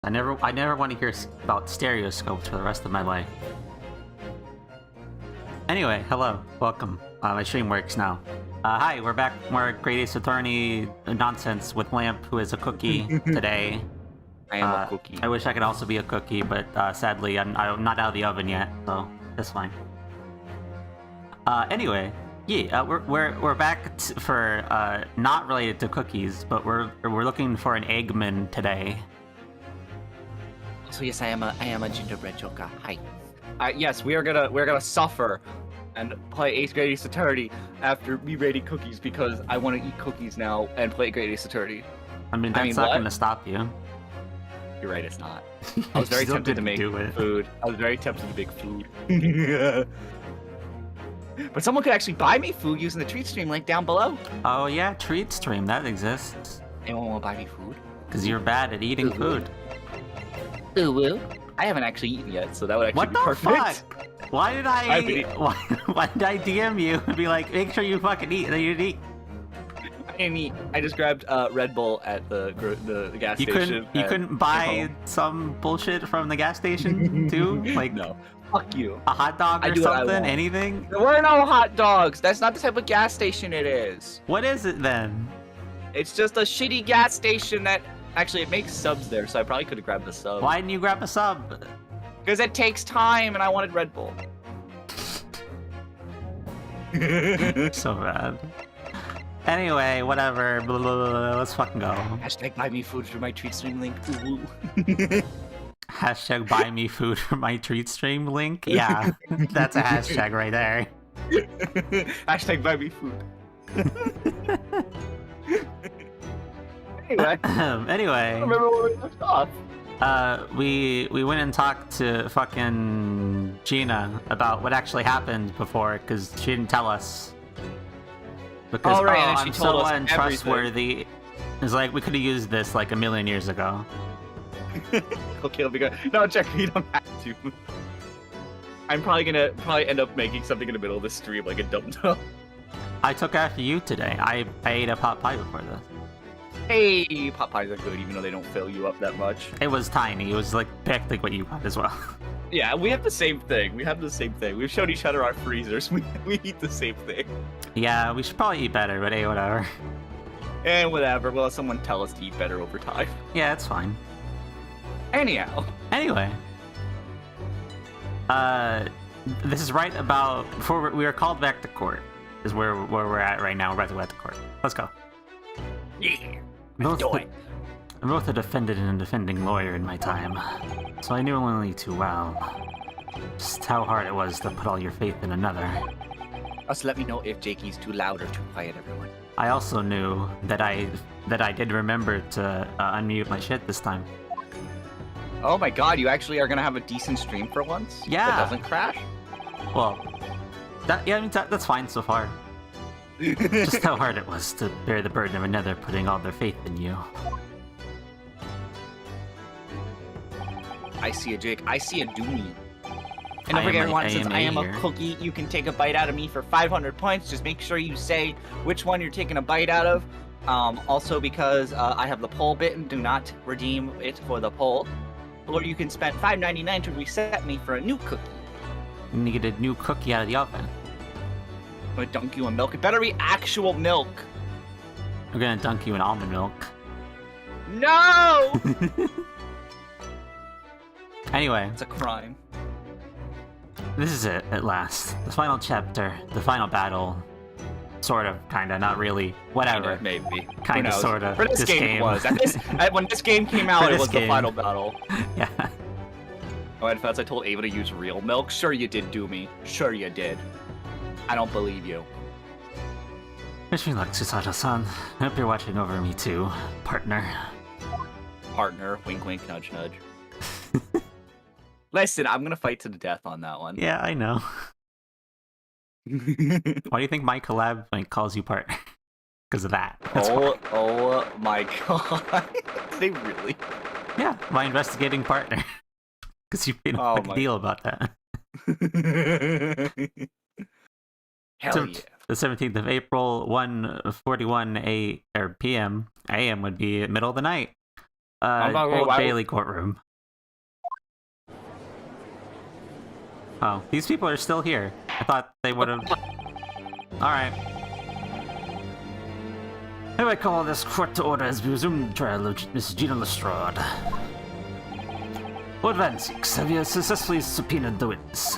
I never want to hear about stereoscopes for the rest of my life. Anyway, hello, welcome. My stream works now. Hi, we're back. More Great Ace Attorney nonsense with Lamp, who is a cookie today. I am a cookie. I wish I could also be a cookie, but sadly, I'm not out of the oven yet, so that's fine. Anyway, yeah, we're back for not related to cookies, but we're looking for an Eggman today. So yes, I am a gingerbread joker. Hi. Yes, we're gonna suffer and play Great Ace Attorney after me raiding cookies because I want to eat cookies now and play Great Ace Attorney. I mean, that's not going to stop you. You're right, it's not. I was very tempted to make food. I was very tempted to make food. But someone could actually buy me food using the treat stream link down below. Oh yeah, treat stream, that exists. Anyone want to buy me food? Because you're bad at eating food. Ooh. I haven't actually eaten yet, so that would actually be perfect. What the fuck? Why did I DM you and be like, make sure you fucking eat, and then you didn't eat? I didn't eat. I just grabbed Red Bull at the gas station. You couldn't buy some bullshit from the gas station too? Like no. Fuck you. A hot dog or something? Anything? There were no hot dogs. That's not the type of gas station it is. What is it then? It's just a shitty gas station that... Actually, it makes subs there, so I probably could have grabbed the sub. Why didn't you grab a sub? Because it takes time, and I wanted Red Bull. So bad. Anyway, whatever. Blah, blah, blah, let's fucking go. Hashtag buy me food through my treat stream link. Ooh. Hashtag buy me food for my treat stream link? Yeah, that's a hashtag right there. Hashtag buy me food. Anyway. Anyway. I remember when we left off. We went and talked to fucking Gina about what actually happened before, because she didn't tell us. Because and she I'm told so us untrustworthy. Everything. It's like we could have used this like a million years ago. Okay, it'll be good. No, check. You don't have to. I'm probably gonna end up making something in the middle of the stream like a dumb dumb. I took after you today. I ate a pot pie before this. Hey, pot pies are good even though they don't fill you up that much. It was tiny. It was like practically what you got as well. Yeah, we have the same thing. We've shown each other our freezers. We eat the same thing. Yeah, we should probably eat better, but hey, whatever. And whatever. We'll let someone tell us to eat better over time. Yeah, it's fine. Anyhow. Anyway. This is right about before we were called back to court. Is where we're at right now. We're about to go back to court. Let's go. Yeah. I'm both a defendant and a defending lawyer in my time, so I knew only too well just how hard it was to put all your faith in another. Also, let me know if Jakey's too loud or too quiet, everyone. I also knew that I did remember to unmute my shit this time. Oh my god, you actually are gonna have a decent stream for once? Yeah. That doesn't crash? Well, that's fine so far. Just how hard it was to bear the burden of another putting all their faith in you. I see a Jake. I see a Doomy. And don't forget, everyone, since I am a cookie, you can take a bite out of me for 500 points. Just make sure you say which one you're taking a bite out of. Also, because I have the poll bit, do not redeem it for the poll. Or you can spend $5.99 to reset me for a new cookie. You need to get a new cookie out of the oven. I'm gonna dunk you in milk. It better be actual milk. I'm gonna dunk you in almond milk. No! Anyway. It's a crime. This is it, at last. The final chapter. The final battle. Sort of, kinda, not really. Whatever. Kinda, maybe. Kinda, sorta. For this game, it was. When this game came out, it was the final battle. Yeah. Oh, in fact, I told Ava to use real milk. Sure you did, Doomy. Sure you did. I don't believe you. Wish me luck, Susato-san. Hope you're watching over me too, partner. Partner, wink wink, nudge nudge. Listen, I'm gonna fight to the death on that one. Yeah, I know. Why do you think my collab like calls you partner? Because of that. Oh my god. They really? Yeah, my investigating partner. Because you made a fucking deal about that. Hell yeah. The 17th of April, 1:41 p.m. AM would be middle of the night. Old Bailey courtroom. Oh, these people are still here. I thought they would have... Alright. I call this court to order as we resume the trial of Miss Gina Lestrade. Lord Van Six, have you successfully subpoenaed the witness?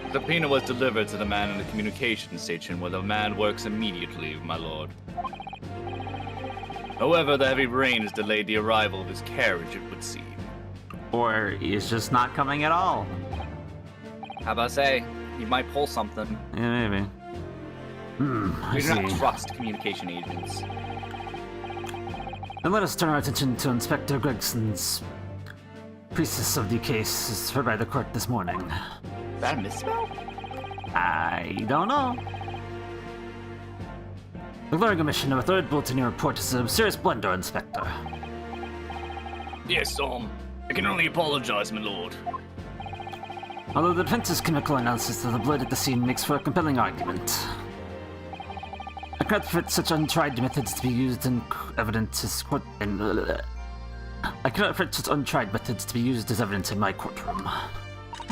The subpoena was delivered to the man in the communication station, where the man works immediately, my lord. However, the heavy rain has delayed the arrival of his carriage, it would seem. Or he's just not coming at all. How about I say, he might pull something. Yeah, maybe. I We do not see. trust communication agents. Then let us turn our attention to Inspector Gregson's priestess of the case, as heard by the court this morning. Is that a misspell? I don't know. Declaring omission of a third bulletin report is a serious blunder, Inspector. Yes, I can only apologize, my lord. Although the defense's chemical analysis of the blood at the scene makes for a compelling argument, I cannot permit such untried methods to be used in evidence as court. I cannot permit such untried methods to be used as evidence in my courtroom.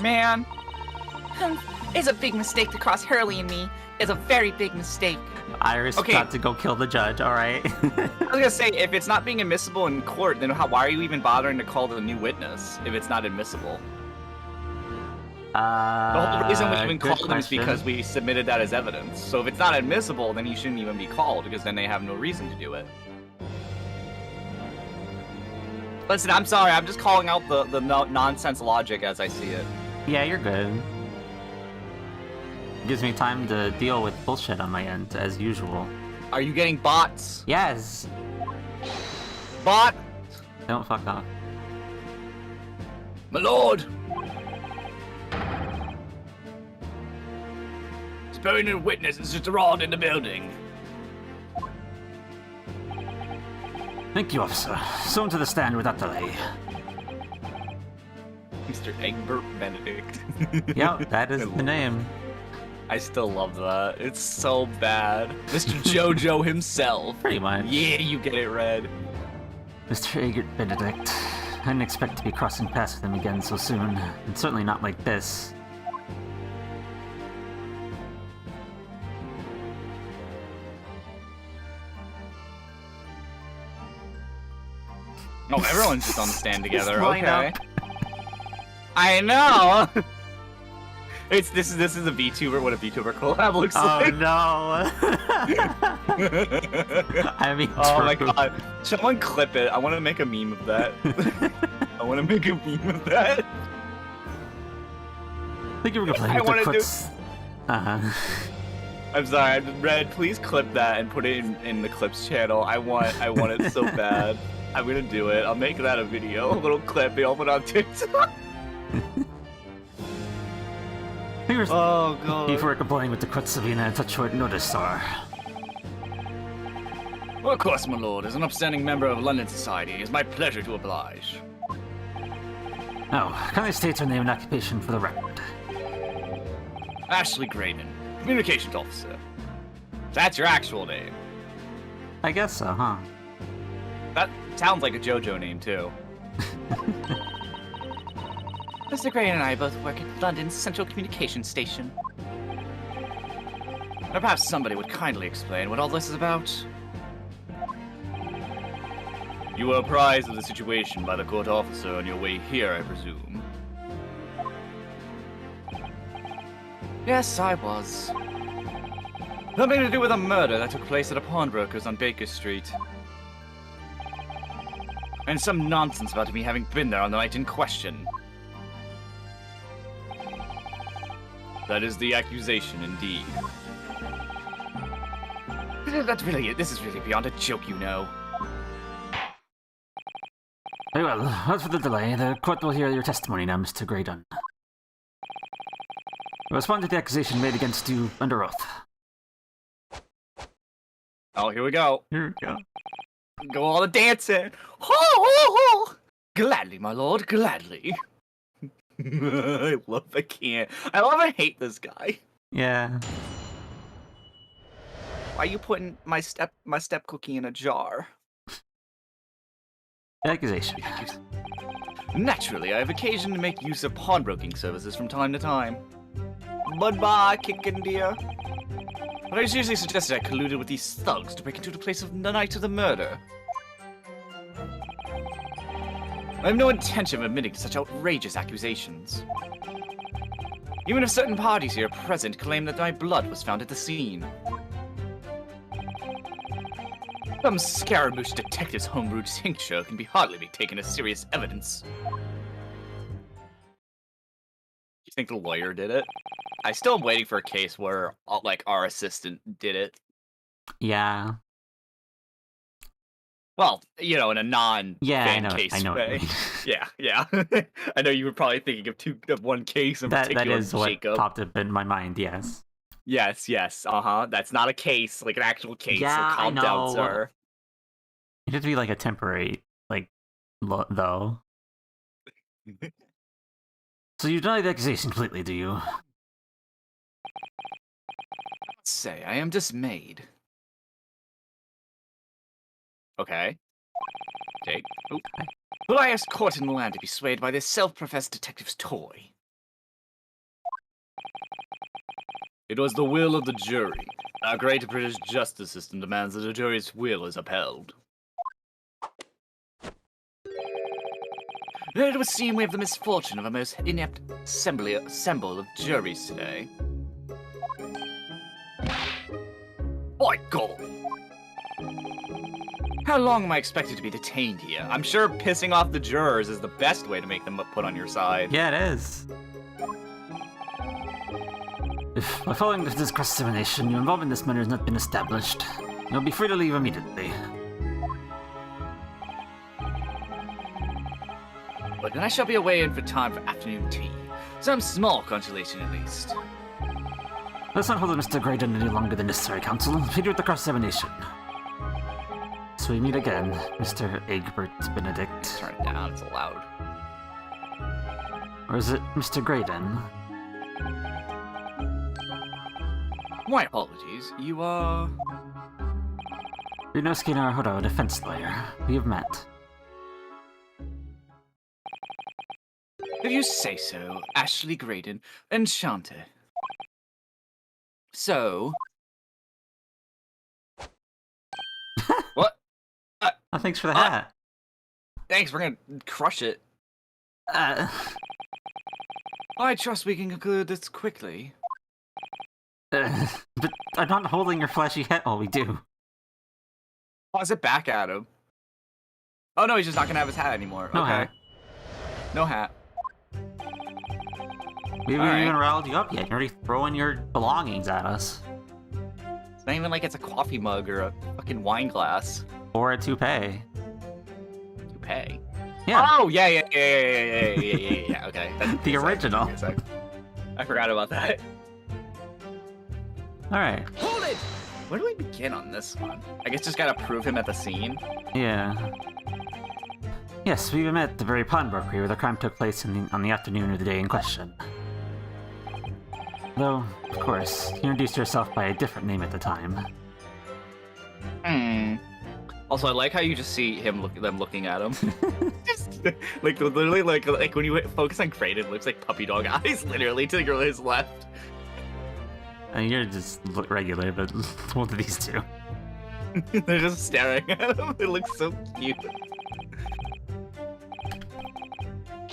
Man, it's a big mistake to cross Hurley and me. It's a very big mistake. Iris got to go kill the judge. All right. I was gonna say, if it's not being admissible in court, then why are you even bothering to call the new witness if it's not admissible? The whole reason we even called him is because we submitted that as evidence. So if it's not admissible, then he shouldn't even be called, because then they have no reason to do it. Listen, I'm sorry, I'm just calling out the nonsense logic as I see it. Yeah, you're good. Gives me time to deal with bullshit on my end, as usual. Are you getting bots? Yes! Bot! Don't fuck off. My lord! Spurring a witness is just arrived in the building. Thank you, officer. Soon to the stand without delay. Mr. Egbert Benedict. Yep, that is the name. I still love that. It's so bad. Mr. Jojo himself. Pretty much. Yeah, you get it, Red. Mr. Egert Benedict. I didn't expect to be crossing paths with him again so soon, and certainly not like this. Oh, everyone's just on the stand together. Line Okay. up. I know. This is a VTuber. What a VTuber collab looks like. no! I mean, Oh my god. Someone clip it. I want to make a meme of that. I want to make a meme of that. I think you were gonna play I with the wanna do- clips. I'm sorry, Red, please clip that and put it in the clips channel. I want it so bad. I'm gonna do it. I'll make that a video, a little clip. I'll put it on TikTok. Oh god. Before complying with the court subpoena at such short notice, sir. Well, of course, my lord. As an upstanding member of London society, it's my pleasure to oblige. Now, kindly state her name and occupation for the record. Ashley Graydon, communications officer. That's your actual name. I guess so, huh? That sounds like a JoJo name, too. Mr. Gray and I both work at London's Central Communication Station. Or perhaps somebody would kindly explain what all this is about. You were apprised of the situation by the court officer on your way here, I presume. Yes, I was. Something to do with a murder that took place at a pawnbroker's on Baker Street. And some nonsense about me having been there on the night in question. That is the accusation, indeed. This is really beyond a joke, you know. Very well, as for the delay, the court will hear your testimony now, Mr. Graydon. Respond to the accusation made against you under oath. Oh, here we go. Here we go. Go all the dancing. Ho, ho, ho. Gladly, my lord, gladly. I love and hate this guy. Yeah. Why you putting my step cookie in a jar? Accusation. Naturally, I have occasion to make use of pawnbroking services from time to time. Bye, kickin' dear. But I usually suggested I colluded with these thugs to break into the place of the night of the murder. I have no intention of admitting to such outrageous accusations. Even if certain parties here present claim that my blood was found at the scene. Some Scaramouche detective's homebrewed tincture can hardly be taken as serious evidence. You think the lawyer did it? I still am waiting for a case where, like, our assistant did it. Yeah. Well, you know, in a non-fan case I know way. Yeah. I know you were probably thinking of one case in particular. That is what Jacob. popped up in my mind, yes. Yes. That's not a case, like an actual case. Yeah, so calm I know. down, sir. It had to be like a temporary, like, though. So you deny the accusation completely, do you? Let's say I am dismayed. Okay. Take. Oop. Will I ask court in the land to be swayed by this self-professed detective's toy? It was the will of the jury. Our great British justice system demands that a jury's will is upheld. It would seem we have the misfortune of a most inept assemble of juries today. By God! How long am I expected to be detained here? I'm sure pissing off the jurors is the best way to make them put on your side. Yeah, it is. If, by following this cross-examination, your involvement in this matter has not been established, you'll be free to leave immediately. But then I shall be away in for time for afternoon tea. Some small consolation at least. Let's not hold Mr. Graydon any longer than necessary, counsel. Proceed with the cross-examination. So we meet again, Mr. Egbert Benedict. Turn it down, it's loud. Or is it Mr. Graydon? My apologies, you are... Ryunosuke Naruhodo, defense lawyer. We have met. If you say so, Ashley Graydon, enchanted. So... What? Oh, thanks for the hat. Thanks, we're gonna crush it. I trust we can conclude this quickly. But I'm not holding your flashy hat while we do. Toss it back at him. Oh no, he's just not gonna have his hat anymore. No okay. hat. No hat. We haven't Alright. even riled you up yet. You're already throwing your belongings at us. It's not even like it's a coffee mug or a fucking wine glass. Or a toupee. Toupee. Yeah. Oh yeah. Okay. The original. I forgot about that. Alright. Hold it! Where do we begin on this one? I guess just gotta prove him at the scene. Yeah. Yes, we met at the very pawnbrokery where the crime took place on the afternoon of the day in question. Though, of course, you introduced yourself by a different name at the time. Also, I like how you just see them looking at him. Just, like, literally, like when you focus on Kraden, it looks like puppy dog eyes, literally, to the girl his left. And you're just regular, but one of these two. They're just staring at him. It looks so cute.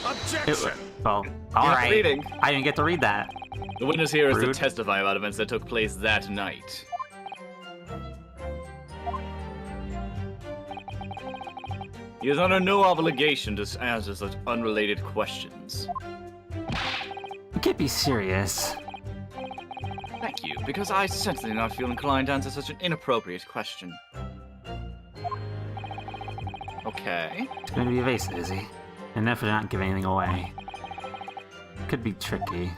Objection! Well, alright. Reading. I didn't get to read that. The witness here is to Rude. testify about events that took place that night. He is under no obligation to answer such unrelated questions. You can't be serious. Thank you, because I certainly do not feel inclined to answer such an inappropriate question. Okay. It's going to be evasive, is he? And definitely not give anything away. Could be tricky.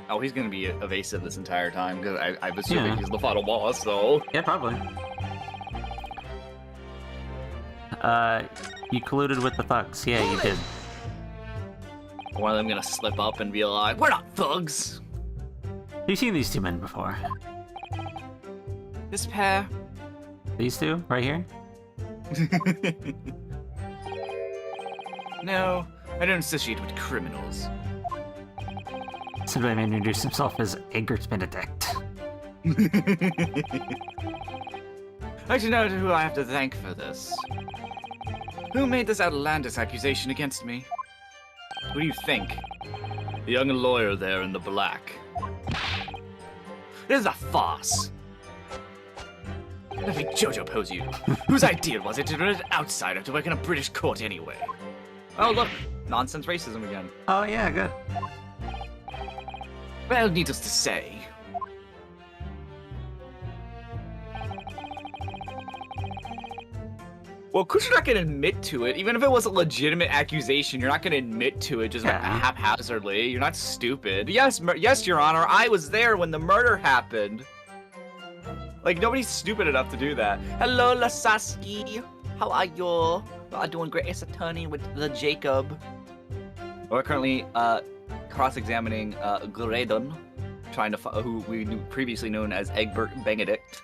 Oh, he's gonna be evasive this entire time, because I'm assuming Yeah. he's the final boss, so... Yeah, probably. You colluded with the thugs. Yeah, you did. One of them gonna slip up and be like, "We're not thugs!" Have you seen these two men before? this pair? These two, right here? No, I don't associate with criminals. Simply made me introduce himself as Egbert Benedict. I do know who I have to thank for this. Who made this outlandish accusation against me? Who do you think? The young lawyer there in the black. This is a farce. Let me Jojo pose you. Whose idea was it to let an outsider to work in a British court anyway? Oh look, nonsense racism again. Oh yeah, good. Well, needless to say, well, because you're not going to admit to it, even if it was a legitimate accusation, you're not going to admit to it just haphazardly. You're not stupid. Yes, yes, Your Honor, I was there when the murder happened. Like, nobody's stupid enough to do that. Hello, Lasaski. How are you? I'm doing Great Ace Attorney with the Jacob. We're currently cross-examining Gredon, trying to who we knew previously known as Egbert Benedict.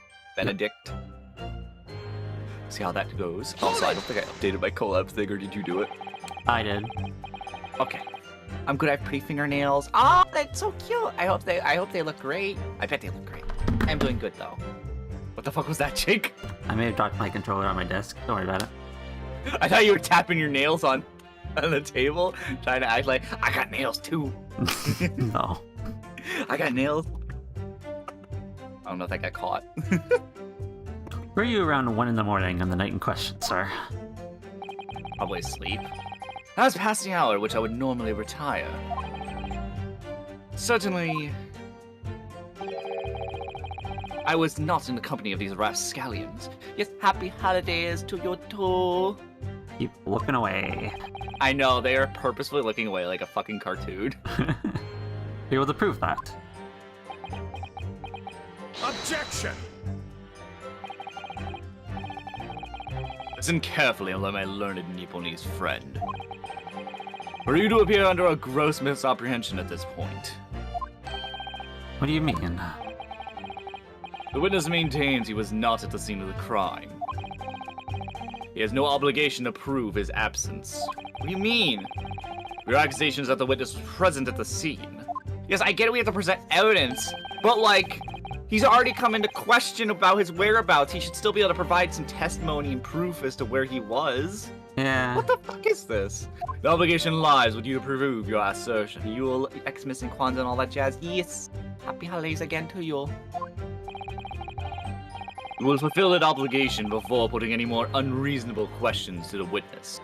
See how that goes. Also, I don't think I updated my collab thing, or did you do it? I did. Okay. I'm good at pretty fingernails. Oh, that's so cute. I hope they look great. I bet they look great. I'm doing good though. What the fuck was that, Jake? I may have dropped my controller on my desk. Don't worry about it. I thought you were tapping your nails on the table, trying to act like I got nails too. No. I got nails. I don't know if that got caught. Were you around 1 in the morning on the night in question, sir? Probably asleep. I was past the hour at which I would normally retire. Certainly, I was not in the company of these rascallions. Yes, happy holidays to you too. Keep looking away. I know, they are purposefully looking away like a fucking cartoon. Be able to prove that. Objection! Listen carefully, my learned Nipponese friend. For you to appear under a gross misapprehension at this point. What do you mean? The witness maintains he was not at the scene of the crime. He has no obligation to prove his absence. What do you mean? Your accusation is that the witness was present at the scene. Yes, I get it, we have to present evidence, but like, he's already come into question about his whereabouts. He should still be able to provide some testimony and proof as to where he was. Yeah. What the fuck is this? The obligation lies with you to prove your assertion. You will Xmas and Kwanzaa and all that jazz. Yes. Happy holidays again to you. You will fulfill that obligation before putting any more unreasonable questions to the witness.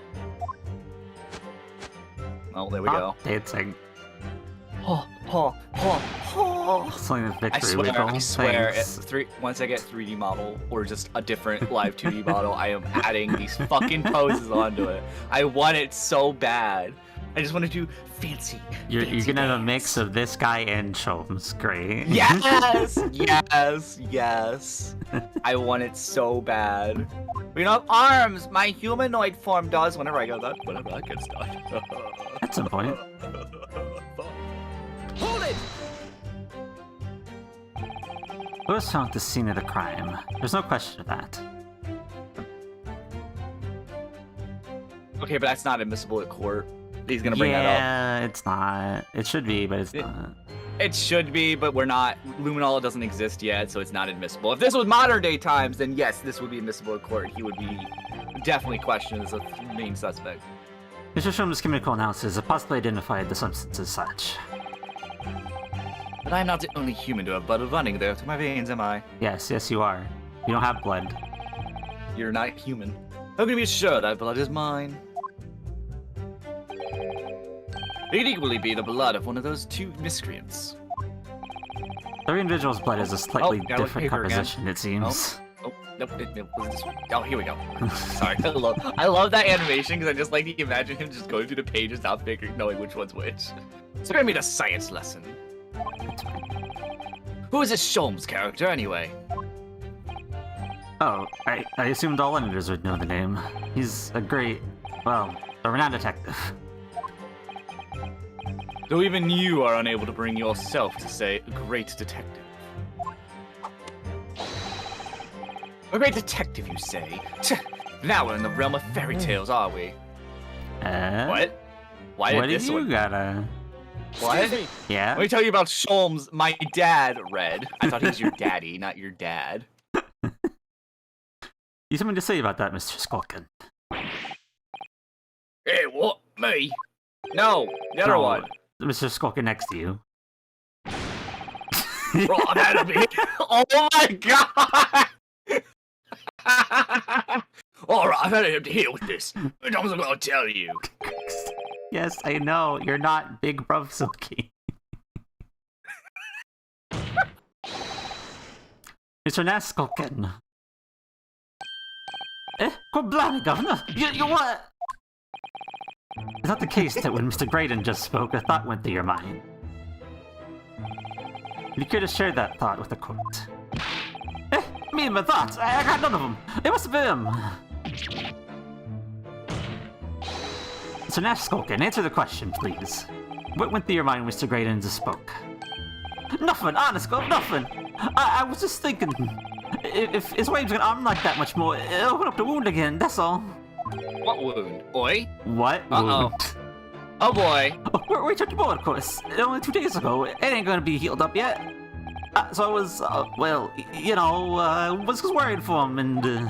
Oh, there we go. Dancing. Something with victory. I swear, once I get 3D model or just a different live 2D model, I am adding these fucking poses onto it. I want it so bad. I just want to do fancy. You're gonna have a mix of this guy and Chom's. Great. Yes, yes, yes. I want it so bad. We don't have arms. My humanoid form does. Whenever that gets done. At some point. Hold it! Who was found at the scene of the crime? There's no question of that. Okay, but that's not admissible at court. He's gonna bring that up. Yeah, it's not. It should be, but it's not. It should be, but we're not. Luminol doesn't exist yet, so it's not admissible. If this was modern day times, then yes, this would be admissible at court. He would be definitely questioned as a main suspect. Mr. Shom's chemical analysis have possibly identified the substance as such. But I'm not the only human to have blood running there through my veins, am I? Yes, you are. You don't have blood. You're not human. How can you be sure that blood is mine? It could equally be the blood of one of those two miscreants. Every individual's blood is a slightly now different paper again. composition, it seems. Oh, nope, it was this one. Oh, here we go. Sorry, I love that animation because I just like to imagine him just going through the pages without knowing which one's which. It's gonna be a science lesson. Who is this Sholmes character, anyway? Oh, I assumed all editors would know the name. He's a renowned detective. Though even you are unable to bring yourself to say great detective. A great detective, you say? Now we're in the realm of fairy tales, are we? What? Why did what this do you one? gotta? What? Yeah. Let me tell you about Sholmes, my dad, Red. I thought he was your daddy, not your dad. You something to say about that, Mr. Skulkin? Hey, what? Me? No, the other No, one. Mr. Skulkin next to you. Bro, I've had him here. Oh my god! Alright, I've had him to deal with this. I'm gonna tell you. Yes, I know. You're not Big Bruv Silky. Mr. Naskulkin. Good blimey, Governor! You what? Is that the case that when Mr. Graydon just spoke, a thought went through your mind? You could have shared that thought with the court. Me and my thoughts! I got none of them! It must have been him! Mr. Naskulkin, answer the question, please. What went through your mind when Mr. Graydon just spoke? Nothing, honest, Gov, nothing! I was just thinking... If his waves gonna arm like that much more, it'll open up the wound again, that's all. What wound? Oi? What? Uh-oh. Wound? Oh boy. We took the bullet, of course. Only 2 days ago. It ain't gonna be healed up yet. So I was, well, you know, was worried for him and, bells!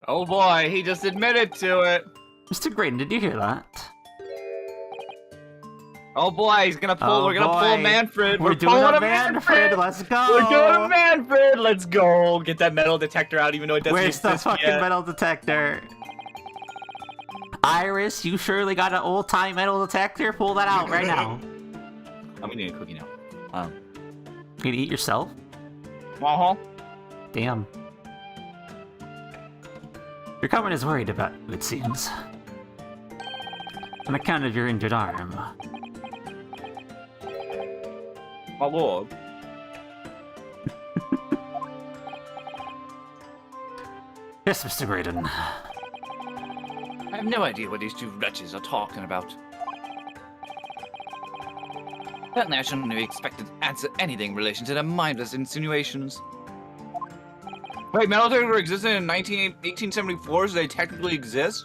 Oh boy, he just admitted to it. Mr. Graydon, did you hear that? Oh boy, he's gonna pull. We're gonna pull Manfred. We're doing pulling a a Manfred. Let's go. We're doing a Manfred. Let's go. Get that metal detector out, even though it doesn't Where's the exist fucking yet. metal detector? Iris, you surely got an old-time metal detector. Pull that out right now. I'm gonna eat a cookie now. You gonna eat yourself? Uh-huh. Damn. Your comment is worried about you, it seems. On account of your injured arm. My lord. Yes, Mr. Graydon. I have no idea what these two wretches are talking about. Certainly I shouldn't have expected to answer anything in relation to their mindless insinuations. Wait, metal detectors existed in 1874, so they technically exist?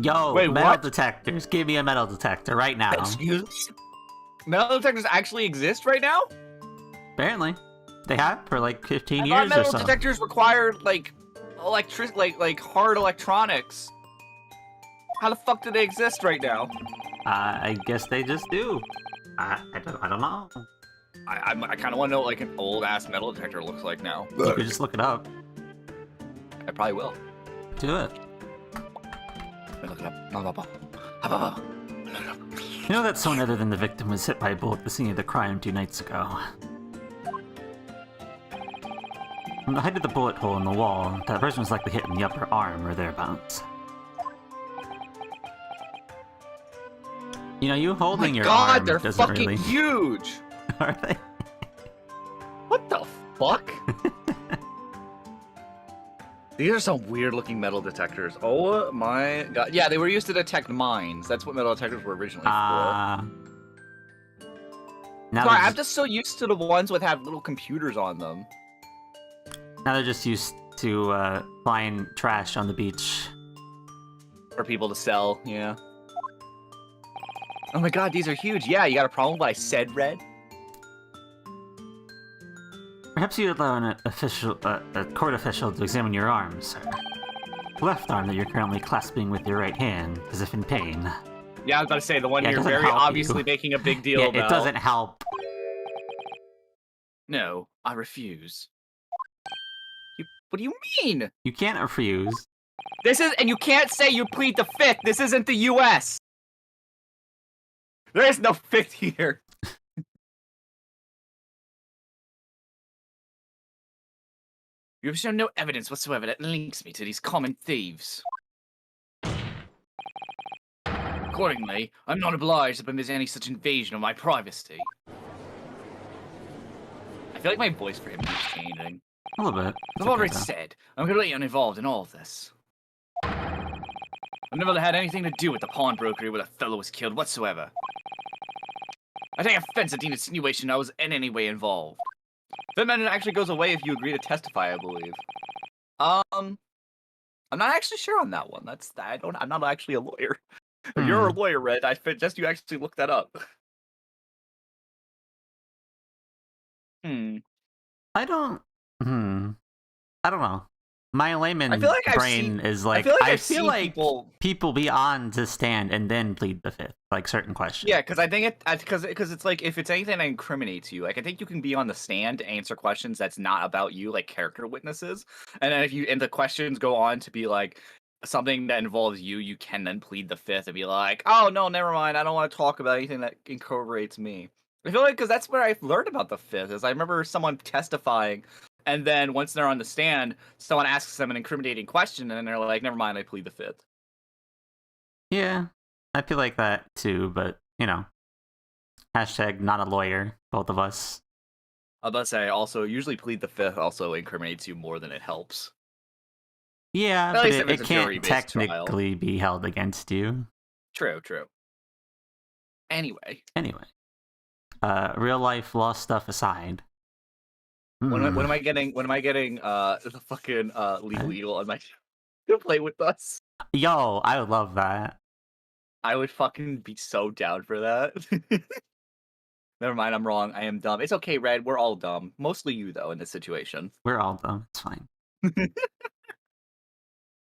Yo, Wait, metal what? detectors. Give me a metal detector right now. Excuse me? Metal detectors actually exist right now? Apparently. They have for like 15 I thought years or metal so. detectors required, like, like hard electronics. How the fuck do they exist right now? I guess they just do. I don't know. I kind of want to know what, like, an old-ass metal detector looks like now. You could just look it up. I probably will. Do it. Let me look it up. You know that someone other than the victim was hit by a bullet at the scene of the crime 2 nights ago. From the height of the bullet hole in the wall, that person was likely hit in the upper arm or thereabouts. You know, you holding your God, arm they're doesn't fucking really... huge! Are they? What the fuck? These are some weird-looking metal detectors. Oh my god. Yeah, they were used to detect mines. That's what metal detectors were originally for. Now Sorry, they're I'm just so used to the ones with have little computers on them. now they're just used to find trash on the beach. For people to sell, yeah. Oh my god, these are huge. Yeah, you got a problem with what I said, Red? Perhaps you'd allow a court official to examine your arm, sir. The left arm that you're currently clasping with your right hand, as if in pain. Yeah, I was about to say, the one Yeah, it you're doesn't very help obviously you. making a big deal Yeah, about. it doesn't help. No, I refuse. What do you mean? You can't refuse. This is, and you can't say you plead the fifth. This isn't the U.S. There is no fifth here. You have shown no evidence whatsoever that links me to these common thieves. Accordingly, I'm not obliged to permit any such invasion of my privacy. I feel like my voice for him keeps changing. A little bit. As It's I've already okay, though. said, I'm completely uninvolved in all of this. I've never had anything to do with the pawnbrokery where the fellow was killed whatsoever. I take offense at the insinuation I was in any way involved. That amendment actually goes away if you agree to testify, I believe. I'm not actually sure on that one. I'm not actually a lawyer. If you're a lawyer, Red, I suggest you actually look that up. I don't know. My layman brain is like, I feel like people be on to stand and then plead the fifth, like certain questions. Yeah, because I think because it's like, if it's anything that incriminates you, like, I think you can be on the stand to answer questions that's not about you, like character witnesses, and then if the questions go on to be like something that involves you, you can then plead the fifth and be like, oh no, never mind, I don't want to talk about anything that incorporates me. I feel like, because that's where I learned about the fifth, is I remember someone testifying. And then once they're on the stand, someone asks them an incriminating question, and they're like, never mind, I plead the fifth. Yeah, I feel like that too, but, you know, hashtag not a lawyer, both of us. I was about to say, also, usually plead the fifth also incriminates you more than it helps. Yeah, but it can't technically be held against you. True. Anyway. Real life law stuff aside. When am I getting the fucking legal eagle on my to play with us? Yo, I would love that. I would fucking be so down for that. Never mind, I'm wrong. I am dumb. It's okay, Red. We're all dumb. Mostly you, though, in this situation. We're all dumb. It's fine.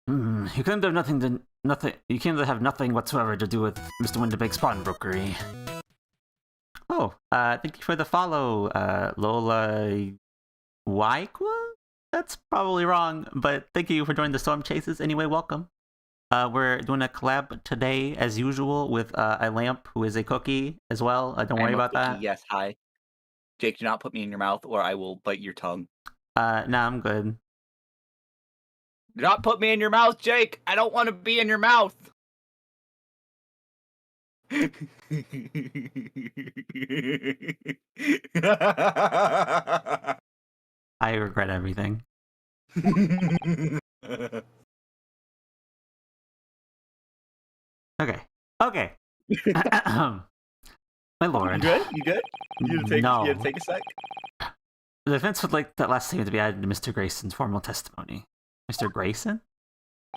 You claim to have nothing. You claim to have nothing whatsoever to do with Mr. Winterbeck's pawnbrokery. Oh, thank you for the follow, Lola. Waikwa? That's probably wrong, but thank you for joining the Storm Chases. Anyway, welcome. We're doing a collab today, as usual, with a Lamp, who is a cookie as well. Don't worry about that. Yes, hi. Jake, do not put me in your mouth, or I will bite your tongue. Nah, I'm good. Do not put me in your mouth, Jake! I don't want to be in your mouth! I regret everything. Okay. My lord. You good? You gonna take a sec? The defense would like that last statement to be added to Mr. Grayson's formal testimony. Mr. Grayson?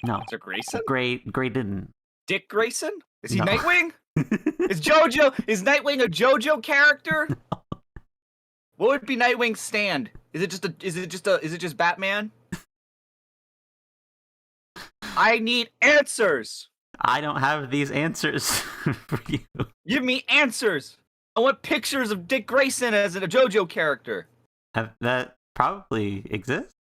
No. Mr. Grayson? Graydon. Dick Grayson? Is he No. Nightwing? Is Nightwing a JoJo character? No. What would be Nightwing's stand? Is it just Batman? I need answers. I don't have these answers for you. Give me answers. I want pictures of Dick Grayson as a JoJo character. That probably exists.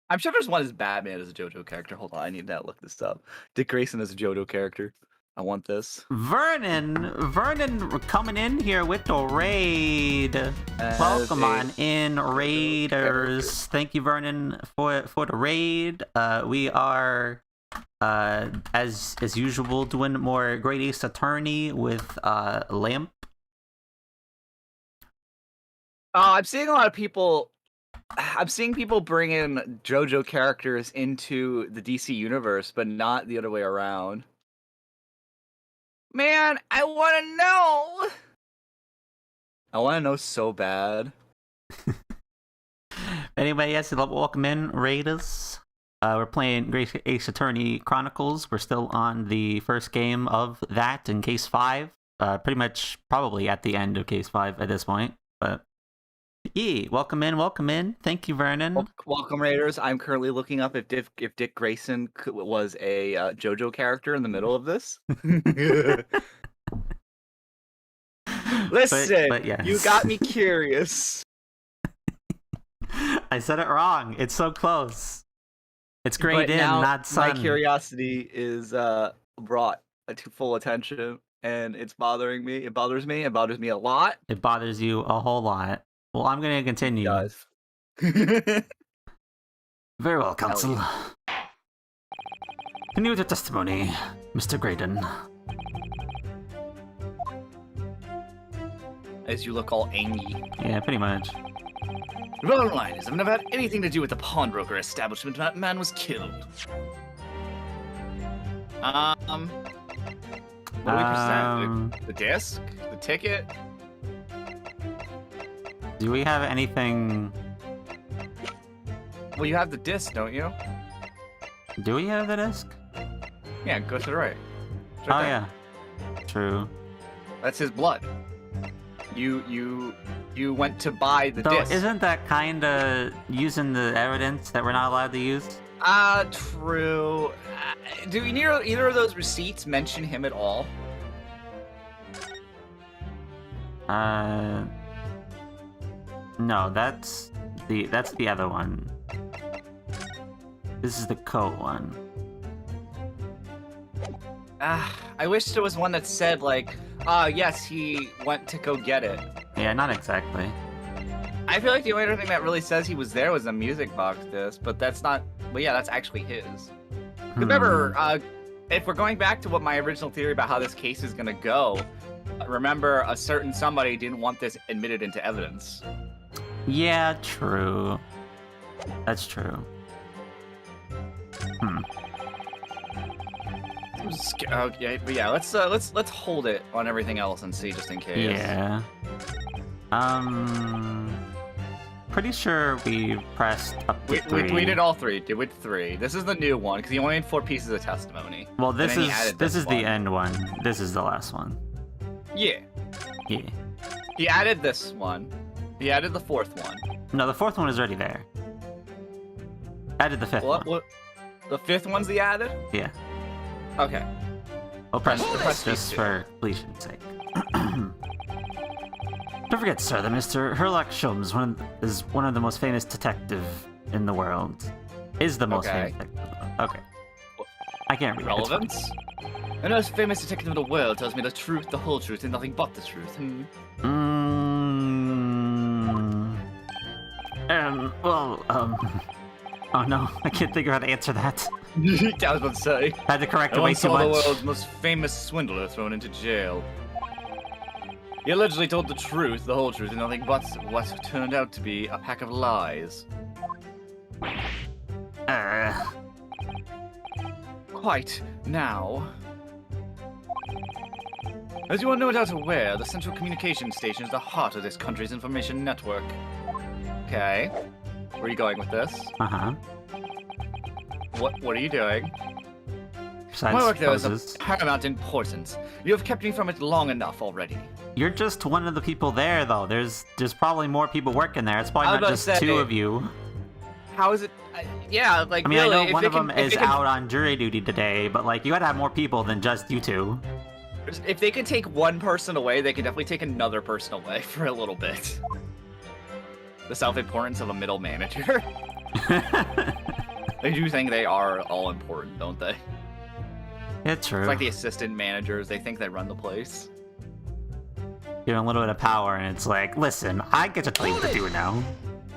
I'm sure there's one as Batman as a JoJo character. Hold on, I need to look this up. Dick Grayson as a JoJo character. I want this. Vernon coming in here with the raid. Welcome on in, raiders. Thank you, Vernon, for the raid. We are, as usual, doing more Great Ace Attorney with Lamp. I'm seeing a lot of people. I'm seeing people bring in JoJo characters into the DC universe, but not the other way around. Man, I want to know. I want to know so bad. Anyway, yes, welcome in, raiders. We're playing Great Ace Attorney Chronicles. We're still on the first game of that in Case 5. Pretty much probably at the end of Case 5 at this point, but... Yeah, welcome in. Thank you, Vernon. Welcome, Raiders. I'm currently looking up if Dick Grayson was a JoJo character in the middle of this. Listen, but yes. You got me curious. I said it wrong. It's so close. It's grayed in, not sun. My curiosity is brought to full attention, and it's bothering me. It bothers me. It bothers me a lot. It bothers you a whole lot. Well, I'm going to continue. It does. Very well, counsel. Continue with your testimony, Mr. Graydon. As you look all angry. Yeah, pretty much. The bottom line is, I've never had anything to do with the pawnbroker establishment. That man was killed. What do we present? The disc? The ticket? Do we have anything... Well, you have the disc, don't you? Do we have the disc? Yeah, go to the right. It's Oh, right there. yeah. True. That's his blood. You went to buy the Though, disc. isn't that kinda using the evidence that we're not allowed to use? True. Do either of those receipts mention him at all? No, that's the other one. This is the coat one. I wish there was one that said, like, yes, he went to go get it. Yeah, not exactly. I feel like the only other thing that really says he was there was a music box disc, but that's not... But yeah, that's actually his. Remember, if we're going back to what my original theory about how this case is gonna go, remember, a certain somebody didn't want this admitted into evidence. Yeah, true. That's true. Okay, but yeah, let's hold it on everything else and see just in case. Yeah. Pretty sure we pressed up to 3. We did all 3. We did 3. This is the new one because he only had 4 pieces of testimony. Well, this And then he is added the one. end one. This is the last one. Yeah. Yeah. He added this one. He added the 4th one. No, the 4th one is already there. Added the 5th one. What? The 5th one's the added? Yeah. Okay. We'll press Press this just these two. for completion's sake. Don't forget, sir, that Mr. Herlock Sholmes is one of the most famous detective in the world. Is the most Okay. famous detective. Okay. I can't read it. It's fine. Relevance? The most famous detective in the world tells me the truth, the whole truth, and nothing but the truth. Oh no, I can't think of how to answer that. I was about to say. I had to correct I it way once too saw the much. world's most famous swindler thrown into jail. He allegedly told the truth, the whole truth, and nothing but what turned out to be a pack of lies. Quite now. As you are no doubt aware, the Central Communication Station is the heart of this country's information network. Okay. Where are you going with this? Uh-huh. What are you doing? Besides My work there is poses. of paramount importance. You have kept me from it long enough already. You're just one of the people there, though. There's probably more people working there. It's I probably was not about just to say- 2 of you. How is it? Yeah, like I mean, really, I know if one they of them can- if is they can- out on jury duty today, but like, you gotta have more people than just you 2. If they could take one person away, they could definitely take another person away for a little bit. The self-importance of a middle manager. They do think they are all important, don't they? Yeah, true. It's like the assistant managers. They think they run the place. Give them a little bit of power, and it's like, listen, I get to tell you what to do now.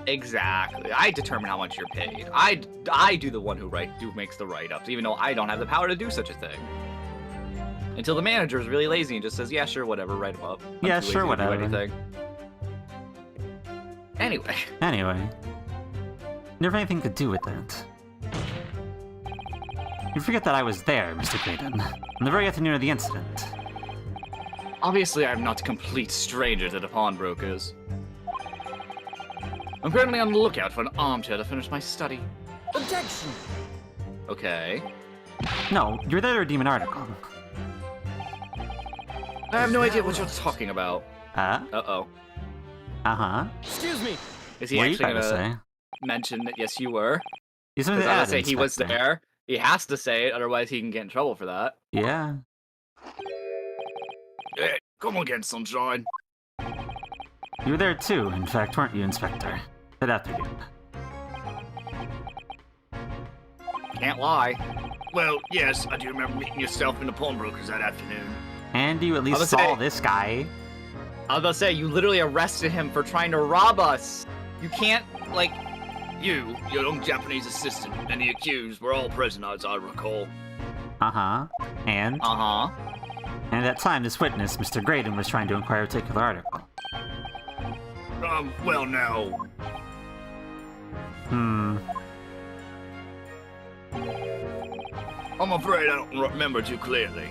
Exactly. I determine how much you're paid. I do the one who makes the write-ups, even though I don't have the power to do such a thing. Until the manager is really lazy and just says, "Yeah, sure, whatever, write them up." I'm Yeah, too sure, lazy to do whatever. anything. Anyway, Never anything to do with that. You forget that I was there, Mr. Clayton, on the very afternoon of the incident. obviously I'm not a complete stranger to the pawnbrokers. I'm currently on the lookout for an armchair to finish my study. Objection! Okay. No, you're there to redeem an article. I have no idea what you're talking about. Uh-oh. Uh-huh. Excuse me! Is he What are you actually trying to gonna say? mention that yes you were? He's Because I gonna would say he was Inspector. there. He has to say it, otherwise he can get in trouble for that. Yeah. Hey, come again, sunshine. You were there too, in fact, weren't you, Inspector? That afternoon. Can't lie. Well, yes, I do remember meeting yourself in the pawnbrokers that afternoon. And you at least was saw gonna say- this guy. I was about to say, you literally arrested him for trying to rob us. You can't, like... You, your young Japanese assistant, and the accused were all present, as I recall. Uh-huh. And? Uh-huh. And at that time, this witness, Mr. Graydon, was trying to inquire a particular article. Well, now... I'm afraid I don't remember too clearly.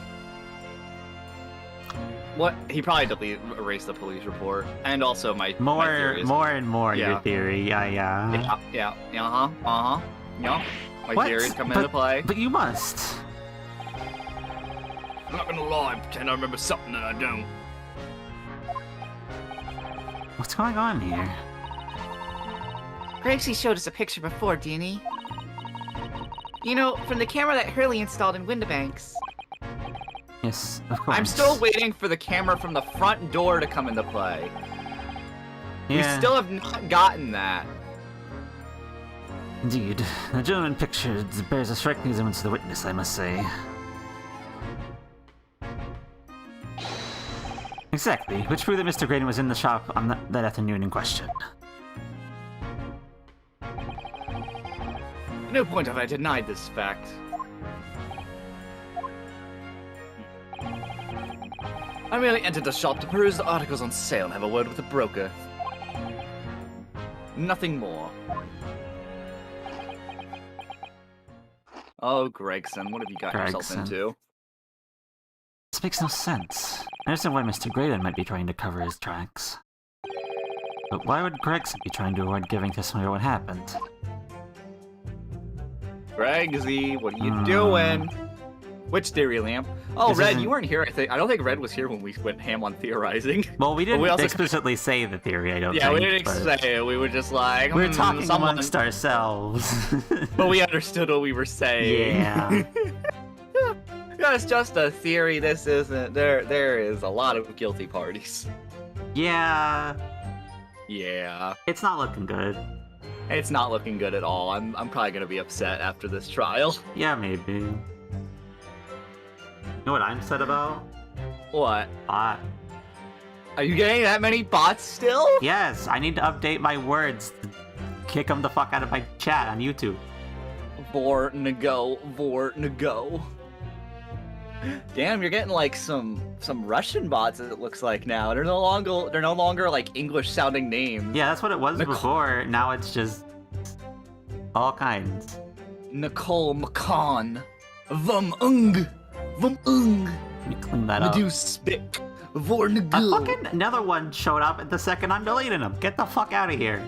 What? He probably erased the police report, and also my More and more Yeah. your theory. Yeah. Yeah. Yeah. My What? theories come into play. But you must. I'm not gonna lie, pretend I remember something that I don't. What's going on here? Gracie showed us a picture before, didn't he? You know, from the camera that Hurley installed in Windibanks. Yes, of course. I'm still waiting for the camera from the front door to come into play. Yeah, We still have not gotten that. indeed. The gentleman pictured bears a striking resemblance to the witness, I must say. Exactly, which proved that Mr. Graydon was in the shop on that afternoon in question. At no point have I denied this fact. I merely entered the shop to peruse the articles on sale and have a word with the broker. Nothing more. Oh, Gregson, what have you got yourself Gregson. into? This makes no sense. I understand why Mr. Graydon might be trying to cover his tracks. But why would Gregson be trying to avoid giving testimony about what happened? Gregsy, what are you doing? Which theory, Lamp? Oh, This Red, isn't- you weren't here. I don't think Red was here when we went ham on theorizing. Well, we didn't we also- explicitly say the theory, I don't Yeah, think. we didn't but say it. We were just like, we were talking someone... amongst ourselves. But we understood what we were saying. Yeah. That's just a theory. This isn't. There is a lot of guilty parties. Yeah. Yeah. It's not looking good. It's not looking good at all. I'm probably gonna be upset after this trial. Yeah, maybe. You know what I'm upset about? What? Bot. Are you getting that many bots still? Yes, I need to update my words to kick them the fuck out of my chat on YouTube. Vornego. Damn, you're getting like some Russian bots. It looks like now they're no longer like English sounding names. Yeah, that's what it was Nicole- before. Now it's just all kinds. Nicole McCon, Vum Ung, Let me clean that up. Medusa Spick, A Vornego. fucking another one showed up at the second I'm deleting them. Get the fuck out of here.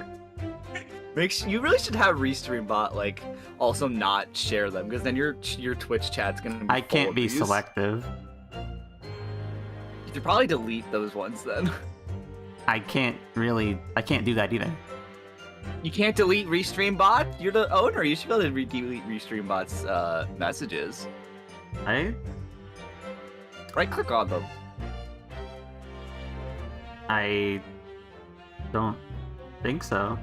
You really should have Restream bot like also not share them because then your Twitch chat's gonna be I full can't of be these. selective. You should probably delete those ones then. I can't do that either. You can't delete Restream bot. You're the owner. You should be able to delete Restream bot's messages. Right? Right click on them. I don't think so.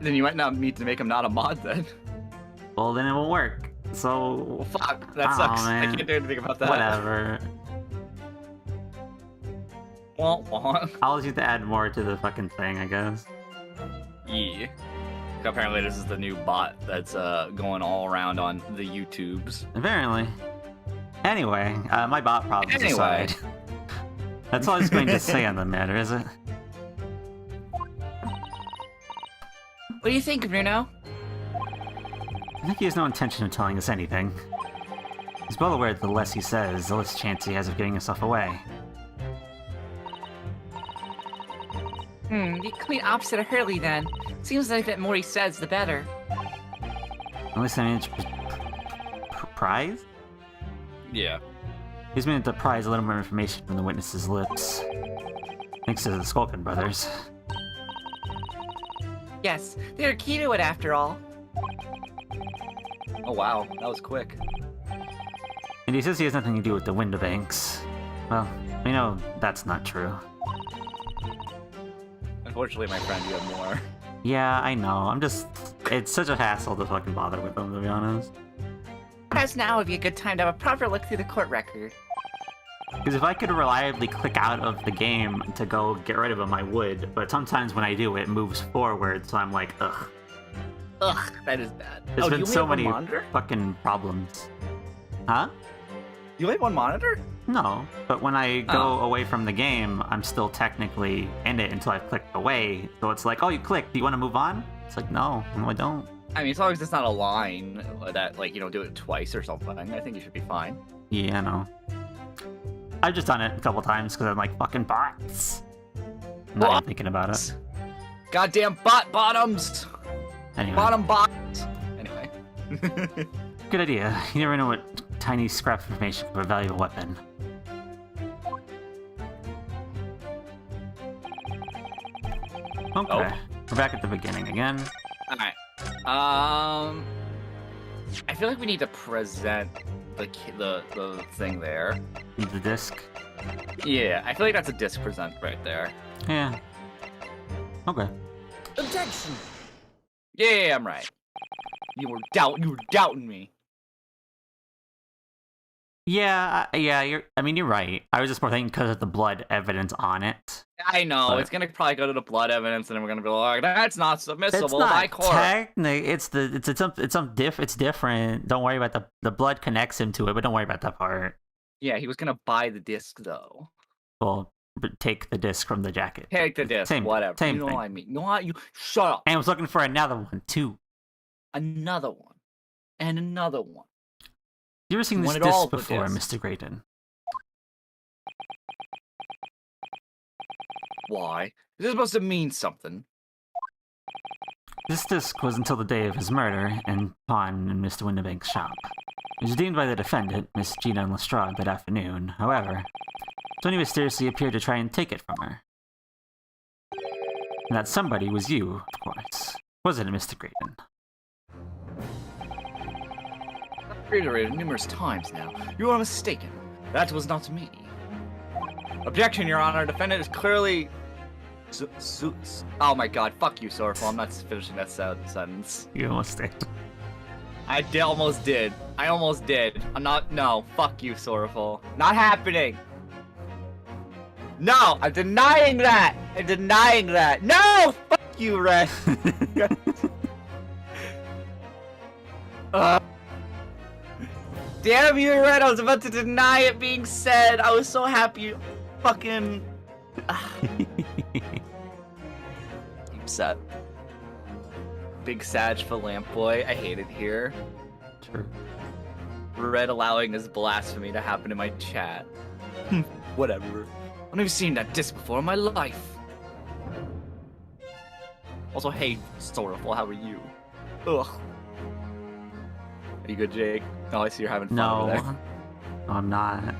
Then you might not need to make him not a mod then. Well, then it won't work. So, Well, fuck. That Aw, sucks. I man. can't do anything about that. whatever. Wah, wah. I'll just need to add more to the fucking thing, I guess. Yeah. Apparently this is the new bot that's going all around on the YouTubes. Apparently. Anyway, my bot problems Anyway. aside. That's all I was going to say on the matter, is it? What do you think, Bruno? I think he has no intention of telling us anything. He's well aware that the less he says, the less chance he has of getting himself away. The complete opposite of Hurley then. Seems like the more he says, the better. At least I managed to prize? Yeah. He's managed to prize a little more information from the witness's lips. Thanks to the Skulkin brothers. Yes, they're key to it after all. Oh wow, that was quick. And he says he has nothing to do with the window banks. Well, we know that's not true. Unfortunately, my friend, you have more. Yeah, I know. It's such a hassle to fucking bother with them, to be honest. Perhaps now would be a good time to have a proper look through the court record. Because if I could reliably click out of the game to go get rid of them, I would. But sometimes when I do, it moves forward, so I'm like, ugh. Ugh, that is bad. There's do been you so only many have one monitor? fucking problems. Huh? You only have one monitor? No, but when I go Oh. away from the game, I'm still technically in it until I've clicked away. So it's like, oh, you clicked. Do you want to move on? It's like, no, I don't. I mean, as long as it's not a line that, like, you don't do it twice or something, I think you should be fine. Yeah, I know. I've just done it a couple times because I'm like, fucking bots. I'm not even thinking about it. Goddamn bot bottoms! Anyway. Bottom bots! Anyway. Good idea. You never know what tiny scrap of information for a valuable weapon. Okay. We're back at the beginning again. Alright. I feel like we need to present the thing there. Need the disc? Yeah, I feel like that's a disc present right there. Yeah. Okay. Objection! Yeah, I'm right. You were doubting me. Yeah, you're right. I was just more thinking because of the blood evidence on it. I know, But it's gonna probably go to the blood evidence, and then we're gonna be like, that's not submissible it's not by court. it's different. Don't worry about the blood connects him to it, but don't worry about that part. Yeah, he was gonna buy the disc though. Well, but take the disc from the jacket. Take the disc, whatever. Same you know thing. what I mean. You know what? You shut up. And I was looking for another one too. Another one. And another one. You ever seen this wanted all disc the before, discs. Mr. Grayton? Why? This is supposed to mean something. This disc was until the day of his murder and pawn in Mr. Windibank's shop. It was deemed by the defendant, Miss Gina Lestrade, that afternoon. However, Tony mysteriously appeared to try and take it from her. And that somebody was you, of course. Wasn't it, Mr. Grayton? I've reiterated numerous times now. You are mistaken. That was not me. Objection, Your Honor. Defendant is clearly... Oh my god, fuck you, Sorrowful. I'm not finishing that sentence. You almost did. I almost did. I almost did. I'm not... No. Fuck you, Sorrowful. Not happening. No! I'm denying that! I'm denying that! No! Fuck you, Red! Damn you, Red! I was about to deny it being said! I was so happy. Fucking... upset. Big Sag for Lamp Boy. I hate it here. True. Red allowing this blasphemy to happen in my chat. Whatever. I've never seen that disc before in my life. Also, hey, Sorrowful, how are you? Ugh. Are you good, Jake? Oh, I see you're having fun over No, I'm not.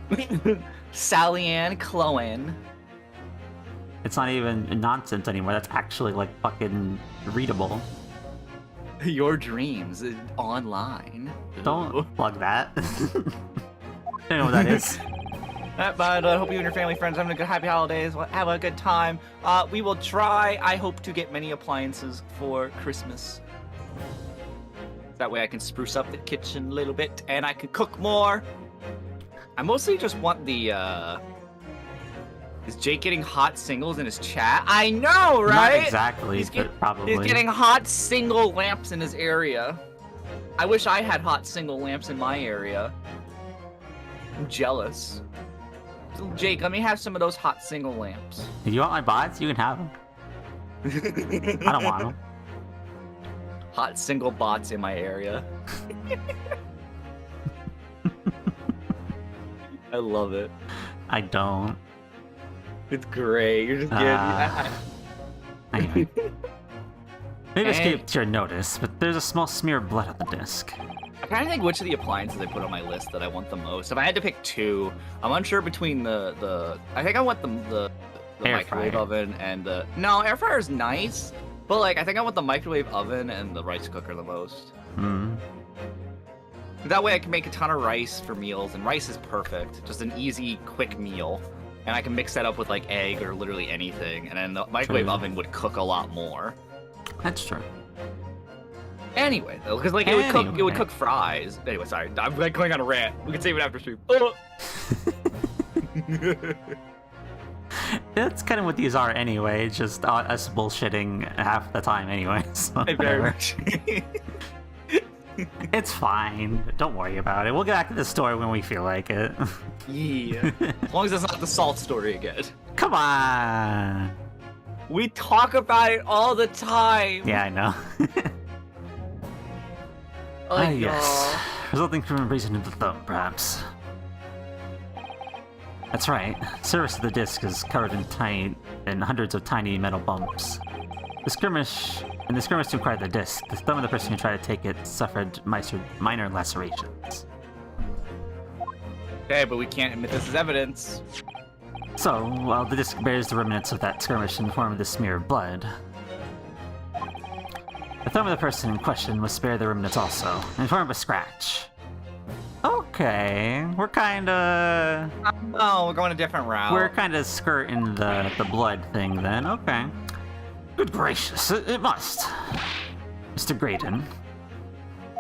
there. Sally Ann Cloan. It's not even nonsense anymore. That's actually like fucking readable. Your dreams online. Don't plug that. I don't know what that is. But I hope you and your family, friends, having a good, happy holidays. Have a good time. We will try. I hope to get many appliances for Christmas. That way I can spruce up the kitchen a little bit and I can cook more. I mostly just want the, Is Jake getting hot singles in his chat? I know, right? Not exactly, but probably. He's getting hot single lamps in his area. I wish I had hot single lamps in my area. I'm jealous. So, Jake, let me have some of those hot single lamps. If you want my bots, you can have them. I don't want them. Hot single bots in my area. I love it. I don't. It's great. You're just getting... Anyway. Maybe escaped your notice, but there's a small smear of blood on the disc. I kind of think which of the appliances I put on my list that I want the most. If I had to pick two, I'm unsure between the I think I want the Air microwave fryer. oven and the... No, air fryer is nice, but like I think I want the microwave oven and the rice cooker the most. Hmm. That way I can make a ton of rice for meals, and rice is perfect. Just an easy, quick meal. And I can mix that up with like egg or literally anything, and then the microwave True. oven would cook a lot more. That's true. Anyway, though, because like it would cook fries. Anyway, sorry, I'm like going on a rant. We can save it after stream. That's kind of what these are anyway. It's just us bullshitting half the time anyway. So Very whatever. much. It's fine. Don't worry about it. We'll get back to the story when we feel like it. Yeah. As long as it's not the salt story again. Come on. We talk about it all the time. Yeah, I know. Oh, Yes. Resulting from a reason of the thumb, perhaps. That's right. The surface of the disc is covered in hundreds of tiny metal bumps. The skirmish to acquire the disc, the thumb of the person who tried to take it suffered minor lacerations. Okay, but we can't admit this as evidence. So, while the disc bears the remnants of that skirmish in the form of this smear of blood, the thumb of the person in question was spared the remnants also, in the form of a scratch. Okay, we're kinda... Oh, we're going a different route. We're kinda skirting the blood thing then, okay. Good gracious, it must. Mr. Graydon.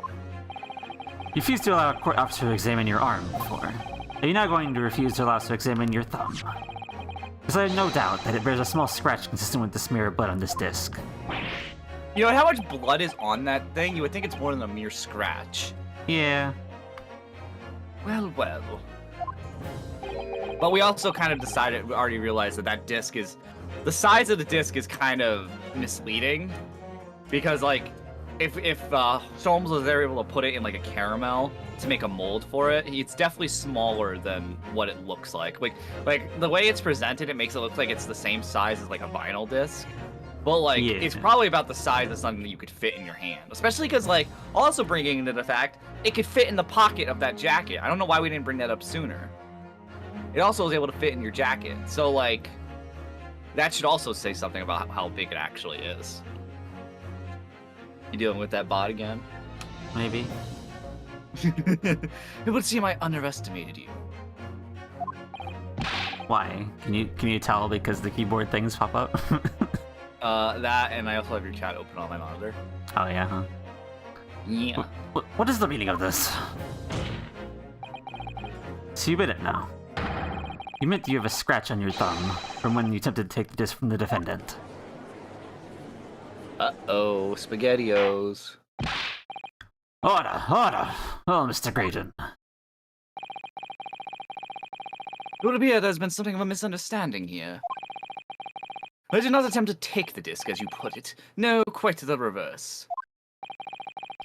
You refused to allow a court officer to examine your arm before. Are you now going to refuse to allow us to examine your thumb? Because I have no doubt that it bears a small scratch consistent with the smear of blood on this disc. You know how much blood is on that thing? You would think it's more than a mere scratch. Yeah. Well, well. But we also kind of we already realized that disc is... The size of the disc is kind of misleading. Because, like, if Sholmes was there able to put it in, like, a caramel to make a mold for it, it's definitely smaller than what it looks like. Like the way it's presented, it makes it look like it's the same size as, like, a vinyl disc. But, like, yeah. It's probably about the size of something that you could fit in your hand. Especially because, like, also bringing into the fact, it could fit in the pocket of that jacket. I don't know why we didn't bring that up sooner. It also was able to fit in your jacket. So, like, that should also say something about how big it actually is. You dealing with that bot again? Maybe. It would seem I underestimated you. Why? Can you tell because the keyboard things pop up? That, and I also have your chat open on my monitor. Oh yeah, huh? Yeah. What is the meaning of this? So you admit it now. You admit you have a scratch on your thumb from when you attempted to take the disc from the defendant. Uh-oh, SpaghettiOs. Order! Oh, Mr. Graydon. It would appear there's been something of a misunderstanding here. I did not attempt to take the disc, as you put it. No, quite the reverse.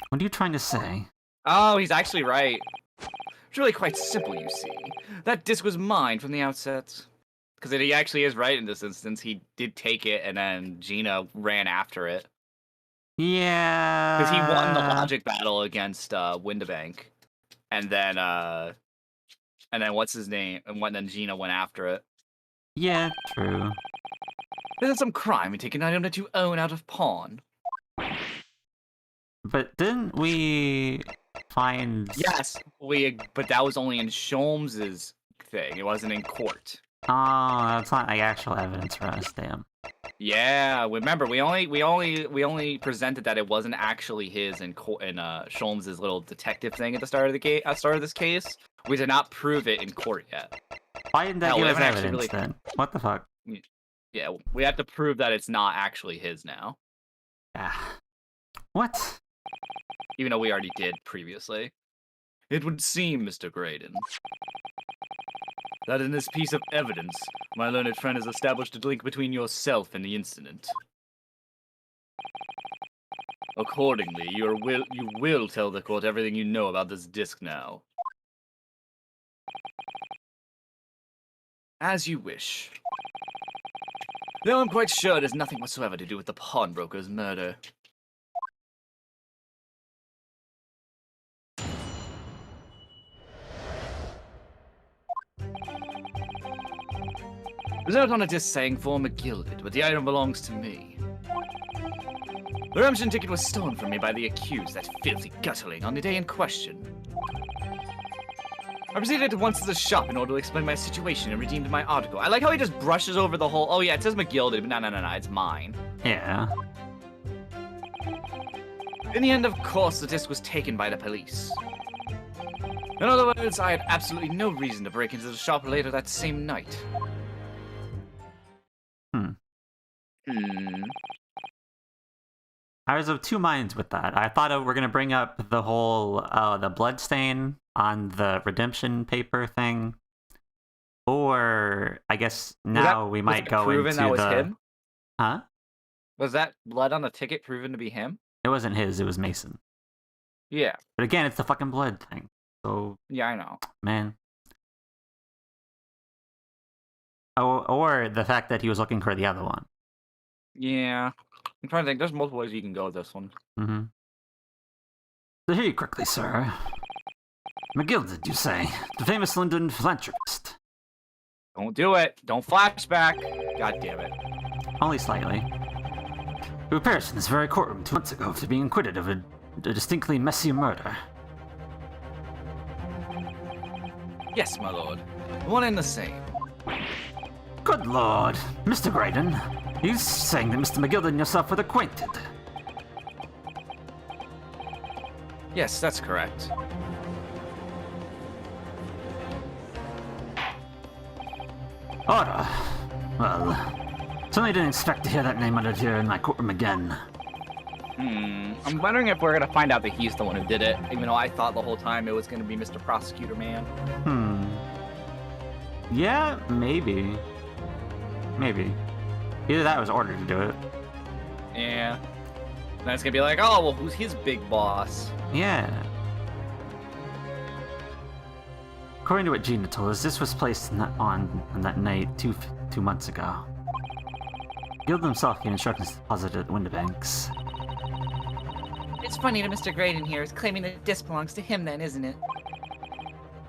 What are you trying to say? Oh, he's actually right. It's really quite simple, you see. That disc was mine from the outset. Because he actually is right in this instance. He did take it, and then Gina ran after it. Yeah. Because he won the logic battle against Windabank. And then what's his name? And then Gina went after it. Yeah, true. Isn't some crime in taking an item that you own out of pawn? But didn't we find... Yes, but that was only in Sholmes's thing. It wasn't in court. Oh, that's not like actual evidence for us, damn. Yeah, remember we only presented that it wasn't actually his in Sholmes's little detective thing at the start of this case. We did not prove it in court yet. Why didn't that give us evidence really... then? What the fuck? Yeah, we have to prove that it's not actually his now. Ah. What? Even though we already did previously. It would seem, Mr. Graydon, that in this piece of evidence, my learned friend has established a link between yourself and the incident. Accordingly, you will tell the court everything you know about this disc now. As you wish. Though I'm quite sure it has nothing whatsoever to do with the pawnbroker's murder. Reserved on a disc saying former gilded, but the item belongs to me. The redemption ticket was stolen from me by the accused, that filthy gutterling, on the day in question. I proceeded at once to the shop in order to explain my situation and redeemed my article. I like how he just brushes over the whole, oh yeah, it says McGilded, but no, it's mine. Yeah. In the end, of course, the disc was taken by the police. In other words, I had absolutely no reason to break into the shop later that same night. I was of two minds with that. I thought we're gonna bring up the whole the blood stain on the redemption paper thing, or I guess now we might go into that was the. Him? Huh? Was that blood on the ticket proven to be him? It wasn't his. It was Mason. Yeah. But again, it's the fucking blood thing. So yeah, I know. Man. Or the fact that he was looking for the other one. Yeah. I'm trying to think. There's multiple ways you can go with this one. Mm-hmm. To hear you correctly, sir. McGilded, you say? The famous London philanthropist. Don't do it. Don't flashback. God damn it. Only slightly. Who perished in this very courtroom 2 months ago after being acquitted of a distinctly messy murder. Yes, my lord. One and the same. Good lord. Mr. Graydon, you saying that Mr. McGilded and yourself were acquainted? Yes, that's correct. Order. Well, certainly didn't expect to hear that name uttered here in my courtroom again. I'm wondering if we're gonna find out that he's the one who did it, even though I thought the whole time it was gonna be Mr. Prosecutor Man. Yeah, maybe. Maybe. Either that or was ordered to do it. Yeah. Then it's gonna be like, oh, well, who's his big boss? Yeah. According to what Gina told us, this was placed on that night two months ago. Guild himself gave instructions to deposit it at the window banks. It's funny that Mr. Graydon here is claiming that this belongs to him then, isn't it?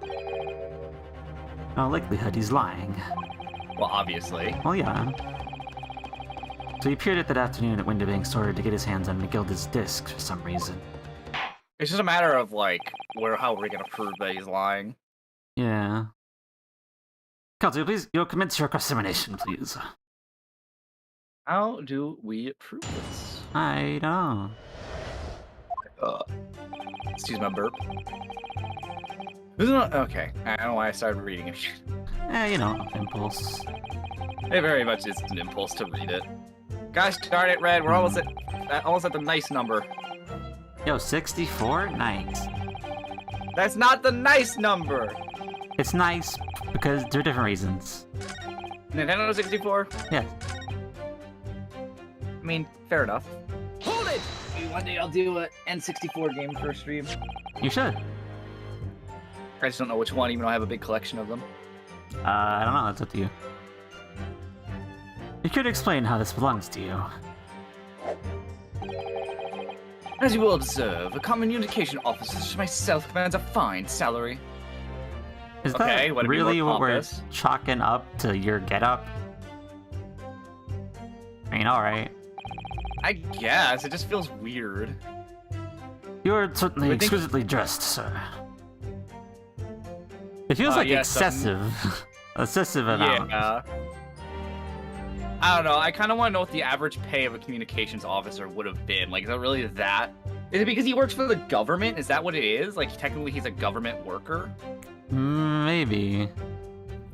In all likelihood, he's lying. Well, obviously. Well, yeah. So he appeared at that afternoon at Window Banks order to get his hands on McGilded's disc for some reason. It's just a matter of, like, how we're gonna prove that he's lying. Yeah. Counsel, please, you'll commence your cross-examination, please. How do we prove this? I don't know. Excuse my burp. Okay, I don't know why I started reading it. You know, impulse. It very much is an impulse to read it. Gosh darn it, Red, we're almost at the nice number. Yo, 64? Nice. That's not the nice number! It's nice because there are different reasons. Nintendo 64? Yeah. I mean, fair enough. Hold it! Maybe one day I'll do an N64 game for a stream. You should. I just don't know which one, even though I have a big collection of them. I don't know, that's up to you. You could explain how this belongs to you. As you will observe, a communication officer such as myself commands a fine salary. Is Okay, that what really what we're pompous? chalking up to your getup? I mean, alright. I guess, it just feels weird. You're certainly I think- exquisitely dressed, sir. It feels like yes, excessive. Excessive amount. Yeah. I don't know, I kind of want to know what the average pay of a communications officer would have been. Like, is it really that? Is it because he works for the government? Is that what it is? Like, technically he's a government worker? Maybe.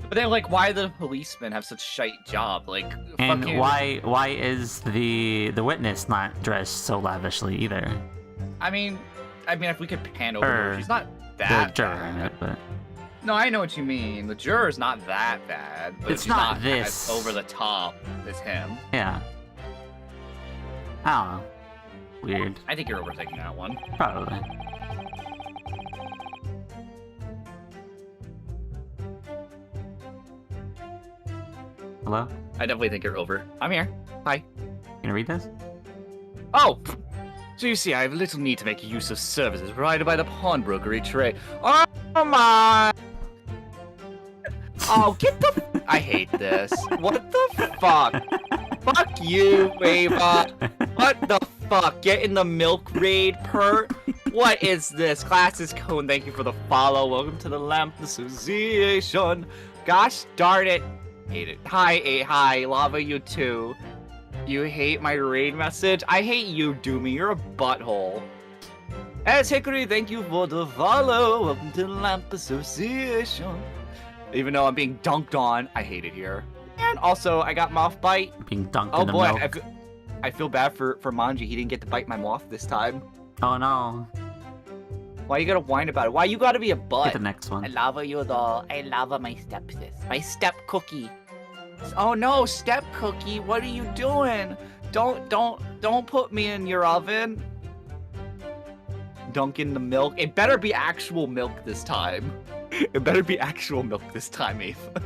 But then, like, why do the policemen have such shite job? Like, And fucking... why is the witness not dressed so lavishly either? I mean, if we could pan over her, Or she's not The that juror in bad. it, but No, I know what you mean. The juror's not that bad, but It's she's not not this. as over the top as him. yeah. I don't know. Weird. I think you're overthinking that one. Probably. Hello? I definitely think you're over. I'm here. Hi. Can you read this? Oh! So you see, I have little need to make use of services provided by the pawnbrokery trade. Oh my! Oh, get the... I hate this. What the fuck? Fuck you, Ava. What the fuck? Get in the milk raid, Pert? What is this? Class is Cone, thank you for the follow. Welcome to the Lamp Association. Gosh darn it. Hate it. Hi, Lava, you too. You hate my raid message? I hate you, Doomy. You're a butthole. As Hickory, thank you for the follow. Welcome to the Lamp Association. Even though I'm being dunked on, I hate it here. And also, I got moth bite. Being dunked Oh in the boy, milk. I feel bad for Manji. He didn't get to bite my moth this time. Oh no. Why you gotta whine about it? Why you gotta be a Get butt? the next I one. love you though. I love my stepsis. My step cookie. Oh no, step cookie, what are you doing? Don't put me in your oven. Dunk in the milk. It better be actual milk this time. It better be actual milk this time, Ava.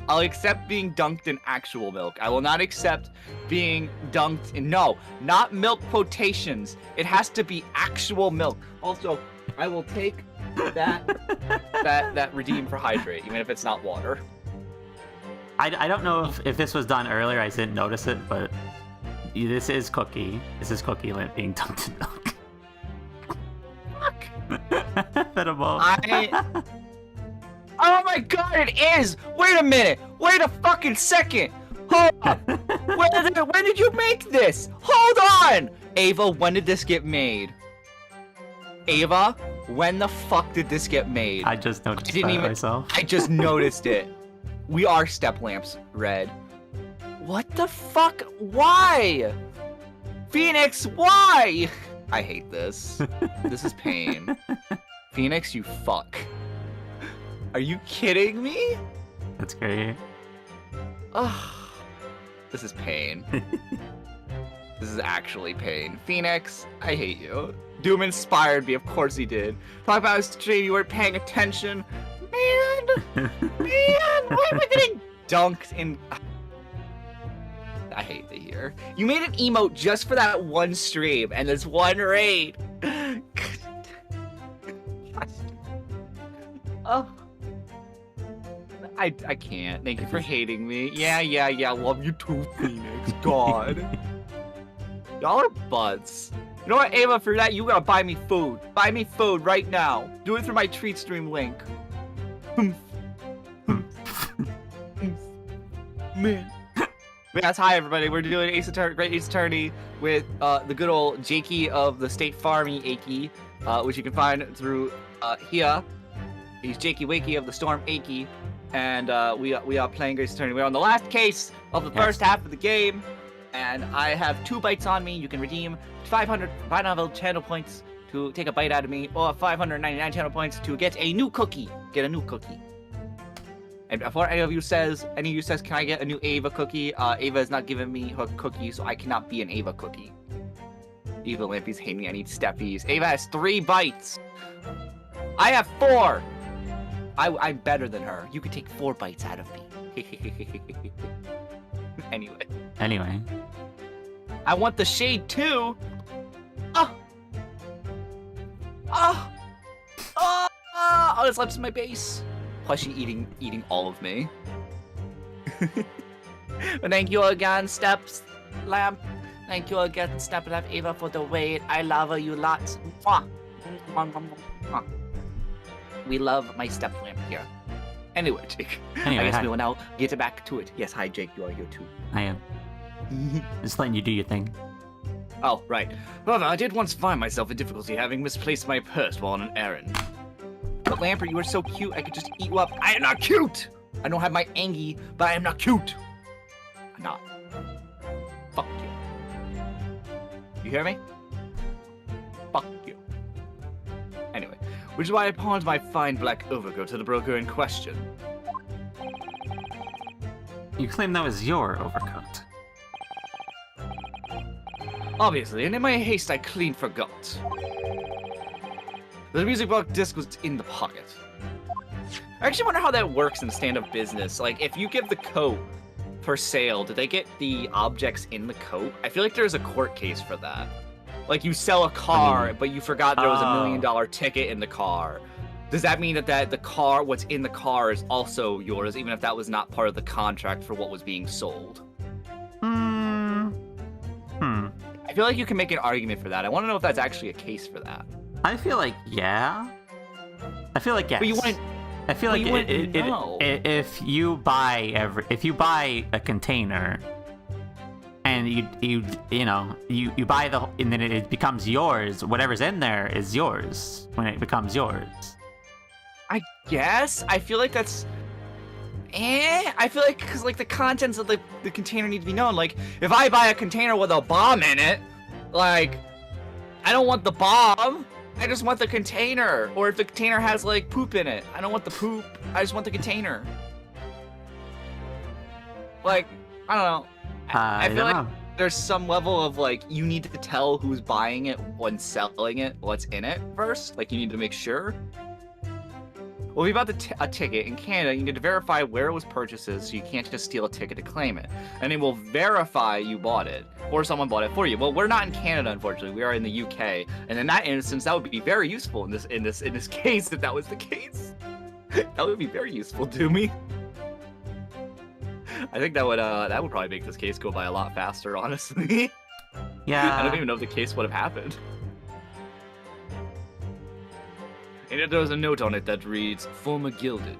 I'll accept being dunked in actual milk. I will not accept being dunked in, no, not milk quotations. It has to be actual milk. Also, I will take that redeem for hydrate, even if it's not water. I don't know if this was done earlier. I didn't notice it, but this is Cookie. This is Cookie being dunked in milk. Fuck. Bit of both. Oh my god, it is! Wait a minute! Wait a fucking second! Hold up! When did you make this? Hold on! Ava, when did this get made? Ava, when the fuck did this get made? I just noticed that myself. I just noticed it. We are step lamps, Red. What the fuck? Why? Phoenix, why? I hate this. This is pain. Phoenix, you fuck. Are you kidding me? That's great. Ugh. This is pain. This is actually pain. Phoenix, I hate you. Doom inspired me, of course he did. Talk about his stream, you weren't paying attention. Man! Why am I getting dunked in... I hate to hear. You made an emote just for that one stream and this one raid. Oh. I can't. Thank you for hating me. Yeah. Love you too, Phoenix. God. Y'all are buds. You know what, Ava, for that, you gotta buy me food. Buy me food right now. Do it through my treat stream link. Man. Yes, hi everybody. We're doing Great Ace Attorney with the good old Jakey of the State Farmy Achy, which you can find through here. He's Jakey Wakey of the Storm Achy, and we are playing Great Ace Attorney. We're on the last case of the first half of the game, and I have 2 bites on me. You can redeem 500 Vine channel points to take a bite out of me, or 599 channel points to get a new cookie. Get a new cookie. And before any of you says, can I get a new Ava cookie? Ava has not given me her cookie, so I cannot be an Ava cookie. Eva Lampy's hating me. I need steppies. Ava has 3 bites. I have 4. I'm better than her. You could take 4 bites out of me. Anyway. I want the shade too. Oh, this left my base. Plus, she eating all of me. But thank you again, Steps Lamp. Thank you again, Step Lamp Ava, for the wait. I love you lots. Mwah. We love my Step Lamp here. Anyway, Jake. I guess we will now get back to it. Yes, hi, Jake. You are here too. I am. Just letting you do your thing. Oh, right. However, I did once find myself in difficulty having misplaced my purse while on an errand. But Lampert, you are so cute, I could just eat you up. I am not cute! I don't have my Angie, but I am not cute. I'm not. Fuck you. You hear me? Fuck you. Anyway, which is why I pawned my fine black overcoat to the broker in question. You claim that was your overcoat. Obviously, and in my haste, I clean forgot. The music box disc was in the pocket. I actually wonder how that works in stand-up business. Like, if you give the coat for sale, do they get the objects in the coat? I feel like there's a court case for that. Like, you sell a car, but you forgot there was $1 million ticket in the car. Does that mean that the car, what's in the car, is also yours, even if that was not part of the contract for what was being sold? I feel like you can make an argument for that. I want to know if that's actually a case for that. I feel like, yeah. I feel like, yes. But you wouldn't. I feel like if you buy a container and you buy and then it becomes yours, whatever's in there is yours when it becomes yours. I guess. I feel like that's. I feel like because like the contents of the container need to be known. Like if I buy a container with a bomb in it, like I don't want the bomb. I just want the container. Or if the container has like poop in it, I don't want the poop. I just want the container. Like I don't know. I feel like there's some level of like you need to tell who's buying it when selling it, what's in it first. Like you need to make sure. Well, if you bought a ticket in Canada, you need to verify where it was purchased, so you can't just steal a ticket to claim it. And it will verify you bought it, or someone bought it for you. Well, we're not in Canada, unfortunately. We are in the UK, and in that instance, that would be very useful in this case. If that was the case, that would be very useful to me. I think that would probably make this case go by a lot faster, honestly. Yeah. I don't even know if the case would have happened. And there was a note on it that reads, "Former gilded."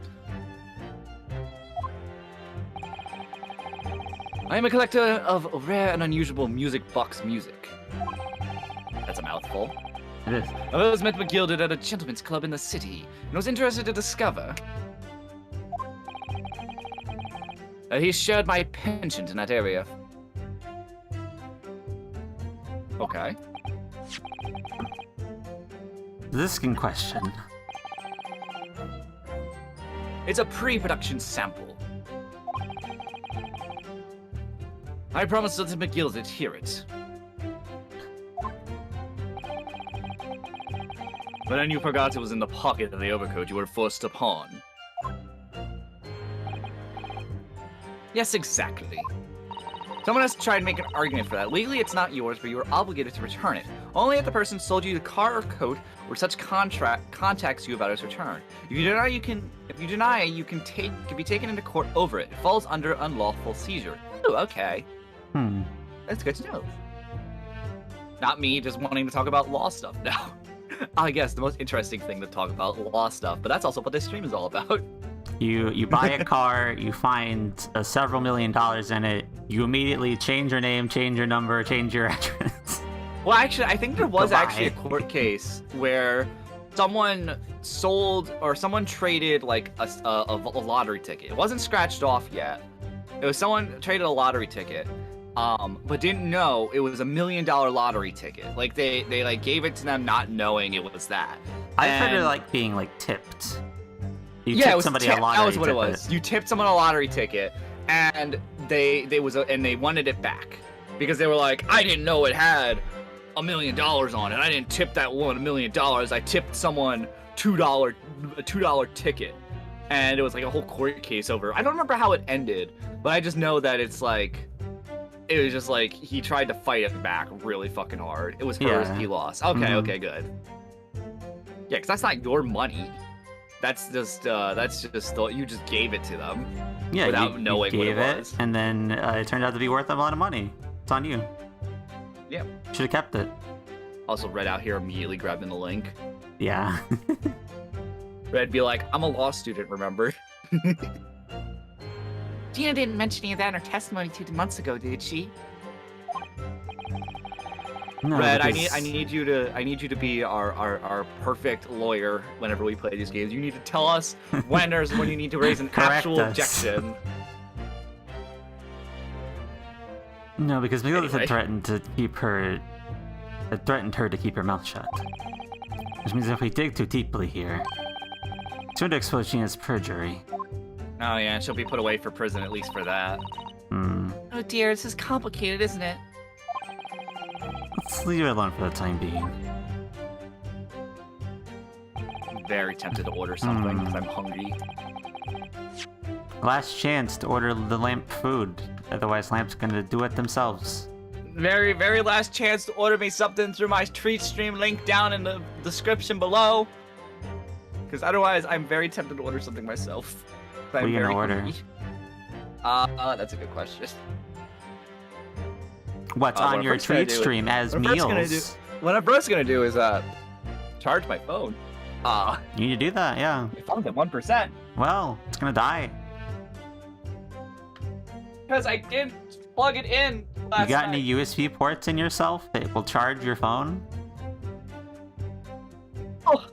I am a collector of rare and unusual music box music. That's a mouthful. It is. I was met with gilded at a gentleman's club in the city, and was interested to discover that he shared my penchant in that area. Okay. This in question. It's a pre-production sample. I promised that McGilded hear it. But then you forgot it was in the pocket of the overcoat you were forced upon. Yes, exactly. Someone has tried to make an argument for that. Legally, it's not yours, but you are obligated to return it. Only if the person sold you the car or coat or such contract contacts you about its return. If you deny, you can be taken into court over it. It falls under unlawful seizure. Oh, okay. That's good to know. Not me just wanting to talk about law stuff now. I guess the most interesting thing to talk about law stuff, but that's also what this stream is all about. You buy a car, you find several $1 million in it, you immediately change your name, change your number, change your address. Well, actually, I think there was actually a court case where someone sold or someone traded like a lottery ticket. It wasn't scratched off yet. It was someone traded a lottery ticket, but didn't know it was $1 million lottery ticket. Like they like gave it to them not knowing it was that. I've heard of like being like tipped. You yeah, tipped it was somebody a lottery that was what ticket. it was. You tipped someone a lottery ticket, and they wanted it back because they were like, I didn't know it had $1 million on it. I didn't tip that one $1 million. I tipped someone a $2 ticket, and it was like a whole court case over. I don't remember how it ended, but I just know that it was just like he tried to fight it back really fucking hard. It was hers. Yeah. He lost. Okay, okay, good. Yeah, because that's not your money. That's just you just gave it to them. Yeah, without knowing you gave what it was. and then it turned out to be worth a lot of money. It's on you. Yeah. Should have kept it. Also, Red out here immediately grabbing the link. Yeah. Red be like, I'm a law student, remember? Gina didn't mention any of that in her testimony 2 months ago, did she? No, Red, because... I need you to be our perfect lawyer whenever we play these games. You need to tell us when you need to raise an actual objection. No, because Miguel Anyway. had threatened her to keep her mouth shut. Which means if we dig too deeply here, it's going to expose Gina's perjury. Oh yeah, she'll be put away for prison at least for that. Oh dear, this is complicated, isn't it? Let's leave her alone for the time being. I'm very tempted to order something because I'm hungry. Last chance to order the Lamp food. Otherwise, Lamp's gonna do it themselves. Very, very last chance to order me something through my Treat Stream link down in the description below. Because otherwise, I'm very tempted to order something myself. What are you gonna order? That's a good question. What's on your Treat Stream as meals? What I'm first gonna do is charge my phone. You need to do that, yeah. My phone's at 1%. Well, it's gonna die. Because I didn't plug it in last You got night. any USB ports in yourself that will charge your phone? Oh.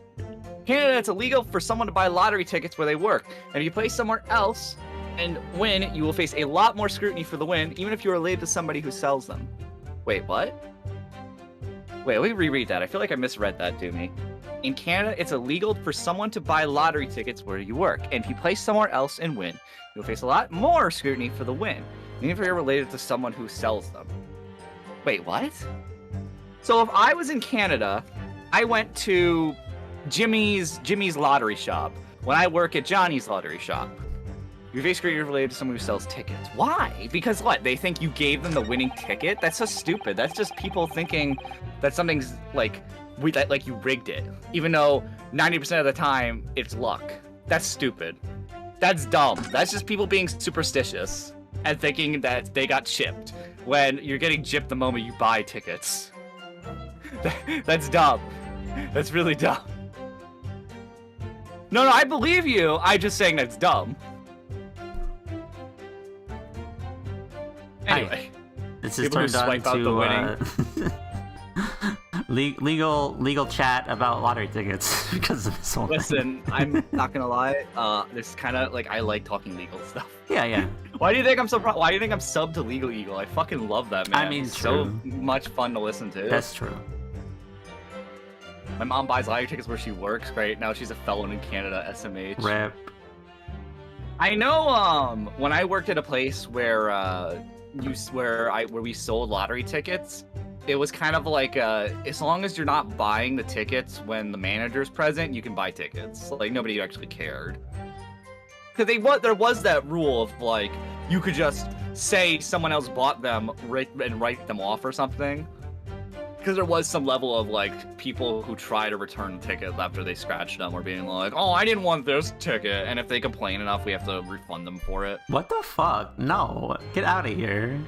Canada, it's illegal for someone to buy lottery tickets where they work. And if you play somewhere else and win, you will face a lot more scrutiny for the win, even if you're related to somebody who sells them. Wait, what? Wait, let me reread that. I feel like I misread that, Doomy. In Canada, it's illegal for someone to buy lottery tickets where you work. And if you play somewhere else and win, you'll face a lot more scrutiny for the win, even if you're related to someone who sells them. Wait, what? So if I was in Canada, I went to Jimmy's lottery shop, when I work at Johnny's lottery shop, your face creator is related to someone who sells tickets. Why? Because what? They think you gave them the winning ticket? That's so stupid. That's just people thinking that something's like you rigged it, even though 90% of the time it's luck. That's stupid. That's dumb. That's just people being superstitious and thinking that they got chipped when you're getting gypped the moment you buy tickets. That's dumb. That's really dumb. No, I believe you. I'm just saying that's dumb. Anyway, this is people who turned on swipe out the winning. legal chat about lottery tickets because of this whole thing. Listen, I'm not gonna lie. This kind of like I like talking legal stuff. Yeah. Why do you think I'm so? Why do you think I'm subbed to Legal Eagle? I fucking love that man. I mean, it's true. so much fun to listen to. That's true. My mom buys lottery tickets where she works. Right now, she's a felon in Canada. SMH. Rip. I know. When I worked at a place where where we sold lottery tickets, it was kind of like as long as you're not buying the tickets when the manager's present, you can buy tickets. Like nobody actually cared. Because there was that rule of like you could just say someone else bought them and write them off or something. Because there was some level of like people who try to return tickets after they scratched them or being like, oh, I didn't want this ticket, and if they complain enough, we have to refund them for it. What the fuck? No, get out of here.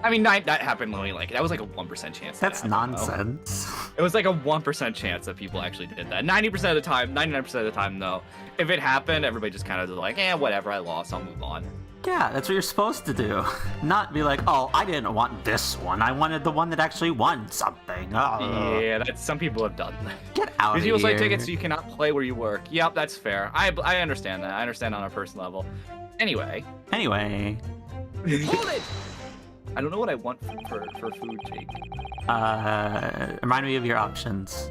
I mean, that happened only like that was like a 1% chance. That's nonsense. It was like a 1% chance that people actually did that. 90% of the time, 99% of the time, though, if it happened, everybody just kind of like, whatever, I lost, I'll move on. Yeah, that's what you're supposed to do. Not be like, oh, I didn't want this one. I wanted the one that actually won something. Oh. Yeah, some people have done that. Get out of here. Because people say tickets so you cannot play where you work. Yep, that's fair. I understand that. I understand on a personal level. Anyway. Hold it! I don't know what I want for food, Jake. Remind me of your options.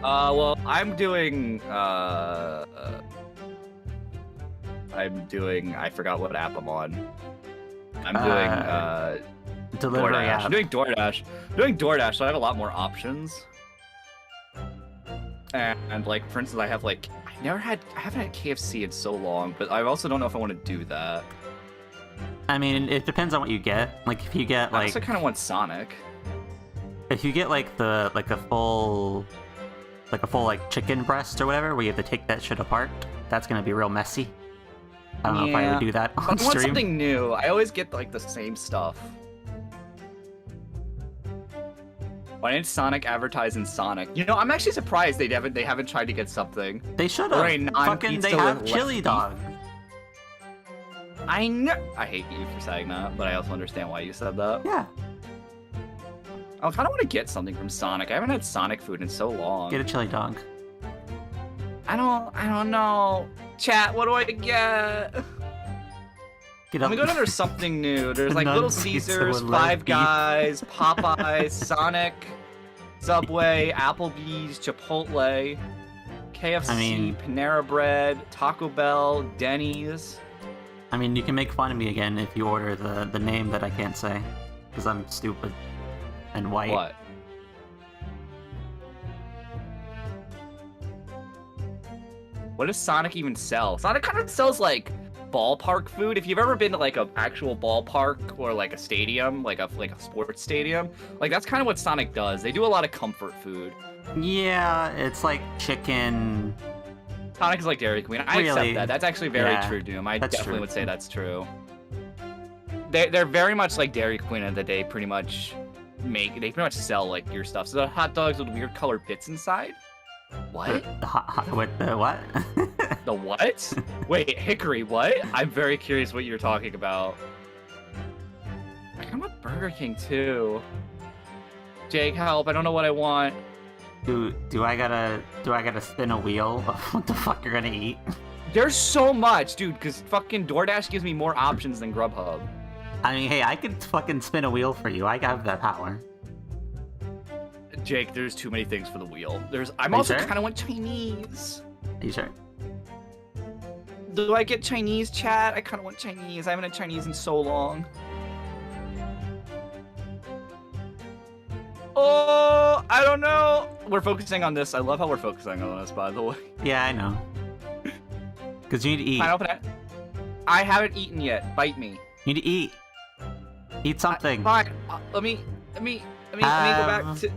Well, I'm doing, I forgot what app I'm on. I'm doing, Delivery DoorDash. app. I'm doing DoorDash, so I have a lot more options. And like, for instance, I haven't had KFC in so long, but I also don't know if I want to do that. I mean, it depends on what you get. Like, if you get, like... I also kind of want Sonic. If you get, like, a full chicken breast or whatever, where you have to take that shit apart, that's gonna be real messy. I don't know if I would do that on I want stream. something new. I always get, like, the same stuff. Why didn't Sonic advertise in Sonic? You know, I'm actually surprised they haven't tried to get something. They should have. Fucking, they have chili dogs. I know. I hate you for saying that, but I also understand why you said that. Yeah. I kind of want to get something from Sonic. I haven't had Sonic food in so long. Get a chili dog. I don't know. Chat, what do I get? I'm gonna go there's something new. There's like Little Caesars, Five Guys, Popeyes, Sonic, Subway, Applebee's, Chipotle, KFC, Panera Bread, Taco Bell, Denny's. I mean, you can make fun of me again if you order the name that I can't say, because I'm stupid and white. What? What does Sonic even sell? Sonic kind of sells like ballpark food. If you've ever been to like an actual ballpark or like a stadium, like a sports stadium, like that's kind of what Sonic does. They do a lot of comfort food. Yeah, it's like chicken. Sonic is like Dairy Queen. I accept that. That's actually very true, Doom. I definitely would say that's true. They're very much like Dairy Queen in that they pretty much sell like your stuff. So the hot dogs with weird colored bits inside. What? The what? The what? Wait, Hickory, what? I'm very curious what you're talking about. I want Burger King too. Jake, help! I don't know what I want. Do I gotta spin a wheel of what the fuck you're gonna eat? There's so much, dude. Because fucking DoorDash gives me more options than Grubhub. I mean, hey, I could fucking spin a wheel for you. I have that power. Jake, there's too many things for the wheel. I'm also kind of want Chinese. Are you sure? Do I get Chinese, chat? I kind of want Chinese. I haven't had Chinese in so long. Oh, I don't know. We're focusing on this. I love how we're focusing on this, by the way. Yeah, I know. Because you need to eat. Can I open it? I haven't eaten yet. Bite me. You need to eat. Eat something. Fine. Let me go back to.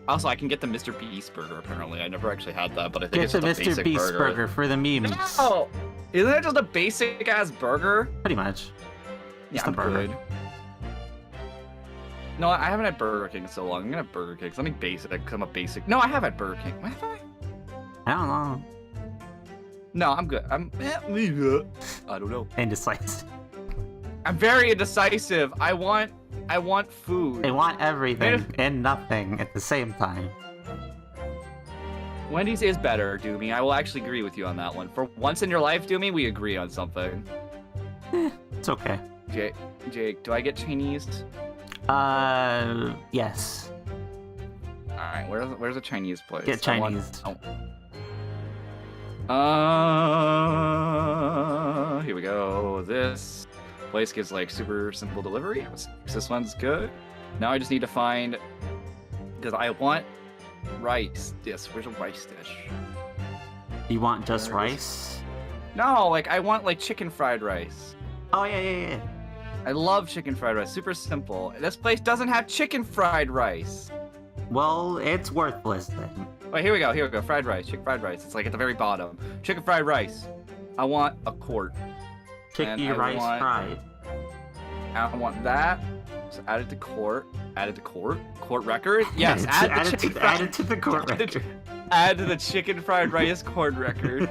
Also, I can get the Mr. Beast burger. Apparently, I never actually had that, but I think Get it's the just a Mr. basic Beast burger for the memes. No, isn't it just a basic ass burger? Pretty much. Yeah, Just I'm a burger. good. No, I haven't had Burger King in so long. I'm gonna have Burger King. Something basic. Cause I'm a basic. No, I have had Burger King. Have I? I don't know. No, I'm good. I don't know. Indecisive. I'm very indecisive. I want food. They want everything and nothing at the same time. Wendy's is better, Doomy. I will actually agree with you on that one. For once in your life, Doomy, we agree on something. It's okay. Jake, do I get Chinese? Yes. Alright, where's a Chinese place? Get Chinese. Here we go. This place gives like super simple delivery. This one's good. Now I just need to find, because I want rice. Yes, where's a rice dish? You want just rice? No, like I want like chicken fried rice. Oh, yeah. I love chicken fried rice. Super simple. This place doesn't have chicken fried rice. Well, it's worthless then. Wait, here we go. Fried rice. Chicken fried rice. It's like at the very bottom. Chicken fried rice. I want a quart. Chicken rice fried. I want that. So add it to quart. Add it to quart. Quart record? Yes, add it to the quart record. Add to the chicken fried rice quart record.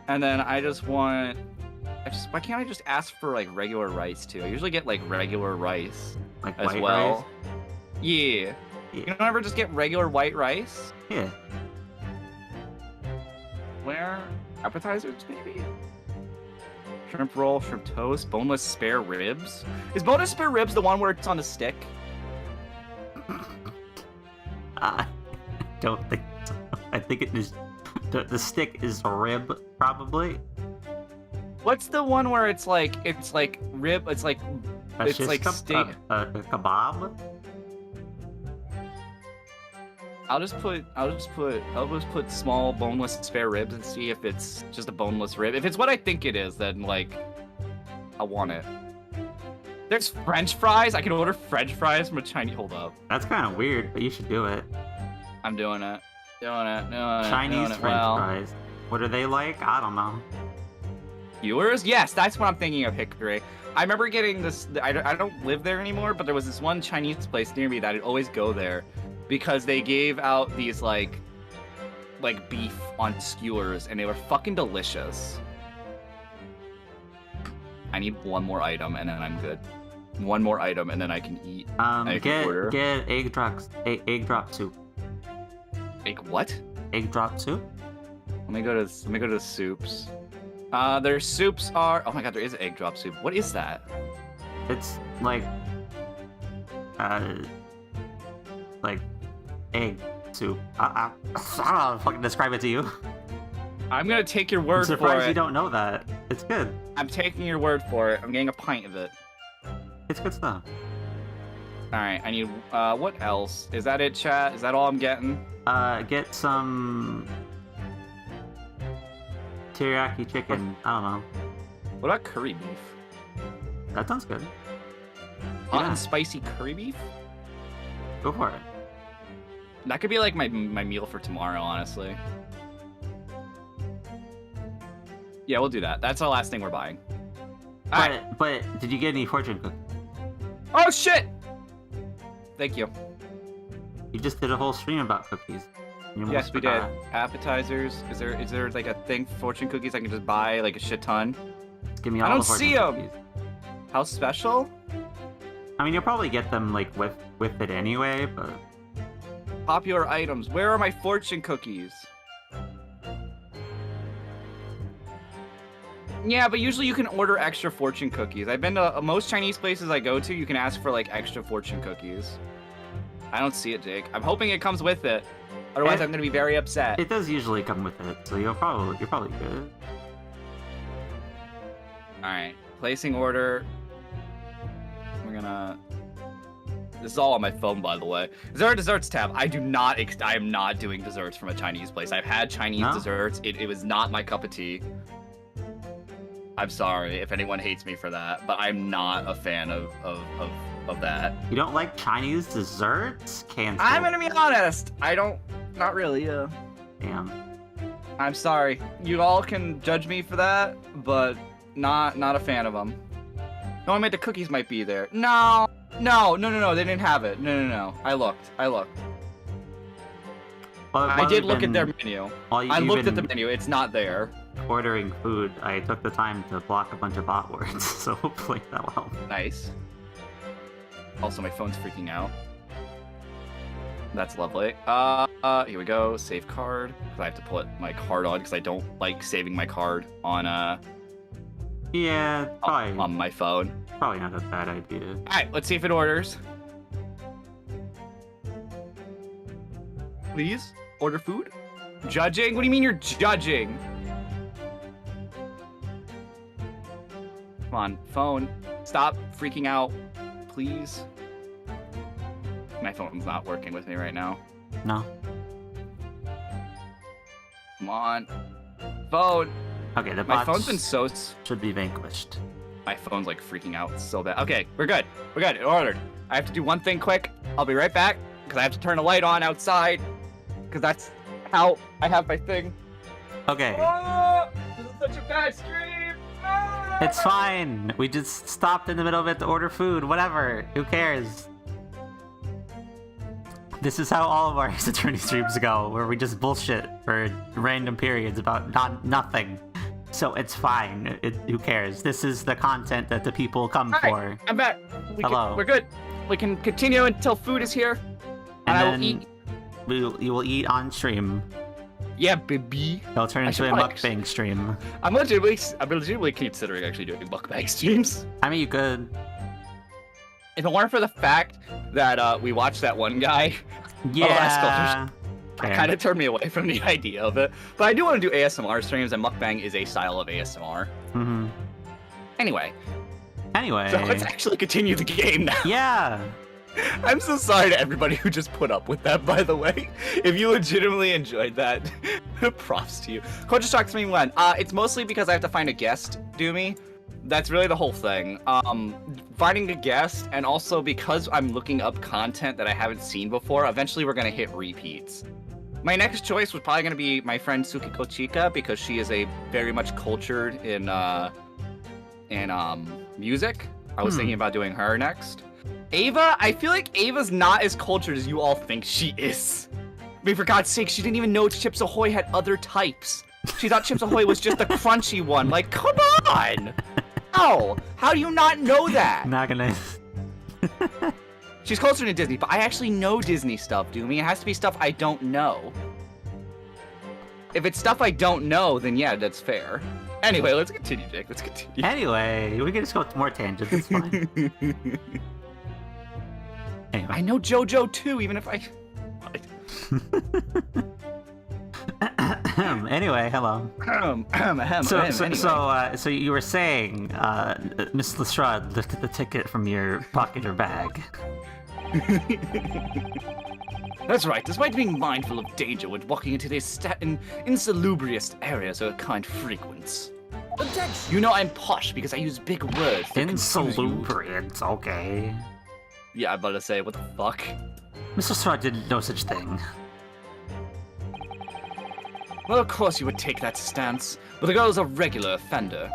And then I just want... why can't I just ask for like regular rice too? I usually get like regular rice like as white well. Rice? Yeah. You don't ever just get regular white rice? Yeah. Where? Appetizers, maybe? Shrimp roll, shrimp toast, boneless spare ribs. Is boneless spare ribs the one where it's on the stick? I don't think so. I think it is. The stick is a rib, probably. What's the one where it's like rib? It's like steak. A kebab. I'll just put small boneless spare ribs and see if it's just a boneless rib. If it's what I think it is, then like I want it. There's French fries. I can order French fries from a Chinese. Hold up. That's kind of weird, but you should do it. I'm doing it. Chinese French fries. What are they like? I don't know. Yours? Yes, that's what I'm thinking of, Hickory. I remember getting this. I don't live there anymore, but there was this one Chinese place near me that I'd always go there because they gave out these like beef on skewers, and they were fucking delicious. I need one more item, and then I'm good. One more item, and then I can eat. Get egg drop soup. Egg what? Egg drop soup. Let me go to the soups. Their soups are. Oh my god, there is egg drop soup. What is that? It's like egg soup. I don't know how to fucking describe it to you. I'm gonna take your word for it. I'm surprised you don't know that. It's good. I'm taking your word for it. I'm getting a pint of it. It's good stuff. Alright, I need, what else? Is that it, chat? Is that all I'm getting? Get some teriyaki chicken. I don't know. What about curry beef? That sounds good. Hot and spicy curry beef? Go for it. That could be like my meal for tomorrow, honestly. Yeah, we'll do that. That's the last thing we're buying. But did you get any fortune cookies? Oh shit! Thank you. You just did a whole stream about cookies. Yes, we did. Appetizers. Is there like a thing for fortune cookies I can just buy like a shit ton? Give me all I don't the fortune see them. cookies. How special? I mean, you'll probably get them like with it anyway, but Popular items. Where are my fortune cookies? Yeah, but usually you can order extra fortune cookies. I've been to most Chinese places I go to, you can ask for like extra fortune cookies. I don't see it, Jake. I'm hoping it comes with it. Otherwise, I'm gonna be very upset. It does usually come with it, so you're probably good. All right, placing order. We're gonna. This is all on my phone, by the way. Is there a desserts tab? I am not doing desserts from a Chinese place. I've had Chinese desserts. It was not my cup of tea. I'm sorry if anyone hates me for that, but I'm not a fan of that. You don't like Chinese desserts? Cancel. I'm gonna be honest. Not really. Damn. I'm sorry. You all can judge me for that, but not a fan of them. No, I meant the cookies might be there. No, they didn't have it. No. I looked. Well, I did look at their menu. I looked at the menu. It's not there. Ordering food, I took the time to block a bunch of bot words, so hopefully that will help. Nice. Also, my phone's freaking out. That's lovely. Here we go. Save card. I have to put my card on because I don't like saving my card on Yeah, probably on my phone. Probably not a bad idea. All right, let's see if it orders. Please order food. Judging? What do you mean you're judging? Come on, phone. Stop freaking out, please. My phone's not working with me right now. No. Come on. Phone. Okay, my phone's been so... should be vanquished. My phone's like freaking out so bad. Okay, we're good. It ordered. I have to do one thing quick. I'll be right back because I have to turn the light on outside because that's how I have my thing. Okay. Oh, this is such a bad stream. Oh. It's fine. We just stopped in the middle of it to order food. Whatever. Who cares? This is how all of our Ace Attorney streams go, where we just bullshit for random periods about nothing. So it's fine. Who cares? This is the content that the people come for. I'm back. Hello. We're good. We can continue until food is here. And I will eat. You will eat on stream. Yeah, baby. It'll turn into a mukbang stream. I'm legitimately considering actually doing mukbang streams. I mean, you could. If it weren't for the fact that we watched that one guy, yeah, it kind of turned me away from the idea of it. But I do want to do ASMR streams, and mukbang is a style of ASMR. Mm-hmm. Anyway. So let's actually continue the game now. Yeah. I'm so sorry to everybody who just put up with that, by the way. If you legitimately enjoyed that, props to you. Coach just talked to me when. It's mostly because I have to find a guest, Doomy. That's really the whole thing. Finding a guest, and also because I'm looking up content that I haven't seen before, eventually we're going to hit repeats. My next choice was probably going to be my friend Tsukiko Chika, because she is a very much cultured in music. I was thinking about doing her next. Ava, I feel like Ava's not as cultured as you all think she is. I mean, for God's sake, she didn't even know Chips Ahoy had other types. She thought Chips Ahoy was just the crunchy one. Like, come on! How do you not know that? Not gonna... She's closer to Disney, but I actually know Disney stuff, Doomy. It has to be stuff I don't know. If it's stuff I don't know, then yeah, that's fair. Anyway, let's continue, Jake. Let's continue. Anyway, we can just go with more tangents. It's fine. Anyway. I know JoJo too, even if I... Anyway, hello. So you were saying, Miss Lestrade lifted the ticket from your pocket or bag. That's right. Despite being mindful of danger when walking into these insalubrious areas our kind frequents. You know I'm posh because I use big words. Insalubrious, okay. Yeah, I'm about to say, what the fuck? Mr. Lestrade didn't know such thing. Well, of course you would take that stance, but the girl is a regular offender.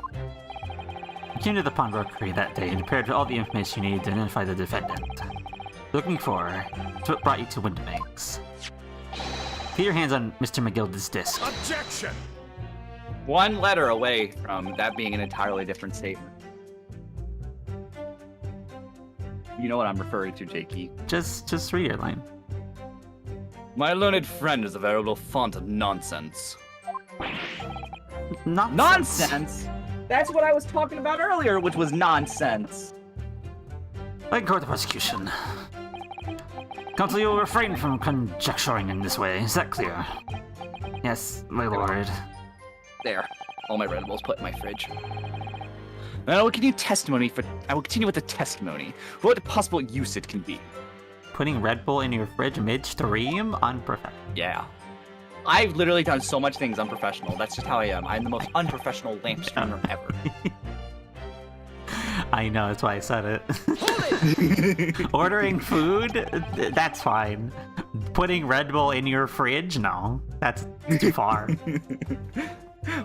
You came to the Pond Rookery that day and prepared all the information you need to identify the defendant. Looking for her, it's what brought you to Windbanks. Put your hands on Mr. McGilda's disc. Objection! One letter away from that being an entirely different statement. You know what I'm referring to, Jakey. Just read your line. My learned friend is a veritable font of nonsense. Nonsense? That's what I was talking about earlier, which was nonsense. I can court the prosecution. Counsel, you will refrain from conjecturing in this way. Is that clear? Yes, my lord. There. All my readables put in my fridge. And I will continue with the testimony for what possible use it can be. Putting Red Bull in your fridge midstream? Unprofessional. Yeah. I've literally done so much things unprofessional. That's just how I am. I'm the most unprofessional lamp streamer ever. I know, that's why I said it. Ordering food? That's fine. Putting Red Bull in your fridge? No. That's too far.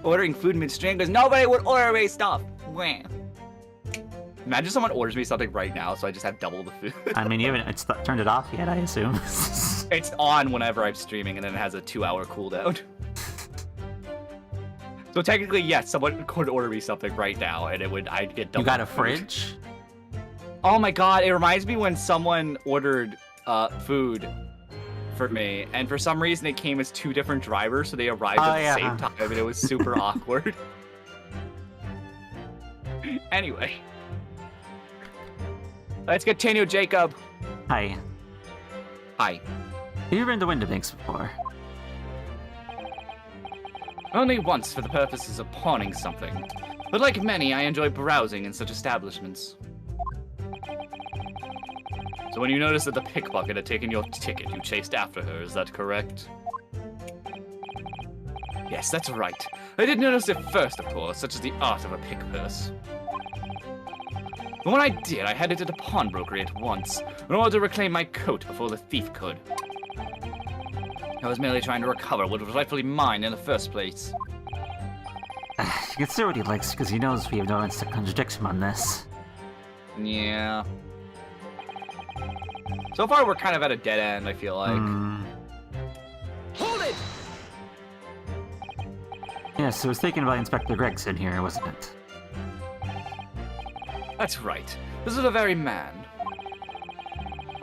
Ordering food midstream because nobody would order me stuff. Wah. Imagine someone orders me something right now, so I just have double the food. I mean, you haven't turned it off yet, I assume. It's on whenever I'm streaming, and then it has a 2-hour cooldown. So technically, yes, someone could order me something right now, and I'd get double. You got a food. fridge? Oh my god, it reminds me when someone ordered food for me, and for some reason it came as 2 different drivers, so they arrived at the same time, and it was super awkward. Anyway. Let's continue, Jacob. Hi. Hi. Have you been to Windobanks before? Only once for the purposes of pawning something. But like many, I enjoy browsing in such establishments. So when you noticed that the pickpocket had taken your ticket, you chased after her, is that correct? Yes, that's right. I did notice it first, of course, such as the art of a pick purse. But when I did, I headed to the pawnbrokery at once, in order to reclaim my coat before the thief could. I was merely trying to recover what was rightfully mine in the first place. He gets do what he likes because he knows we have no instant contradiction on this. Yeah. So far, we're kind of at a dead end, I feel like. Hold it! Yes, it was taken by Inspector Gregson here, wasn't it? That's right. This is the very man.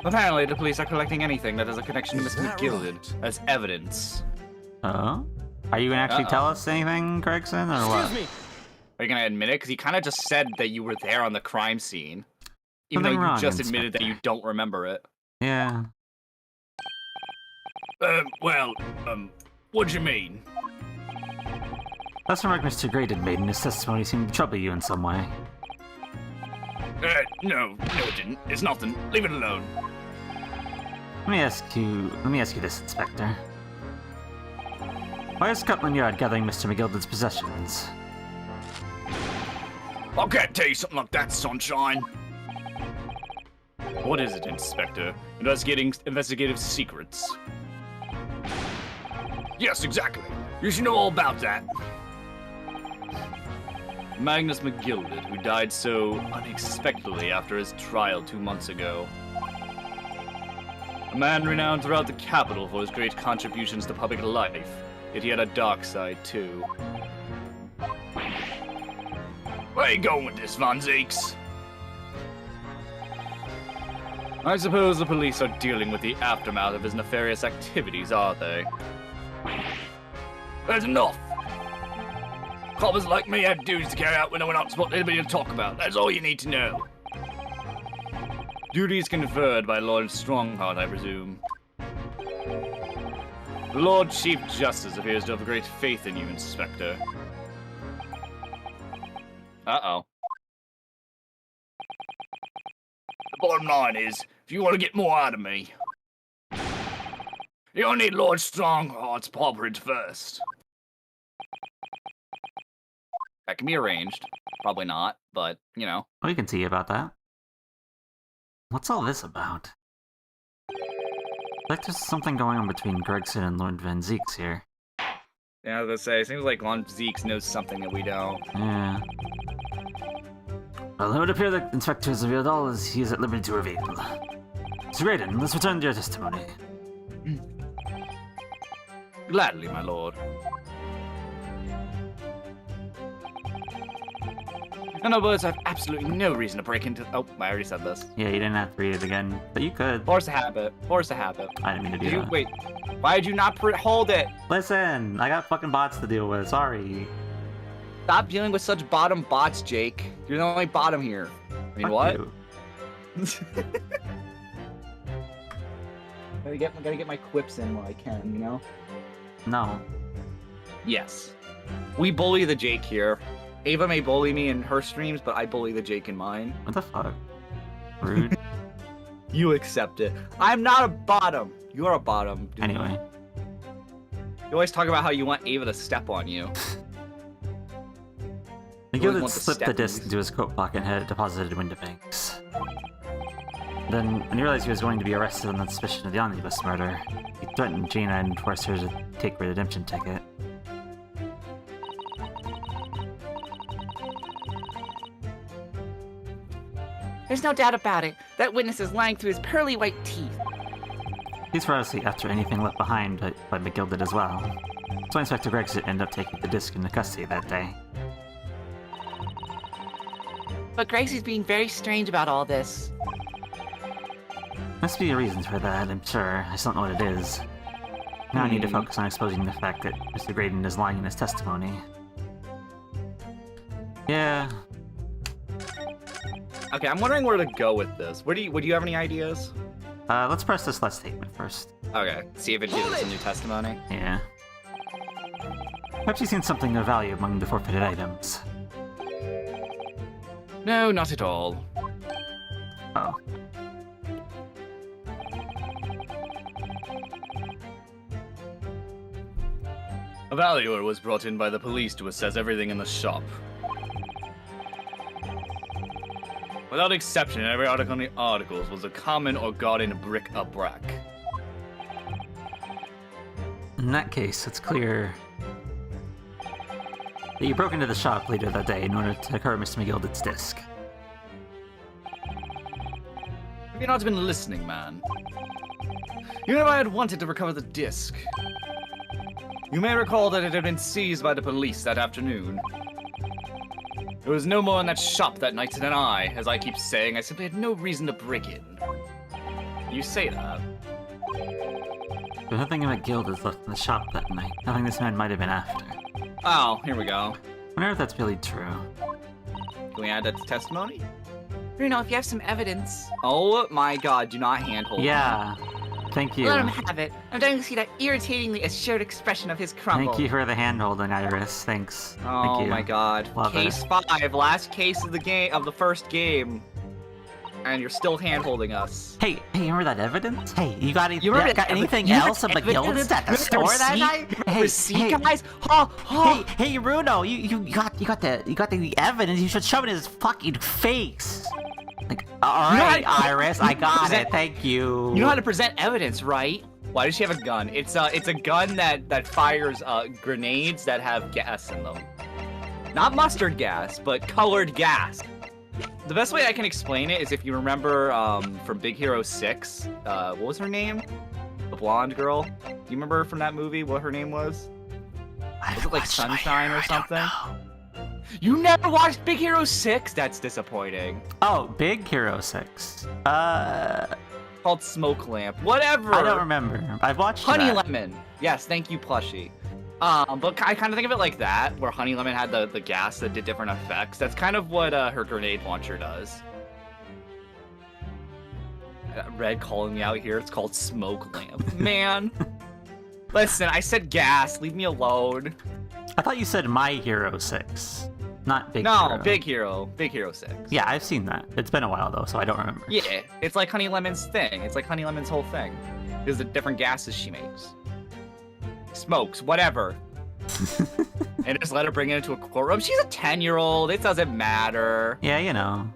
Apparently, the police are collecting anything that has a connection to Mr. McGilded as evidence. Oh? Are you gonna actually tell us anything, Gregson, or what? Excuse me. Are you gonna admit it? Because he kind of just said that you were there on the crime scene. Even Something though you wrong, just admitted that Inspector. you don't remember it. Yeah. What do you mean? Last remark Mr. Gray did made in his testimony seemed to trouble you in some way. No, it didn't. It's nothing. Leave it alone. Let me ask you this, Inspector. Why is Scotland Yard gathering Mr. McGilded's possessions? I can't tell you something like that, sunshine. What is it, Inspector? Investigative secrets. Yes, exactly. You should know all about that. Magnus McGilded, who died so unexpectedly after his trial 2 months ago. A man renowned throughout the capital for his great contributions to public life, yet he had a dark side too. Where are you going with this, Von Zeeks? I suppose the police are dealing with the aftermath of his nefarious activities, are they? That's enough! Coppers like me have duties to carry out when no one else wants anybody to talk about. That's all you need to know. Duties conferred by Lord Strongheart, I presume. The Lord Chief Justice appears to have great faith in you, Inspector. Uh-oh. The bottom line is, if you want to get more out of me, you're gonna need Lord Strongheart's pawprint first. That can be arranged. Probably not, but, you know. We can see about that. What's all this about? Like there's something going on between Gregson and Lord Van Zeeks here. Yeah, I was gonna say, it seems like Lon Zeeks knows something that we don't. Yeah. Well, it would appear that Inspector has revealed all as he is at liberty to reveal. Mr. Graydon, let's return to your testimony. Gladly, my lord. In other words, I have absolutely no reason to break into... Oh, I already said this. Yeah, you didn't have to read it again, but you could. Force a habit. Force a habit. I didn't mean to do that. Wait, why did you not hold it? Listen, I got fucking bots to deal with, sorry. Stop dealing with such bottom bots, Jake. You're the only bottom here. I mean, Fuck what? you. Gotta get my quips in while I can, you know? No. Yes. We bully the Jake here. Ava may bully me in her streams, but I bully the Jake in mine. What the fuck? Rude. You accept it. I'm not a bottom. You're a bottom. Dude. Anyway. You always talk about how you want Ava to step on you. The gilded slipped the disc into his coat pocket and had it deposited in Winterbanks. Then, when he realized he was going to be arrested on the suspicion of the omnibus murder, he threatened Gina and forced her to take her redemption ticket. There's no doubt about it. That witness is lying through his pearly white teeth. These were obviously after anything left behind by McGilded as well. So Inspector Gregson ended up taking the disc into custody that day. But Gracie's being very strange about all this. Must be a reason for that, I'm sure. I just don't know what it is. Now I need to focus on exposing the fact that Mr. Graydon is lying in his testimony. Yeah. Okay, I'm wondering where to go with this. Would you have any ideas? Let's press this last statement first. Okay, see if it gives us a new testimony. Yeah. Perhaps he's seen something of value among the forfeited items. No, not at all. Oh. A valuer was brought in by the police to assess everything in the shop. Without exception, every article in the articles was a common or garden bric-a-brac. In that case, it's clear that you broke into the shop later that day in order to recover Mr. McGilded's disc. Have you not been listening, man? You know I had wanted to recover the disc. You may recall that it had been seized by the police that afternoon. There was no more in that shop that night than as I keep saying, I simply had no reason to break in. You say that. But nothing about McGilded left in the shop that night. Nothing this man might have been after. Oh, here we go. I wonder if that's really true. Can we add that to testimony? Bruno, if you have some evidence, Oh my god, do not handhold. Yeah. Thank you. let him have it. I'm dying to see that irritatingly assured expression of his crumble. Thank you for the hand-holding, Iris. Thanks. Oh Thank you. my god. Love Case it. 5, last case of the game of the first game. And you're still hand-holding us. Hey, remember that evidence? Hey, you got, You remember got that anything you else of remember McGilded's at the evidence? store that Receipt? night? Hey, Receipt, hey, guys? Oh. hey, Bruno, you got the evidence. You should shove it in his fucking face. Like, all You know right, how- Iris, I got Present- it. Thank you. You know how to present evidence, right? Why does she have a gun? It's a gun that fires grenades that have gas in them. Not mustard gas, but colored gas. The best way I can explain it is if you remember from Big Hero 6, what was her name? The blonde girl. Do you remember her from that movie? What her name was? Was it like Sunshine or something? You never watched Big Hero 6? That's disappointing. Oh, Big Hero 6. Called Smoke Lamp. Whatever. I don't remember. I've watched Honey that. Lemon. Yes, thank you, plushie. But I kind of think of it like that, where Honey Lemon had the gas that did different effects. That's kind of what her grenade launcher does. Red calling me out here. It's called Smoke Lamp. Man. Listen, I said gas. Leave me alone. I thought you said My Hero 6, not Big Hero. No, Big Hero. Big Hero 6. Yeah, I've seen that. It's been a while though, so I don't remember. Yeah, it's like Honey Lemon's thing. It's like Honey Lemon's whole thing. Because the different gases she makes. Smokes, whatever. And just let her bring it into a courtroom. She's a 10-year-old. It doesn't matter. Yeah, you know.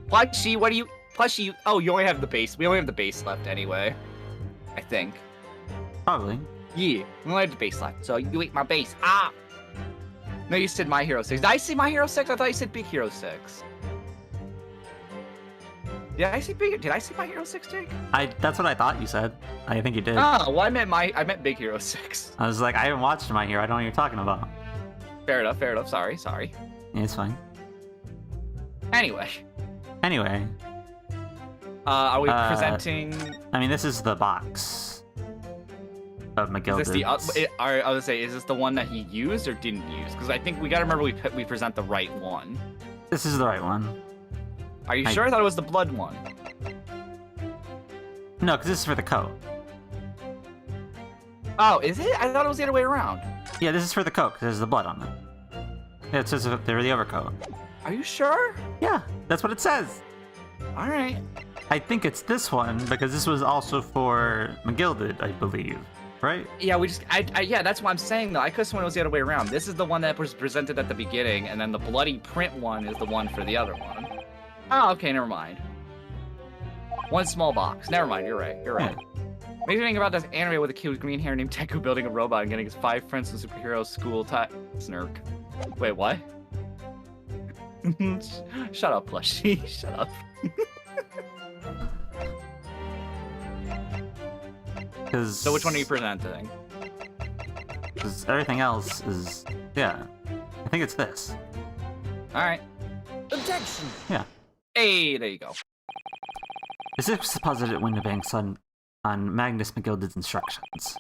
Plushie, what do you... Plushie, oh, you only have the base. We only have the base left anyway. I think. Probably. Yeah, we only have the base left. So you ate my base. Ah! No, you said My Hero 6. Did I say My Hero 6? I thought you said Big Hero 6. Did I say My Hero 6, Jake? That's what I thought you said. I think you did. Oh, well, I meant Big Hero 6. I was like, I haven't watched My Hero. I don't know what you're talking about. Fair enough. Sorry. Yeah, it's fine. Anyway, are we presenting? I mean, this is the box of McGilded. Is this I was gonna say, is this the one that he used or didn't use? Because I think we gotta remember we present the right one. This is the right one. Are you sure? I thought it was the blood one. No, because this is for the coat. Oh, is it? I thought it was the other way around. Yeah, this is for the coat because there's the blood on them. Yeah, it says they're the overcoat. Are you sure? Yeah, that's what it says. All right. I think it's this one because this was also for McGilded, I believe. Right? Yeah, yeah, that's what I'm saying though. I could have sworn it was the other way around. This is the one that was presented at the beginning, and then the bloody print one is the one for the other one. Oh, okay, never mind. One small box. Never mind, you're right. Makes me think about this anime with a kid with green hair named Teku building a robot and getting his 5 friends from superhero school Snark. Wait, what? Shut up, plushie. Shut up. So which one are you presenting? Because everything else is... Yeah. I think it's this. Alright. Objection! Yeah. Hey, there you go. This is deposited at Winterbanks on Magnus McGilded's instructions.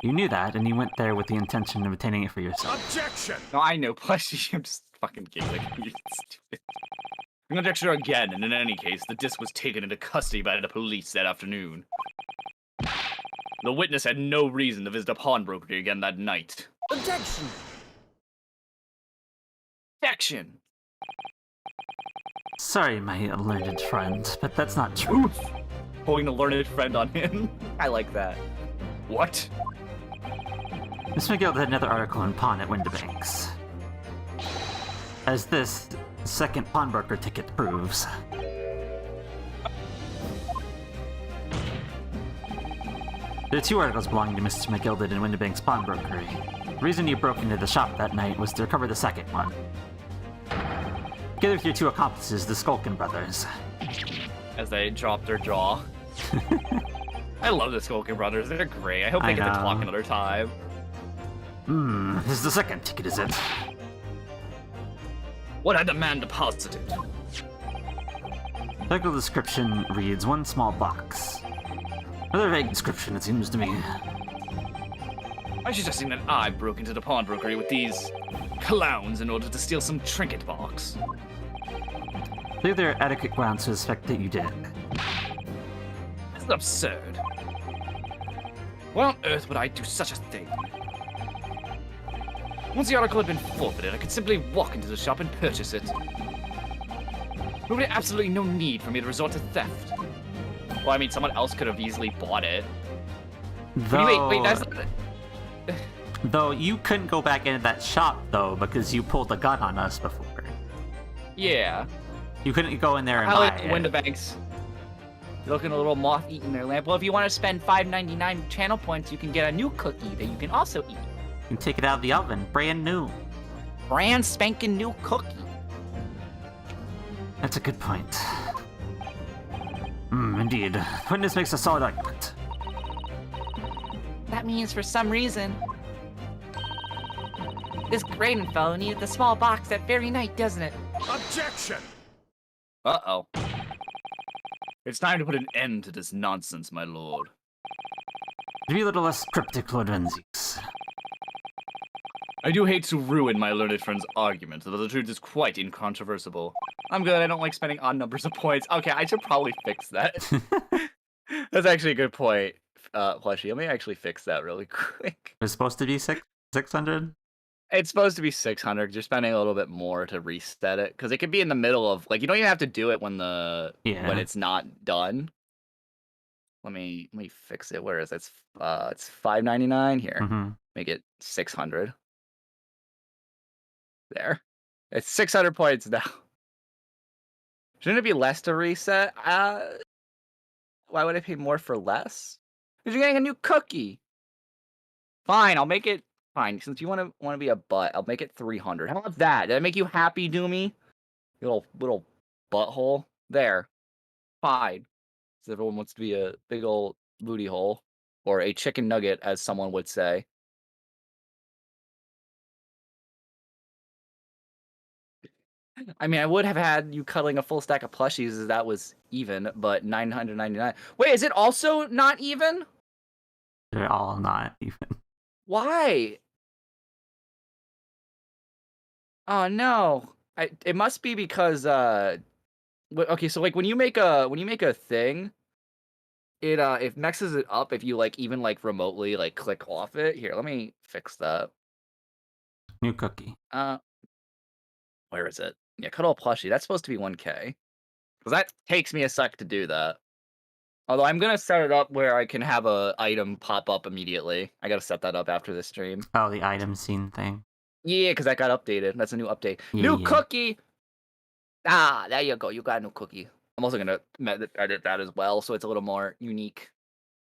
You knew that, and you went there with the intention of obtaining it for yourself. Objection! No, I know, plushie. I'm just fucking giggling. You're stupid. I'm gonna objection again, and in any case, the disc was taken into custody by the police that afternoon. The witness had no reason to visit a pawnbroker again that night. Objection! Objection! Sorry, my learned friend, but that's not true. Oof! Pulling the learned friend on him. I like that. What? Miss McGill had another article in Pawn at Winterbanks. As this second pawnbroker ticket proves. There are 2 articles belonging to Mr. McGilded in Winterbank's pawnbrokery. The reason you broke into the shop that night was to recover the second one. Together with your 2 accomplices, the Skulkin brothers. As they drop their jaw. I love the Skulkin brothers. They're great. I hope they get to talk another time. This is the second ticket, is it? What had the man deposited? The article description reads 1 small box. Another vague description, it seems to me. I'm suggesting that I broke into the pawnbrokery with these clowns in order to steal some trinket box. I believe there are adequate grounds to suspect that you did. This is absurd. Why on earth would I do such a thing? Once the article had been forfeited, I could simply walk into the shop and purchase it. There would be absolutely no need for me to resort to theft. Well, I mean, someone else could have easily bought it. Wait, that's not... Though you couldn't go back into that shop, though, because you pulled a gun on us before. Yeah. You couldn't go in there and I buy like it. Winterbanks. You're looking a little moth eating their lamp. Well, if you want to spend $5.99 channel points, you can get a new cookie that you can also eat. You can take it out of the oven, brand new. Brand spanking new cookie. That's a good point. Indeed. The witness makes a solid argument. That means for some reason, this Graydon fellow needed the small box that very night, doesn't it? Objection! Uh-oh. It's time to put an end to this nonsense, my lord. To be a little less cryptic, Lord Renzies. I do hate to ruin my learned friend's argument, though the truth is quite incontrovertible. I'm good, I don't like spending odd numbers of points. Okay, I should probably fix that. That's actually a good point, Plushie. Let me actually fix that really quick. It was supposed to be 600? It's supposed to be 600. You're spending a little bit more to reset it, because it could be in the middle of, like, you don't even have to do it when when it's not done. Let me fix it. Where is it? It's $5.99 here. Make it 600. There. It's 600 points now. Shouldn't it be less to reset? Why would I pay more for less? Because you're getting a new cookie. Fine, I'll make it. Fine, since you want to be a butt, I'll make it 300. How about that? Did that make you happy, Doomy? You little butthole. There. Fine. So everyone wants to be a big old booty hole, or a chicken nugget, as someone would say. I mean, I would have had you cuddling a full stack of plushies as that was even, but 999. Wait, is it also not even? They're all not even. Why? Oh no! It must be because okay, so like when you make a thing, it mexes it up if you like even like remotely like click off it. Here, let me fix that. New cookie. Where is it? Yeah, cuddle plushie. That's supposed to be 1K. Because that takes me a sec to do that. Although I'm gonna set it up where I can have a item pop up immediately. I gotta set that up after the stream. Oh, the item scene thing. Yeah, because that got updated. That's a new update. Yeah, New yeah. cookie! Ah, there you go. You got a new cookie. I'm also gonna edit that as well, so it's a little more unique.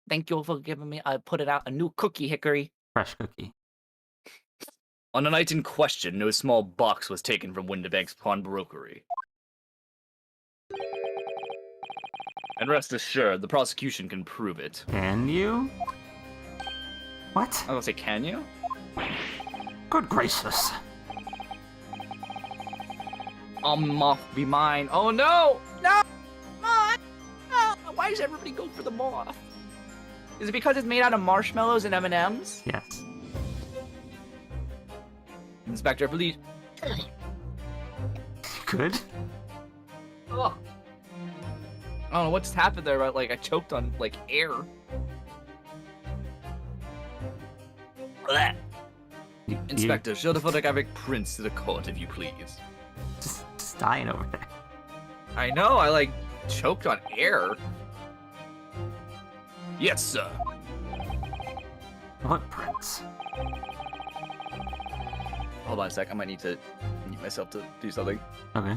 Thank you for giving me. I put it out a new cookie, Hickory. Fresh cookie. On the night in question, no small box was taken from Winterbank's pawnbrokery. And rest assured, the prosecution can prove it. Can you? What? I was gonna say, can you? Good gracious. Moth be mine. Oh no! No! Moth! No! Why does everybody go for the moth? Is it because it's made out of marshmallows and M&Ms? Yes. Inspector, please. Good? Oh. I don't know what just happened there, but like I choked on like air. Blech. Inspector, show the photographic prints to the court, if you please. Just dying over there. I know, I like choked on air. Yes, sir. What prince? Hold on a sec, I might need to mute myself to do something. Okay.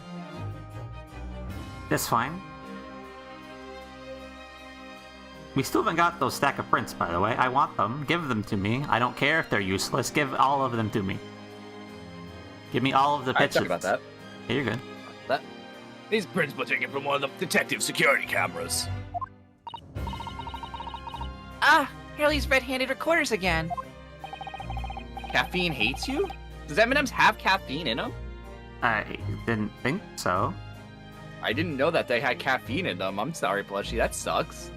That's fine. We still haven't got those stack of prints, by the way. I want them. Give them to me. I don't care if they're useless. Give all of them to me. Give me all of the Alright, pictures. sorry about that. Yeah, you're good. These prints were taken from one of the detective security cameras. Ah, Harley's red-handed recorders again. Caffeine hates you? Does M&M's have caffeine in them? I didn't think so. I didn't know that they had caffeine in them. I'm sorry, Plushie. That sucks.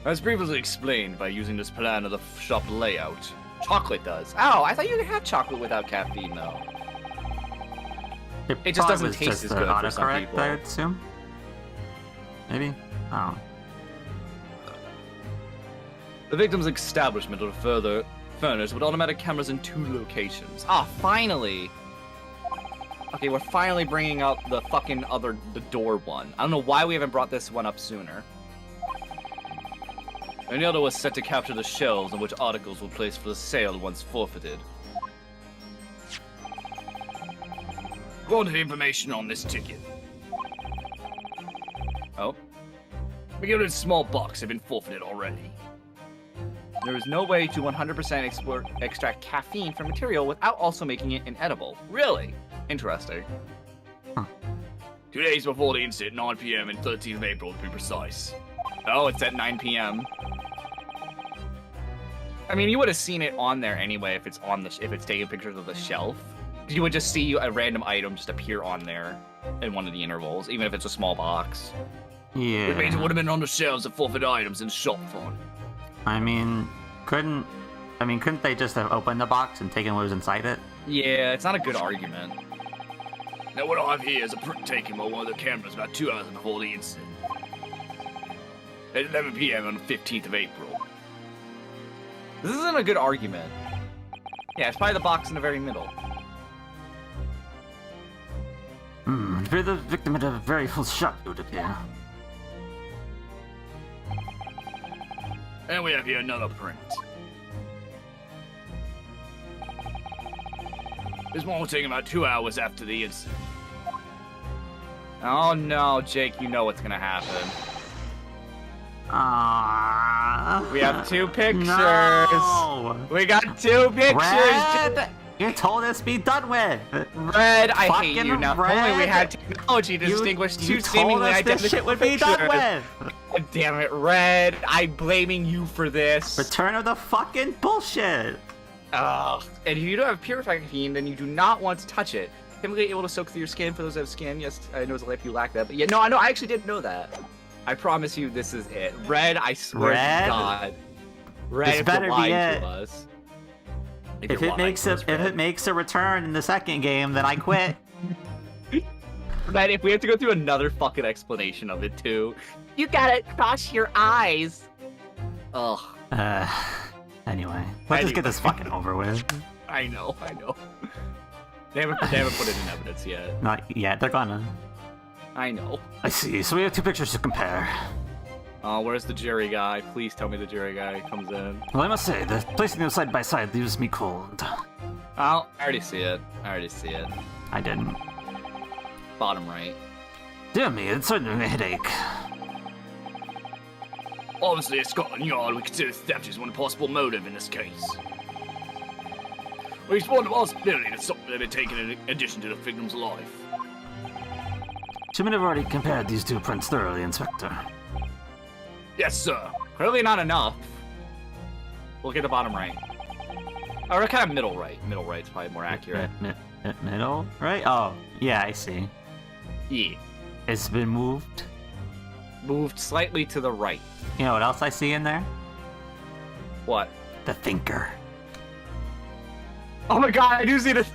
As previously explained, by using this plan of the shop layout, chocolate does. Oh, I thought you could have chocolate without caffeine, though. It just probably doesn't was taste just as the good for some autocorrect, people. I would assume. Maybe? Oh. The victim's establishment will further furnished with automatic cameras in 2 locations. Ah, finally! Okay, we're finally bringing up the fucking the door one. I don't know why we haven't brought this one up sooner. And the other was set to capture the shelves on which articles were placed for the sale once forfeited. Wanted information on this ticket. Oh. McGilden's small box had been forfeited already. There is no way to 100% extract caffeine from material without also making it inedible. Really? Interesting. Huh. 2 days before the incident, 9 p.m. and 13th of April to be precise. Oh, it's at 9 p.m. I mean, you would have seen it on there anyway if it's taking pictures of the shelf. You would just see a random item just appear on there in one of the intervals, even if it's a small box. Yeah. It means it would have been on the shelves of forfeit items in shop front. I mean, couldn't they just have opened the box and taken what was inside it? Yeah, it's not a good argument. Now what I have here is a print taken by one of the cameras about 2 hours before the incident. At 11 p.m. on the 15th of April. This isn't a good argument. Yeah, it's probably the box in the very middle. The victim had a very full shot, it would appear. And we have here another print. This one was taken about 2 hours after the incident. Oh no, Jake, you know what's gonna happen. We have 2 pictures. No! We got 2 pictures. Red! You told us to be done with. Red, I hate Fucking you now. If Red. only we had technology to distinguish 2 You seemingly told us identical this shit would be done pictures. with. God damn it, Red. I'm blaming you for this. Return of the fucking bullshit. Ugh. And if you don't have purified caffeine, then you do not want to touch it. Typically able to soak through your skin for those that have skin. Yes, I know it's a life you lack that. But yeah, no, I actually didn't know that. I promise you this is it. Red, I swear Red? to God. Red, This if better you're be lying it. to us. If it makes a return in the second game, then I quit. Red, if we have to go through another fucking explanation of it too. You gotta cross your eyes. Ugh. Anyway, let's just get this fucking over with. I know. They haven't put it in evidence yet. Not yet, they're gonna. I know. I see. So we have 2 pictures to compare. Where's the Jerry guy? Please tell me the Jerry guy comes in. Well, I must say, the placing them side by side leaves me cold. Oh, I already see it. I didn't. Bottom right. Dear me, it's certainly a headache. Obviously, at Scotland Yard, we consider theft as one possible motive in this case. We explore the possibility that something had been taken in addition to the victim's life. You may have already compared these 2 prints thoroughly, Inspector. Yes, sir. Clearly not enough. Look at the bottom right. Or kind of middle right. Middle right's probably more accurate. Middle? Right? Oh, yeah, I see. Yeah. It's been moved. Moved slightly to the right. You know what else I see in there? What? The Thinker. Oh my god, I do see this!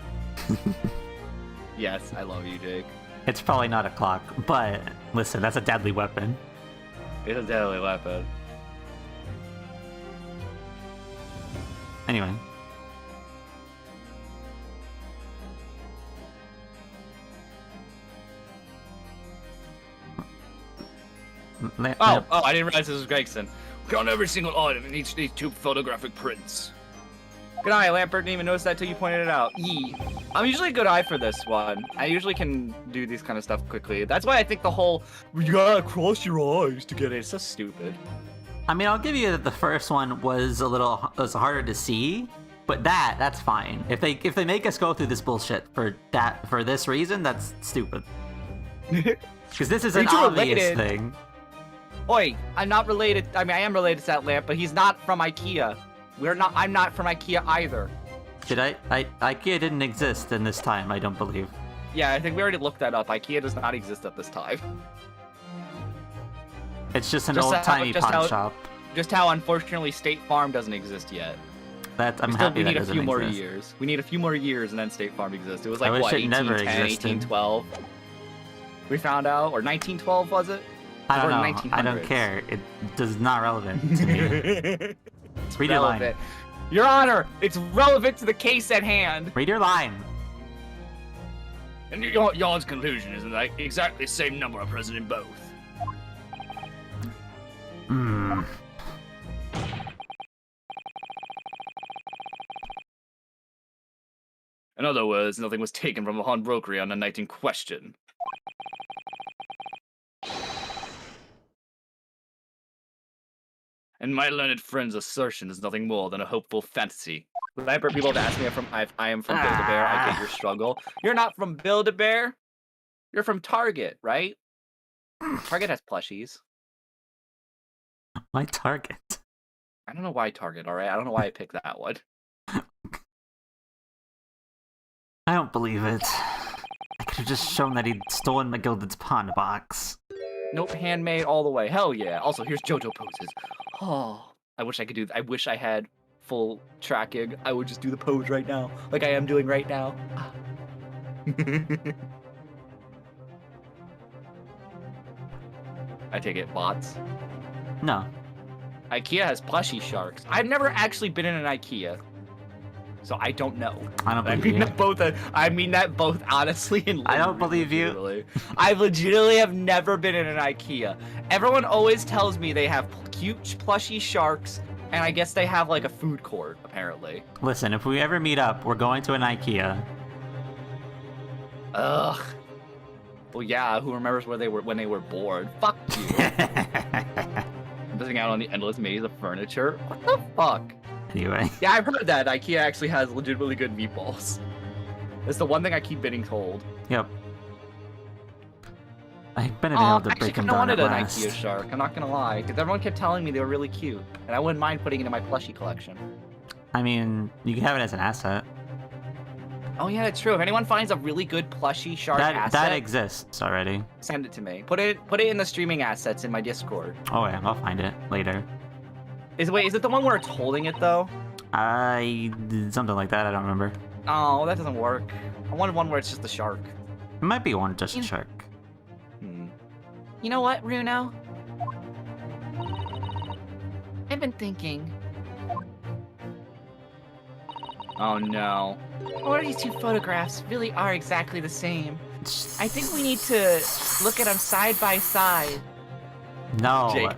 Yes, I love you, Jake. It's probably not a clock, but listen, that's a deadly weapon. It's a deadly weapon. Anyway. Oh, I didn't realize this was Gregson. Count every single item in each of these 2 photographic prints. Good eye, Lampert. Didn't even notice that till you pointed it out. I'm usually a good eye for this one. I usually can do these kind of stuff quickly. That's why I think the whole, you gotta cross your eyes to get it, it's so stupid. I mean, I'll give you that the first one was was harder to see, but that's fine. If they make us go through this bullshit for this reason, that's stupid. Because this is an obvious thing. Oi, I'm not related. I mean, I am related to that lamp, but he's not from IKEA. I'm not from IKEA either. IKEA didn't exist in this time, I don't believe. Yeah, I think we already looked that up. IKEA does not exist at this time. It's just an old-timey pawn shop. Just how, unfortunately, State Farm doesn't exist yet. I'm happy that doesn't exist. We need a few more years. We need a few more years, and then State Farm exists. It was like, what, 1810, 1812? We found out? Or 1912, was it? I don't know. I don't care. It is not relevant to me. Read your line. Your Honor, it's relevant to the case at hand. Read your line. And y'all's conclusion is like exactly the same number are present in both. Hmm. In other words, nothing was taken from a pawnbrokery on the night in question. And my learned friend's assertion is nothing more than a hopeful fantasy. Lampert, people have asked me if I am from Build-A-Bear. I get your struggle. You're not from Build-A-Bear. You're from Target, right? Target has plushies. Why Target? I don't know why Target, alright? I don't know why I picked that one. I don't believe it. I could have just shown that he'd stolen McGilded's pawn box. Nope, handmade all the way. Hell yeah. Also, here's JoJo poses. Oh, I wish I had full tracking. I would just do the pose right now, like I am doing right now. I take it bots. No. IKEA has plushie sharks. I've never actually been in an IKEA, so I don't know. I don't believe you. I mean that both honestly and I don't believe you. I legitimately have never been in an IKEA. Everyone always tells me they have cute plushie sharks, and I guess they have like a food court apparently. Listen, if we ever meet up, we're going to an IKEA. Ugh. Well, yeah. Who remembers where they were when they were bored? Fuck you. Missing out on the endless maze of furniture. What the fuck? Anyway. Yeah, I've heard that IKEA actually has legitimately good meatballs. That's the one thing I keep getting told. Yep. I've been able to break them down at last. I wanted an IKEA shark, I'm not gonna lie, because everyone kept telling me they were really cute, and I wouldn't mind putting it in my plushie collection. I mean, you can have it as an asset. Oh yeah, that's true. If anyone finds a really good plushie shark asset... That exists already. Send it to me. Put it in the streaming assets in my Discord. Oh yeah, I'll find it later. Is it the one where it's holding it, though? Something like that, I don't remember. Oh, that doesn't work. I wanted one where it's just the shark. It might be one just a shark. You know what, Runo? I've been thinking. Oh no. What are these 2 photographs really are exactly the same? I think we need to look at them side by side. No. Jake,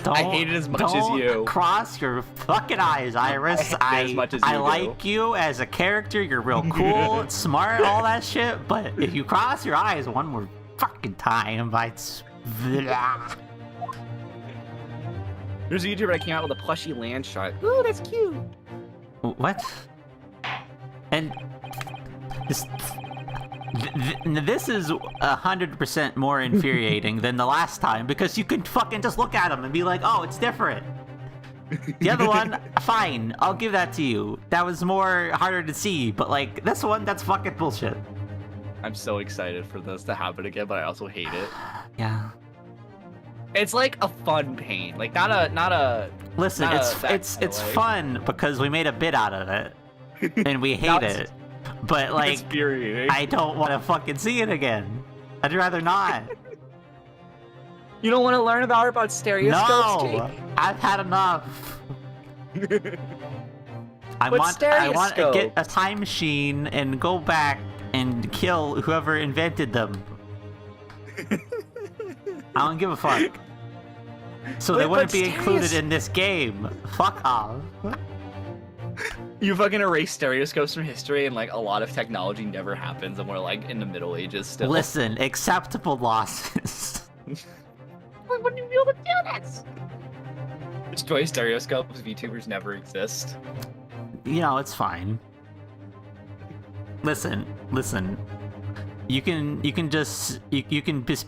I hate it as much as you. Don't cross your fucking eyes, Iris. I hate it as much as you I do. like you as a character. You're real cool, smart, all that shit. But if you cross your eyes one more fucking time, There's There's a YouTuber that came out with a plushy land shark. Ooh, that's cute. What? And this is 100% more infuriating than the last time because you can fucking just look at them and be like, oh, it's different. The other one, fine, I'll give that to you. That was harder to see, but like this one, that's fucking bullshit. I'm so excited for this to happen again, but I also hate it. Yeah. It's like a fun pain, like not a. Listen, not it's fun because we made a bit out of it, and we hate it. But like, infuriating. I don't want to fucking see it again. I'd rather not. You don't want to learn about stereoscopes, No, Jake? I've had enough. I want to get a time machine and go back and kill whoever invented them. I don't give a fuck. So they wouldn't be included in this game. Fuck off. You fucking erase stereoscopes from history, and like a lot of technology never happens, and we're like in the Middle Ages still. Listen, acceptable losses. We wouldn't be able to do this. Destroy stereoscopes. VTubers never exist. You know, it's fine. Listen. You can just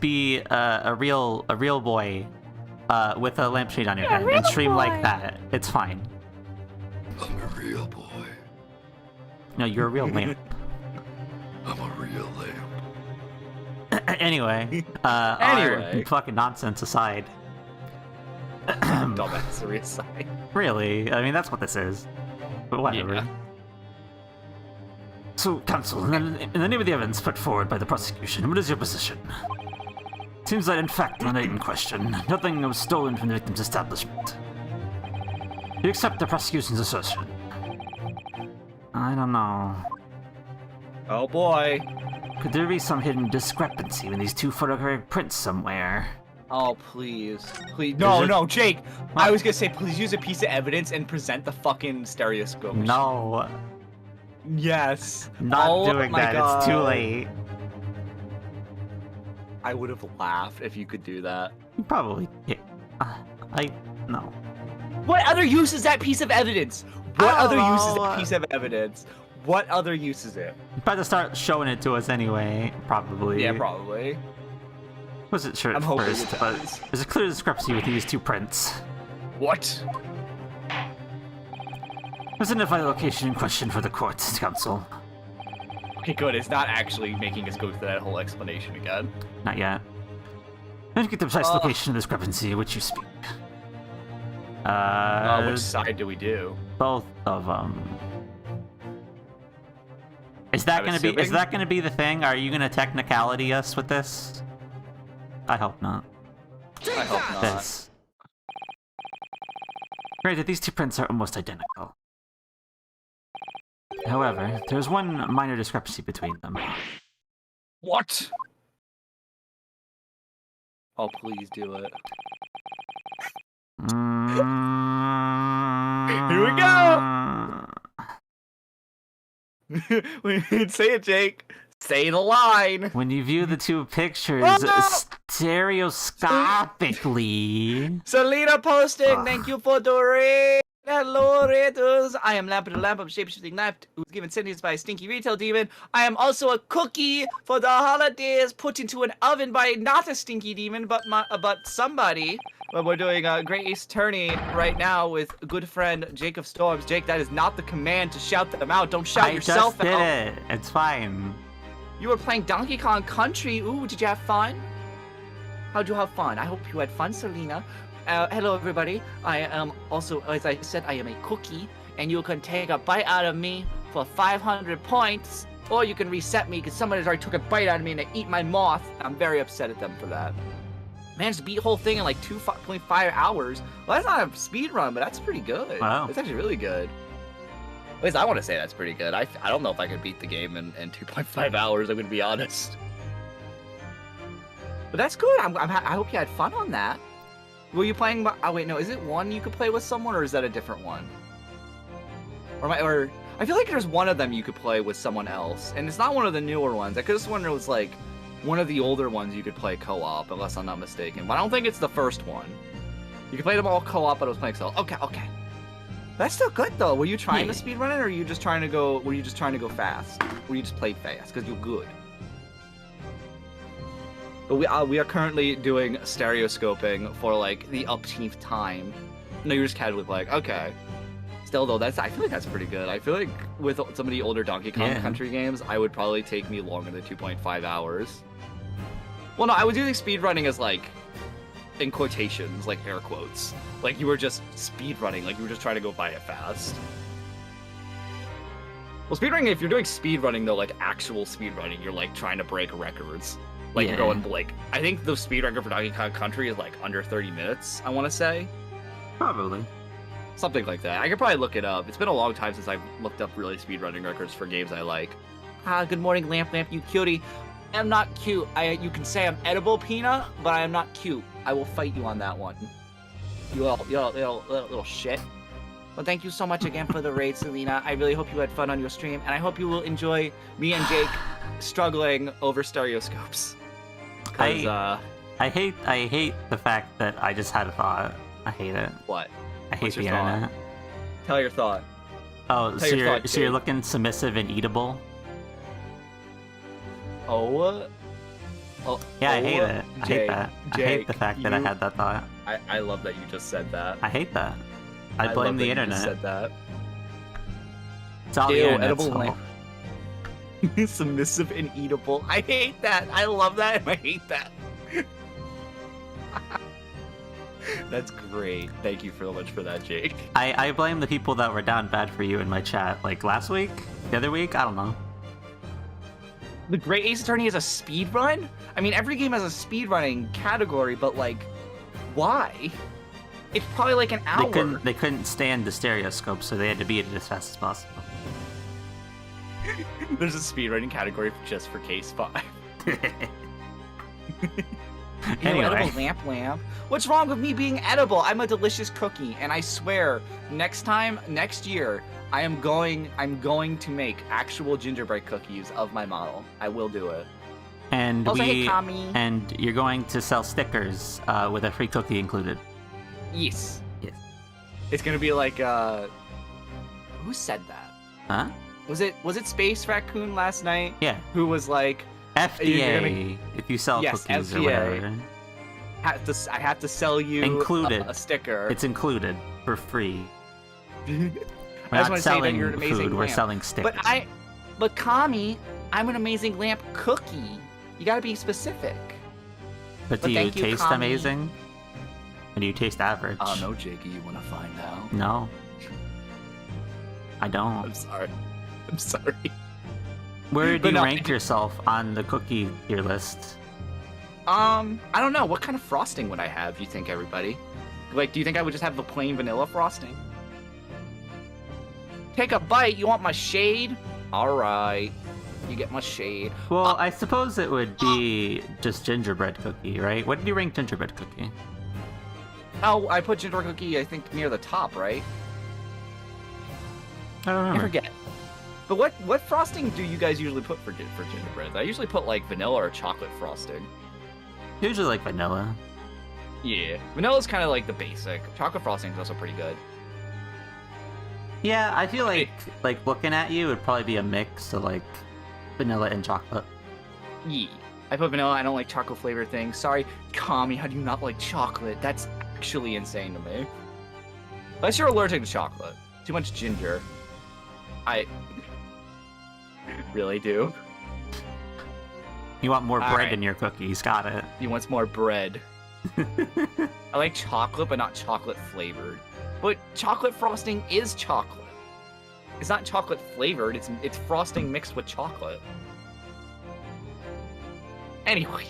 be a real boy with a lampshade on your head and stream boy. like that. It's fine. I'm a real boy. No, you're a real lamp. I'm a real lamp. Anyway, Anyway. our fucking nonsense aside. Dumbassery aside. Really, I mean that's what this is. But whatever. Yeah. So, counsel, in the name of the evidence put forward by the prosecution, what is your position? Seems that, in fact, on the night in question, nothing was stolen from the victim's establishment. Do you accept the prosecution's assertion? I don't know. Oh boy. Could there be some hidden discrepancy in these two photographic prints somewhere? Oh, please. Please. No, Jake. What? I was gonna say, please use a piece of evidence and present the fucking stereoscope. No, Yes. not Oh doing my that. It's too God. late. I would have laughed if you could do that. You probably. Yeah. No. What other use is that piece of evidence? What I other don't use is know. that piece of evidence? What other use is it? You better start showing it to us anyway. Probably. Yeah, probably. Wasn't sure I'm at hoping first, it but does. there's a clear discrepancy with these two prints. What? Let's identify the location in question for the court, counsel. Okay, good. It's not actually making us go through that whole explanation again. Not yet. Let's get the precise Ugh. location of discrepancy of which you speak. Which side do we do? Both of them. Is that I'm gonna be? Is assuming- that gonna be the thing? Are you gonna technicality us with this? I hope not. I hope not. This. Granted, these two prints are almost identical. However, there's one minor discrepancy between them. What? Oh, please do it. Here we go! Say it, Jake. Say the line. When you view the two pictures stereoscopically, Selena posting, thank you for the raid. Hello, Raiders. I am Lampert, the lamp of shapeshifting lamp, who was given sentience by a stinky retail demon. I am also a cookie for the holidays, put into an oven by not a stinky demon, but somebody. But we're doing a Great Ace Attorney right now with a good friend Jake of Storms. Jake, that is not the command to shout them out. Don't shout yourself I just did out. it. It's fine. You were playing Donkey Kong Country. Ooh, did you have fun? How'd you have fun? I hope you had fun, Selena. Hello, everybody. I am also, as I said, I am a cookie, and you can take a bite out of me for 500 points, or you can reset me because somebody's already took a bite out of me and they eat my moth. I'm very upset at them for that. Managed to beat the whole thing in like 2.5 hours. Well, that's not a speed run, but that's pretty good. Wow. That's actually really good. At least I want to say that's pretty good. I don't know if I could beat the game in 2.5 hours, I'm going to be honest. But that's good. I hope you had fun on that. Were you playing? Oh wait, no. Is it one you could play with someone, or is that a different one? Or I feel like there's one of them you could play with someone else, and it's not one of the newer ones. I could have sworn it was like one of the older ones you could play co-op, unless I'm not mistaken. But I don't think it's the first one. You could play them all co-op, but it was playing solo. Okay. That's still good though. Were you trying to speedrun it, or were you just trying to go? Were you just trying to go fast? Or you just play fast because you're good? But we are currently doing stereoscoping for like the upteenth time. No, you're just casually like, okay. Still though, I feel like that's pretty good. I feel like with some of the older Donkey Kong Country games, I would probably take me longer than 2.5 hours. Well, no, I was using speedrunning as like, in quotations, like air quotes. Like you were just speedrunning, like you were just trying to go by it fast. Well, speedrunning, if you're doing speedrunning though, like actual speedrunning, you're like trying to break records. Like you're going like, I think the speed record for Donkey Kong Country is like under 30 minutes, I want to say. Probably. Something like that. I could probably look it up. It's been a long time since I've looked up really speedrunning records for games I like. Good morning, Lamp, you cutie. I am not cute. You can say I'm edible, Peanut, but I am not cute. I will fight you on that one. You little shit. Well, thank you so much again for the raid, Selena. I really hope you had fun on your stream, and I hope you will enjoy me and Jake struggling over stereoscopes. I hate the fact that I just had a thought. I hate it. What? I hate the internet. Tell your thought. Oh, so you're looking submissive and eatable? Oh. Yeah, I hate it. I hate that. I hate the fact that I had that thought. I love that you just said that. I hate that. I blame the internet. You just said that. It's all the internet's fault. Submissive and eatable. I hate that. I love that and I hate that. That's great. Thank you so much for that, Jake. I blame the people that were down bad for you in my chat, like last week? The other week? I don't know. The Great Ace Attorney is a speedrun? I mean, every game has a speedrunning category, but like, why? It's probably like an hour. They couldn't stand the stereoscope, so they had to beat it as fast as possible. There's a speedrunning category just for Case 5. Anyway. Edible lamp. What's wrong with me being edible? I'm a delicious cookie, and I swear, next year, I'm going to make actual gingerbread cookies of my model. I will do it. And also, and you're going to sell stickers with a free cookie included. Yes. Yes. It's gonna be like who said that? Huh? Was it Space Raccoon last night? Yeah. Who was like FDA if you sell cookies FDA. or whatever. I have to sell you included. A sticker. It's included for free. We're I just not want to say that selling you're an amazing food, lamp. we're selling stickers. But Kami, I'm an amazing lamp cookie. You gotta be specific. But do you taste Kami. amazing? Or do you taste average? No, Jakey, you wanna find out? No. I don't. I'm sorry. Where do you rank yourself on the cookie tier list? I don't know. What kind of frosting would I have, you think, everybody? Like, do you think I would just have the plain vanilla frosting? Take a bite. You want my shade? All right. You get my shade. Well, I suppose it would be just gingerbread cookie, right? What did you rank gingerbread cookie? Oh, I put gingerbread cookie, I think, near the top, right? I don't remember. I forget. But what frosting do you guys usually put for gingerbread? I usually put, like, vanilla or chocolate frosting. Usually like vanilla. Yeah. Vanilla's kind of like the basic. Chocolate frosting is also pretty good. Yeah, I feel like looking at you, it'd probably be a mix of, like, vanilla and chocolate. Yeah. I put vanilla. I don't like chocolate flavored things. Sorry, Kami, how do you not like chocolate? That's actually insane to me. Unless you're allergic to chocolate. Too much ginger. I really do. You want more bread in your cookies, got it. He wants more bread. I like chocolate, but not chocolate flavored. But chocolate frosting is chocolate. It's not chocolate flavored, it's frosting mixed with chocolate. Anyway.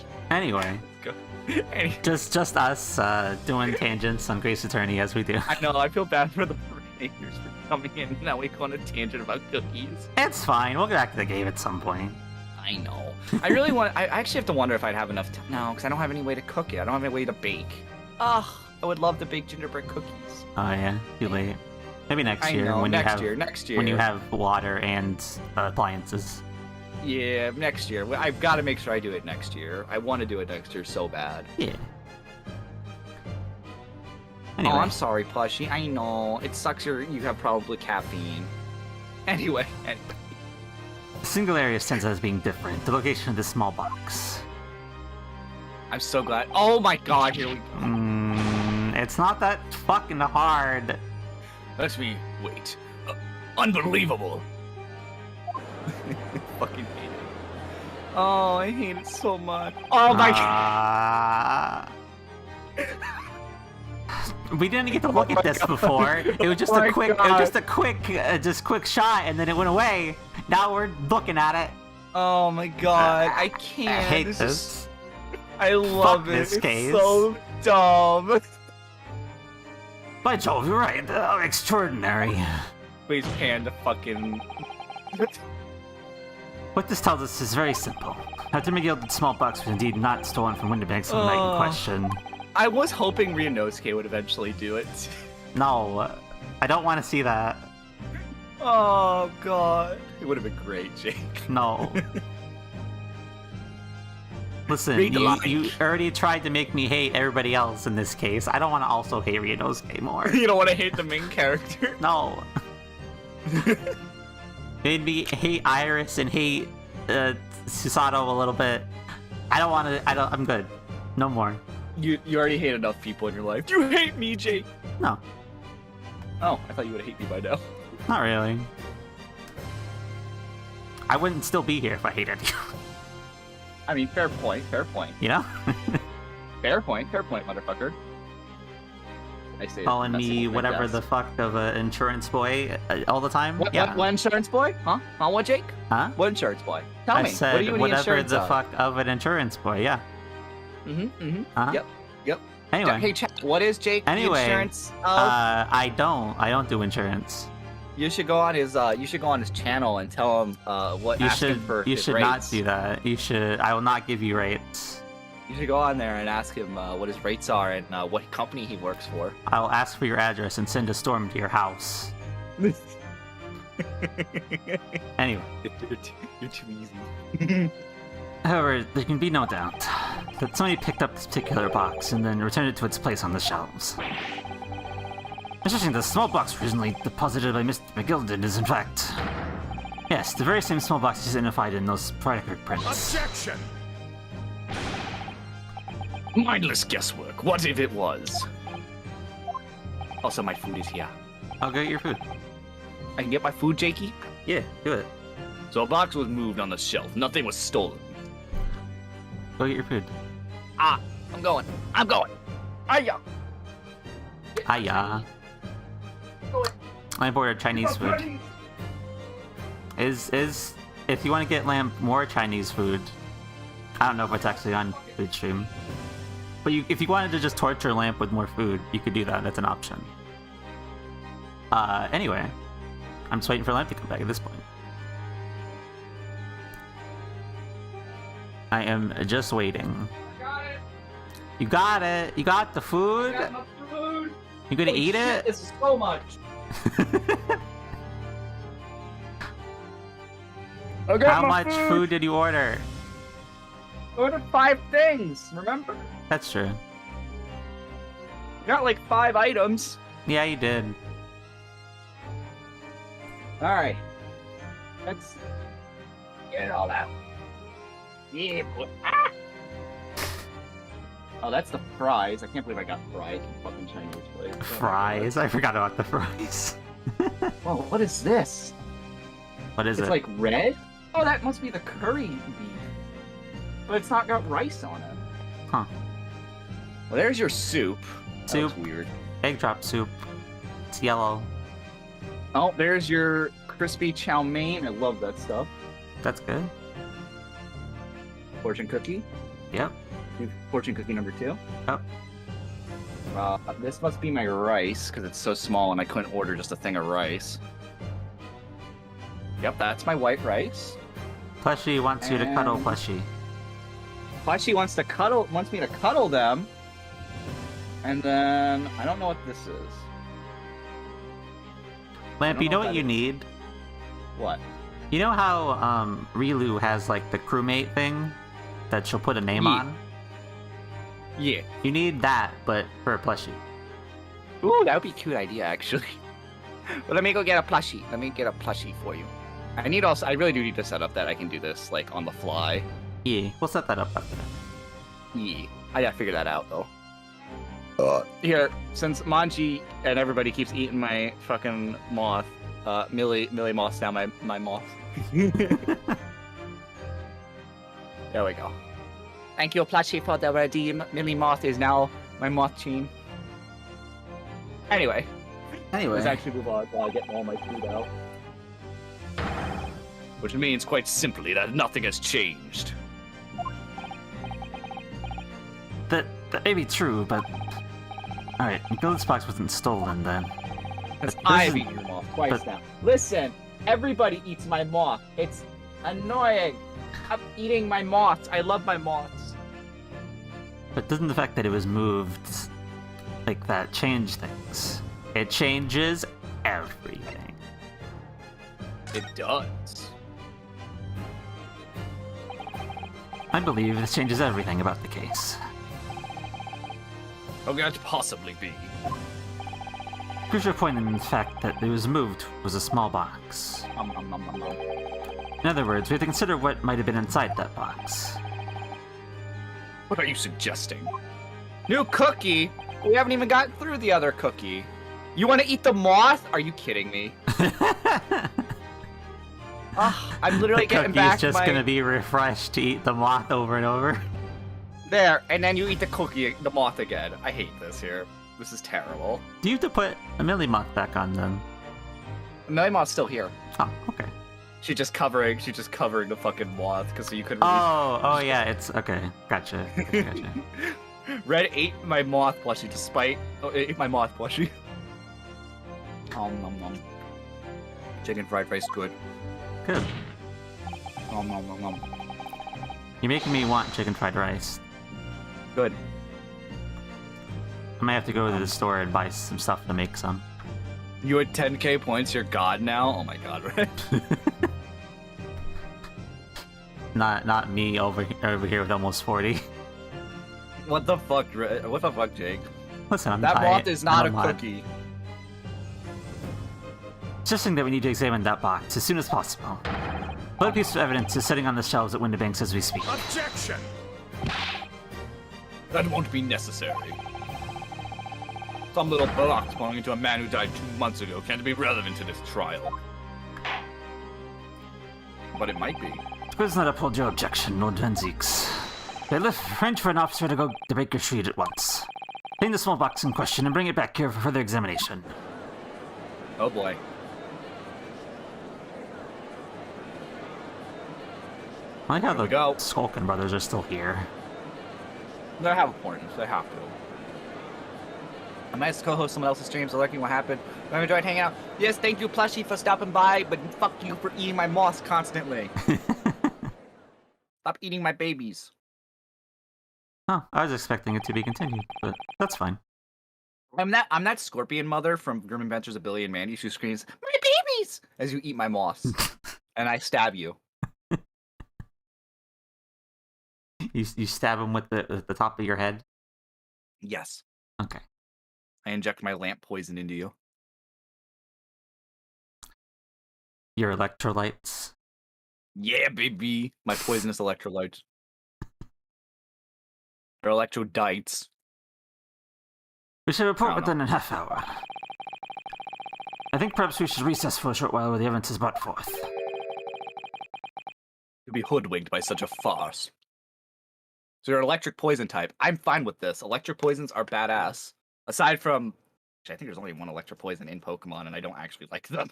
Just us doing tangents on Grace Attorney as we do. I know, I feel bad for the raters for coming in. Now we go on a tangent about cookies. It's fine, we'll get back to the game at some point. I know. I really want. I actually have to wonder if I'd have enough time. No, because I don't have any way to cook it. I don't have any way to bake. Ugh, I would love to bake gingerbread cookies. Oh yeah, too late. Maybe next year know, when next you have next year. when you have water and appliances. Yeah, next year. I've got to make sure I do it next year. I want to do it next year so bad. Yeah. Anyway. Oh, I'm sorry, Plushie. I know. It sucks you have probably caffeine. Anyway. The single area stands out as being different. The location of this small box. I'm so glad. Oh my god, here we go. It's not that fucking hard. Let me wait. Unbelievable. Fucking hate it. Oh, I hate it so much. Oh my god. We didn't get to look at this before. It was just a quick shot, and then it went away. Now we're looking at it. Oh my god, I can't. I hate this. I love Fuck it. this case. It's so dumb. By Jove, you're right. Extraordinary. Please pan the fucking. What this tells us is very simple. After McGilded small box was indeed not stolen from Winterbanks on the night in question. I was hoping Ryunosuke would eventually do it. No, I don't want to see that. Oh god. It would have been great, Jake. No. Listen, Read the line. you already tried to make me hate everybody else in this case. I don't want to also hate Ryunosuke more. You don't want to hate the main character? No. Made me hate Iris and hate Susato a little bit. I don't want to. I'm good. No more. You already hate enough people in your life. You hate me, Jake. No, Oh, I thought you would hate me by now. not really. I wouldn't still be here if I hated you. I mean, fair point, You know? fair point, motherfucker. I say Calling me whatever the fuck of an insurance boy all the time? What insurance boy? Huh? Huh? What, Jake? Huh? What insurance boy? Tell I me. said What are you in the whatever insurance the of? fuck of an insurance boy, yeah. Uh-huh. Yep. Anyway. Hey, chat. What is Jake? Anyway, the insurance of? I don't do insurance. You should go on his. You should go on his channel and tell him what. You ask him should. for You his should rates. not do that. You should. I will not give you rates. You should go on there and ask him what his rates are and what company he works for. I will ask for your address and send a storm to your house. Anyway. You're too easy. However, there can be no doubt that somebody picked up this particular box and then returned it to its place on the shelves. Interesting, the small box originally deposited by Mr. McGilded is in fact... Yes, the very same small box is identified in those Predator prints. Objection! Mindless guesswork. What if it was? Also, my food is here. I'll get your food. I can get my food, Jakey? Yeah, do it. So a box was moved on the shelf. Nothing was stolen. Go get your food. I'm going. Hiya. Hiya. I ordered Chinese food. Is if you want to get Lamp more Chinese food, I don't know if it's actually on food stream, but if you wanted to just torture Lamp with more food, you could do that. That's an option. Anyway, I'm just waiting for Lamp to come back at this point. I am just waiting. You got it. You got the food. You gonna eat it? This is so much. How much food did you order? Ordered 5 things, remember? That's true. Got like 5 items. Yeah, you did. Alright. Let's get it all out. Yeah, boy. Ah! Oh, that's the fries. I can't believe I got fries from fucking Chinese place. Fries? I forgot about the fries. Whoa, what is this? What is It's it? like red? Oh, that must be the curry beef. But it's not got rice on it. Huh. Well, there's your soup. Soup. That was weird. Egg drop soup. It's yellow. Oh, there's your crispy chow mein. I love that stuff. That's good. Fortune cookie. Yep. Fortune cookie number 2. Yep. This must be my rice, because it's so small and I couldn't order just a thing of rice. Yep, that's my white rice. Plushie wants you to cuddle Plushie. Plushie wants me to cuddle them. And then I don't know what this is. Lamp, you know what you need? What? You know how Rilu has like the crewmate thing that she'll put a name on? Yeah. You need that, but for a plushie. Ooh, that would be a cute idea, actually. But let me go get a plushie. Let me get a plushie for you. I really do need to set up that I can do this, like, on the fly. Yeah, we'll set that up after that. Yeah. I gotta figure that out, though. Here, since Manji and everybody keeps eating my fucking moth, Millie moths down my moth. There we go. Thank you, plushie, for the redeem. Millie moth is now my moth team. Anyway. Let's actually move on while I get all my food out. Which means, quite simply, that nothing has changed. That may be true, but... Alright, this box wasn't stolen then. Because I've eaten your moth twice now. Listen, everybody eats my moth. It's annoying. I'm eating my moths. I love my moths. But doesn't the fact that it was moved like that change things? It changes everything. It does. I believe this changes everything about the case. How could that possibly be? Crucial point in the fact that it was moved was a small box. In other words, we have to consider what might have been inside that box. What are you suggesting? New cookie? We haven't even gotten through the other cookie. You want to eat the moth? Are you kidding me? I'm literally getting back the cookie's just gonna be refreshed to eat the moth over and over. There, and then you eat the moth again. I hate this here. This is terrible. Do you have to put a Millie moth back on then? Millie moth's still here. Oh, okay. She's just covering the fucking moth because you couldn't. Oh yeah, it's okay. Gotcha. Red ate my moth plushie ate my moth plushie. Nom nom. Chicken fried rice, good. Good. Nom nom nom nom. You're making me want chicken fried rice. Good. I might have to go to the store and buy some stuff to make some. You at 10k points, you're god now? Oh my god, right? Not me over here with almost 40. What the fuck, Jake? Listen, that moth is not a cookie. Suggesting that we need to examine that box as soon as possible. What piece of evidence is sitting on the shelves at Winterbanks as we speak? Objection! That won't be necessary. Some little box belonging to a man who died 2 months ago can't be relevant to this trial. But it might be. Please not uphold your objection, Lord Van Zeeks. Arrange for an officer to go to Baker Street at once. Clean the small box in question and bring it back here for further examination. Oh boy. I like how the go. Skulkin brothers are still here. They have importance. They have to. I'm nice to co-host someone else's streams, lurking what happened. I enjoyed hanging out. Yes, thank you, Plushie, for stopping by, but fuck you for eating my moths constantly. Stop eating my babies. Oh, I was expecting it to be continued, but that's fine. I'm that scorpion mother from Grim Adventures of Billy and Mandy who screams, "My babies!" as you eat my moths. And I stab you. You stab him with the top of your head? Yes. Okay. I inject my lamp poison into you. Your electrolytes. Yeah, baby. My poisonous electrolytes. Or electrodites. We should report within a half hour. I think perhaps we should recess for a short while while the evidence is brought forth. To be hoodwinked by such a farce. So you're electric poison type. I'm fine with this. Electric poisons are badass. Aside from, I think there's only one electric poison in Pokemon, and I don't actually like them.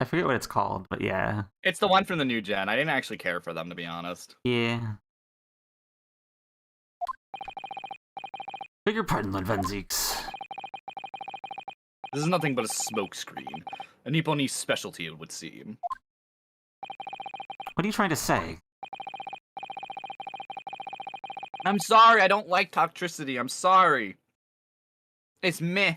I forget what it's called, but yeah. It's the one from the new gen. I didn't actually care for them, to be honest. Yeah. Beg your pardon, Lord Van Zeeks. This is nothing but a smokescreen. A Nipponese specialty, it would seem. What are you trying to say? I'm sorry, I don't like toxicity. I'm sorry. It's meh.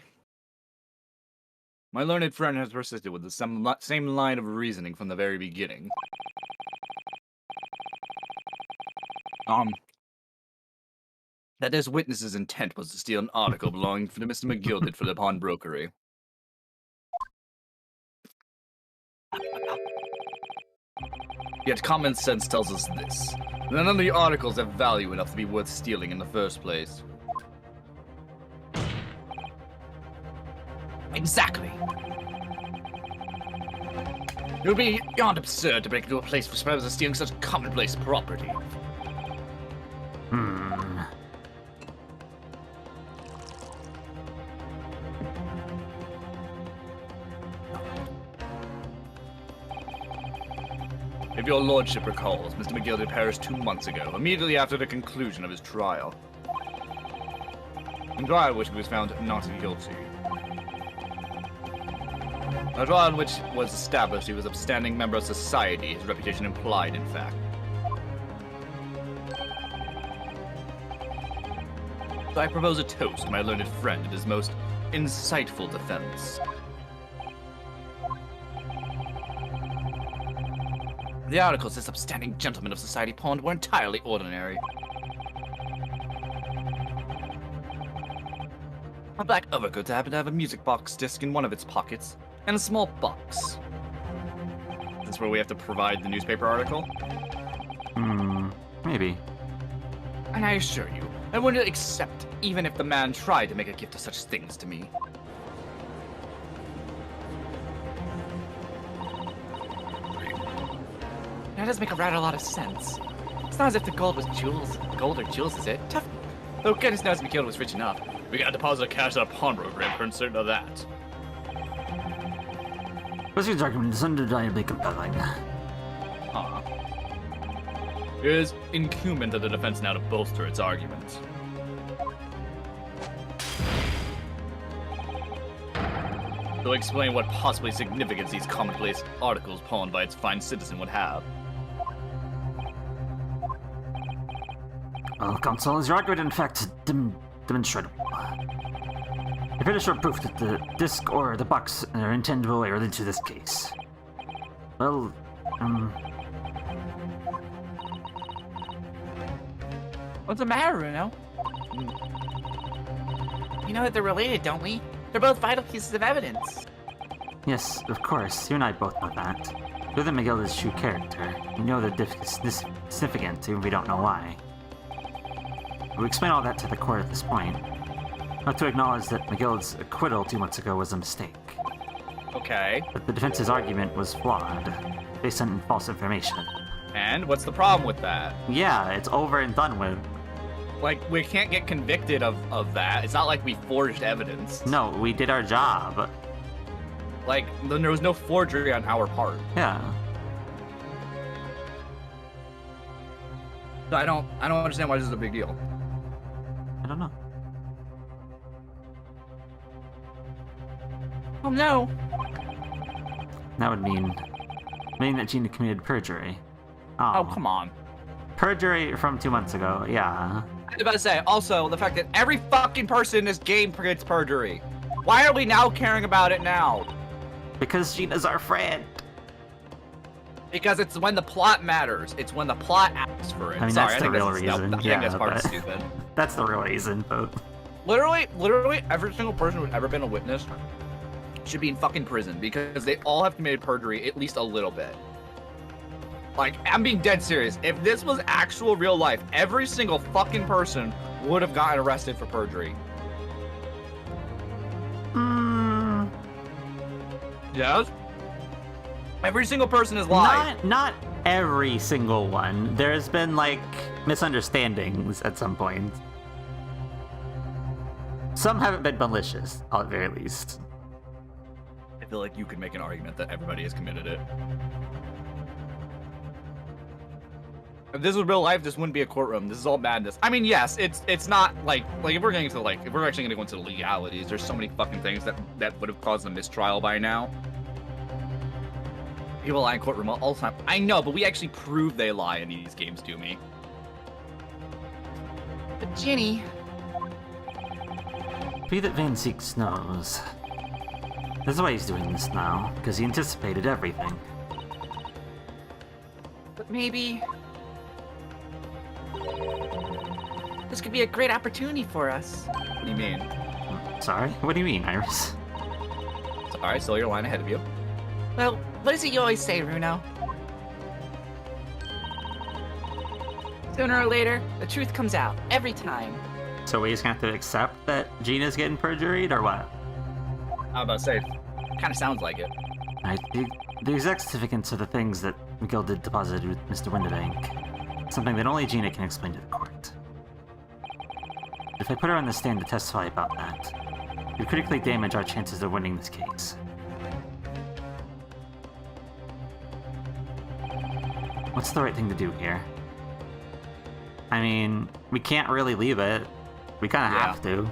My learned friend has persisted with the same line of reasoning from the very beginning. That this witness's intent was to steal an article belonging to Mr. McGilded for the pawnbrokery. Yet common sense tells us this. None of the articles have value enough to be worth stealing in the first place. Exactly. It would be beyond absurd to break into a place for purpose of stealing such commonplace property. If your lordship recalls, Mr. McGilded perished 2 months ago, immediately after the conclusion of his trial. In trial which he was found not guilty. A trial in which was established he was an upstanding member of society, his reputation implied, in fact. So I propose a toast to my learned friend and his most insightful defense. The articles this upstanding gentleman of society pawned were entirely ordinary. A black overcoat happened to have a music box disc in one of its pockets, and a small box. Is this where we have to provide the newspaper article? Maybe. And I assure you, I wouldn't accept even if the man tried to make a gift of such things to me. That does make a rather lot of sense. It's not as if the gold was jewels. Gold or jewels, is it? Tough. Though goodness knows McGill was rich enough. We got to deposit cash at a pawnbroker and we're certain of that. Buzzard's argument is undeniably compelling. It is incumbent of the defense now to bolster its argument. So explain what possibly significance these commonplace articles pawned by its fine citizen would have. Well, counsel, is your argument in fact demonstrable? You've pretty sure proof that the disc or the box are intendable related to this case. Well, What's the matter, Bruno? We know that they're related, don't we? They're both vital pieces of evidence. yes, of course, you and I both know that. You're the McGilda's true character. You know the is significant, even if we don't know why. We explain all that to the court at this point. Not to acknowledge that McGilda's acquittal 2 months ago was a mistake. Okay. But the defense's argument was flawed, based on false information. And what's the problem with that? Yeah, it's over and done with. Like, we can't get convicted of that. It's not like we forged evidence. No, we did our job. Like, then there was no forgery on our part. Yeah. So I don't understand why this is a big deal. I don't know. Oh no! That would mean that Gina committed perjury. Oh, come on. Perjury from 2 months ago, yeah. I was about to say, also, the fact that every fucking person in this game commits perjury. Why are we now caring about it now? Because Gina's our friend. Because it's when the plot matters. It's when the plot asks for it. I mean, Sorry, that's the real reason. I think that's part of stupid. That's the real reason, but... Literally, every single person who's ever been a witness should be in fucking prison because they all have committed perjury at least a little bit. Like, I'm being dead serious. If this was actual real life, every single fucking person would have gotten arrested for perjury. Yes? Every single person has lied. Not every single one. There's been, like, misunderstandings at some point. Some haven't been malicious, at the very least. I feel like you could make an argument that everybody has committed it. If this was real life, this wouldn't be a courtroom. This is all madness. I mean, yes, it's not like if we're getting into if we're actually gonna go into the legalities, there's so many fucking things that would have caused a mistrial by now. People lie in courtroom all the time. I know, but we actually prove they lie in these games, do me. But Ginny, Be that Van Zieks knows. That's why he's doing this now, because he anticipated everything. but maybe this could be a great opportunity for us. What do you mean? Sorry? What do you mean, Iris? Sorry, still your line ahead of you. Well, what is it you always say, Runo? Sooner or later, the truth comes out. Every time. So we just gonna have to accept that Gina's getting perjuried, or what? I was about to say, kind of sounds like it. Right, the exact significance of the things that Miguel did deposited with Mr. Winterbank. Something that only Gina can explain to the court. If I put her on the stand to testify about that, it would critically damage our chances of winning this case. What's the right thing to do here? I mean, we can't really leave it. We kind of have to.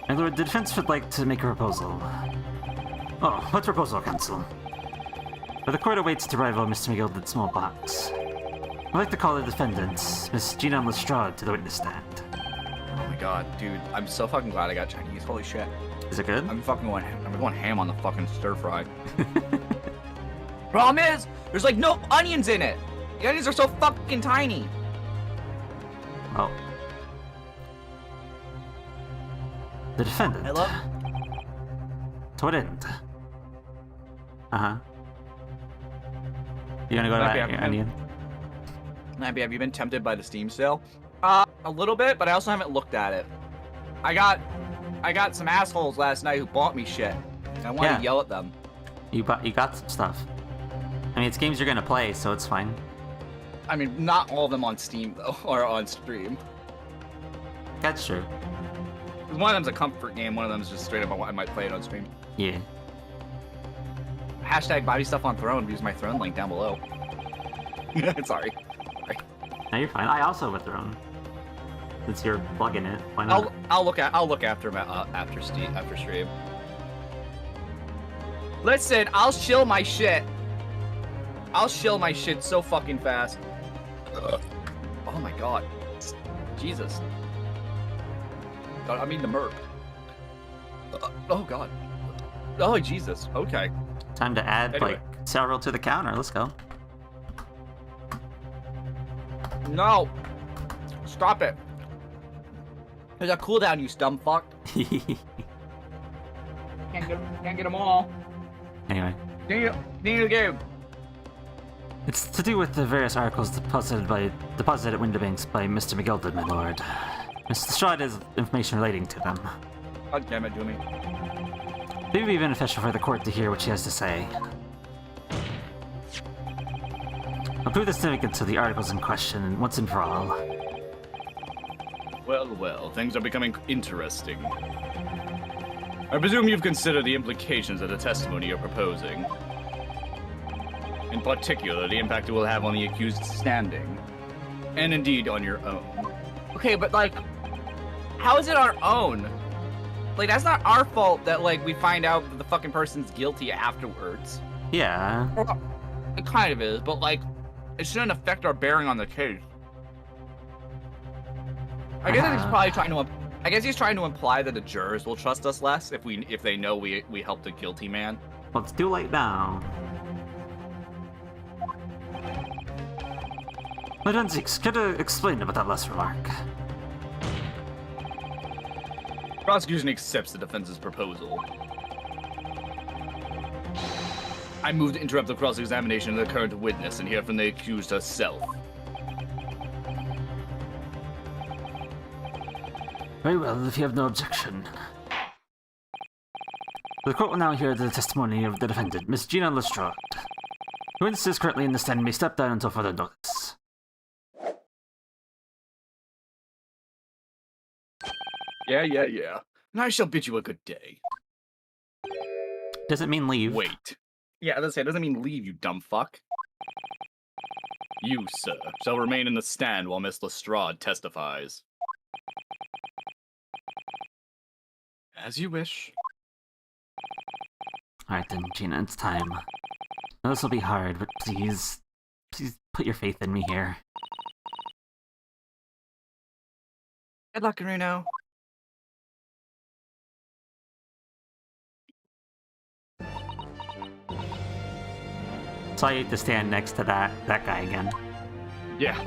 My lord, the defense would like to make a proposal. Oh, what proposal, counsel? But the court awaits the arrival of Mr. Miguel de Smallbox. I'd like to call the defendants, Miss Gina Lestrade, to the witness stand. Oh my god, dude, I'm so fucking glad I got Chinese. Holy shit. Is it good? I'm going ham on the fucking stir fry. Problem is, there's like no onions in it. The onions are so fucking tiny. Well, the defendant. Hello? To what end? Uh-huh. You gonna go to Okay, that onion? Nabby, have you been tempted by the Steam sale? A little bit, but I also haven't looked at it. I got some assholes last night who bought me shit. And I want to yell at them. You got some stuff. I mean, it's games you're gonna play, so it's fine. I mean, not all of them on Steam though, or on stream. That's true. One of them's a comfort game. One of them's just straight up I might play it on stream. Yeah. Hashtag buy me stuff on Throne. Use my Throne link down below. Sorry. No, you're fine. I also have a Throne. Since you're plugging it, why not? I'll look after stream. Listen, I'll shill my shit. I'll shill my shit so fucking fast. Oh my god. Jesus. God, I mean the merc. Oh god. Oh Jesus. Okay. Time to add Anyway. like several to the counter. Let's go. No. Stop it. There's a cooldown, you dumb fuck. Can't get them all. Anyway. Need a game. It's to do with the various articles deposited at Winterbanks by Mr. Miguel de my lord. Mr. Lestrade has information relating to them. God damn it, Doomy. It would be beneficial for the court to hear what she has to say. I'll prove the significance of the articles in question once and for all. Well, things are becoming interesting. I presume you've considered the implications of the testimony you're proposing. In particular, the impact it will have on the accused's standing. And indeed, on your own. Okay, but like, how is it our own? Like, that's not our fault that, like, we find out that the fucking person's guilty afterwards. Yeah. It kind of is, but, like, it shouldn't affect our bearing on the case. I guess he's probably trying to. I guess he's trying to imply that the jurors will trust us less if they know we helped a guilty man. Well, it's too late now. Madame Zix, could you explain about that last remark? Prosecution accepts the defense's proposal. I move to interrupt the cross-examination of the current witness and hear from the accused herself. Very well, if you have no objection. The court will now hear the testimony of the defendant, Miss Gina Lestrade. The witness is currently in the stand and may step down until further notice. Yeah. And I shall bid you a good day. Doesn't mean leave. Wait. Yeah, it doesn't mean leave, you dumb fuck. You, sir, shall remain in the stand while Miss Lestrade testifies. As you wish. Alright then, Gina, it's time. Now, this will be hard, but please put your faith in me here. Good luck, Runo. So I hate to stand next to that guy again. Yeah.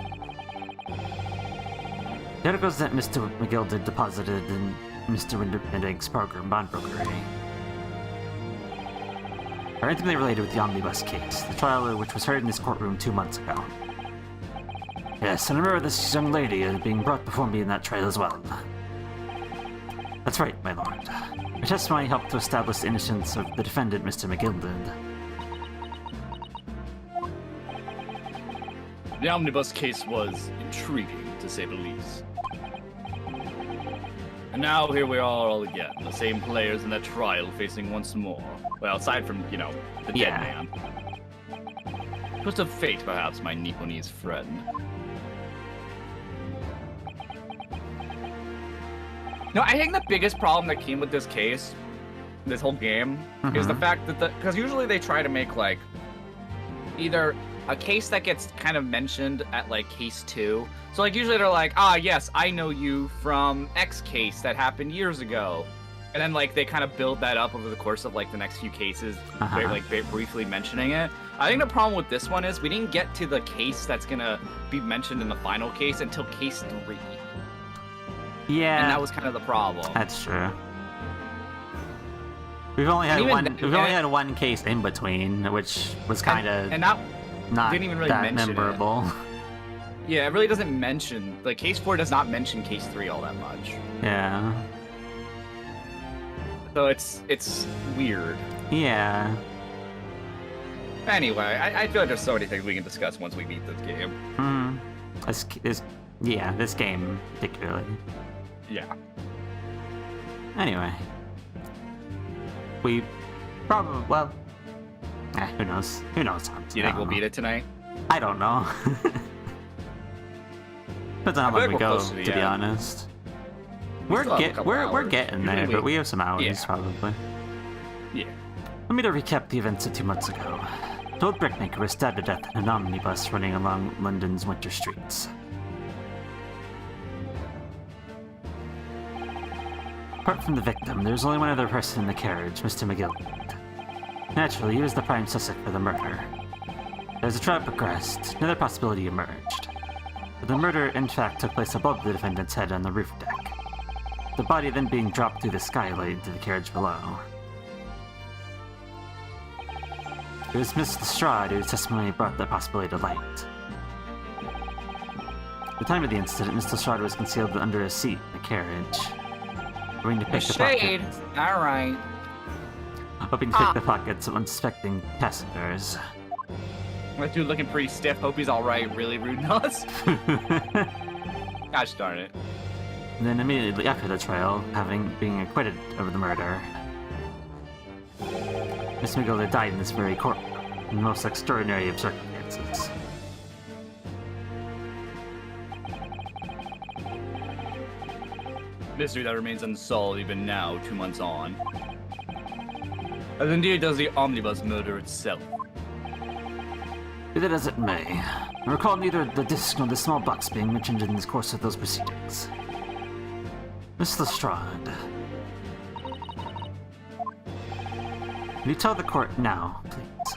The articles that Mr. McGill deposited in Mr. Windig's program bond broker are intimately related with the omnibus case, the trial of which was heard in this courtroom 2 months ago. Yes, and I remember this young lady being brought before me in that trial as well. That's right, my lord. Her testimony helped to establish the innocence of the defendant, Mr. McGill did. The omnibus case was intriguing, to say the least. And now here we are all again, the same players in that trial facing once more. Well, aside from, you know, the dead man. Twist of fate, perhaps, my Nipponese friend. No, I think the biggest problem that came with this case, this whole game, is the fact that because usually they try to make, like, either a case that gets kind of mentioned at, like, case 2. So, like, usually they're like, ah, yes, I know you from X case that happened years ago. And then, like, they kind of build that up over the course of, like, the next few cases, briefly mentioning it. I think the problem with this one is we didn't get to the case that's gonna be mentioned in the final case until case 3. Yeah. And that was kind of the problem. That's true. We've only had one case in between, which was kind of not didn't even really that mention memorable. Yeah, it really doesn't mention, like, case 4 does not mention case 3 all that much. Yeah. So it's weird. Yeah. Anyway, I feel like there's so many things we can discuss once we beat this game. This game particularly. Yeah. Anyway. We probably, well, who knows? Who knows? Do you think we'll beat it tonight? I don't know. Depends on how long we go, to be end. honest. We're getting there, but we have some hours, probably. Yeah. Let me to recap the events of 2 months ago. The old brickmaker was stabbed to death in an omnibus running along London's winter streets. Apart from the victim, there was only one other person in the carriage, Mr. McGill. Naturally, he was the prime suspect for the murder. As the trial progressed, another possibility emerged. The murder, in fact, took place above the defendant's head on the roof deck, the body then being dropped through the skylight into the carriage below. It was Miss Lestrade whose testimony brought that possibility to light. At the time of the incident, Miss Lestrade was concealed under a seat in the carriage, hoping to pick the pockets. Alright. Hoping to pick the pockets of unsuspecting passengers. That dude looking pretty stiff. Hope he's alright. Really rude to us. Gosh darn it. And then immediately after the trial, being acquitted of the murder, Miss McGill died in this very court in the most extraordinary of circumstances. Mystery that remains unsolved even now, 2 months on. As indeed does the omnibus murder itself. Be that as it may, I recall neither the disc nor the small box being mentioned in the course of those proceedings. Miss Lestrade, can you tell the court now, please,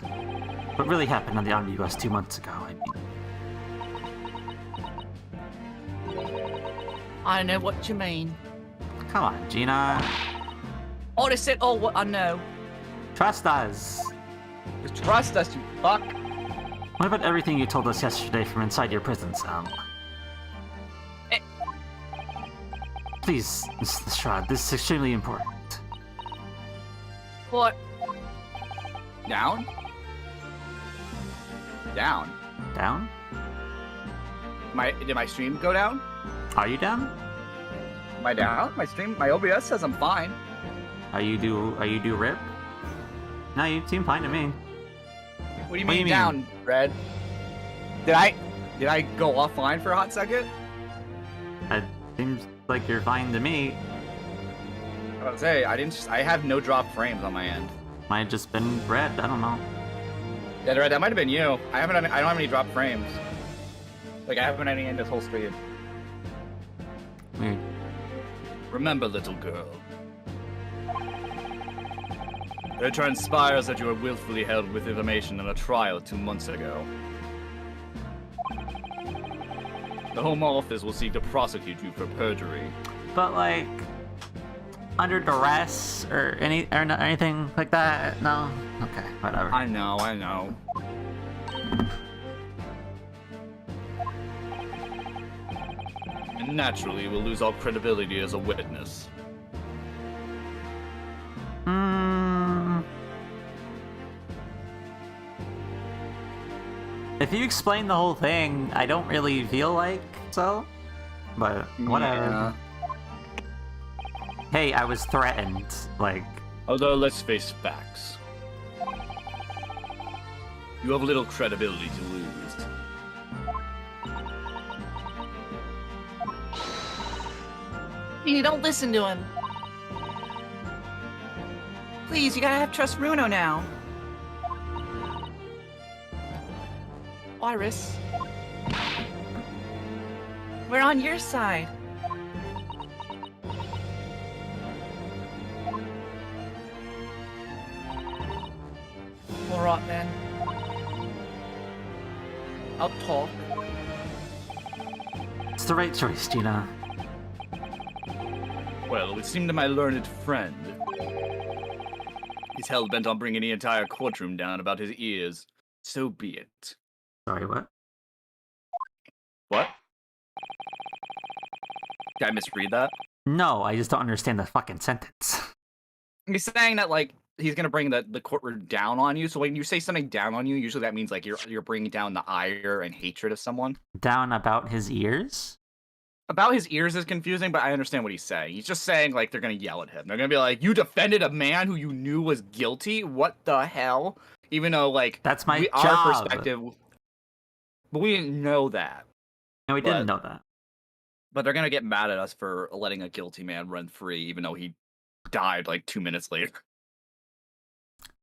what really happened on the omnibus 2 months ago, I mean? I know what you mean. Come on, Gina. I just said all what I know. Trust us. Just trust us, you fuck. What about everything you told us yesterday from inside your prison cell? Please, Miss Lestrade, this is extremely important. What? Down? Down. Down? Did my stream go down? Are you down? Am I down? My OBS says I'm fine. Are you do rip? No, you seem fine to me. What do you mean down, Red? Did I go offline for a hot second? It seems like you're fine to me. I say I have no drop frames on my end. Might have just been red. I don't know. Yeah, right. That might have been you. I don't have any drop frames. Like, I haven't had any in this whole stream. Weird. Remember, little girl. It transpires that you were willfully held with information in a trial 2 months ago. The Home Office will seek to prosecute you for perjury. But like, under duress or anything like that? No. Okay, whatever. I know. And naturally, we'll lose all credibility as a witness. If you explain the whole thing, I don't really feel like so. But whatever. Yeah. Hey, I was threatened. Like. Although, let's face facts. You have little credibility to lose. You don't listen to him. Please, you gotta have trust Bruno now. Iris. We're on your side. Alright then. I'll talk. It's the right choice, Gina. Well, it would seem to my learned friend. He's hell-bent on bringing the entire courtroom down about his ears. So be it. Sorry, what? What? Did I misread that? No, I just don't understand the fucking sentence. He's saying that, like, he's gonna bring the courtroom down on you. So when you say something down on you, usually that means, like, you're bringing down the ire and hatred of someone. Down about his ears? About his ears is confusing, but I understand what he's saying. He's just saying, like, they're gonna yell at him. They're gonna be like, you defended a man who you knew was guilty? What the hell? Even though, like, that's my job. Our perspective... But we didn't know that. No, we didn't know that. But they're gonna get mad at us for letting a guilty man run free, even though he died like 2 minutes later.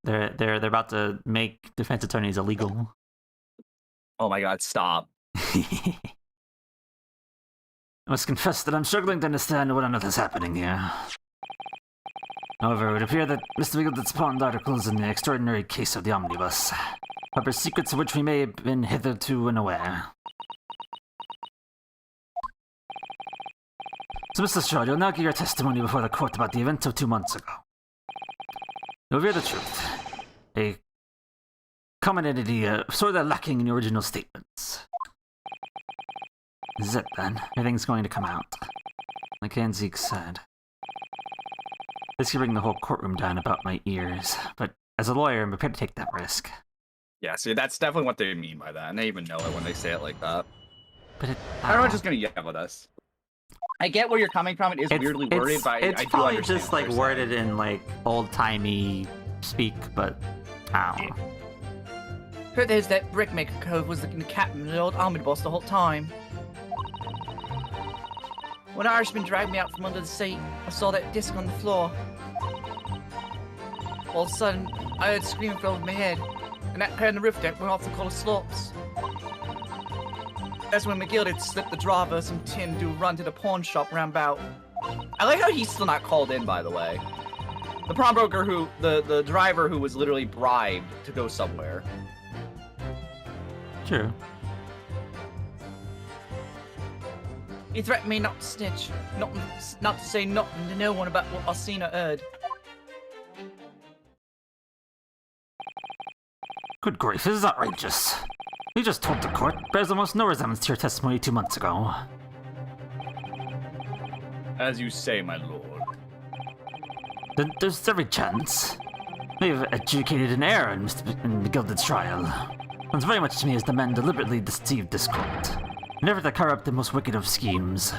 They're about to make defense attorneys illegal. Oh my god, stop. I must confess that I'm struggling to understand what on earth is happening here. However, it would appear that Mr. Wiggled spawned articles in the extraordinary case of the omnibus, harbors secrets of which we may have been hitherto unaware. So, Mr. Shaw, you'll now give your testimony before the court about the events of 2 months ago. You'll reveal the truth. A common entity sort of lacking in your original statements. This is it, then. Everything's going to come out. Like Anzik said. This could bring the whole courtroom down about my ears, but as a lawyer, I'm prepared to take that risk. Yeah, see, that's definitely what they mean by that, and they even know it when they say it like that. But Everyone's just gonna yell at us. I get where you're coming from. It is weirdly worded, but I do understand. It's probably just like worded in like old-timey speak, but I don't know. Heard there's that brickmaker cove was the captain of the old omnibus the whole time. When Irishman dragged me out from under the seat, I saw that disc on the floor. All of a sudden, I heard screaming fell over my head, and that pair on the roof deck went off the collar slopes. That's when McGill had slipped the driver some tin to run to the pawn shop round about. I like how he's still not called in, by the way. The pawnbroker the driver who was literally bribed to go somewhere. True. He threatened me not to snitch, not to say nothing to no one about what I seen or heard. Good grief, this is outrageous. You just told the court bears almost no resemblance to your testimony 2 months ago. As you say, my lord. Then there's every chance. We have adjudicated an error in McGilded's trial. Sounds very much to me as the men deliberately deceived this court, in order to cover up the most wicked of schemes.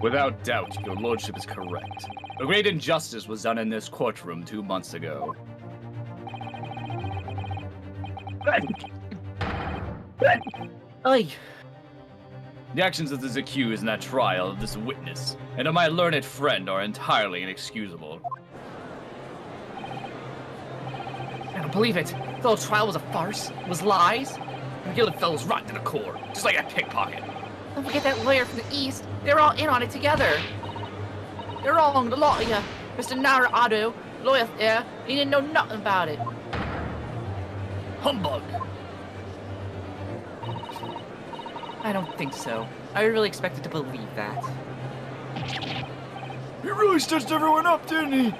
Without doubt, your lordship is correct. A great injustice was done in this courtroom 2 months ago. Oi! The actions of this accused in that trial of this witness and of my learned friend are entirely inexcusable. I don't believe it. The whole trial was a farce. It was lies. The guilty fellows rot to the core, just like a pickpocket. Don't forget that lawyer from the East. They were all in on it together. They're wrong, the lawyer. Mr. Naruto, lawyer there, he didn't know nothing about it. Humbug! I don't think so. I really expected to believe that. He really stitched everyone up, didn't he?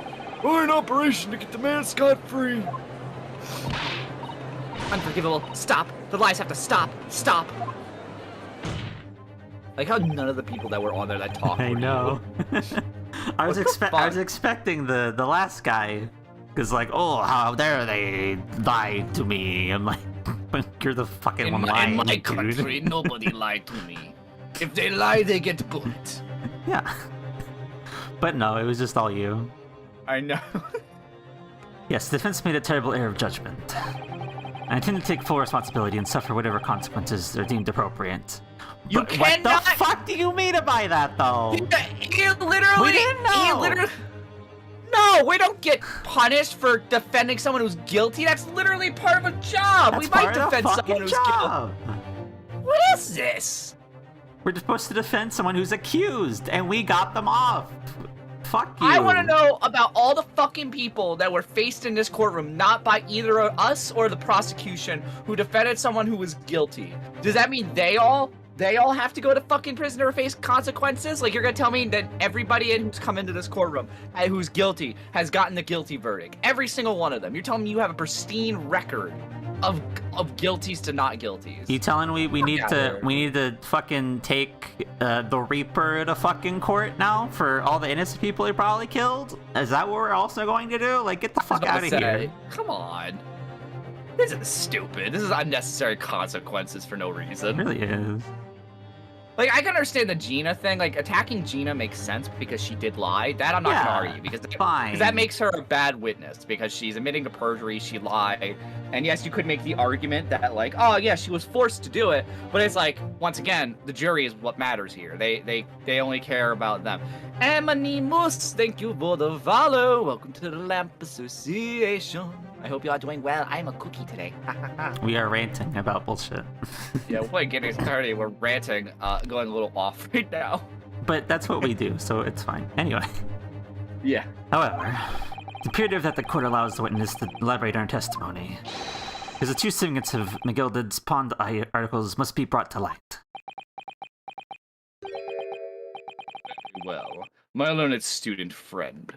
What an operation to get the man scot-free. Unforgivable. Stop. The lies have to stop. Stop. Like how none of the people that were on there that talked. I were know. I was expecting the last guy, because like, oh, how dare they lie to me? I'm like, you're the fucking one lying, In my dude. country, nobody lied to me. If they lie, they get bullet. Yeah. But no, it was just all you. I know. Yes, the defense made a terrible error of judgment. I intend to take full responsibility and suffer whatever consequences are deemed appropriate. You But cannot. What the fuck do you mean by that, though? He literally. We didn't know. He literally. No, we don't get punished for defending someone who's guilty. That's literally part of a job. That's We might part of the defend someone fucking who's job. guilty. What is this? We're supposed to defend someone who's accused, and we got them off. Fuck you. I want to know about all the fucking people that were faced in this courtroom, not by either us or the prosecution, who defended someone who was guilty. Does that mean they all have to go to fucking prison or face consequences? Like, you're gonna tell me that everybody who's come into this courtroom who's guilty has gotten the guilty verdict? Every single one of them. You're telling me you have a pristine record of guilties to not guilties? You telling we need out to there. we need to fucking take the Reaper to fucking court now for all the innocent people he probably killed? Is that what we're also going to do? Like, get the fuck out of here. Come on. This is stupid. This is unnecessary consequences for no It reason. really is. Like, I can understand the Gina thing. Like, attacking Gina makes sense because she did lie. That I'm not Yeah, gonna argue because fine. that makes her a bad witness because she's admitting to perjury. She lied, and yes, you could make the argument that like, oh yeah, she was forced to do it. But it's like, once again, the jury is what matters here. They only care about them. Anonymous, thank you for the follow. Welcome to the Lamp Association. I hope you are doing well. I'm a cookie today. We are ranting about bullshit. Yeah, we're playing Great Ace Attorney. We're ranting, going a little off right now. But that's what we do, so it's fine. Anyway. Yeah. However, it's imperative that the court allows the witness to elaborate on her testimony, because the true significance of McGilded's pawned articles must be brought to light. Well, my learned student friend.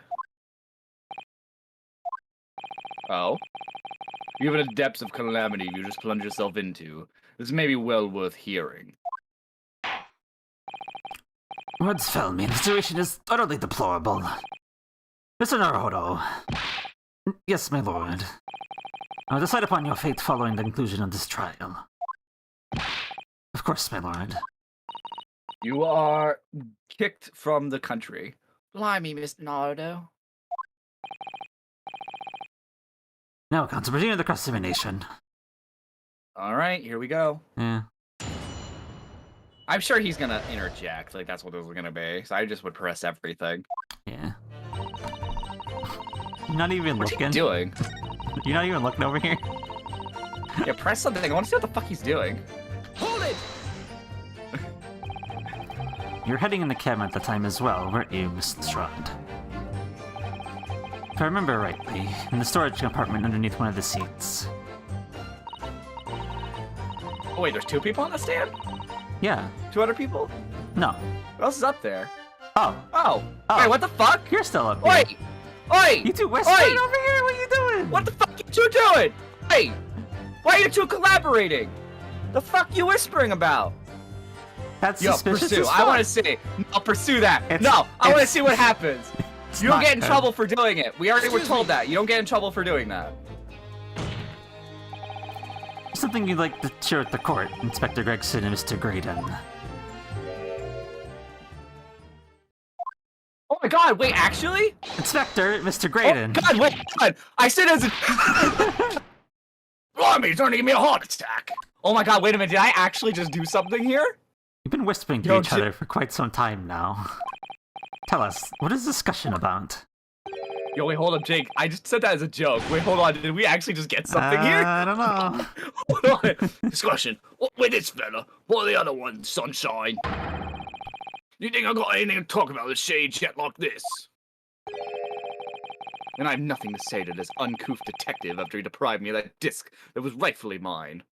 Oh? Given the depths of calamity you just plunged yourself into, this may be well worth hearing. Words fail me. The situation is utterly deplorable. Mr. Naruto. Yes, my lord. I will decide upon your fate following the conclusion of this trial. Of course, my lord. You are kicked from the country. Blimey, Mr. Naruto. Now, Council, proceed to the cross-examination. All right, here we go. Yeah. I'm sure he's gonna interject. Like, that's what this is gonna be. So I just would press everything. Yeah. You're not even What's looking. he doing? You're not even looking over here. Yeah, press something. I want to see what the fuck he's doing. Hold it! You were heading in the cabin at the time as well, weren't you, Miss Strand? If I remember rightly, in the storage compartment underneath one of the seats. Oh wait, there's two people on the stand? Yeah. Two other people? No. Who else is up there? Oh. Oh. Oh. Wait, what the fuck? You're still up here. Wait! Oi! You two Oi! whispering over here? What are you doing? What the fuck you two doing? Hey! Why are you two collaborating? The fuck you whispering about? That's Yo, suspicious pursue. as I fuck. want to see. No, pursue that. It's- no, I want to it's- see what happens. It's You don't not get in good. trouble for doing it. We already were told that. You don't get in trouble for doing that. Something you'd like to share with the court, Inspector Gregson and Mr. Graydon. Oh my god, wait, actually? Inspector, Mr. Oh Graydon. god, wait, god. I said as a... Blimey, he's trying to give me a heart attack. Oh my god, wait a minute. Did I actually just do something here? You've been whispering to each other for quite some time now. Tell us, what is the discussion about? Yo, wait, hold up, Jake. I just said that as a joke. Wait, hold on. Did we actually just get something here? I don't know. Hold on. Discussion. What with this fella? What are the other ones, Sunshine? You think I got anything to talk about with shade chat like this? And I have nothing to say to this uncouth detective after he deprived me of that disc that was rightfully mine.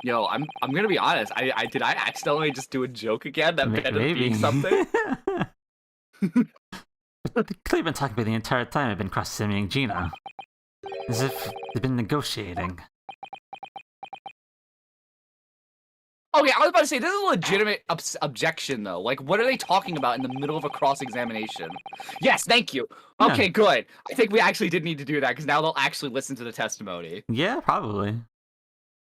Yo, I'm gonna be honest. Did I accidentally just do a joke again that ended up being something? They've been talking about the entire time I've been cross-examining Gina. As if they've been negotiating. Okay, I was about to say, this is a legitimate objection, though. Like, what are they talking about in the middle of a cross-examination? Yes, thank you. Okay, good. I think we actually did need to do that, because now they'll actually listen to the testimony. Yeah, probably.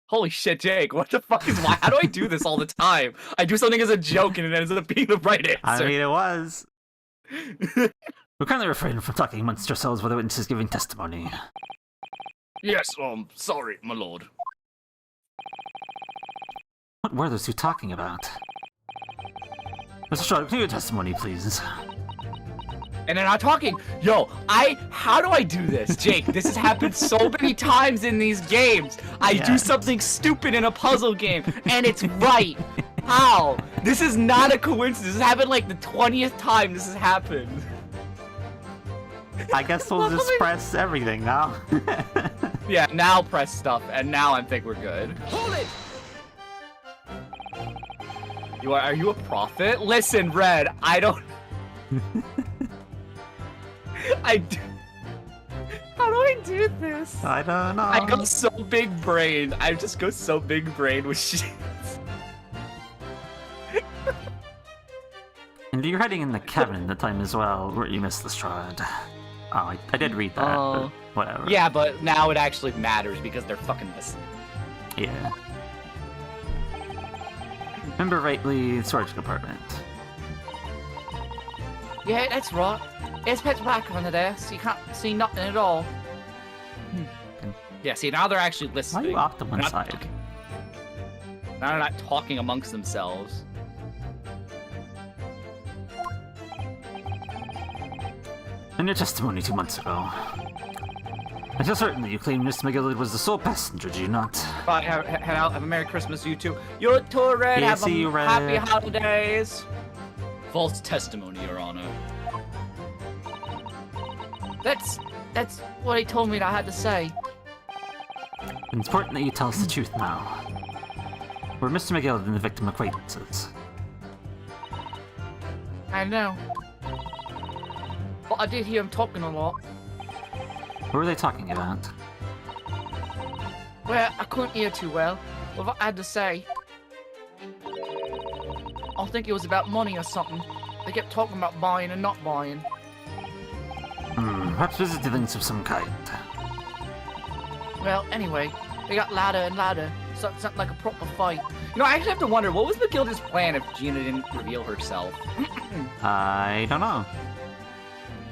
Holy shit, Jake, what the fuck is why? How do I do this all the time? I do something as a joke, and it ends up being the right answer. I mean, it was. We're kindly refrain from talking amongst ourselves while the witness is giving testimony. Yes, sorry, my lord. What were those two talking about? Mr. Shaw, continue your testimony, please. And they're not talking. Yo, how do I do this? Jake, this has happened so many times in these games. I do something stupid in a puzzle game, and it's right. How? This is not a coincidence. This happened like the 20th time this has happened. I guess we'll just press everything now. Yeah, now press stuff, and now I think we're good. Hold it! Are you a prophet? Listen, Red, I don't... How do I do this? I don't know. I go so big brain. I just go so big brain with shit. And you're hiding in the cabin at the time as well, where you missed the Strahd. Oh, I did read that, but whatever. Yeah, but now it actually matters because they're fucking listening. Yeah. Remember rightly, storage compartment. Yeah, that's right. It's pitch black under there, so you can't see nothing at all. Yeah, see, now they're actually Why are listening. you off to one side? Now they're not talking amongst themselves. In your testimony 2 months ago, I feel certain that you claimed Mr. McGillard was the sole passenger, do you not? Bye, have a Merry Christmas, you two. You too, Red. Yeah, have see you, Red. Happy holidays. False testimony, Your Honor. That's what he told me that I had to say. It's important that you tell us the truth now. Were Mr. McGillard and the victim acquaintances? I know. But I did hear him talking a lot. What were they talking about? Well, I couldn't hear too well. What I had to say. I think it was about money or something. They kept talking about buying and not buying. Perhaps business dealings of some kind. Well, anyway, they got louder and louder. Something like a proper fight. You know, I actually have to wonder, what was McGilda's plan if Gina didn't reveal herself? I don't know.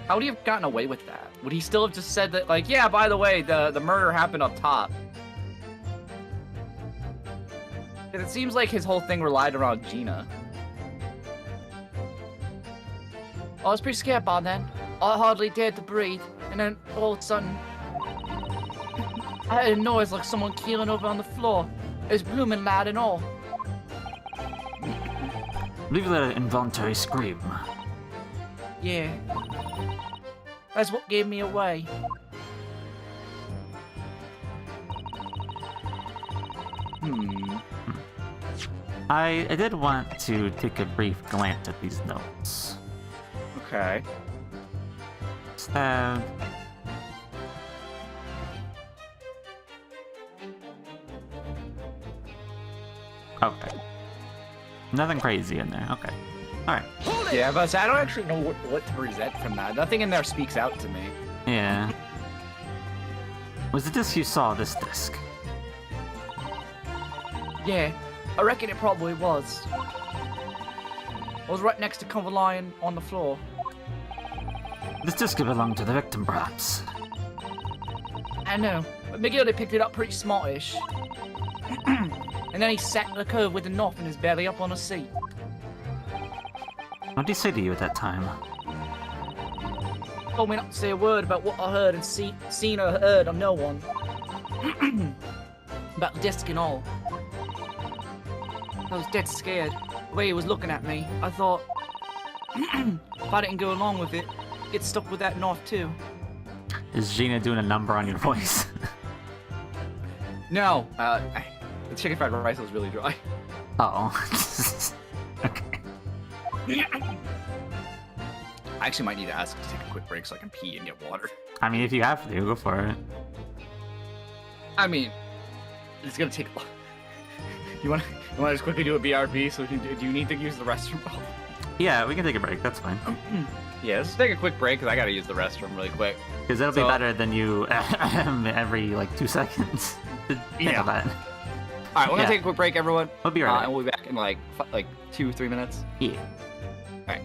How would he have gotten away with that? Would he still have just said that, like, yeah, by the way, the murder happened up top? Because it seems like his whole thing relied around Gina. I was pretty scared by then. I hardly dared to breathe, and then all of a sudden, I heard a noise like someone keeling over on the floor. It was blooming loud and all. I believe that an involuntary scream. Yeah. That's what gave me away. I did want to take a brief glance at these notes. Okay. Stab. Okay. Nothing crazy in there. Okay. Alright. Yeah, but I don't actually know what to present from that. Nothing in there speaks out to me. Yeah. Was the disc you saw this disc? Yeah, I reckon it probably was. I was right next to Cover Lion on the floor. This disc could belong to the victim, perhaps. I know, but McGildy picked it up pretty smartish. And then he sat in the curve with a knife in his belly up on a seat. What did he say to you at that time? Told me not to say a word about what I heard and seen or heard on no one. About the disc and all. I was dead scared. The way he was looking at me, I thought, if I didn't go along with it, I'd get stuck with that knife too. Is Gina doing a number on your voice? No, the chicken fried rice was really dry. Oh. Okay. I actually might need to ask to take a quick break so I can pee and get water. I mean, if you have to, go for it. I mean, it's gonna take. You want to just quickly do a BRB? So do you need to use the restroom? Yeah, we can take a break. That's fine. Yeah, let's take a quick break because I gotta use the restroom really quick. Because it'll be better than you every like 2 seconds. Think of that. All right, we're gonna take a quick break, everyone. We'll be right back. And we'll be back in like 2-3 minutes. Yeah. All right.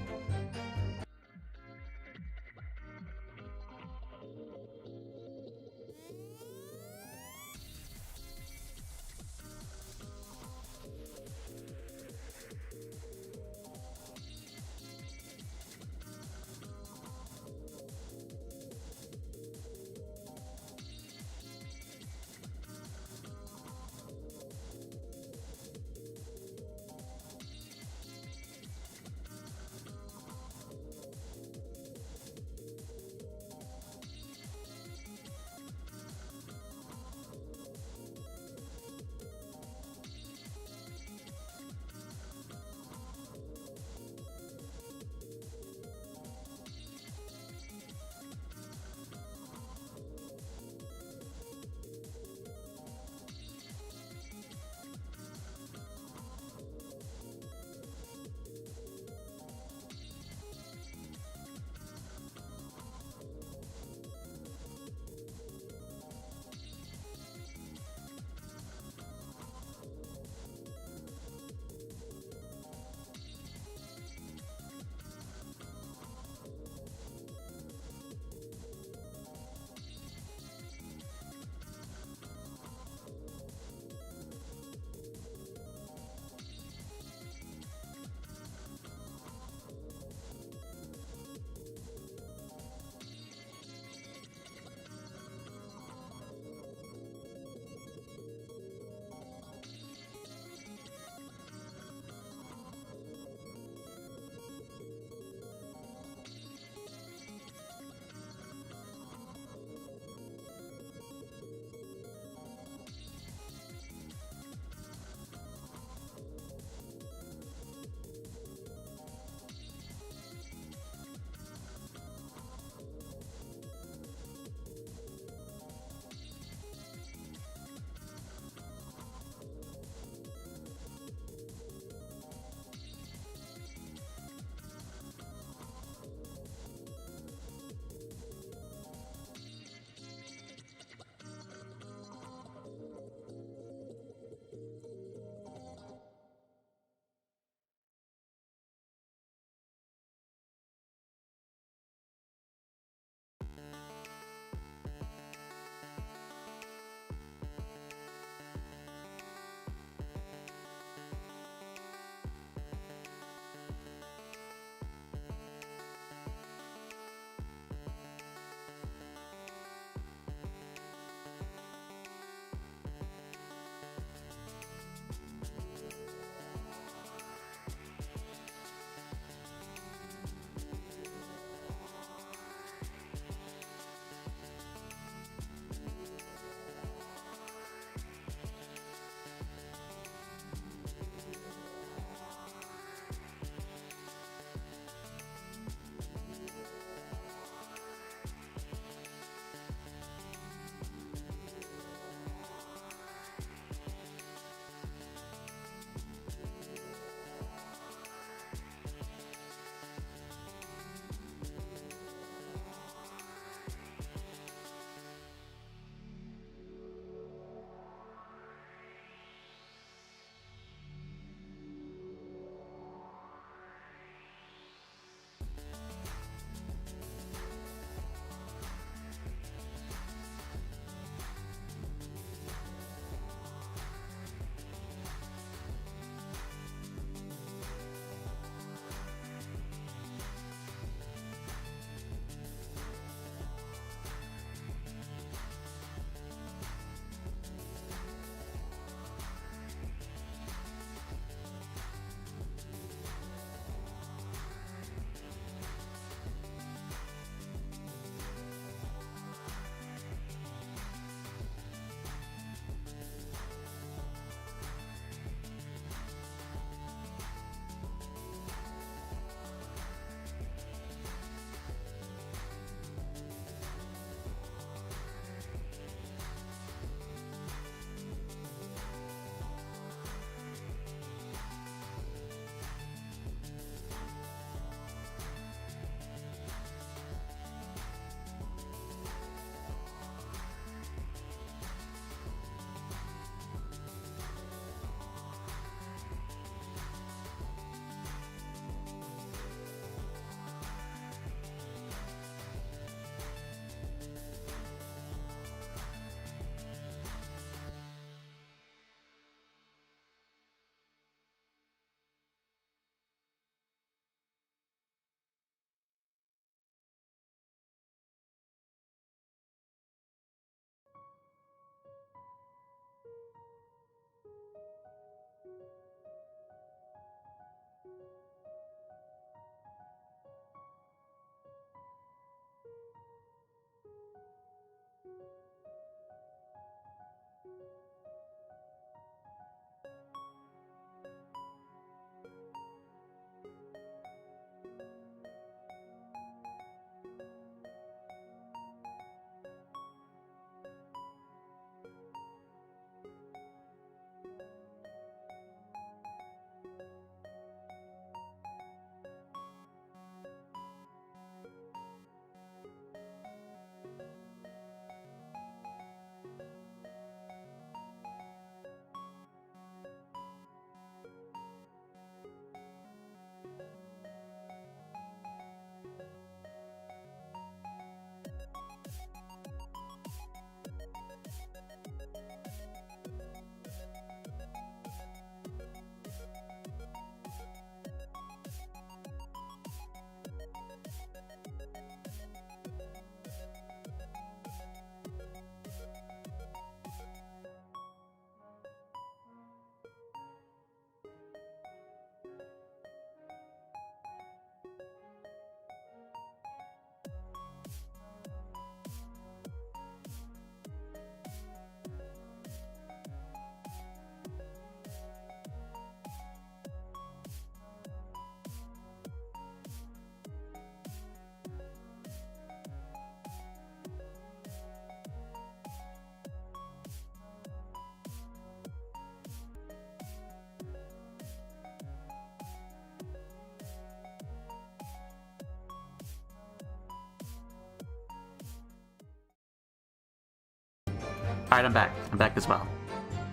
Alright, I'm back. I'm back as well.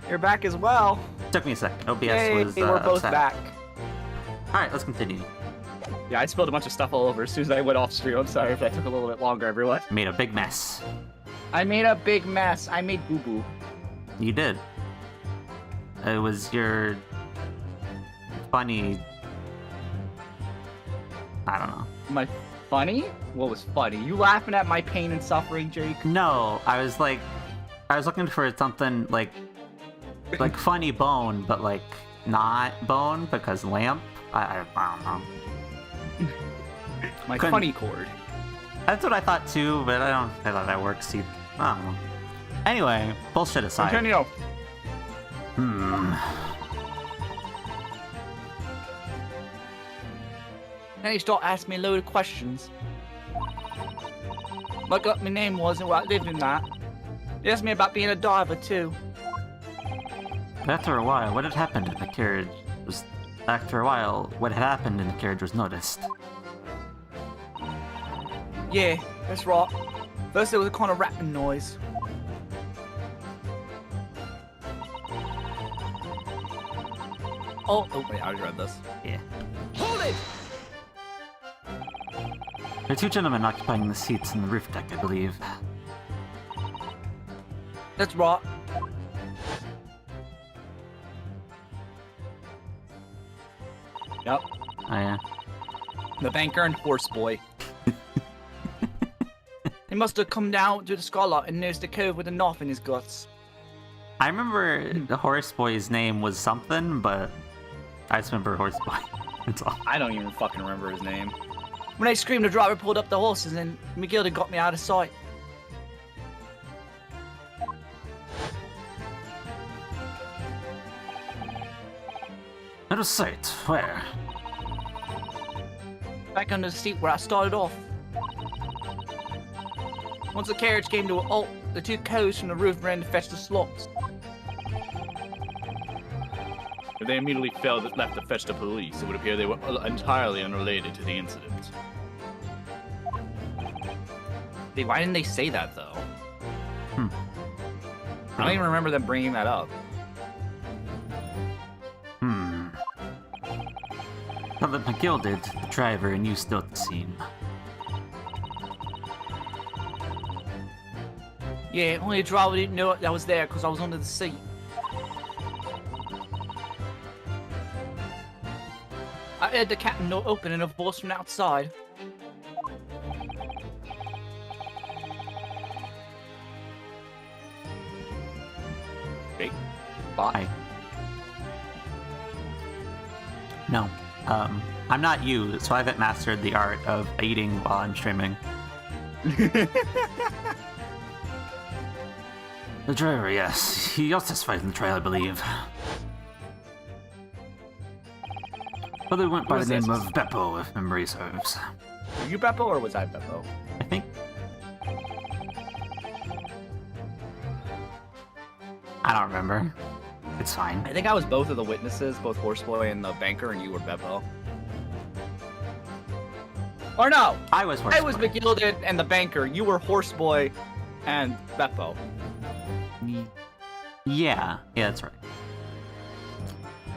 You're back as well. Took me a second. OBS Yay, was we're both upset. back. Alright, let's continue. Yeah, I spilled a bunch of stuff all over as soon as I went off stream. I'm sorry if that took a little bit longer, everyone. Made a big mess. I made a big mess. I made boo-boo. You did. It was your funny. I don't know. My funny? What was funny? You laughing at my pain and suffering, Jake? No, I was looking for something like funny bone, but like not bone because lamp. I don't know. My Couldn't- funny cord. That's what I thought too, but I don't think that works either. I don't know. Anyway, bullshit aside. Continue. Now you start asking me a load of questions. Like what my name was and where I lived in that. You asked me about being a diver too. After a while, what had happened in the carriage was noticed. Yeah, that's right. First there was a kind of rapping noise. Oh wait, I already read this. Yeah. Hold it! There are two gentlemen occupying the seats in the roof deck, I believe. That's right. Yep. Oh yeah. The banker and horse boy. He must have come down to the skylight and noticed the cove with a knife in his guts. I remember the horse boy's name was something, but I just remember horse boy. That's all. I don't even fucking remember his name. When I screamed, the driver pulled up the horses and McGilda got me out of sight. Out of sight. Where? Back under the seat where I started off. Once the carriage came to a halt, the two cows from the roof ran to fetch the slots. They immediately left to fetch the police. It would appear they were entirely unrelated to the incident. Why didn't they say that, though? Hmm. I don't even remember them bringing that up. Now that McGill did, the driver and you still at the scene. Yeah, only the driver didn't know I was there because I was under the seat. I heard the cabin door open and a voice from outside. Hey, Hi. No. I'm not you, so I haven't mastered the art of eating while I'm streaming. The driver, yes. He also testified in the trial, I believe. Brother went by the name of Beppo, if memory serves. Were you Beppo or was I Beppo? I think. I don't remember. It's fine. I think I was both of the witnesses, both Horseboy and the banker, and you were Beppo. Or no! I was I was McGilden and the banker. You were Horseboy and Beppo. Yeah, that's right.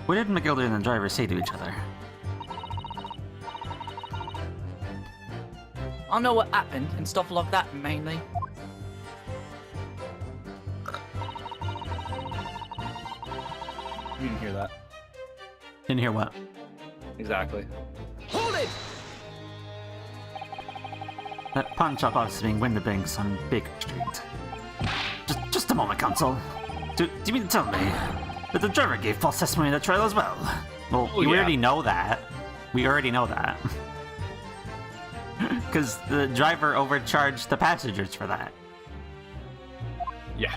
What did McGilder and the driver say to each other? I know what happened and stuff like that, mainly. You didn't hear that. Didn't hear what? Exactly. Hold it! That pawn shop office is being Winterbanks on Baker Street. Just a moment, Counsel. Do you mean to tell me that the driver gave false testimony in the trial as well? Well, we already know that. We already know that. Because the driver overcharged the passengers for that. yeah.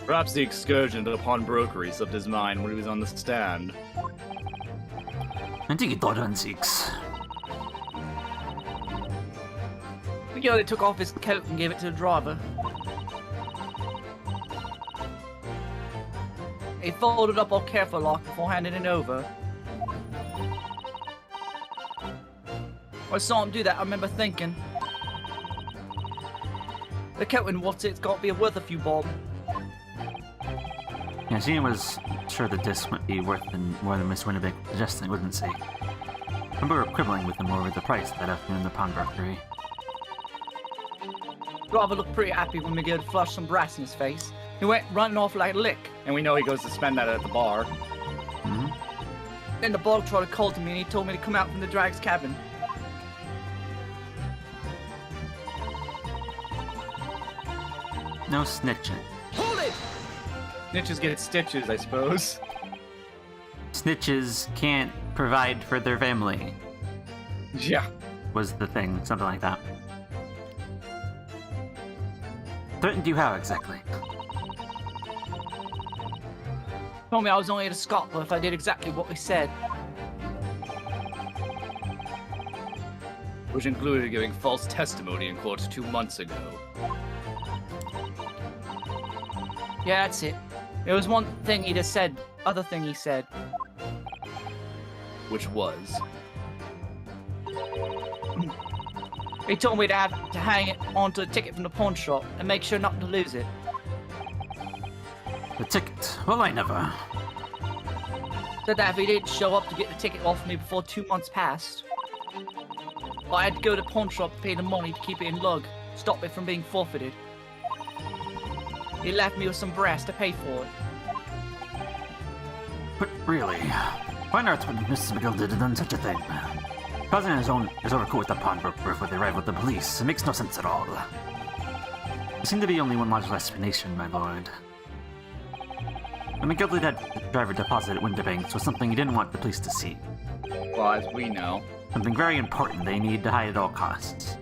Perhaps the excursion to the pawnbrokery slipped his mind when he was on the stand. I think he thought on Zeke's. McGilden took off his coat and gave it to the driver. He folded up all careful like before handing it over. I saw him do that, I remember thinking, the coat and what's it's got to be worth a few bob. Yeah, she was sure the disc would be worth more than Miss Winnebag suggested, wouldn't she? And we were quibbling with him over the price that afternoon in the pawnbrokery. Rather looked pretty happy when Miguel flushed some brass in his face. He went running off like a lick. And we know he goes to spend that at the bar. Hmm? Then the bog trotter called to me and he told me to come out from the drag's cabin. No snitching. Hold it! Snitches get stitches, I suppose. Snitches can't provide for their family, Yeah. was the thing, something like that. Threatened you how exactly? Told me I was only at a Scotland if I did exactly what he said. Which included giving false testimony in court 2 months ago. Yeah, that's it. There was one thing he just said, other thing he said. Which was... He told me to have to hang it onto a ticket from the pawn shop and make sure not to lose it. The ticket? Well, I never. Said that if he didn't show up to get the ticket off me before 2 months passed, I had to go to the pawn shop to pay the money to keep it in lug, stop it from being forfeited. He left me with some brass to pay for it. But really, why on earth would Mrs. McGill have done such a thing? Causing his overcoat with the pawnbroker before they arrive with the police. It makes no sense at all. There seemed to be only one logical explanation, my lord. The McGill had the driver deposit at Winterbanks was something he didn't want the police to see. Well, as we know. Something very important they need to hide at all costs.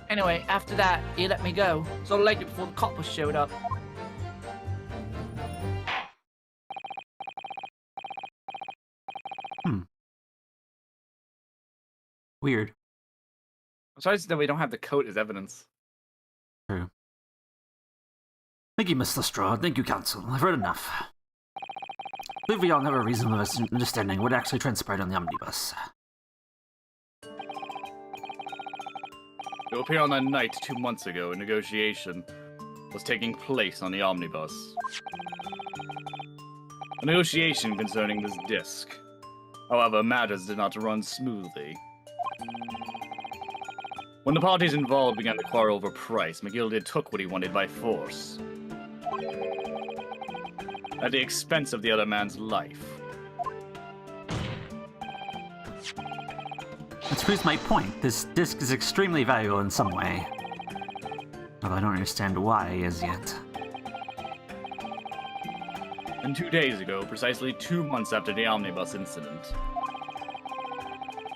Anyway, after that, he let me go, so I liked it before the coppers showed up. Weird. I'm sorry that we don't have the coat as evidence. True. Thank you, Miss Lestrade. Thank you, Counsel. I've heard enough. I believe we all have a reasonable understanding what actually transpired on the omnibus. It appeared on that night 2 months ago a negotiation was taking place on the omnibus. A negotiation concerning this disc. However, matters did not run smoothly. When the parties involved began to quarrel over price, McGilded took what he wanted by force. At the expense of the other man's life. That proves my point. This disc is extremely valuable in some way. Although I don't understand why as yet. And 2 days ago, precisely 2 months after the omnibus incident,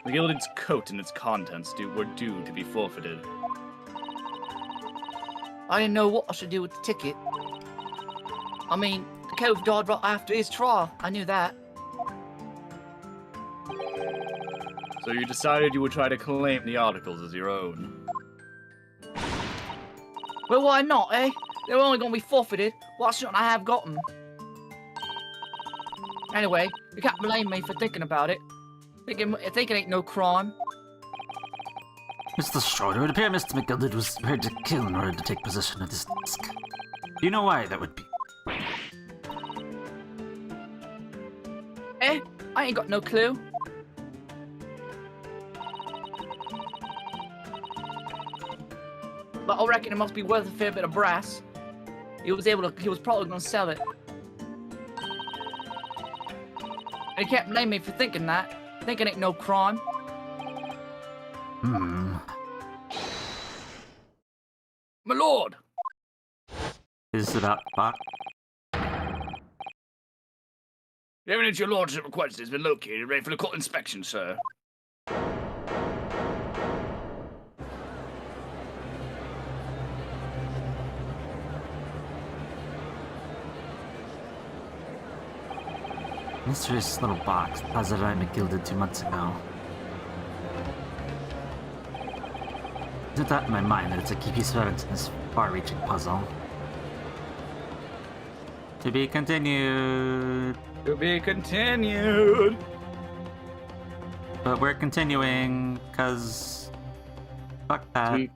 McGilded's coat and its contents were due to be forfeited. I didn't know what I should do with the ticket. I mean, the cove died right after his trial. I knew that. So you decided you would try to claim the articles as your own. Well, why not, eh? They were only going to be forfeited. Why shouldn't I have got them? Anyway, you can't blame me for thinking about it. Thinking ain't no crime. Mr. Schroeder, it would appear Mr. McGilded was prepared to kill in order to take possession of this disc. Do you know why that would be? Eh? I ain't got no clue. But I reckon it must be worth a fair bit of brass. He was probably gonna sell it. And he can't blame me for thinking that. Thinking ain't no crime. My lord! Is it about Bach? The evidence your lordship requested has been located, ready for the court inspection, sir. Mysterious little box deposited by McGilded 2 months ago. It's not in my mind that it's a key piece of evidence in this far-reaching puzzle. To be continued. To be continued. But we're continuing, cause fuck that. I was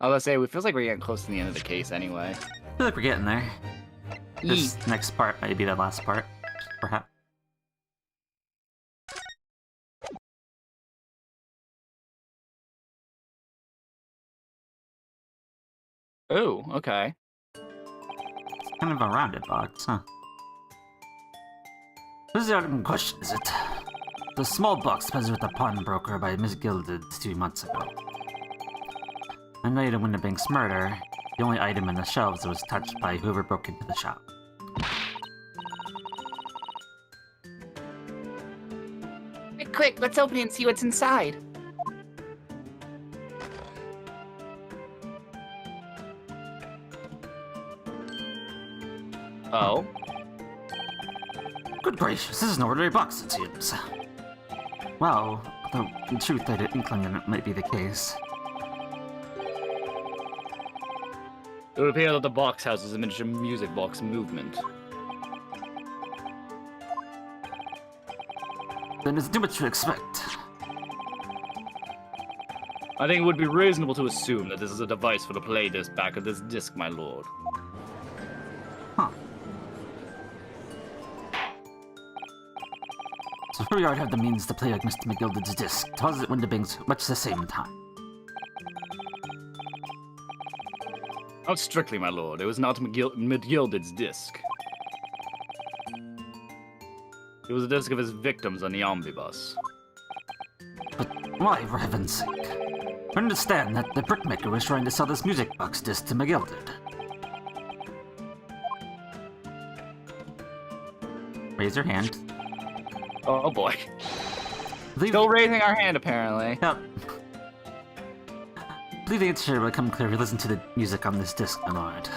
gonna say, it feels like we're getting close to the end of the case anyway. I feel like we're getting there. This next part might be the last part, perhaps. Oh, okay. It's kind of a rounded box, huh? This is the item in question, is it? The small box present with the pawnbroker by Miss Gilded 2 months ago. Unrelated to Winnebank's murder, the only item in the shelves that was touched by whoever broke into the shop. Quick, let's open it and see what's inside. Oh. Good gracious, this is an ordinary box, it seems. Well, though in truth I had an inkling that it might be the case. It would appear that the box houses a miniature music box movement. Then it's too much to expect. I think it would be reasonable to assume that this is a device for the play disc back of this disc, my lord. Huh. So here we are to have the means to play like Mr. McGilded's disc, deposit Winnebank's much the same time. Not strictly, my lord. It was not McGilded's disc. It was a disc of his victims on the omnibus. But why, for heaven's sake? I understand that the brickmaker was trying to sell this music box disc to McGilded. Raise your hand. Oh boy. Believe Still raising our hand, apparently. Yep. I believe the answer will become clear if you listen to the music on this disc, my lord.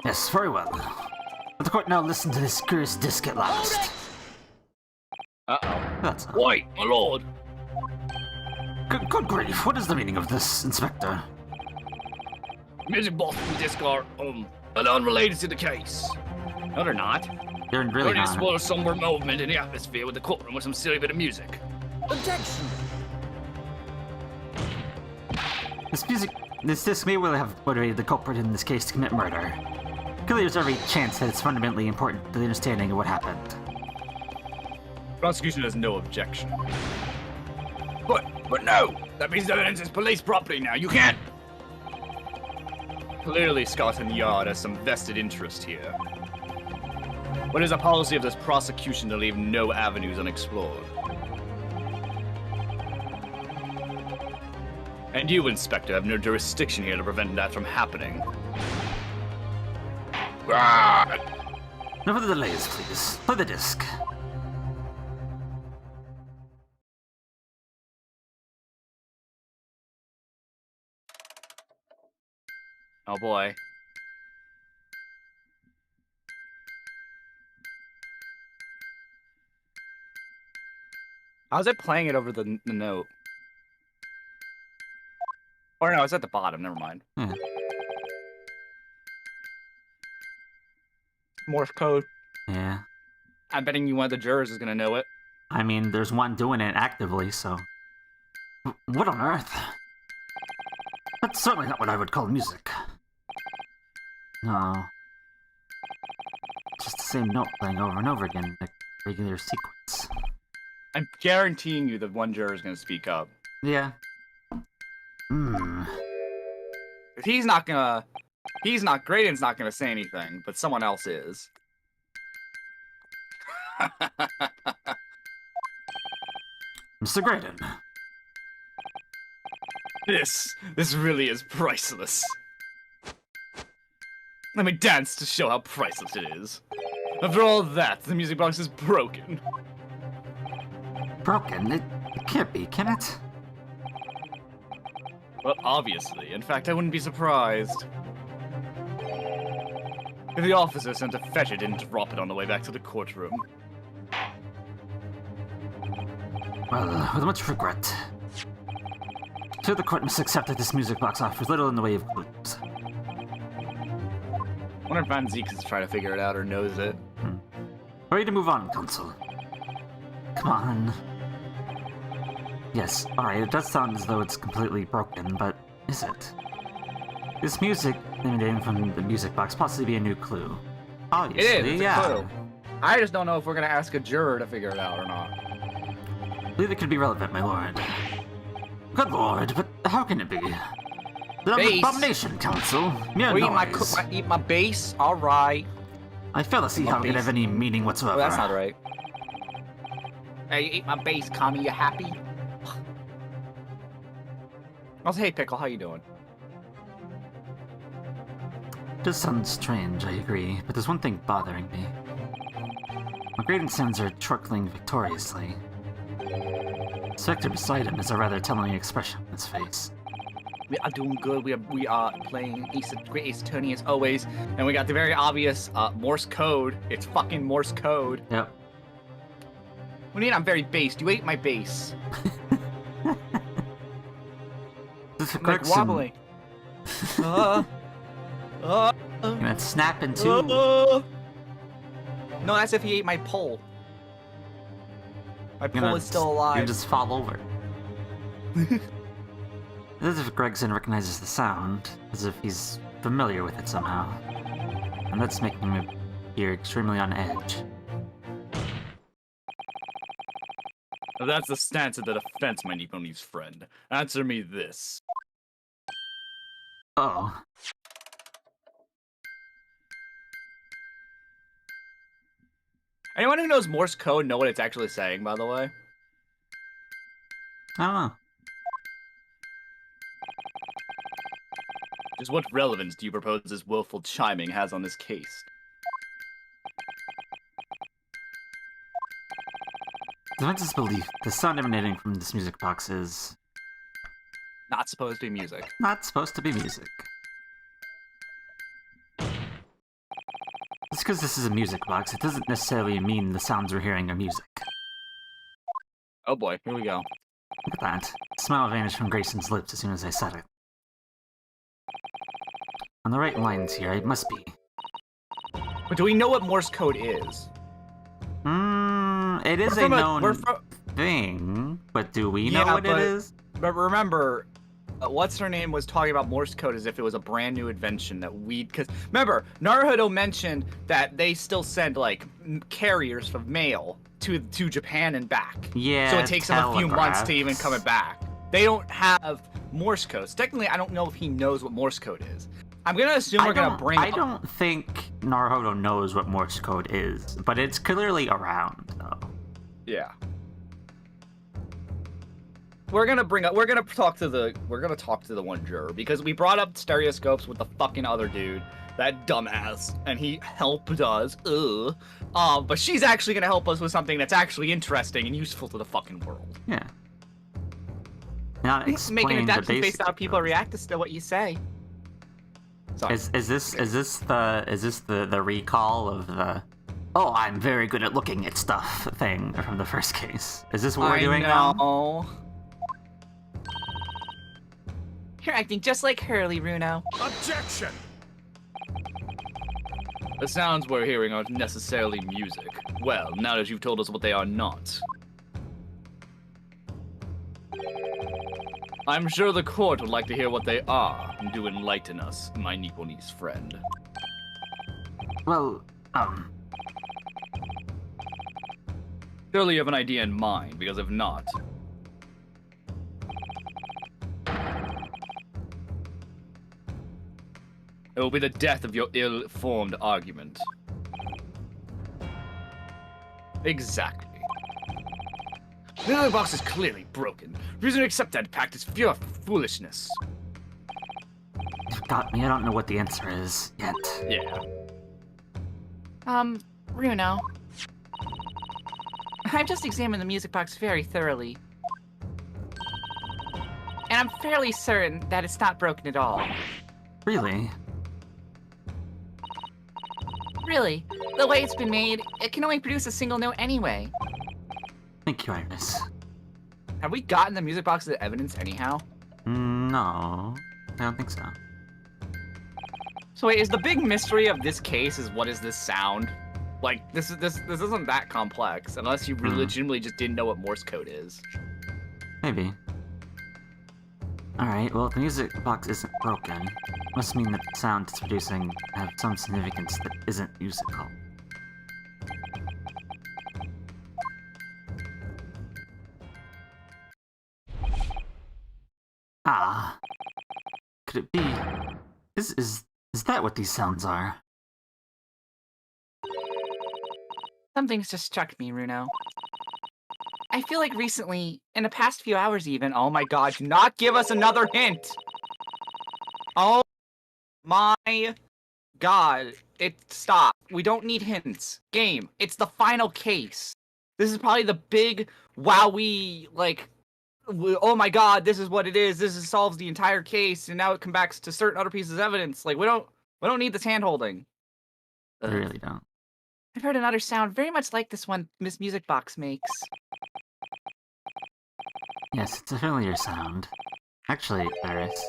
Yes, very well. Let the court now listen to this curious disc at last. Uh-oh. That's all. Wait, my lord! Good grief, what is the meaning of this, Inspector? Music box and disc are, unrelated to the case. No, they're not. They're really There just not. was some movement in the atmosphere with the courtroom with some silly bit of music. Objection! This disc may well have motivated the culprit in this case to commit murder. Clearly there's every chance that it's fundamentally important to the understanding of what happened. Prosecution has no objection. But no! That means evidence is police property now. You can't! Clearly, Scotland Yard has some vested interest here. But it is a policy of this prosecution to leave no avenues unexplored. And you, Inspector, have no jurisdiction here to prevent that from happening. No further delays, please. Play the disc. Oh boy. How's it playing it over the note? Or no, it's at the bottom, never mind. Morse code. Yeah. I'm betting you one of the jurors is gonna know it. I mean, there's one doing it actively, so... What on earth? That's certainly not what I would call music. No. Just the same note playing over and over again in a regular sequence. I'm guaranteeing you that one juror is gonna speak up. Yeah. If he's not Graydon's not gonna say anything, but someone else is. Mr. Graydon. This really is priceless. Let me dance to show how priceless it is. After all that, the music box is broken. Broken? It can't be, can it? Well, obviously. In fact, I wouldn't be surprised if the officer sent to fetch it and drop it on the way back to the courtroom. Well, with much regret. So the court must accept that this music box offers little in the way of clues. I wonder if Van Zeeks is trying to figure it out or knows it. Ready to move on, Council. Come on. Yes, alright, it does sound as though it's completely broken, but is it? This music emanating from the music box possibly be a new clue. Obviously, It is, it's yeah. a clue. I just don't know if we're gonna ask a juror to figure it out or not. I believe it could be relevant, my lord. Good lord, but how can it be? The Base. abomination, Council. Mere We noise. eat my base? Alright. I fail to see My how it could base. have any meaning whatsoever. Oh, that's not right. Hey, you ate my base, Kami, you happy? Also, hey, Pickle, how you doing? It does sound strange, I agree, but there's one thing bothering me. My great incense are truckling victoriously. The spectre beside him has a rather telling expression on his face. We are doing good. We are playing Great Ace Attorney as always, and we got the very obvious Morse code. It's fucking Morse code. Yep. What do you mean I'm very based? You ate my base. This I'm like wobbling. Gonna snap in two. No, that's if he ate my pole. My pole is still You alive. just fall over. As if Gregson recognizes the sound, as if he's familiar with it somehow. And that's making him appear extremely on edge. That's the stance of the defense, my Nipponi's friend. Answer me this. Oh. Anyone who knows Morse code know what it's actually saying, by the way? I don't know. Just what relevance do you propose this willful chiming has on this case? Defense's belief, the sound emanating from this music box is Not supposed to be music. not supposed to be music. Just because this is a music box, it doesn't necessarily mean the sounds we're hearing are music. Oh boy, here we go. Look at that. The smile vanished from Grayson's lips as soon as I said it. On the right lines here, it must be. But do we know what Morse code is? It is We're a from a- known we're from- thing, but do we know Yeah, what it but- is? But remember, what's her name was talking about Morse code as if it was a brand new invention that because remember, Naruto mentioned that they still send like carriers of mail to Japan and back. Yeah, So it takes them a few months to even telegraphs. come it back. They don't have Morse code. So technically, I don't know if he knows what Morse code is. I'm gonna assume we're gonna bring. I don't think Naruto knows what Morse code is, but it's clearly around, though. Yeah. We're gonna talk to the one juror because we brought up stereoscopes with the fucking other dude, that dumbass, and he helped us. But she's actually gonna help us with something that's actually interesting and useful to the fucking world. Yeah. Not Making explain the adaptations based basic on how people code. react to what you say. Sorry. Is this the recall of the "oh, I'm very good at looking at stuff" thing from the first case? Is this what we're doing now? now? You're acting just like Hurley, Runo. Objection! The sounds we're hearing aren't necessarily music. Well, now that you've told us what they are not. I'm sure the court would like to hear what they are, and do enlighten us, my Nipponese friend. Well, Surely you have an idea in mind, because if not... it will be the death of your ill-formed argument. Exactly. The other box is clearly broken. Refusing to accept that pact is pure foolishness. you've got me. I don't know what the answer is yet. Yeah. Runo. I've just examined the music box very thoroughly. And I'm fairly certain that it's not broken at all. Really? Really, the way it's been made, it can only produce a single note anyway. Thank you, Iris. Have we gotten the music box as evidence anyhow? No, I don't think so. So wait, is the big mystery of this case is what is this sound? Like, this isn't that complex, unless you legitimately just didn't know what Morse code is. Maybe. Alright, well, if the music box isn't broken, must mean that the sound it's producing have some significance that isn't musical. Ah. Could it be... Is that what these sounds are? Something's just struck me, Runo. I feel like recently, in the past few hours even, Oh my god, do not give us another hint! Oh my god. Stop. We don't need hints. Game, it's the final case. This is probably the big wowie, like, oh my god, this is what it is. This solves the entire case, and now it comes back to certain other pieces of evidence. Like, we don't need this hand-holding. I really don't. I've heard another sound very much like this one Miss Music Box makes. Yes, it's a familiar sound. Actually, Iris,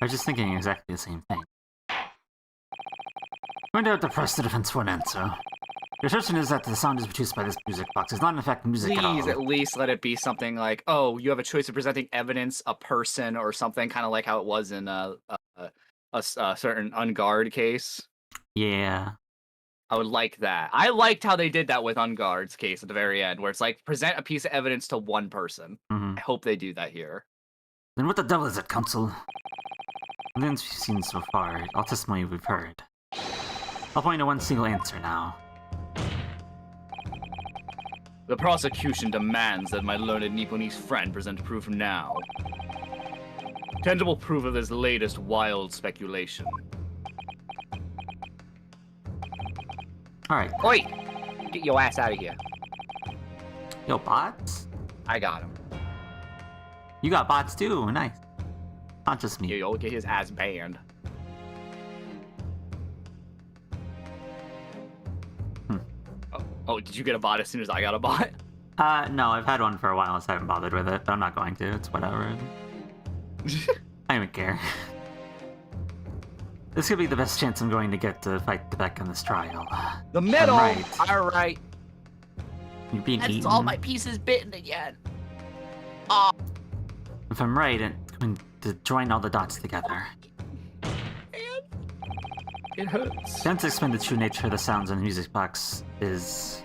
I was just thinking exactly the same thing. Find out to press the defense for an answer. Your assertion is that the sound is produced by this music box is not in fact music at all. Please at least let it be something like, oh, you have a choice of presenting evidence, a person, or something, kind of like how it was in a certain Unguard case. Yeah. I would like that. I liked how they did that with Unguard's case at the very end, where it's like, present a piece of evidence to one person. Mm-hmm. I hope they do that here. Then what the devil is it, Counsel? From the evidence we've seen so far, all testimony we've heard. I'll point to one single answer now. The prosecution demands that my learned Nipponese friend present proof now. Tangible proof of this latest wild speculation. Alright. Oi! Get your ass out of here. Yo, bots? I got him. You got bots too, nice. Not just me. Yo, get his ass banned. Oh, did you get a bot as soon as I got a bot? No, I've had one for a while, so I haven't bothered with it, but I'm not going to. It's whatever. I don't care. This could be the best chance I'm going to get to fight back on this trial. The middle! Right. Alright. You're being That's eaten. all my pieces bitten again. If I'm right, I'm going to join all the dots together. It hurts. Then to explain the true nature of the sounds in the music box is...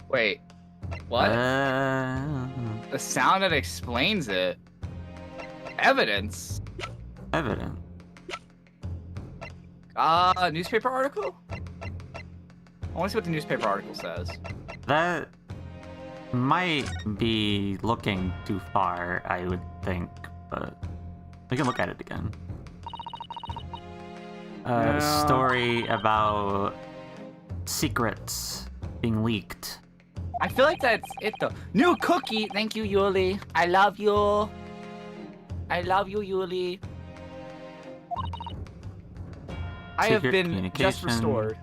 Wait. What? Uh, The sound that explains it. Evidence? evident. Newspaper article? I want to see what the newspaper article says. That might be looking too far, I would think, but we can look at it again. A story about secrets being leaked. I feel like that's it though. New cookie! Thank you, Yuli. I love you. I love you, Yuli. I have Secret been just communication. restored.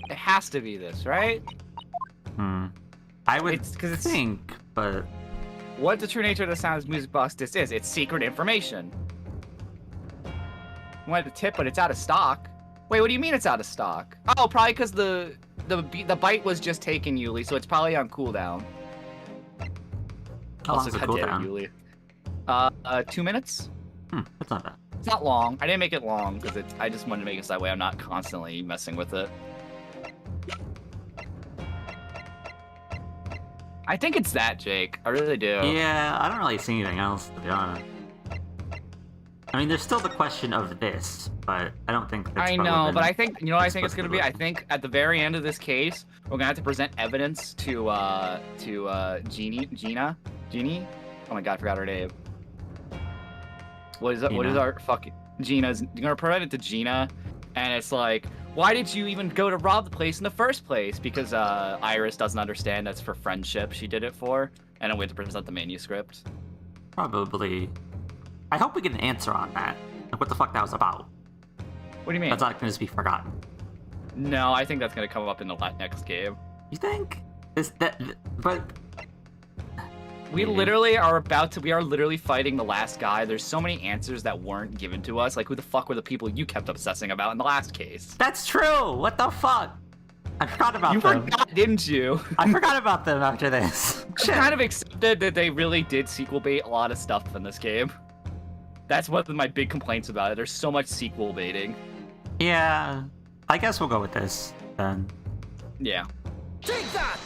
It has to be this, right? I would It's 'cause it's- think, but What the true nature of the sounds music box disc is? It's secret information. I wanted to tip, but it's out of stock. Wait, what do you mean it's out of stock? Oh, probably because the bite was just taken, Yuli, so it's probably on cooldown. How long's the God damn cooldown? it, Yuli. 2 minutes? That's not bad. It's not long. I didn't make it long because I just wanted to make it so that way I'm not constantly messing with it. I think it's that, Jake. I really do. Yeah, I don't really see anything else, to be honest. I mean, there's still the question of this, but I don't think that's I know, relevant. but I think, you know what I think it's supposed gonna to be? I think at the very end of this case, we're gonna have to present evidence to Gina? Oh my god, I forgot her name. What is that? What is Gina. our fucking Gina's? You're gonna present it to Gina, and it's like, why did you even go to rob the place in the first place? Because Iris doesn't understand that's for friendship she did it for, and then we have to present the manuscript. Probably. I hope we get an answer on that. Like, what the fuck that was about. What do you mean? That's not going to just be forgotten. No, I think that's gonna come up in the next game. You think? But We literally are literally fighting the last guy. There's so many answers that weren't given to us. Like, who the fuck were the people you kept obsessing about in the last case? that's true. What the fuck? I forgot about You them. forgot, didn't you? I forgot about them after this. I kind of accepted that they really did sequel bait a lot of stuff in this game. That's one of my big complaints about it. There's so much sequel baiting. Yeah, I guess we'll go with this then. Yeah. Take that!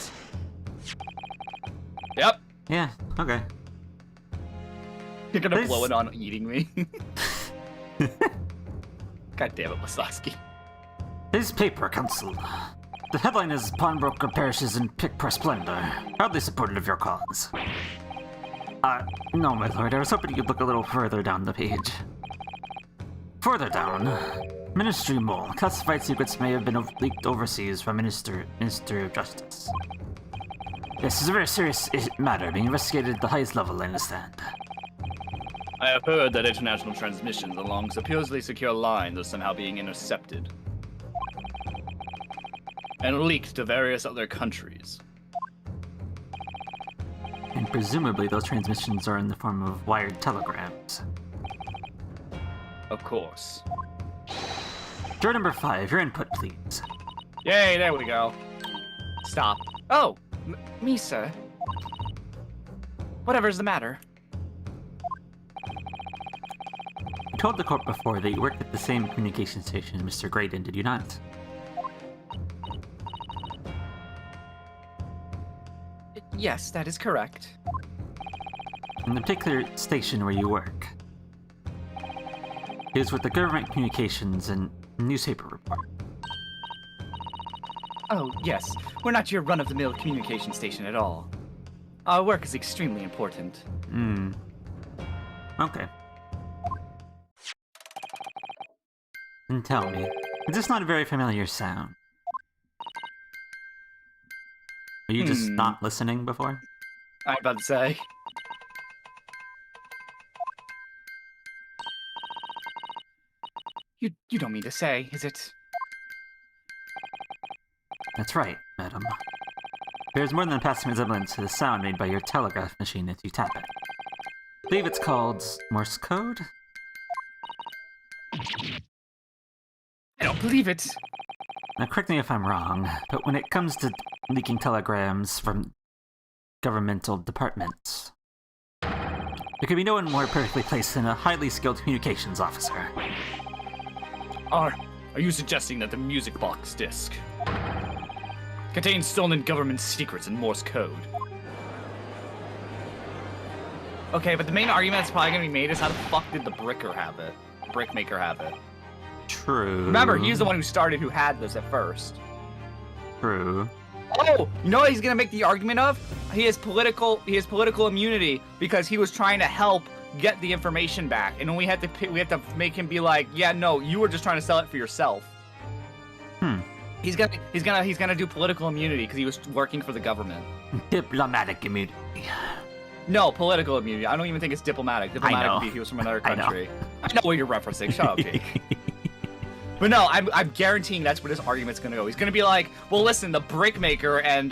Yep. Yeah, okay. You're gonna This- blow it on eating me. God damn it, Wasowski. This paper, Council. The headline is Pawnbroker perishes in pick for splendor. Hardly supportive of your cause. No, my lord. I was hoping you'd look a little further down the page. Further down. Ministry mole. Classified secrets may have been leaked overseas from Minister of Justice. This is a very serious matter being investigated at the highest level, I understand. I have heard that international transmissions along supposedly secure lines are somehow being intercepted and leaked to various other countries. And presumably those transmissions are in the form of wired telegrams. Of course. Juror number 5, your input, please. Yay, there we go. Stop. Oh, me, sir. Whatever's the matter. You told the court before that you worked at the same communication station as Mr. Graydon, did you not? Yes, that is correct. In the particular station where you work, it is with the government communications and newspaper report. Oh, yes. We're not your run-of-the-mill communication station at all. Our work is extremely important. Okay. And tell me, is this not a very familiar sound? Are you just not listening before? I'm about to say. You don't mean to say, is it? That's right, madam. There's more than a passing resemblance to the sound made by your telegraph machine as you tap it. I believe it's called Morse code? I don't believe it. Now correct me if I'm wrong, but when it comes to leaking telegrams from governmental departments, there could be no one more perfectly placed than a highly skilled communications officer. Are you suggesting that the music box disc contains stolen government secrets and Morse code? Okay, but the main argument that's probably gonna be made is how the fuck did the brickmaker have it? True. Remember, he's the one who started, who had this at first. True. Oh, you know what he's gonna make the argument of? He has political immunity because he was trying to help get the information back, and then we had to make him be like, yeah, no, you were just trying to sell it for yourself. He's gonna do political immunity because he was working for the government. Diplomatic immunity. No, political immunity. I don't even think it's diplomatic. Diplomatic would be if he was from another country. I know what you're referencing. Shut up, Jake. But no, I'm guaranteeing that's where this argument's gonna go. He's gonna be like, well, listen, the brickmaker and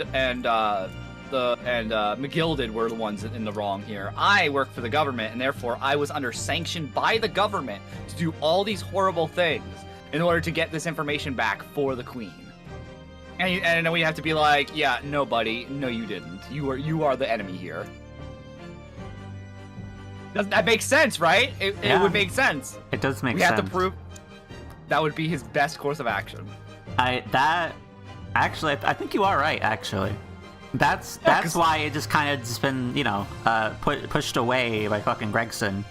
McGilded were the ones in the wrong here. I work for the government, and therefore I was under sanction by the government to do all these horrible things in order to get this information back for the Queen. And then we have to be like, yeah, no, buddy, no, you didn't. You are the enemy here. That makes sense, right? It would make sense. It does make sense. We have to prove that would be his best course of action. I think you are right, actually. That's why it just kind of just been, pushed away by fucking Gregson,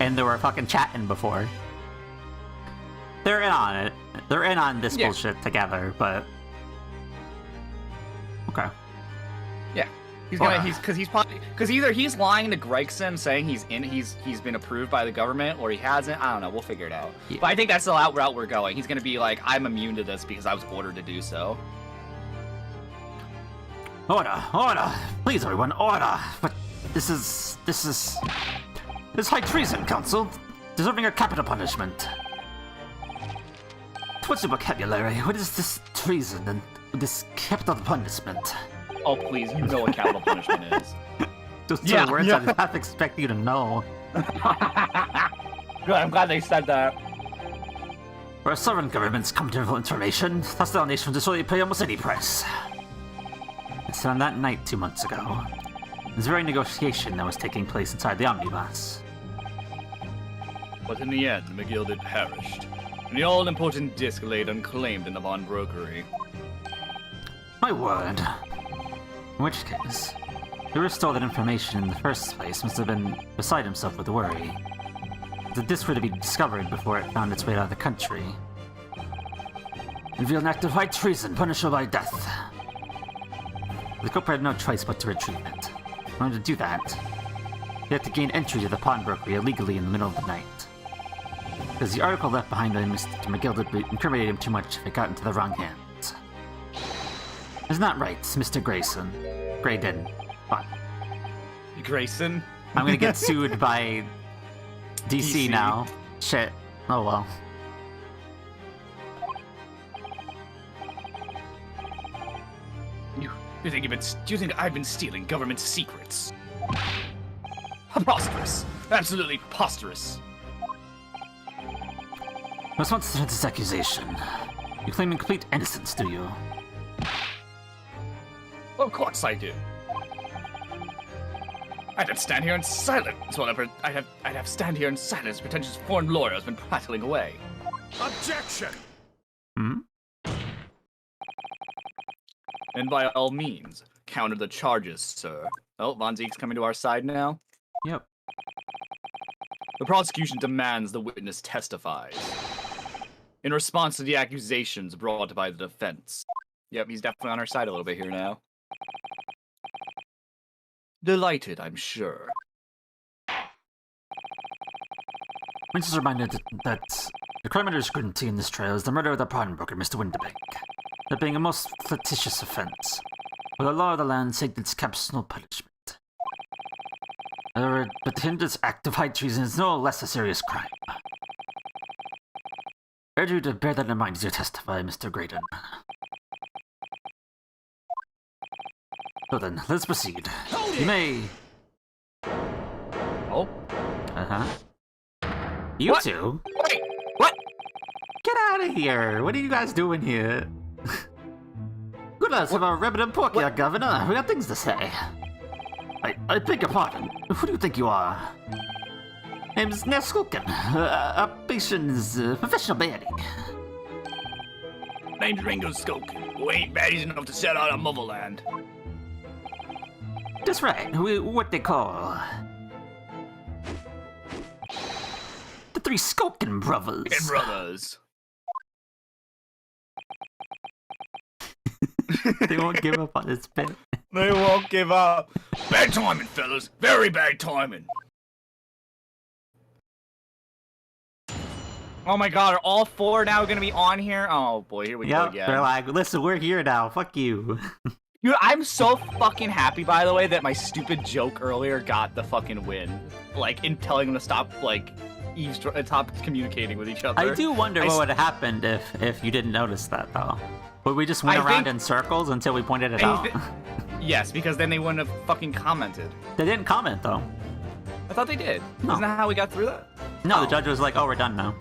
and they were fucking chatting before. They're in on it. They're in on this bullshit together, but okay. Yeah, because either he's lying to Gregson saying he's been approved by the government, or he hasn't. I don't know. We'll figure it out. Yeah. But I think that's the route we're going. He's gonna be like, I'm immune to this because I was ordered to do so. Order! Order! Please, everyone, order! But this is high treason, Council, deserving a capital punishment. What's your vocabulary? What is this treason and this capital punishment? Oh, please, you know what capital punishment is. Those are words I did not expect you to know. Good, I'm glad they said that. Where sovereign governments come to reveal information, hostile nations destroy pay almost any price. So on that night 2 months ago, this very negotiation that was taking place inside the omnibus. But in the end, McGilded perished, and the all-important disc laid unclaimed in the bond brokery. My word. In which case, whoever stole that information in the first place must have been beside himself with worry. If the disc were to be discovered before it found its way out of the country, reveal an act of high treason, punishable by death. The culprit had no choice but to retrieve it. In order to do that, he had to gain entry to the pawnbrokery illegally in the middle of the night. Because the article left behind by Mr. McGilded would incriminate him too much if it got into the wrong hands. Isn't that right, Mr. Grayson? Graydon. What? Grayson? I'm gonna get sued by DC now. Shit. Oh well. Do you think I've been stealing government secrets? Preposterous. Absolutely preposterous. In response to this accusation, you claim complete innocence, do you? Of course I do. I'd have stand here in silence while I'd have stand here in silence. Pretentious foreign lawyer has been prattling away. Objection! Hmm? And by all means, counter the charges, sir. Oh, Von Zeke's coming to our side now. Yep. The prosecution demands the witness testifies in response to the accusations brought by the defense. Yep, he's definitely on our side a little bit here now. Delighted, I'm sure. I'm just reminded that the crime under scrutiny in this trial is the murder of the pawnbroker, Mr. Winterbank. That being a most flagitious offense, where the law of the land sanctions capital punishment. However, but this act of high treason is no less a serious crime. I urge you to bear that in mind as you testify, Mr. Graydon. So then, let's proceed. You may... Oh? Uh-huh. You What? two? Wait! What? Get out of here! What are you guys doing here? Good lads, have a rabbit and pork here, Governor. We got things to say. I beg your pardon. Who do you think you are? Name's Ness Skulkin. Occupation's professional baddie. Name's Ringo Skulkin, who ain't baddies enough to set out on motherland. That's right. What they call... the three Skulkin brothers. And brothers. They won't give up on this bit. They won't give up. Bad timing, fellas. Very bad timing. Oh my god, are all four now gonna be on here? Oh boy, here we go Yep, again. they're like, listen, we're here now, fuck you. Dude, I'm so fucking happy, by the way, that my stupid joke earlier got the fucking win. Like, in telling them to stop, like, stop communicating with each other. I do wonder what would have happened if you didn't notice that, though. Would we just went around in circles until we pointed it out? Yes, because then they wouldn't have fucking commented. They didn't comment, though. I thought they did. No. Isn't that how we got through that? No, the judge was like, oh, we're done now.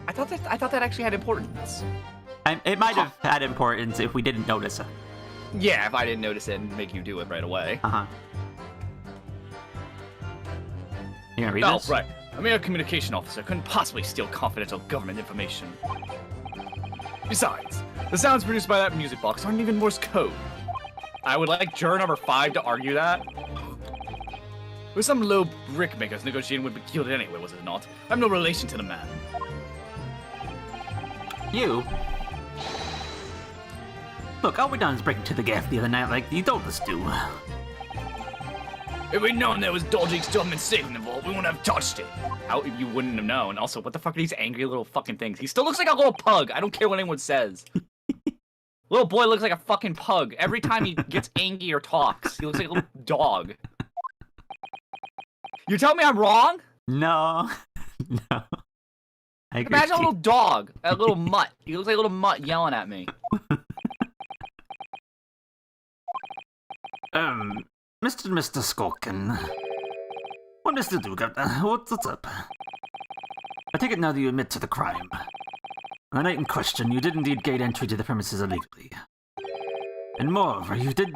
I thought that actually had importance. And it might have had importance if we didn't notice it. Yeah, if I didn't notice it and make you do it right away. Uh-huh. You gonna read Oh, this? right. A mere communication officer couldn't possibly steal confidential government information. Besides, the sounds produced by that music box aren't even Morse code. I would like juror number 5 to argue that. It was some low brickmakers negotiating with McGilded anyway, was it not? I have no relation to the man. You? Look, all we done is break into the gaff the other night like you told us to. If we'd known there was dodgy government saving involved, we wouldn't have touched it. How you wouldn't have known. Also, what the fuck are these angry little fucking things? He still looks like a little pug. I don't care what anyone says. Little boy looks like a fucking pug. Every time he gets angry or talks, he looks like a little dog. You tell me I'm wrong? No. No. I agree. Imagine a little dog, a little mutt. He looks like a little mutt yelling at me. Mr. and Mr. Skulkin. What Mr. Dugan? What's up? I take it now that you admit to the crime. On the night in question, you did indeed gain entry to the premises illegally. And moreover, you did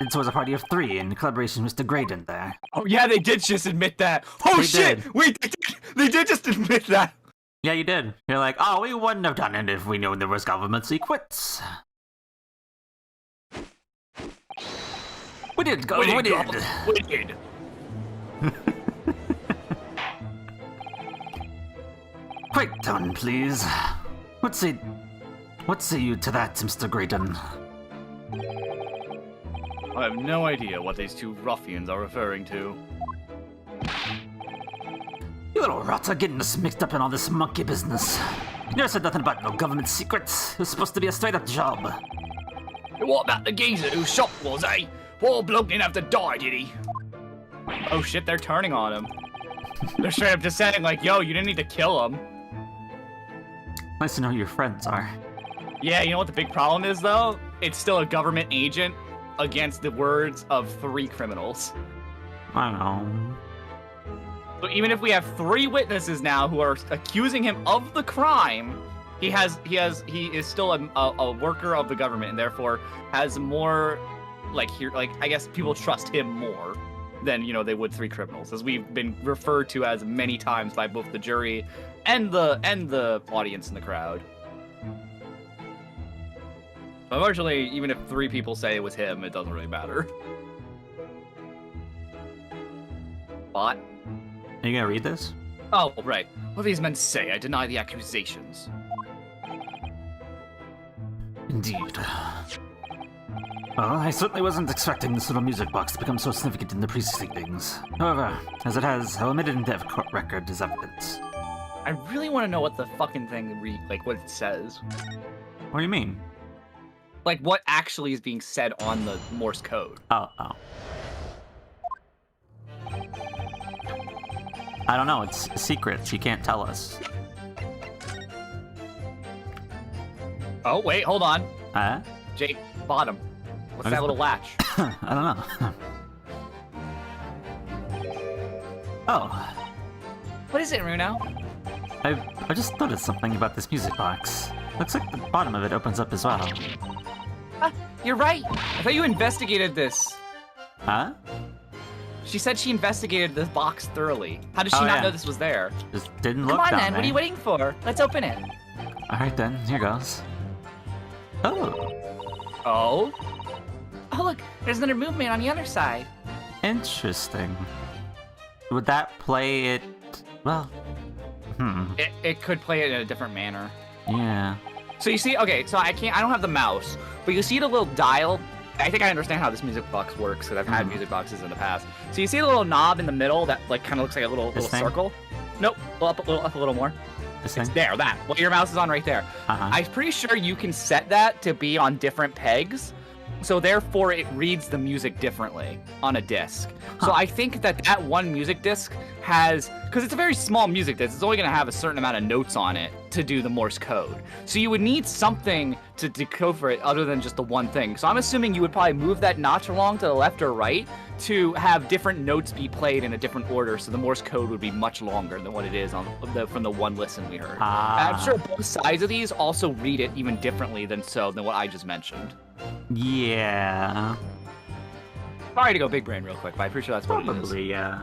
it was a party of 3 in collaboration with Mr. Graydon there. Oh yeah, they did just admit that. Oh They shit! did. Wait, they did just admit that. Yeah, you did. You're like, oh, we wouldn't have done it if we knew there was government secrets. We did, we did. We did. Quiet down, please. What say you to that, Mr. Graydon? I have no idea what these 2 ruffians are referring to. You little rotter getting us mixed up in all this monkey business. You never said nothing about no government secrets. It was supposed to be a straight-up job. What about the geezer who shot was, eh? Poor bloke didn't have to die, did he? Oh shit, they're turning on him. They're straight up just saying like, yo, you didn't need to kill him. Nice to know who your friends are. Yeah, you know what the big problem is, though? It's still a government agent against the words of 3 criminals. I don't know. So even if we have 3 witnesses now who are accusing him of the crime, he is still a worker of the government and therefore has more, I guess people trust him more than, they would 3 criminals, as we've been referred to as many times by both the jury and the audience in the crowd. Unfortunately, even if 3 people say it was him, it doesn't really matter. Bot? Are you gonna read this? Oh, right. What do these men say? I deny the accusations. Indeed. Well, I certainly wasn't expecting this little music box to become so significant in the proceedings. However, as it has, I'll admit it in the court record as evidence. I really want to know what the fucking thing what it says. What do you mean? Like, what actually is being said on the Morse code. Oh. I don't know, it's secrets, you can't tell us. Oh, wait, hold on. Jake, bottom. What's What that is little latch? I don't know. Oh, What is it, Runo? I just noticed something about this music box. Looks like the bottom of it opens up as well. You're right. I thought you investigated this. Huh? She said she investigated this box thoroughly. How did she Oh, not yeah. know this was there? Just didn't look Come on, down then. there. What are you waiting for? Let's open it. Alright then, here goes. Oh, Oh? Oh, look. There's another movement on the other side. interesting. Would that play it... well... It could play it in a different manner. yeah. So you see, okay, so I don't have the mouse, but you see the little dial. I think I understand how this music box works because I've had music boxes in the past. So you see the little knob in the middle that kind of looks like a little This thing? circle? Nope, up a little more. This It's thing? there, that. What your mouse is on right there. Uh-huh. I'm pretty sure you can set that to be on different pegs. So therefore it reads the music differently on a disc. So I think that one music disc has, because it's a very small music disc, it's only going to have a certain amount of notes on it to do the Morse code. So you would need something to decode for it other than just the one thing. So I'm assuming you would probably move that notch along to the left or right to have different notes be played in a different order, so the Morse code would be much longer than what it is from the one listen we heard. And I'm sure both sides of these also read it even differently than what I just mentioned. Yeah. Sorry to go big brain real quick, but I'm pretty sure that's what it is. Probably, yeah.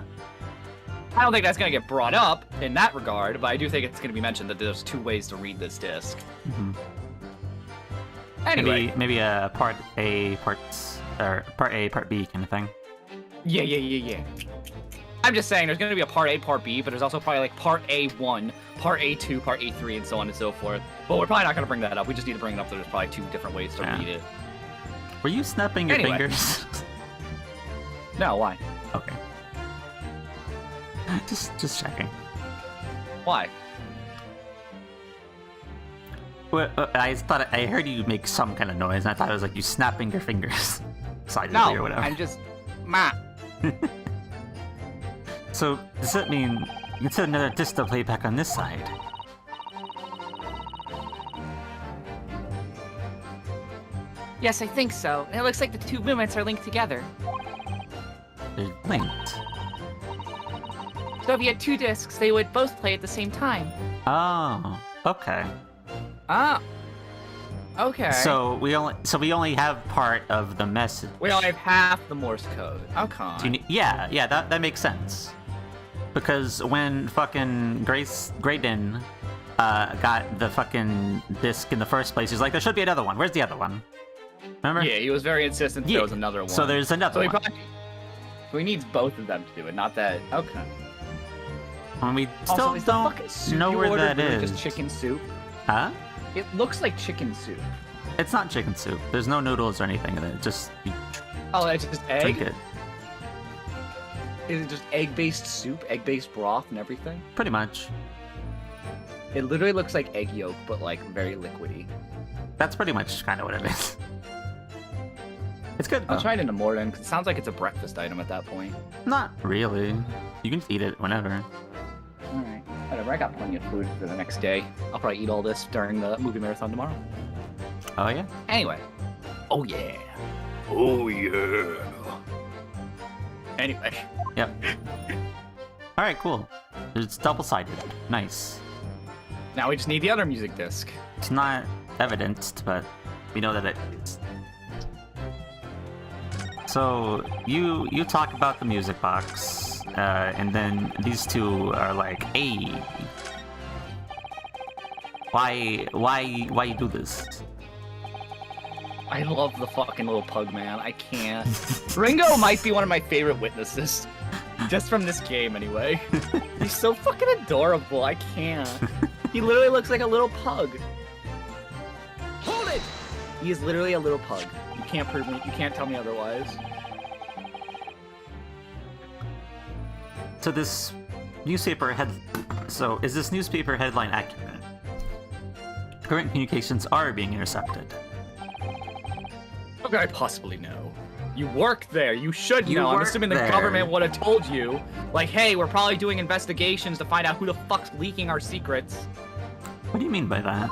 I don't think that's going to get brought up in that regard, but I do think it's going to be mentioned that there's 2 ways to read this disc. Mhm. Anyway. Maybe a part A, part B kind of thing. Yeah. I'm just saying there's going to be a part A, part B, but there's also probably like part A1, part A2, part A3, and so on and so forth. But we're probably not going to bring that up. We just need to bring it up that there's probably 2 different ways to read it. Were you snapping your Anyway. fingers? No, why? Okay. Just checking. Why? Well, I heard you make some kind of noise, and I thought it was like you snapping your fingers silently No, or whatever. I'm just... Ma. So does that mean you can set another disc to play back on this side? Yes, I think so. And it looks like the two movements are linked together. They're linked. So if you had two discs, they would both play at the same time. Oh, okay. Ah. Okay. So we only have part of the message. We only have half the Morse code. Okay. Yeah, that makes sense. Because when fucking Graydon got the fucking disc in the first place, he's like, there should be another one. Where's the other one? Remember? Yeah, he was very insistent there was another one. So there's another one. So he needs both of them to do it, not that. Okay. And we still Also, is the don't fucking soup know you where ordered that really is. just chicken soup? Huh? It looks like chicken soup. It's not chicken soup. There's no noodles or anything in it. Just you Oh, it's just egg? drink it. Is it just egg-based soup, egg-based broth, and everything? Pretty much. It literally looks like egg yolk, but like very liquidy. That's pretty much kind of what it is. It's good though. I'll try it in the morning, because it sounds like it's a breakfast item at that point. Not really. You can eat it whenever. Alright. Whatever, I got plenty of food for the next day. I'll probably eat all this during the movie marathon tomorrow. Oh yeah? Anyway. Oh yeah. Oh yeah. Anyway. Yep. Alright, cool. It's double-sided. Nice. Now we just need the other music disc. It's not evidenced, but we know that it is. So, you talk about the music box, and then these two are like, hey, why you do this? I love the fucking little pug man. I can't. Ringo might be one of my favorite witnesses. Just from this game, anyway. He's so fucking adorable. I can't. He literally looks like a little pug. Hold it! He is literally a little pug. You can't prove me. You can't tell me otherwise. So this newspaper So is this newspaper headline accurate? Current communications are being intercepted. How could I possibly know? You work there. You should You know. I'm work assuming the there. government would have told you. Like, hey, we're probably doing investigations to find out who the fuck's leaking our secrets. What do you mean by that?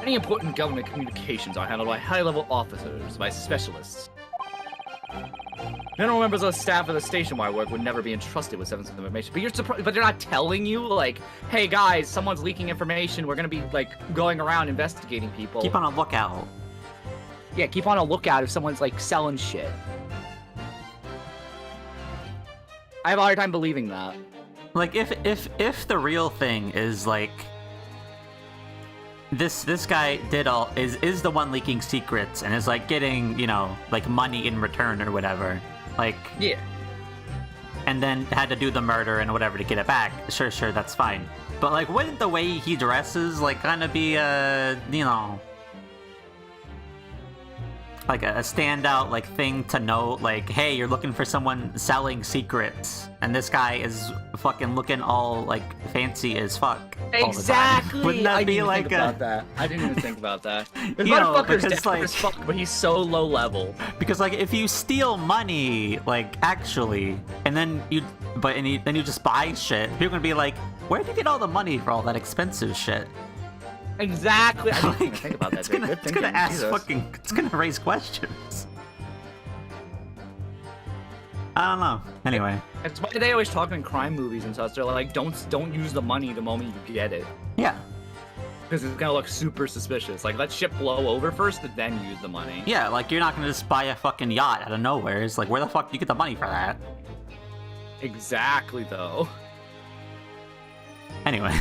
Any important government communications are handled by high-level officers, by specialists. General members of the staff of the station where I work would never be entrusted with sensitive information. But you're surprised, but they're not telling you, like, hey guys, someone's leaking information. We're gonna be like going around investigating people. Keep on a lookout. Yeah, keep on a lookout if someone's like selling shit. I have a hard time believing that. Like if the real thing is like this guy is the one leaking secrets and is like getting, you know, like money in return or whatever. Like Yeah. And then had to do the murder and whatever to get it back. Sure, that's fine. But like wouldn't the way he dresses like kind of be you know, like a standout like thing to note, like, hey, you're looking for someone selling secrets, and this guy is fucking looking all like fancy as fuck. Exactly. Wouldn't that I be didn't like think about that? I didn't even think about that. This You know, motherfucker's because, desperate like- as fuck, but he's so low level. Because like if you steal money, like actually, and then then you just buy shit, people are gonna be like, where'd you get all the money for all that expensive shit? Exactly. I didn't even think about that. It's gonna Good it's gonna thinking, ask Jesus. fucking it's gonna raise questions. I don't know. Anyway, That's why they always talk in crime movies and such. They're like, don't use the money the moment you get it, yeah, because it's gonna look super suspicious. Like, let shit blow over first, and then use the money. yeah. Like you're not gonna just buy a fucking yacht out of nowhere. It's like, where the fuck do you get the money for that? Exactly, though. Anyway,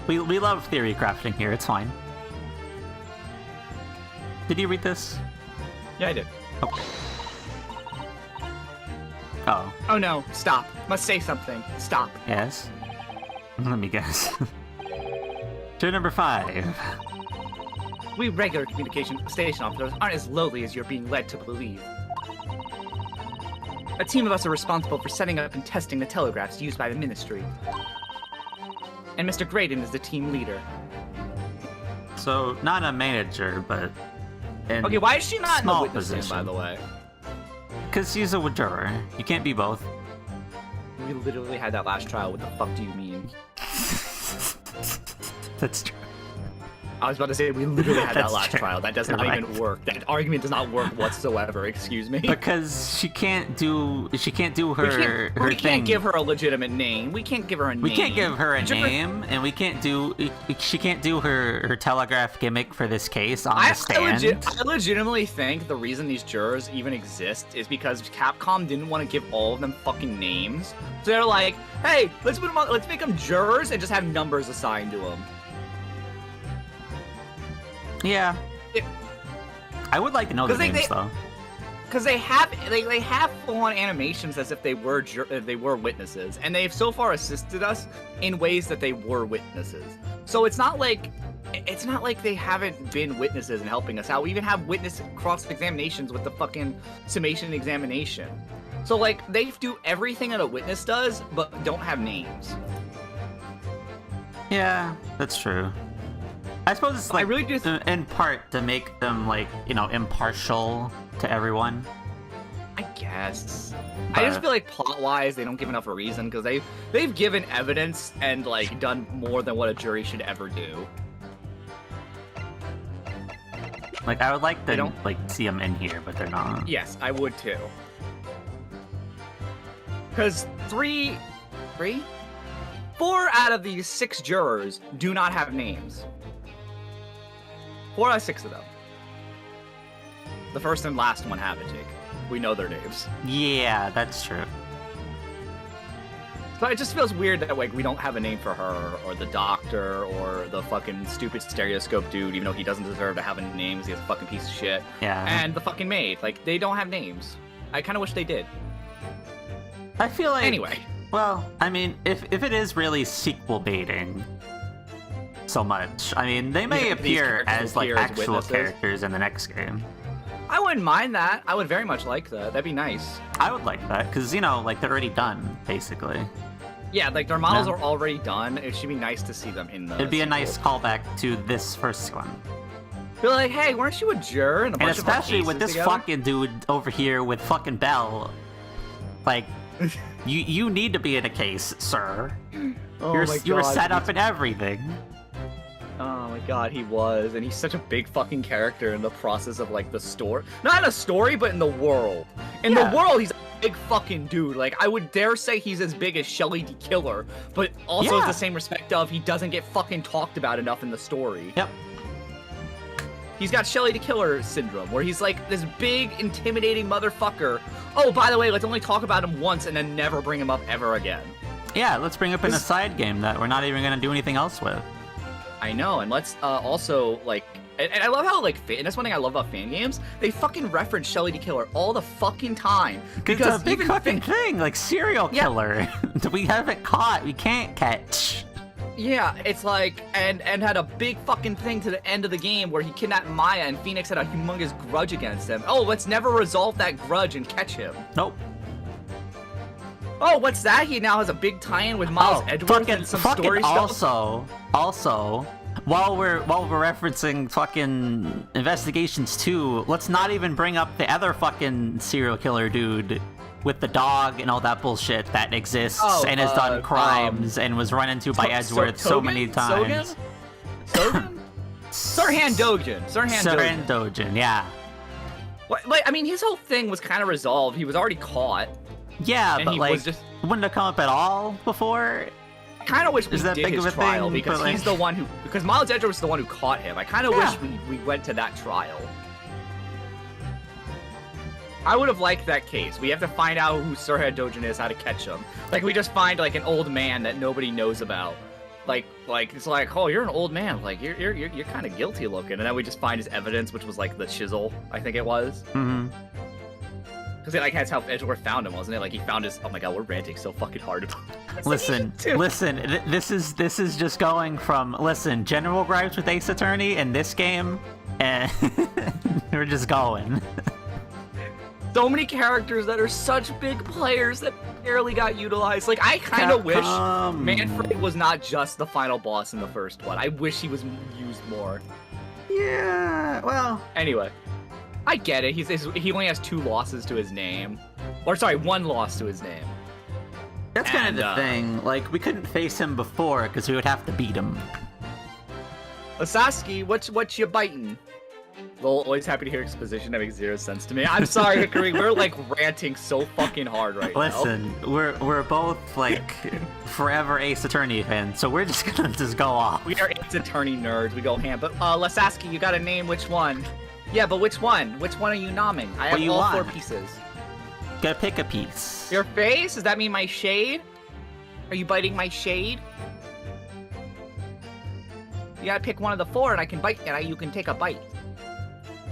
we love theory crafting here. It's fine. Did you read this? Yeah, I did. Okay. Oh, Oh no! Stop! Must say something. Stop. yes. Let me guess. Turn number 5. We regular communication station officers aren't as lowly as you're being led to believe. A team of us are responsible for setting up and testing the telegraphs used by the Ministry. And Mr. Graydon is the team leader. So, not a manager, but Okay, why is she not in the small witness stand, position. by the way? Because she's a juror. You can't be both. We literally had that last trial. What the fuck do you mean? That's true. I was about to say we literally had that That's last true. trial. That does You're not right. even work. That argument does not work whatsoever. Excuse me. Because she can't do her we thing. can't give her a legitimate name. We can't give her a name. We can't give her a Legitimate- name, and we can't do. She can't do her telegraph gimmick for this case on the stand. I legitimately think the reason these jurors even exist is because Capcom didn't want to give all of them fucking names. So they're like, hey, let's make them jurors and just have numbers assigned to them. Yeah. I would like to know the 'Cause they- names though. Because they have full-on animations as if they were witnesses, and they've so far assisted us in ways that they were witnesses. So it's not like they haven't been witnesses and helping us out. We even have witness cross-examinations with the fucking summation examination. So like they do everything that a witness does, but don't have names. Yeah, that's true. I suppose it's like I really just in part to make them like impartial to everyone. I guess. I just feel like plot-wise, they don't give enough of a reason because they've given evidence and like done more than what a jury should ever do. Like I would like They to don't- like see them in here, but they're not. Yes, I would too. Because 4 out of these 6 jurors do not have names. 4 out of 6 of them. The first and last one have it, Jake. We know their names. Yeah, that's true. But it just feels weird that like we don't have a name for her, or the doctor, or the fucking stupid stereoscope dude, even though he doesn't deserve to have a name, 'cause he's a fucking piece of shit. Yeah. And the fucking maid. Like, they don't have names. I kind of wish they did. I feel like Anyway. Well, I mean, if it is really sequel baiting so much, I mean, they may Yeah, these appear characters as like appear as actual witnesses. characters in the next game. I wouldn't mind that. I would very much like that. That'd be nice. I would like that because like they're already done basically. Yeah, like their models Yeah. are already done. It should be nice to see them in the. It'd be a sequel. nice callback to this first one. Be like, hey, weren't you a juror? And, a And bunch of our especially with cases this together? fucking dude over here with fucking Bell. Like, you need to be in a case, sir. Oh You were set up and everything. Oh my god, he was, and he's such a big fucking character in the process of like the story. Not in a story, but in the world. In Yeah. the world, he's a big fucking dude. Like I would dare say he's as big as Shelly the Killer, but also Yeah. is the same respect of he doesn't get fucking talked about enough in the story. Yep. He's got Shelly the Killer syndrome, where he's like this big, intimidating motherfucker. Oh, by the way, let's only talk about him once and then never bring him up ever again. Yeah, let's bring up in a This- side game that we're not even gonna do anything else with. I know, and let's also like, and I love how like, and that's one thing I love about fan games. They fucking reference Shelly the Killer all the fucking time Because it's a big even fucking thing, like serial Yeah. killer. We haven't caught, we can't catch. yeah, it's like, and had a big fucking thing to the end of the game where he kidnapped Maya and Phoenix had a humongous grudge against him. Oh, let's never resolve that grudge and catch him. Nope. Oh, what's that? He now has a big tie-in with Miles Edgeworth and some story stuff. Also, while we're referencing fucking investigations too, let's not even bring up the other fucking serial killer dude with the dog and all that bullshit that exists and has done crimes and was run into by Edgeworth so many times. Sogan? Sirhan Dogen. Sirhan Dogen, yeah. Like, I mean, his whole thing was kind of resolved. He was already caught. Yeah, And but he like, was just- wouldn't have come up at all before. I kind of wish we Is that did big his of a trial thing? because But, like- he's the one who, because Miles Edgeworth was the one who caught him. I kind of Yeah. wish we went to that trial. I would have liked that case. We have to find out who Sirhan Dogen is, how to catch him. Like we just find like an old man that nobody knows about. Like it's like, oh, you're an old man. Like you're kind of guilty looking, and then we just find his evidence, which was like the chisel, I think it was. Mm-hmm. Because like that's how Edgeworth found him, wasn't it? Like he found his. Oh my god, we're ranting so fucking hard about this. Listen, this is just going from general gripes with Ace Attorney in this game, and we're just going. So many characters that are such big players that barely got utilized. Like I kind of wish Capcom. Manfred was not just the final boss in the first one. I wish he was used more. Yeah, well, Anyway, I get it. He only has 2 losses to his name, or sorry, 1 loss to his name. that's kind of And, the thing. Like, we couldn't face him before because we would have to beat him. Lasasky, what you biting? Lol, always happy to hear exposition. That makes zero sense to me. I'm sorry, Hickory. We're like ranting so fucking hard right now. Listen, we're both like forever Ace Attorney fans, so we're just gonna go off. We are Ace Attorney nerds. We go ham. But Lasasky, you gotta name which one. Yeah, but which one? Which one are you nomming? I have all 4 pieces. Gotta pick a piece. Your face? Does that mean my shade? Are you biting my shade? You gotta pick one of the 4, and I can bite, and you can take a bite.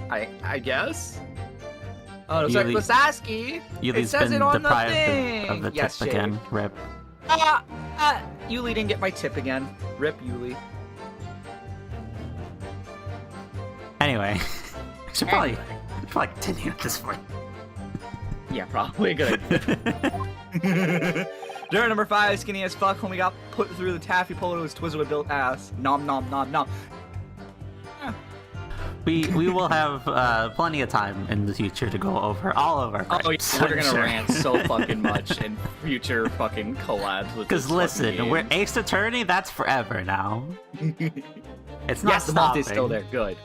I guess. Oh, it's like Lasasky. It says it on the thing. Of the yes, tip again. Rip. Yuli didn't get my tip again. Rip Yuli. Anyway, I should probably continue at this point. Yeah, probably good. Juror number 5, skinny as fuck, homie got put through the taffy pole to his twizzler with built ass. Nom nom nom nom. We will have plenty of time in the future to go over all of our gripes. Oh, yeah, we're gonna rant so fucking much in future fucking collabs with. Because listen, we're Ace Attorney. That's forever now. It's not. Yes, the moth is still there. Good.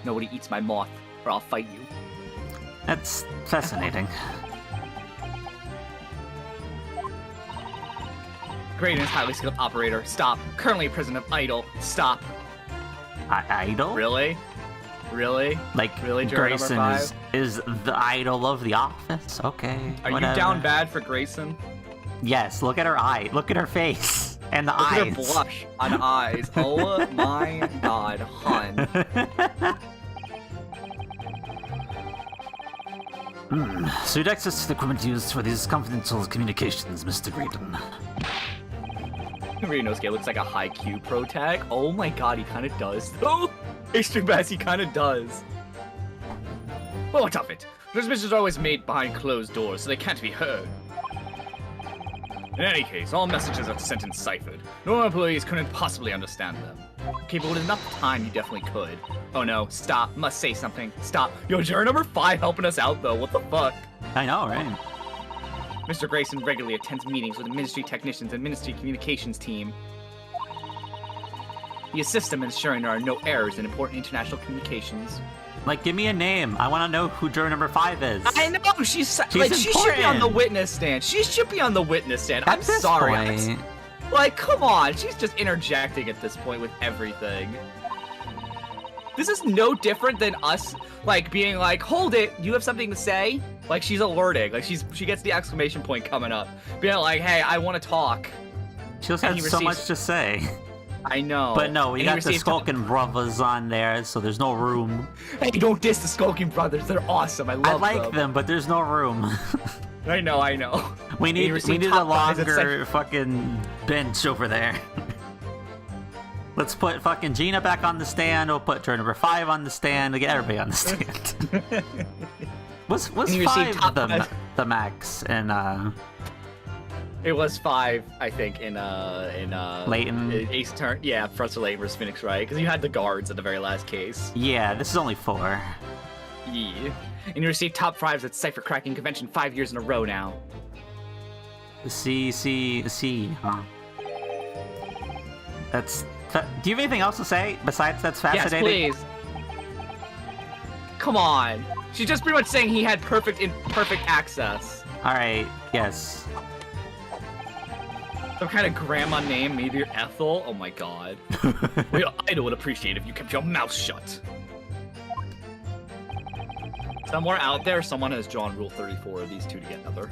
Nobody eats my moth, or I'll fight you. That's fascinating. Great and highly skilled operator. Stop. Currently president of Idol. Stop. Idol? Really? Really? Like, really, Grayson is the idol of the office? Okay. Are whatever. you down bad for Grayson? Yes, look at her eye. Look at her face. And the eyes. Look at her blush on eyes. Oh my god, hun. Suit access to the equipment used for these confidential communications, Mr. Graydon. Renosuke looks like a high Q pro tag. Oh my god, he kind of does, though. Extreme Bass, he kind of does. Well, what of it? Transmissions are always made behind closed doors, so they can't be heard. In any case, all messages are sent in ciphered. Normal employees couldn't possibly understand them. Okay, but with enough time, you definitely could. Oh no, stop. Must say something. Stop. Yo, juror number 5 helping us out, though. What the fuck? I know, right? Mr. Grayson regularly attends meetings with the ministry technicians and ministry communications team. He assists them in ensuring there are no errors in important international communications. Like, give me a name. I want to know who juror number 5 is. I know, she should be on the witness stand. She should be on the witness stand. I'm sorry. Like, come on. She's just interjecting at this point with everything. This is no different than us, like, being like, hold it, you have something to say? Like, she's alerting. Like, she gets the exclamation point coming up. Being like, hey, I want to talk. She just has so much to say. I know. But no, we got the Skulkin brothers on there, so there's no room. Hey, don't diss the Skulkin brothers. They're awesome. I love them. I like them, but there's no room. I know. We need a longer fucking bench over there. Let's put fucking Gina back on the stand. We'll put turn number 5 on the stand to get everybody on the stand. was 5 the max in It was 5, I think, in Layton. Ace Attorney. Yeah, Professor Layton versus Phoenix Wright, because you had the guards at the very last case. Yeah, this is only 4. Yeah. And you received top 5s at Cipher Cracking Convention 5 years in a row now. C, huh? That's. Do you have anything else to say besides that's fascinating? Yes, please. Come on. She's just pretty much saying he had perfect access. All right. Yes. Some kind of grandma name, maybe Ethel. Oh my god. Well, I would appreciate if you kept your mouth shut. Somewhere out there, someone has drawn Rule 34 of these two together.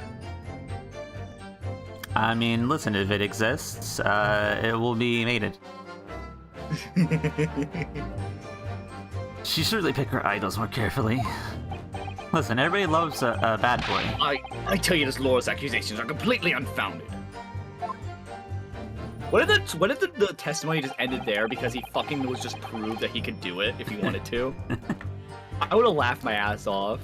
I mean, listen, if it exists, it will be mated. She should really pick her idols more carefully. Listen, everybody loves a bad boy. I tell you, this Laura's accusations are completely unfounded. What if the testimony just ended there because he fucking was just proved that he could do it if he wanted to? I would have laughed my ass off.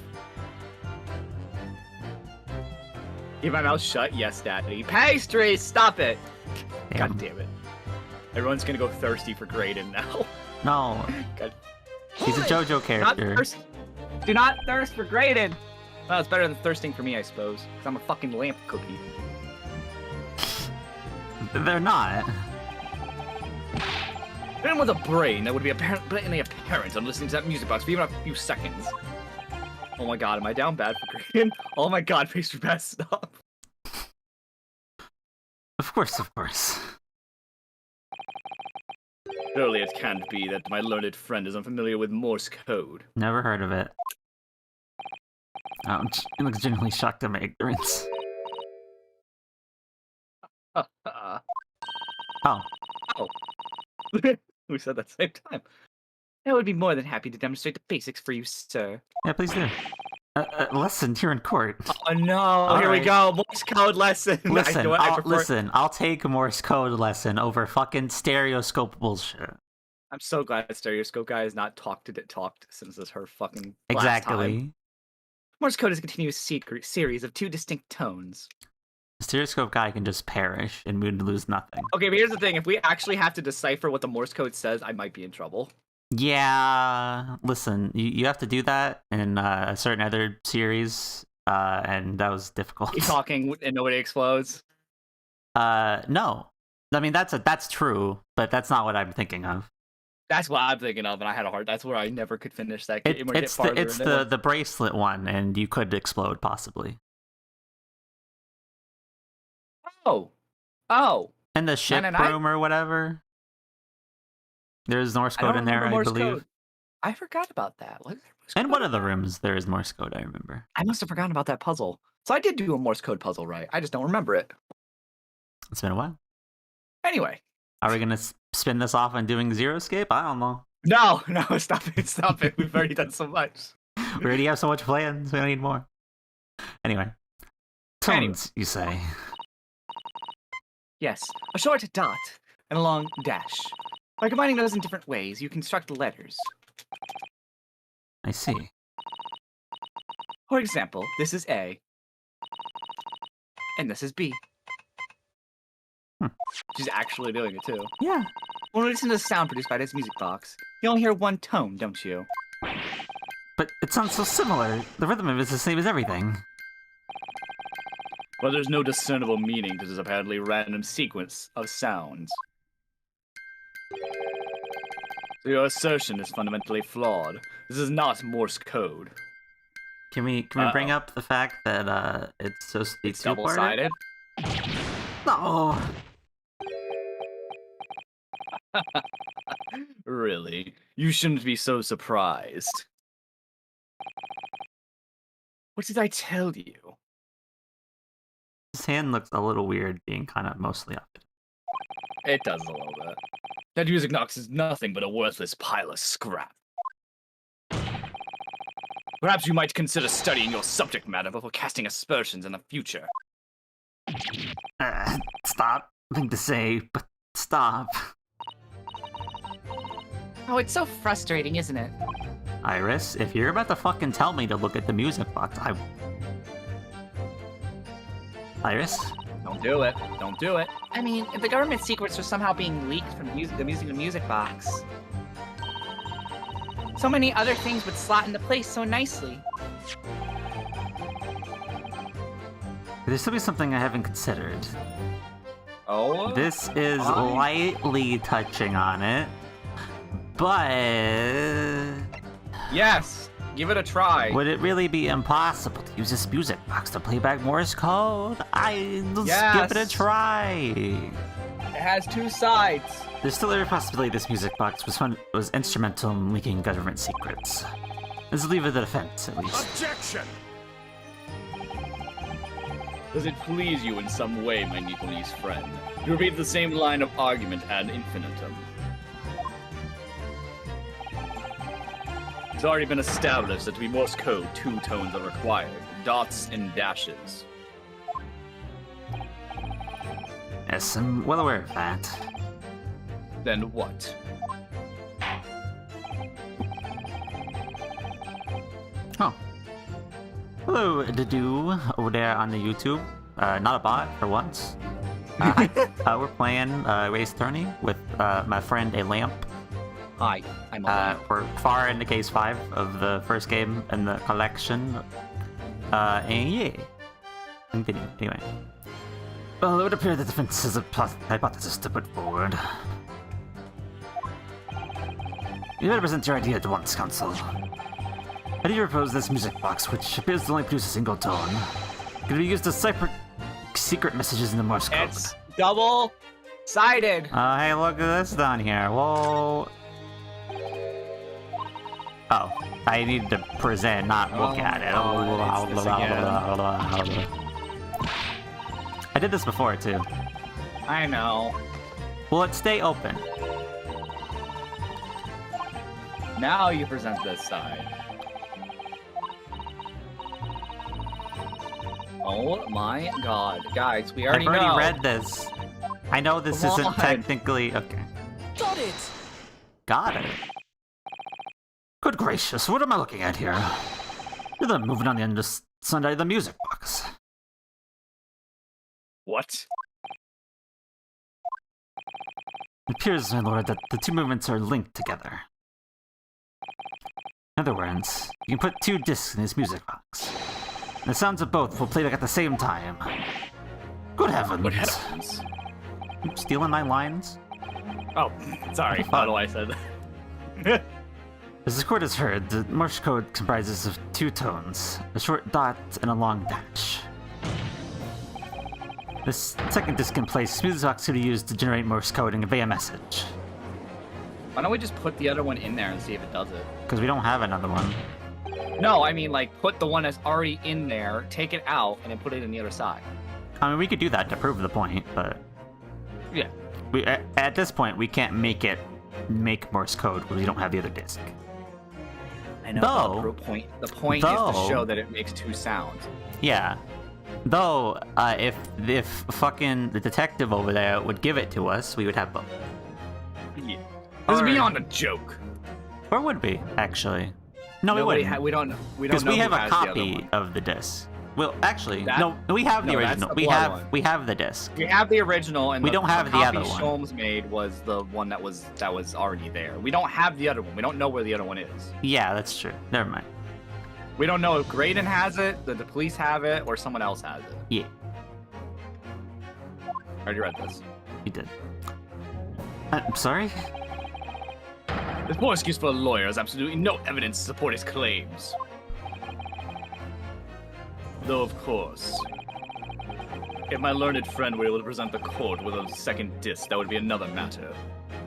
Keep my mouth shut? Yes, Daddy. Pastries! Stop it! Damn. God damn it. Everyone's gonna go thirsty for Graydon now. No. God. He's a JoJo character. Do not thirst for Graydon! Well, it's better than thirsting for me, I suppose. Because I'm a fucking lamp cookie. They're not. Anyone with a brain that would be blatantly apparent on listening to that music box for even a few seconds. Oh my god, am I down bad for green? Oh my god, pastry bad, stop. Of course, of course. Surely it can't be that my learned friend is unfamiliar with Morse code. Never heard of it. He looks genuinely shocked at my ignorance. Oh. We said that same time. I would be more than happy to demonstrate the basics for you, sir. Yeah, please do. Listen, you're in court. Oh no! All Here we right. go. Morse code lesson. Listen, I'll take a Morse code lesson over fucking stereoscope bullshit. I'm so glad Stereoscope guy has not talked since this her fucking last Exactly. time. Morse code is a continuous series of 2 distinct tones. The stereoscope guy can just perish and we'd lose nothing. Okay, but here's the thing: if we actually have to decipher what the Morse code says, I might be in trouble. Yeah, listen, you have to do that in a certain other series, and that was difficult. Keep talking and nobody explodes. No. I mean, that's true, but that's not what I'm thinking of. That's what I'm thinking of, and I had a hard. That's where I never could finish that game. It's the bracelet one, and you could explode possibly. Oh. And the ship room or whatever. There's Morse code in there, I believe. Code. I forgot about that. In one of the rooms, there is Morse code, I remember. I must have forgotten about that puzzle. So I did do a Morse code puzzle, right? I just don't remember it. It's been a while. Anyway. Are we going to spin this off on doing Zero Escape? I don't know. No, stop it. We've already done so much. We already have so much plans. We don't need more. Anyway. Tones, you say? Yes, a short dot and a long dash. By combining those in different ways, you construct letters. I see. For example, this is A. And this is B. She's actually doing it too. Yeah. When we listen to the sound produced by this music box, you only hear one tone, don't you? But it sounds so similar. The rhythm of it's the same as everything. Well, there's no discernible meaning to this apparently random sequence of sounds. So your assertion is fundamentally flawed. This is not Morse code. Can we bring up the fact that it's supposed to be double-sided? No. Really? You shouldn't be so surprised. What did I tell you? His hand looks a little weird, being kind of mostly up. It does a little bit. That music box is nothing but a worthless pile of scrap. Perhaps you might consider studying your subject matter before casting aspersions in the future. Stop. Thing to say, but stop. Oh, it's so frustrating, isn't it? Iris, if you're about to fucking tell me to look at the music box, Iris? Don't do it. Don't do it. I mean, if the government secrets are somehow being leaked from the music box, so many other things would slot into place so nicely. There's still be something I haven't considered. Oh? This is lightly touching on it, but... Yes! Give it a try. Would it really be impossible to use this music box to play back Morse code? Let's give it a try. It has 2 sides. There's still every possibility this music box was instrumental in leaking government secrets. Let's leave it the defense, at least. Objection! Does it please you in some way, my Nepalese friend, to repeat the same line of argument ad infinitum? It's already been established that to be Morse code, 2 tones are required, dots and dashes. Yes, I'm well aware of that. Then what? Oh. Hello, Dadu, over there on the YouTube. Not a bot, for once. We're playing Great Ace Attorney with my friend a Lamp. Hi, I'm a We're far into case 5 of the first game in the collection. And yeah. Continue, anyway. Well, it would appear the defense has a hypothesis to put forward. You better present your idea at once, Council. How do you propose this music box, which appears to only produce a single tone? Could be used to cipher secret messages in the Morse code? It's double-sided. Hey, look at this down here. Whoa. Oh, I need to present, not look at it. I did this before, too. I know. Will it stay open? Now you present this side. Oh my god. Guys, we already I've already know. read this. I know this Come isn't on. technically... Okay. Got it! Got it. Good gracious, what am I looking at here? You're the moving on the end of Sunday, the music box. What? It appears, my lord, that the two movements are linked together. In other words, you can put two discs in this music box. And the sounds of both will play back at the same time. Good heavens! What happens? You stealing my lines? Oh, sorry. I don't know why I said that. As the court has heard, the Morse code comprises of two tones, a short dot and a long dash. This second disc in place, music box can be used to generate Morse code and convey a message. Why don't we just put the other one in there and see if it does it? Because we don't have another one. No, I mean, like, put the one that's already in there, take it out, and then put it in the other side. I mean, we could do that to prove the point, but... Yeah. At this point, we can't make Morse code when we don't have the other disc. I know. Though- The point is to though- show that it makes two sounds. Yeah. Though, if fucking the detective over there would give it to us, we would have both. Yeah. This is Alright. beyond a joke. Or would we, actually? No, we Nobody wouldn't. we don't know. Because we who have a has the other copy one. of the disc. Well, actually, That- no, we have the no, that's original. the we blood have one. we have the disc. We have the original, and We don't have the copy other one. Sholmes made was the one that was already there. We don't have the other one. We don't know where the other one is. Yeah, that's true. Never mind. We don't know if Graydon has it, the police have it, or someone else has it. Yeah, I already read this. we did. I'm sorry? There's more excuse for a lawyer. There's absolutely no evidence to support his claims. Though, of course, if my learned friend were able to present the court with a second disc, that would be another matter.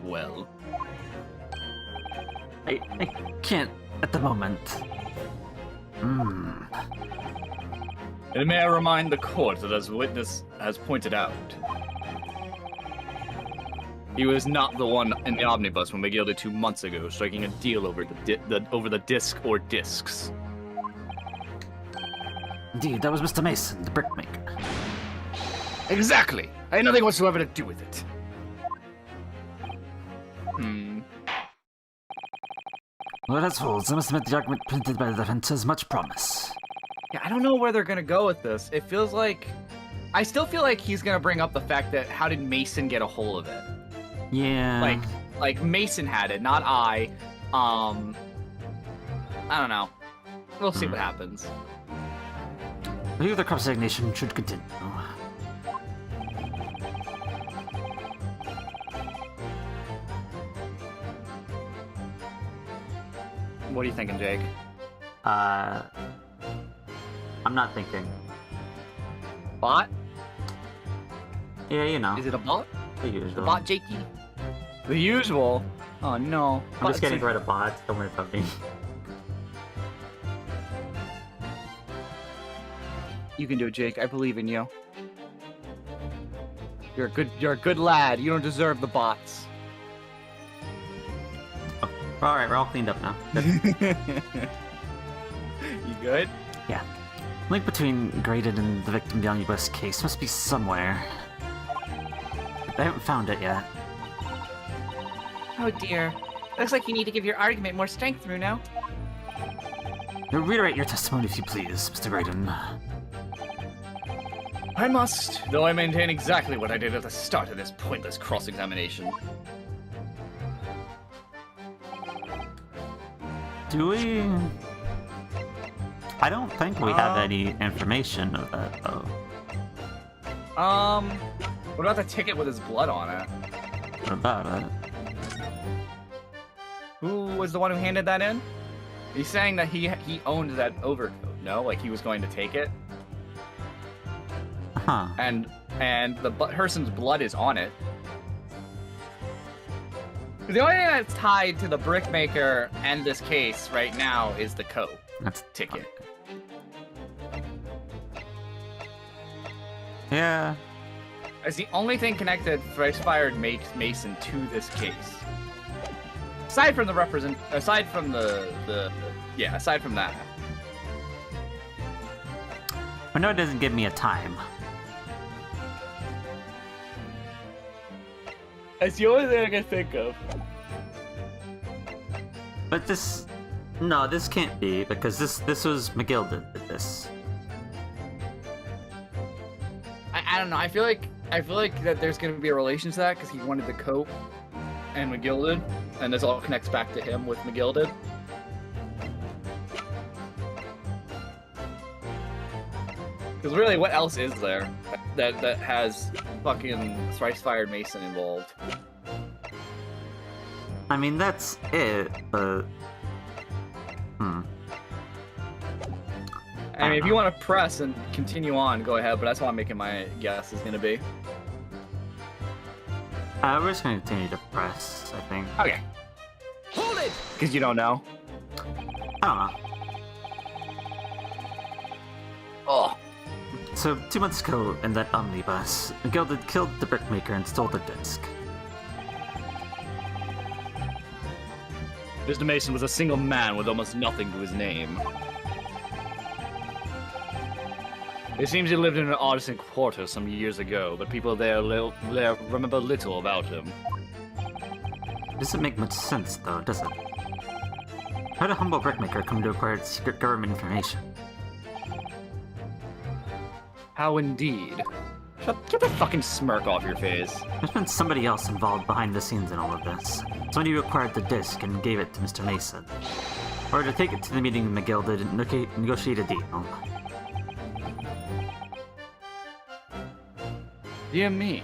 Well, I can't at the moment. and may I remind the court that, as witness has pointed out, he was not the one in the omnibus when we yielded 2 months ago, striking a deal over the disc or discs. Indeed, that was Mr. Mason, the brickmaker. Exactly. I had nothing whatsoever to do with it. Well, as holds, I must admit the argument presented by the defense has much promise. Yeah, I don't know where they're gonna go with this. It feels like, I still feel like he's gonna bring up the fact that how did Mason get a hold of it? Yeah. Like Mason had it, not I. I don't know. We'll see what happens. I believe the cross-examination should continue. What are you thinking, Jake? I'm not thinking. Bot? Yeah, you know, Is it a bot? the usual. The bot, Jakey? The usual. Oh no. I'm just getting rid of bots. Don't worry about me. You can do it, Jake. I believe in you. You're a good lad. You don't deserve the bots. All right, we're all cleaned up now. Good. You good? Link between Graydon and the victim of the omnibus case must be somewhere. I haven't found it yet. Oh dear. Looks like you need to give your argument more strength, Bruno. Reiterate your testimony if you please, Mr. Graydon. I must, though I maintain exactly what I did at the start of this pointless cross-examination. Do we? I don't think we have any information of that, though. What about the ticket with his blood on it? What about it? Who was the one who handed that in? He's saying that he owned that overcoat. No, like he was going to take it. Huh. And the person's blood is on it. The only thing that's tied to the brickmaker and this case right now is the coat. That's ticket. Yeah. It's the only thing connected Fired Mason to this case. Aside from the aside from that. I know it doesn't give me a time. That's the only thing I can think of. But this... No, this can't be, because this was McGill that did this. I don't know. I feel like that there's going to be a relation to that because he wanted the coat and McGill did, and this all connects back to him with McGill did. Because really, what else is there that has fucking Thrice-Fired Mason involved? I mean, that's it, but... I mean, if you want to press and continue on, go ahead, but that's what I'm making my guess is going to be. We're just going to continue to press, I think. Okay. Hold it! Because you don't know. I don't know. Oh. So, 2 months ago, in that omnibus, McGill had killed the brickmaker and stole the disc. Mr. Mason was a single man with almost nothing to his name. It seems he lived in an artisan quarter some years ago, but people there remember little about him. Doesn't make much sense, though, does it? How did a humble brickmaker come to acquire secret government information? How indeed. Get that fucking smirk off your face. There's been somebody else involved behind the scenes in all of this. Somebody who acquired the disc and gave it to Mr. Mason. Or to take it to the meeting McGill to negotiate a deal. Dear me.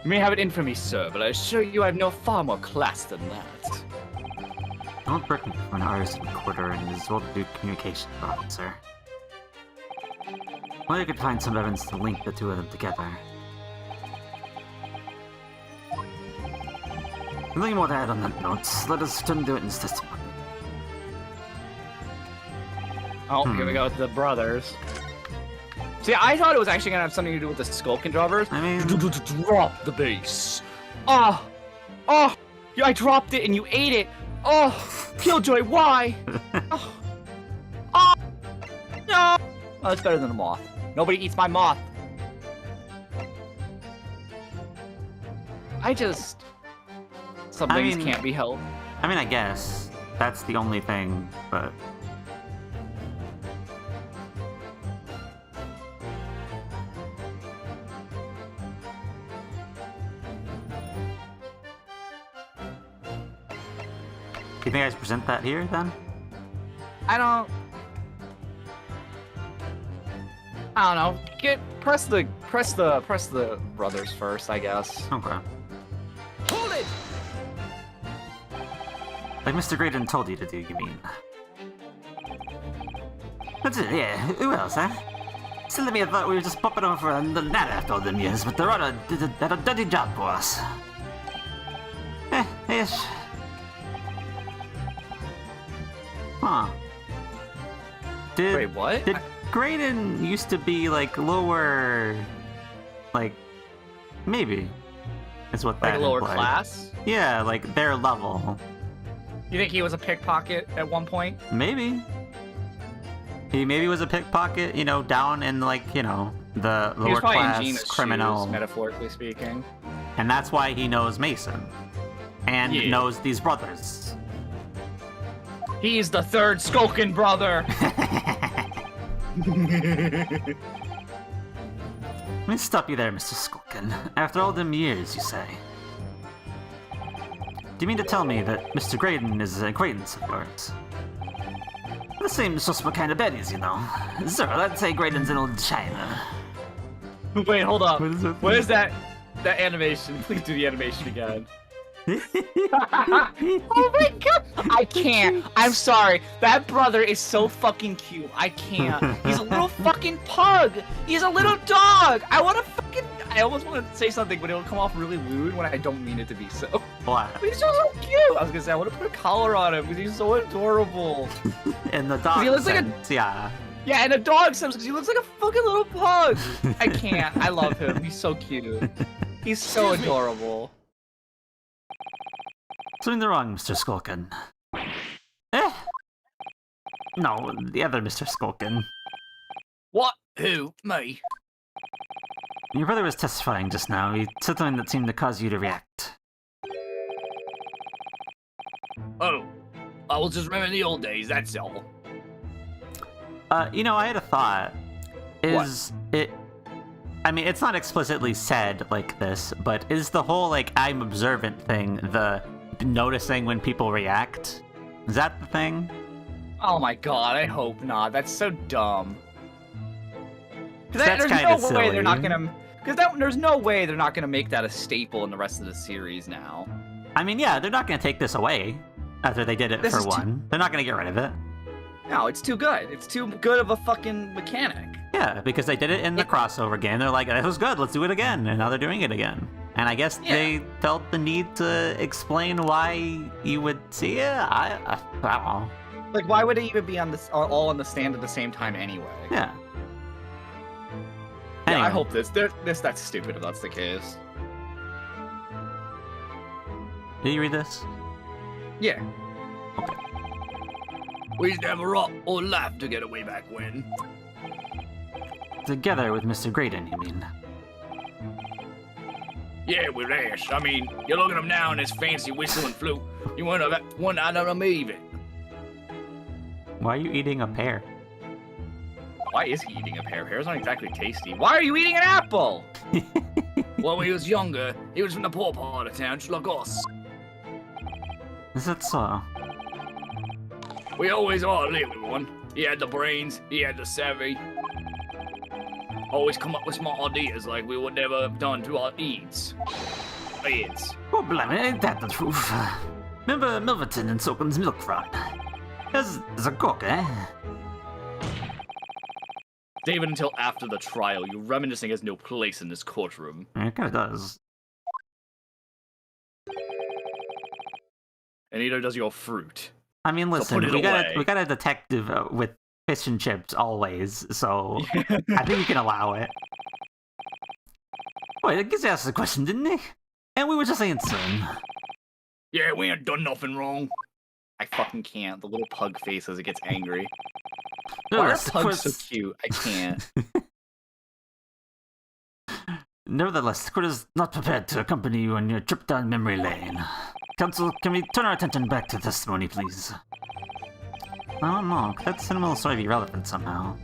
You may have it in for me, sir, but I assure you I have no far more class than that. Don't break me for an artisan quarter and his well-to-do communications officer. Well, I could find some evidence to link the two of them together. Nothing more to add on that note. Let us turn to witness testimony. Oh, here we go with the brothers. See, I thought it was actually gonna have something to do with the Skulkin droppers. I mean... Drop the base. Oh! Oh! I dropped it and you ate it! Oh! Killjoy, why? Oh! Oh! No! Oh, it's better than a moth. Nobody eats my moth. Some things can't be helped. I mean, I guess. That's the only thing, but... You think I should present that here, then? I don't know. Press the brothers first, I guess. Okay. Hold it! Like Mr. Graydon told you to do, you mean? That's it, yeah. Who else, huh? Still, me, I thought we were just popping over for a little nap after all them years, but the runner did a dirty job for us. Yes. Huh. Wait, what? Did Graydon used to be, like, lower... Like... Maybe. Is what that like a lower implied. class? Yeah, like, their level. You think he was a pickpocket at one point? Maybe. He maybe was a pickpocket, you know, down in, like, you know, the He was lower probably in class Gina's criminal. shoes, metaphorically speaking. And that's why he knows Mason. And Yeah. knows these brothers. He's the third Skulkin brother! Let me stop you there, Mr. Skulkin. After all them years, you say. Do you mean to tell me that Mr. Graydon is an acquaintance of yours? The same suspect kind of baddies, you know. Sir, let's say Graydon's an old China. Wait, hold up. What is it? What is that? That animation. Please do the animation again. Oh my god! I can't. I'm sorry. That brother is so fucking cute. I can't. He's a little fucking pug. He's a little dog. I almost want to say something, but it will come off really lewd when I don't mean it to be so. What? But he's just so cute. I was gonna say I want to put a collar on him because he's so adorable. In the dog He looks like a- sense, yeah. Yeah, and a dog sense because he looks like a fucking little pug. I can't. I love him. He's so cute. He's so adorable. Something wrong, Mr. Skulkin. No, the other Mr. Skulkin. What? Who? Me? Your brother was testifying just now. He said something that seemed to cause you to react. Oh, I was just remembering the old days. That's all. You know, I had a thought. I mean, it's not explicitly said like this, but is the whole, like, I'm observant thing the noticing when people react? Is that the thing? Oh my god, I hope not. That's so dumb. That's There's kinda no way they're not silly. gonna... There's no way they're not gonna make that a staple in the rest of the series now. I mean, yeah, they're not going to take this away after they did it This for is too- one. They're not going to get rid of it. No, it's too good. It's too good of a fucking mechanic. Yeah, because they did it in the crossover game. They're like, that was good, let's do it again. And now they're doing it again. And I guess they felt the need to explain why you would see it. I don't know. Like, why would it even be on this all on the stand at the same time anyway? Yeah. Yeah, Anyway. I hope that's stupid if that's the case. Did you read this? Yeah. We used to have a rock or laugh together way back when. Together with Mr. Graydon, you mean? Yeah, with Ash. I mean, you look at him now in his fancy whistle and flute. You wouldn't have one I don't believe it. Why are you eating a pear? Why is he eating a pear? Pear's not exactly tasty. Why are you eating an apple? When we was younger, he was from the poor part of town, just like us. Is that so? We always all lived with one. He had the brains, he had the savvy. Always come up with smart ideas like we would never have done to our eats. Oh, blimey, ain't that the truth? Remember Milverton and Soken's milk run? There's a cook, eh? David, until after the trial, you reminiscing has no place in this courtroom. It kinda does. And neither does your fruit. I mean, listen, put it we away. got a detective with fish and chips always, so I think we can allow it. Wait, I guess he asked the question, didn't he? And we were just answering. Yeah, we ain't done nothing wrong. I fucking can't. The little pug face as it gets angry. Why are Nevertheless, the pugs so court's- cute? I can't. Nevertheless, the court is not prepared to accompany you on your trip down memory lane. Counsel, can we turn our attention back to testimony, please? I don't know. Could that sentimental story be relevant somehow?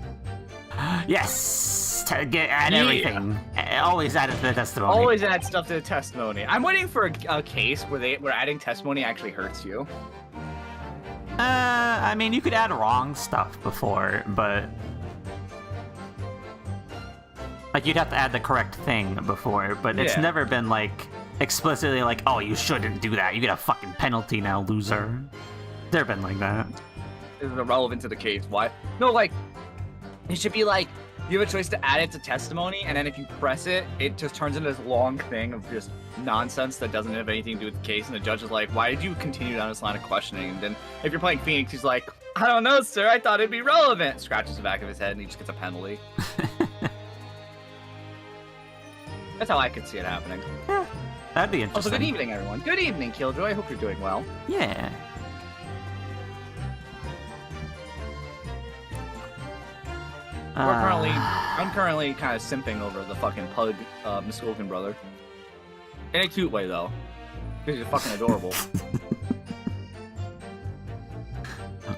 Yes! Add everything. Always add it to the testimony. Always add stuff to the testimony. I'm waiting for a case where adding testimony actually hurts you. I mean, you could add wrong stuff before, but... Like, you'd have to add the correct thing before, but it's Yeah. never been, like, explicitly like, oh, you shouldn't do that. You get a fucking penalty now, loser. Never been like that. This is irrelevant to the case. Why? No, like, it should be like, you have a choice to add it to testimony, and then if you press it, it just turns into this long thing of just nonsense that doesn't have anything to do with the case, and the judge is like, why did you continue down this line of questioning? And then, if you're playing Phoenix, he's like, I don't know, sir, I thought it'd be relevant. Scratches the back of his head, and he just gets a penalty. That's how I could see it happening. That'd be Also, interesting. good evening, everyone. Good evening, Killjoy. I hope you're doing well. Yeah. I'm currently kind of simping over the fucking pug, Muskokan brother. In a cute way, though. Because he's fucking adorable.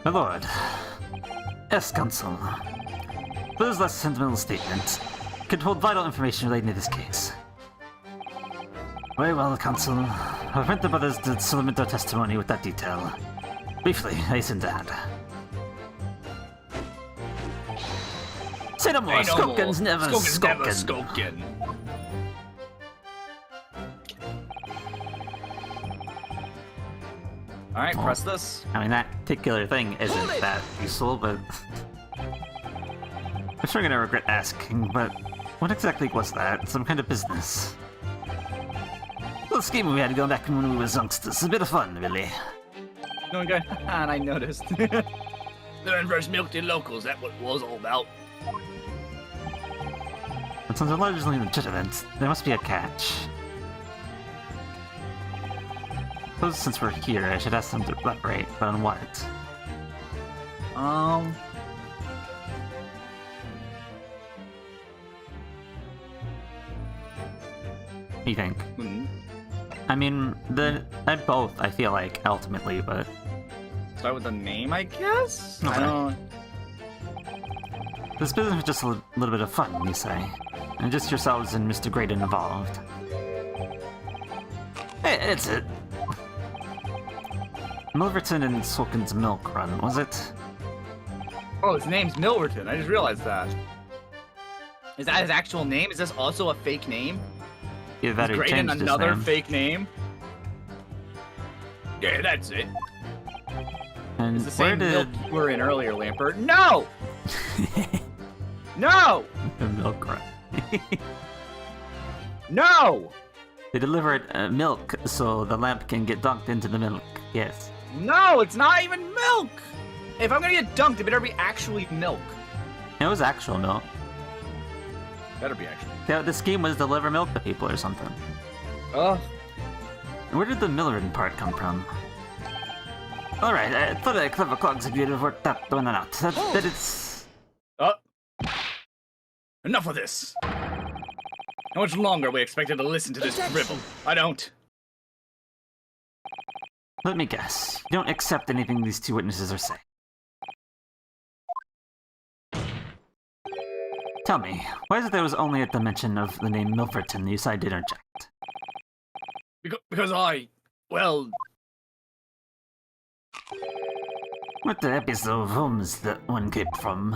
My lord. Yes, counsel. This last sentimental statement could hold vital information relating to this case. Very well, counsel. I'll prevent the brothers to submit their testimony with that detail. Briefly, I hasten to add. Say no more. Skulkin's never skulkin'. Skulkin'. All right, press this. I mean, that particular thing isn't that useful, but I'm sure gonna regret asking, but what exactly was that? Some kind of business? Little scheme we had going back when we were youngsters. A bit of fun, really. Going good. And I noticed. Learn first milk the locals, that what it was all about. It sounds largely legitimate. There must be a catch. Suppose since we're here, I should ask them to elaborate, but on what? What do you think? I mean, both, I feel like, ultimately, but... Start with the name, I guess? Okay. I don't... This business was just a little bit of fun, you say. And just yourselves and Mr. Graydon involved. Hey, it's it. Milverton and Sulkin's Milk Run, was it? Oh, his name's Milverton. I just realized that. Is that his actual name? Is this also a fake name? Either that Is or he Graydon changed his another name. fake name? Yeah, that's it. And It's the where same did... milk you were in earlier, Lampert. No! No! the Milk Run? No! They delivered milk so the lamp can get dunked into the milk, yes. No, it's not even milk! If I'm gonna get dunked, it better be actually milk. It was actual milk. Better be actually. The scheme was deliver milk to people or something. Ugh. Where did the Millerin part come from? Alright, I thought a clever cog executive worked that one out. That it's... Enough of this. How much longer are we expected to listen to this dribble? I don't. Let me guess. You don't accept anything these two witnesses are saying. Tell me, why is it there was only at the mention of the name Milverton you decided to interject? Because well... What the episode of homes that one came from?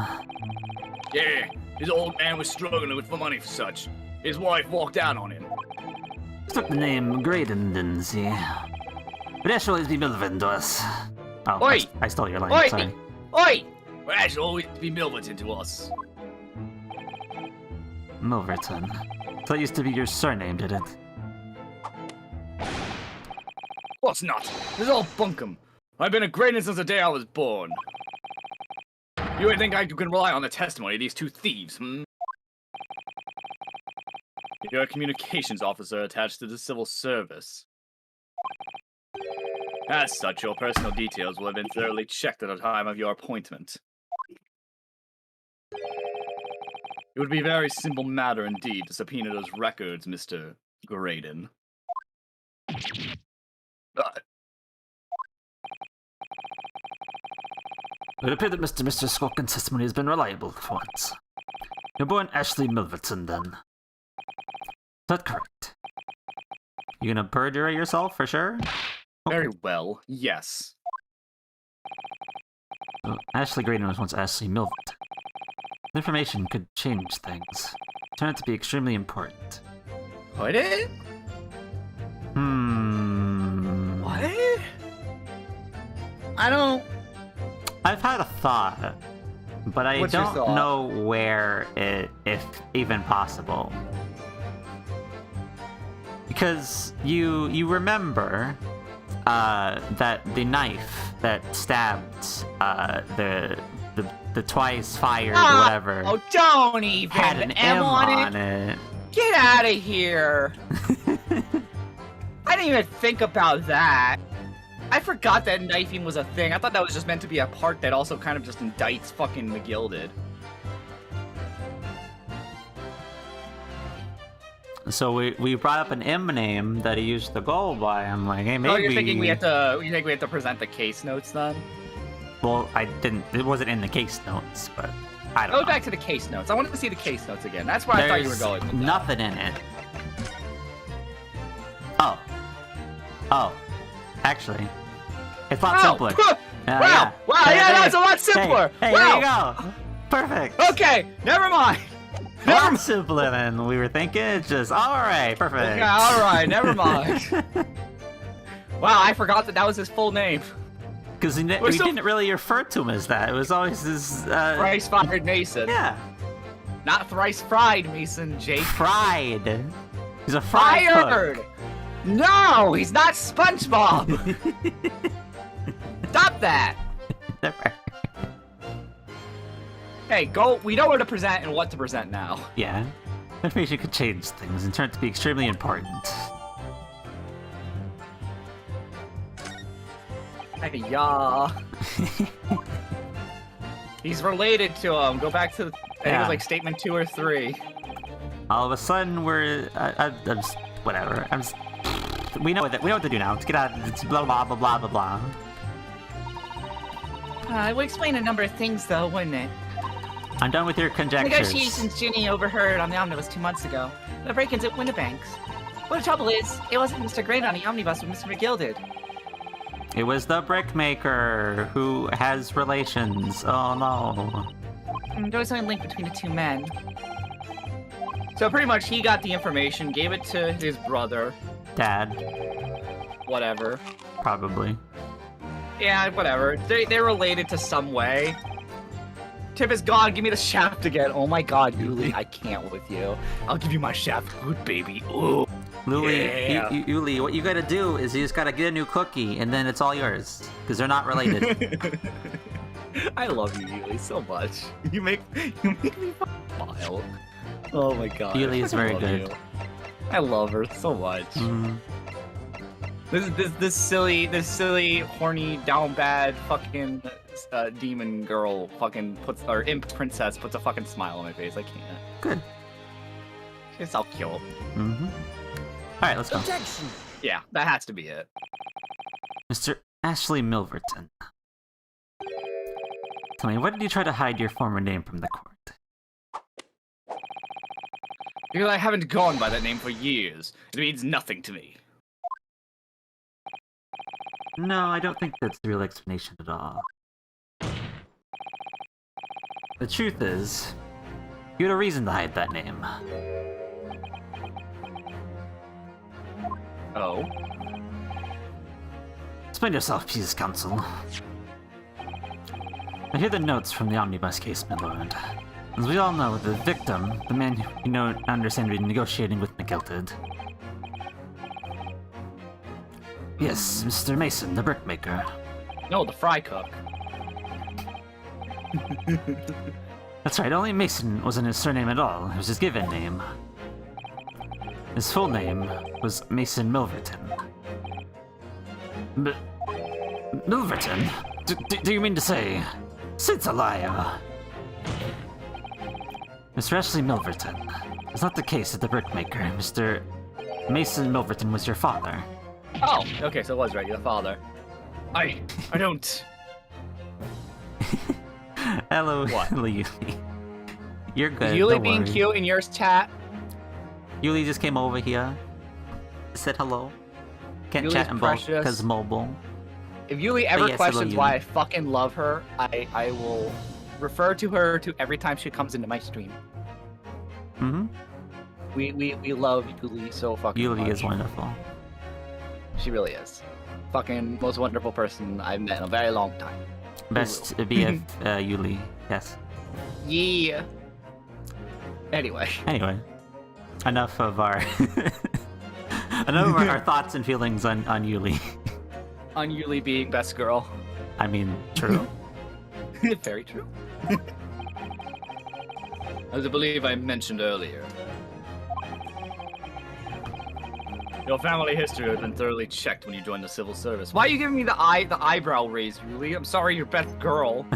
Yeah, his old man was struggling for money for such. His wife walked out on him. Took the name Graydon, didn't he? But that should always be Milverton to us. Oh, Oi! I stole your line, Oi! sorry. Oi! Well, that should always be Milverton to us. Milverton. That used to be your surname, did it? What's not? This is all bunkum. I've been a Graydon since the day I was born. You would think I can rely on the testimony of these two thieves, hmm? You're a communications officer attached to the civil service. As such, your personal details will have been thoroughly checked at the time of your appointment. It would be a very simple matter indeed to subpoena those records, Mr. Graydon. It would appear that Mr. Skulkin's testimony has been reliable for once. You're born Ashley Milverton, then. Is that correct? you gonna perjure yourself for sure? Very well, yes. Ashley Graydon was once Ashley Milverton. Information could change things. Turn out to be extremely important. What it? What? I don't... I've had a thought, but I What's your don't thought? know where it, if even possible. Because you remember that the knife that stabbed the twice fired whatever Oh, don't even! had an M on it. Get out of here! I didn't even think about that. I forgot that knifing was a thing. I thought that was just meant to be a part that also kind of just indicts fucking McGilded. So we brought up an M name that he used to go by. I'm like, hey, maybe. Oh, you're thinking we have to? You think we have to present the case notes then? Well, I didn't. It wasn't in the case notes, but I don't Go know. back to the case notes. I wanted to see the case notes again. That's where I thought you were There's going with that. nothing in it. Oh. Actually, it's a lot simpler. Wow! Yeah. Wow! Hey, Yeah, hey, that's a lot simpler. Hey, wow! there you go. Perfect. Okay, never mind. Never simpler than we were thinking. It's just all right. Perfect. Okay, all right, never mind. Wow, I forgot that was his full name. Because we didn't really refer to him as that. It was always his. Thrice-fired Mason. Yeah. Not thrice-fried Mason, Jake. Fried. He's a fried Fired! cook. No, he's not SpongeBob! Stop that! Never. Hey, go. We know where to present and what to present now. Yeah. Information could change things and turn out to be extremely important. Hey, yeah. He's related to him. Go back to I think it was like statement 2 or 3. All of a sudden, we're I'm just, whatever. We know what to do now. Let's get out. It's blah blah blah blah blah blah. It would explain a number of things, though, wouldn't it? I'm done with your conjectures. Negotiations Ginny overheard on the omnibus 2 months ago. The break-ins at Winnebank's. But the trouble is, it wasn't Mr. Grant on the omnibus with Mr. McGill did. It was the brickmaker who has relations. Oh no. There was only a link between the two men. So pretty much he got the information, gave it to his brother. Dad. Whatever. Probably. Yeah, whatever. They're related to some way. Tip is gone. Give me the shaft again. Oh my god, Yuli, I can't with you. I'll give you my shaft. Good baby. Ooh. Luli, Yeah. Yuli, what you gotta do is you just gotta get a new cookie, and then it's all yours. Because they're not related. I love you, Yuli, so much. You make me smile. Oh my god. Yuli is very good. You. I love her so much. This silly, horny, down bad fucking demon girl fucking imp princess puts a fucking smile on my face. I can't. Good. She's so cute. Alright, let's go. Yeah, that has to be it. Mr. Ashley Milverton. Tell me, why did you try to hide your former name from the court? Because I haven't gone by that name for years. It means nothing to me. No, I don't think that's the real explanation at all. The truth is, you had a reason to hide that name. Oh? Explain yourself, please, counsel. I hear the notes from the omnibus case, my lord. As we all know, the victim, the man you know understand to be negotiating with McGilted. Yes, Mr. Mason, the brickmaker. No, the fry cook. That's right, only Mason wasn't his surname at all. It was his given name. His full name was Mason Milverton. Milverton? Do you mean to say... Sid's a liar! Mr. Ashley Milverton. It's not the case that the brickmaker, Mr. Mason Milverton, was your father. Oh, okay, so it was right, you're the father. I don't... Hello, What? Yuli. You're good. Yuli don't being worry. cute in yours chat. Yuli just came over here, said hello. Can't Yuli's chat in both precious. because mobile. If Yuli ever yes, questions hello, why Yuli. I fucking love her, I will refer to her every time she comes into my stream. We love Yuli so fucking Yuli much. is wonderful. She really is. Fucking most wonderful person I've met in a very long time. Best BF Yuli, yes. Yeah. Anyway. Anyway, enough of our our thoughts and feelings on Yuli. On Yuli being best girl. I mean, true. Very true. As I believe I mentioned earlier, your family history has been thoroughly checked when you joined the civil service. Why are you giving me the eyebrow raise, Yuli? I'm sorry, you're best girl.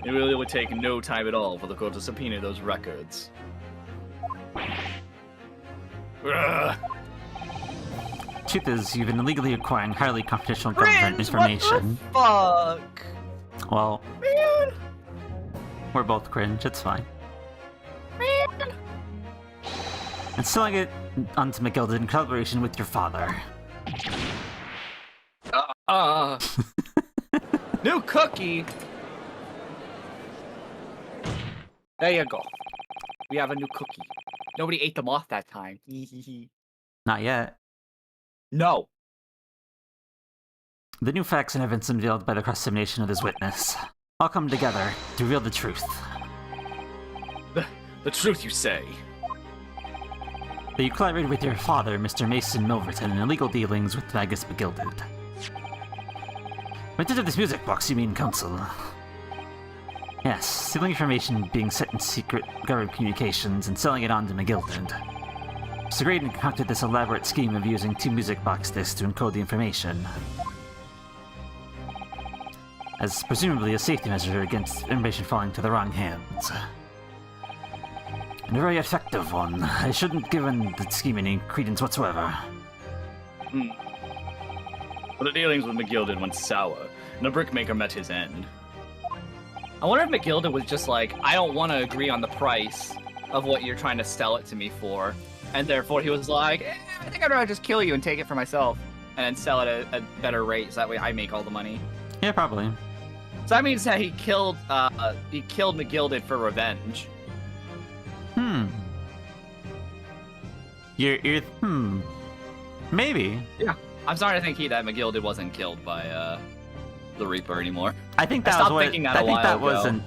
It really would take no time at all for the court to subpoena those records. Ugh. Truth is, you've been illegally acquiring highly confidential government information. What the fuck? Well, Man. we're both cringe. It's fine. Man. And selling it onto McGilden in collaboration with your father. New cookie! There you go. We have a new cookie. Nobody ate them off that time. Not yet. No. The new facts and evidence unveiled by the cross-examination of this witness all come together to reveal the truth. The truth, you say? That you collaborated with your father, Mr. Mason Milverton, in illegal dealings with Magus McGilded. When did this music box, you mean, Counsel? Yes, stealing information being set in secret government communications and selling it on to McGilded. Mr. Graydon concocted this elaborate scheme of using 2 music box discs to encode the information, as presumably a safety measure against information falling to the wrong hands. And a very effective one. I shouldn't have given the scheme any credence whatsoever. But the dealings with McGilded went sour, and the brickmaker met his end. I wonder if McGilded was just like, I don't want to agree on the price of what you're trying to sell it to me for, and therefore he was like, I think I'd rather just kill you and take it for myself, and then sell it at a better rate, so that way I make all the money. Yeah, probably. So that means that he killed McGilded for revenge. Maybe. Yeah. I'm starting to think that McGilded wasn't killed by the Reaper anymore. I think that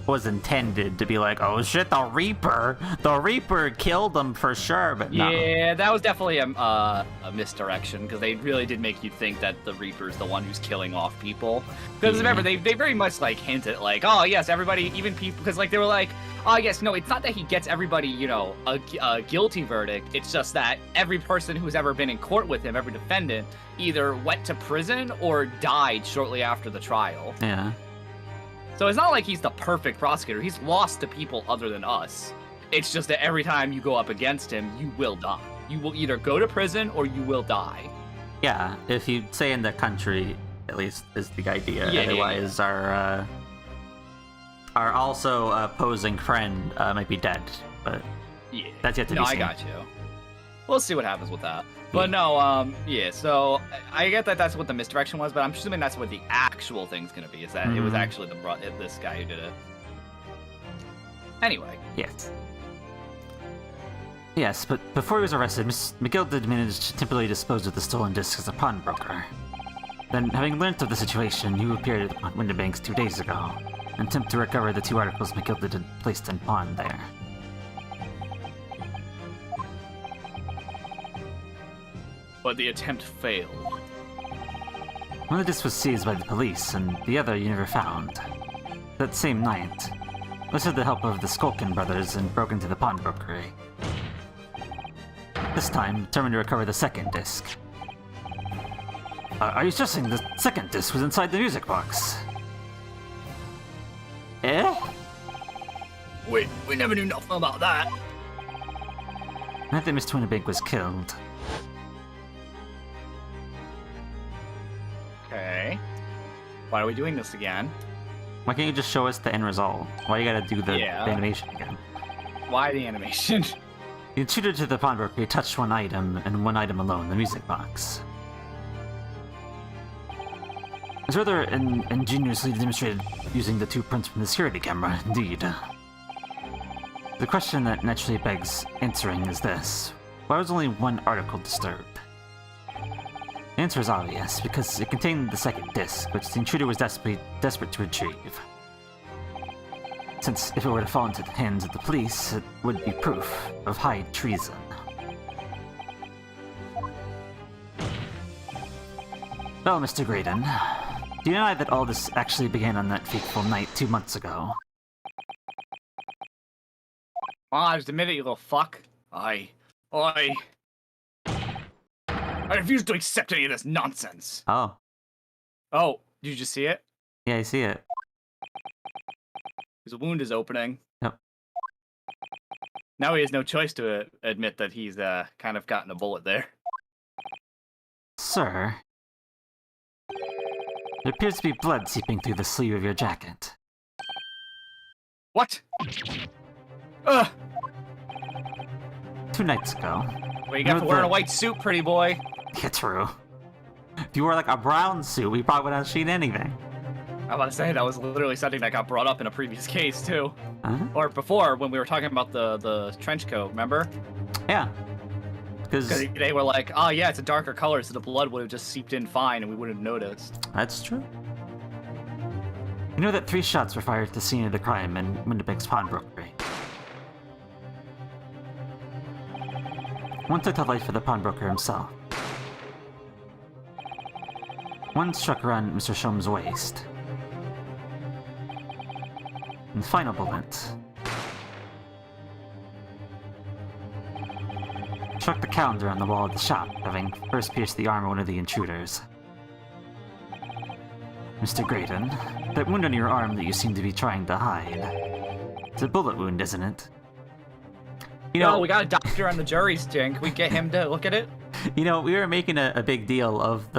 was intended to be like, oh shit, the Reaper killed him for sure, but no. Yeah, that was definitely a misdirection, because they really did make you think that the Reaper's the one who's killing off people. Because remember, they very much like hinted like, oh yes, everybody, even people, because like they were like, oh yes, no, it's not that he gets everybody, you know, a guilty verdict. It's just that every person who's ever been in court with him, every defendant, either went to prison or died shortly after the trial. Yeah. So it's not like he's the perfect prosecutor. He's lost to people other than us. It's just that every time you go up against him, you will die. You will either go to prison or you will die. Yeah, if you stay in the country, at least is the idea. Yeah, Otherwise, our also opposing friend might be dead, but yeah, that's yet to be seen. I got you. We'll see what happens with that. But no, yeah, so I get that that's what the misdirection was, but I'm assuming that's what the actual thing's gonna be, is that it was actually this guy who did it. Anyway. Yes. Yes, but before he was arrested, Miss McGilded managed to temporarily dispose of the stolen discs as a pawnbroker. Then, having learnt of the situation, you appeared at the Winterbanks 2 days ago, and attempted to recover the 2 articles McGilded had placed in pawn there. But the attempt failed. One of the discs was seized by the police, and the other you never found. That same night, Liz had the help of the Skulkin brothers and broke into the pawnbrokery. This time, determined to recover the second disc. Are you suggesting the second disc was inside the music box? Eh? We never knew nothing about that. Not that Miss Twinnerbank was killed. Okay. Why are we doing this again? Why can't you just show us the end result? Why you gotta do the animation again? Why the animation? The intruder to the pawnbroker touched one item, and one item alone, the music box. It's rather ingeniously demonstrated using the 2 prints from the security camera, indeed. The question that naturally begs answering is this: why was only 1 article disturbed? The answer is obvious, because it contained the second disc, which the intruder was desperate to retrieve. Since if it were to fall into the hands of the police, it would be proof of high treason. Well, Mr. Graydon, do you deny that all this actually began on that fateful night 2 months ago? Well, I just admit it, you little fuck. I refuse to accept any of this nonsense. Oh. Oh, did you just see it? Yeah, I see it. His wound is opening. Yep. Now he has no choice to admit that he's kind of gotten a bullet there. Sir, there appears to be blood seeping through the sleeve of your jacket. What? 2 nights ago. Well, you got to wear a white suit, pretty boy. Yeah, true. If you wore like a brown suit, we probably wouldn't have seen anything. I was about to say, that was literally something that got brought up in a previous case, too. Uh-huh. Or before, when we were talking about the trench coat, remember? Yeah. Because they were like, oh yeah, it's a darker color, so the blood would have just seeped in fine and we wouldn't have noticed. that's true. You know that 3 shots were fired at the scene of the crime in Windibank's pawnbrokery. One took the life of the pawnbroker himself. One struck around Mr. Shum's waist. And the final bullet struck the calendar on the wall of the shop, having first pierced the arm of one of the intruders. Mr. Graydon, that wound on your arm that you seem to be trying to hide. It's a bullet wound, isn't it? You know, we got a doctor on the jury, Stink. Can we get him to look at it? You know, we were making a big deal of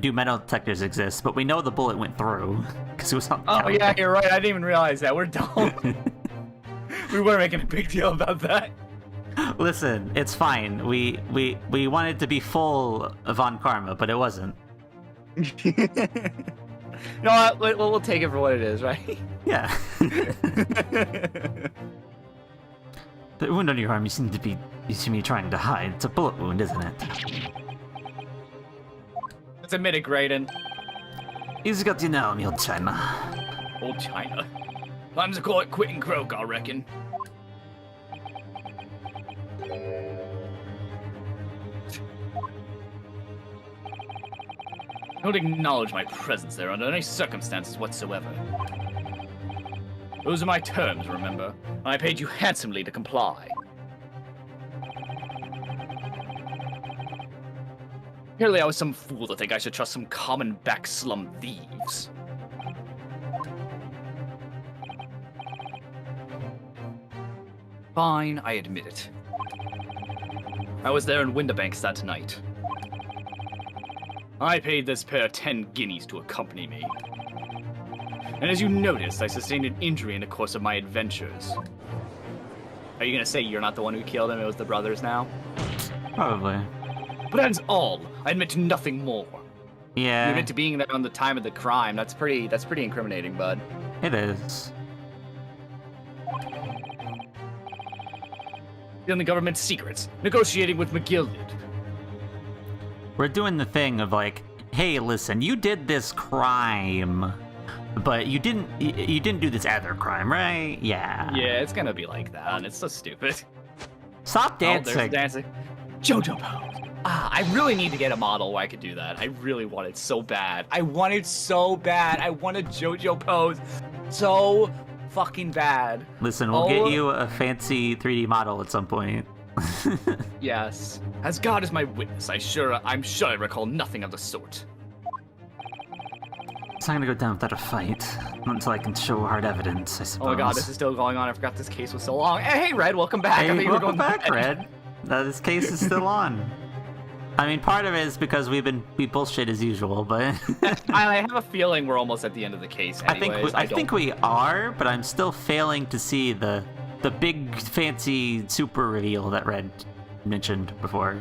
do metal detectors exist, but we know the bullet went through because it was on the Oh calendar. yeah, you're right. I didn't even realize that. We're dumb. We were making a big deal about that. Listen, it's fine. We wanted to be full of on karma, but it wasn't. You know what? We'll take it for what it is, right? Yeah. The wound on your arm you seem to be trying to hide. It's a bullet wound, isn't it? Let's admit it, Graydon. He's got you now, old China. Old China. Time to call it quit and croak, I reckon. Don't acknowledge my presence there under any circumstances whatsoever. Those are my terms, remember? And I paid you handsomely to comply. Clearly I was some fool to think I should trust some common back slum thieves. Fine, I admit it. I was there in Windibank that night. I paid this pair 10 guineas to accompany me. And as you noticed, I sustained an injury in the course of my adventures. Are you gonna say you're not the one who killed him, it was the brothers now? Probably. But that's all. I admit to nothing more. You Yeah, admit to being there on the time of the crime. That's pretty incriminating, bud. it is. Stealing the government's secrets, negotiating with McGilded. We're doing the thing of like, hey, listen, you did this crime, but you didn't do this other crime, right? Yeah. Yeah, it's gonna be like that, and it's so stupid. Stop Oh, there's dancing. dancing. Jojo pose. I really need to get a model where I could do that. I really want it so bad. I want it so bad. I want a JoJo pose so fucking bad. Listen, we'll Oh. get you a fancy 3D model at some point. Yes. As God is my witness, I'm sure I recall nothing of the sort. It's not gonna go down without a fight. Not until I can show hard evidence, I suppose. Oh my God, this is still going on. I forgot this case was so long. Hey, Red, welcome back. I thought Hey, you were welcome going back, Red. This case is still on. I mean, part of it is because we bullshit as usual, but I have a feeling we're almost at the end of the case. Anyways. I think we are, but I'm still failing to see the big fancy super reveal that Red mentioned before.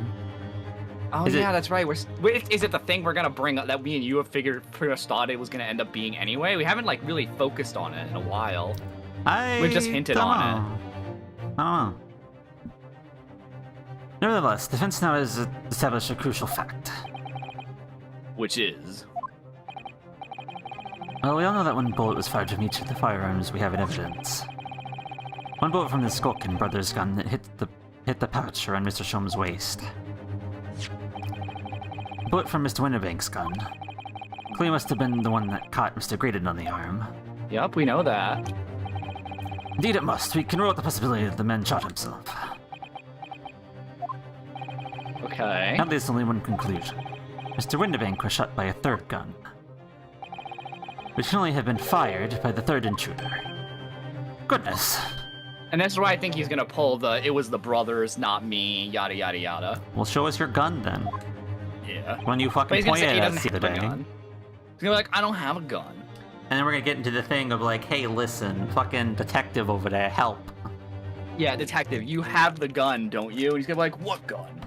Oh Is it- yeah, that's right. Is it the thing we're gonna bring up that me and you have pretty much thought it was gonna end up being anyway? We haven't like really focused on it in a while. We've just hinted don't on know. I don't know. Nevertheless, defense now has established a crucial fact. Which is Well, we all know that one bullet was fired from each of the firearms we have in evidence. One bullet from the Skulkin brothers' gun that hit the pouch around Mr. Shum's waist. A bullet from Mr. Winterbank's gun. Clearly must have been the one that caught Mr. Graydon on the arm. Yep, we know that. Indeed it must. We can rule out the possibility that the man shot himself. Okay. Now there's only one conclusion. Mr. Winterbank was shot by a third gun, which can only have been fired by the third intruder. Goodness. And that's why I think he's gonna pull the "it was the brothers, not me," yada yada yada. Well, show us your gun then. Yeah. When you But fucking he's gonna pointed say he at us doesn't the have other a day. gun. He's gonna be like, "I don't have a gun." And then we're gonna get into the thing of like, hey, listen, fucking detective over there, help. Yeah, detective, you have the gun, don't you? And he's gonna be like, "What gun?"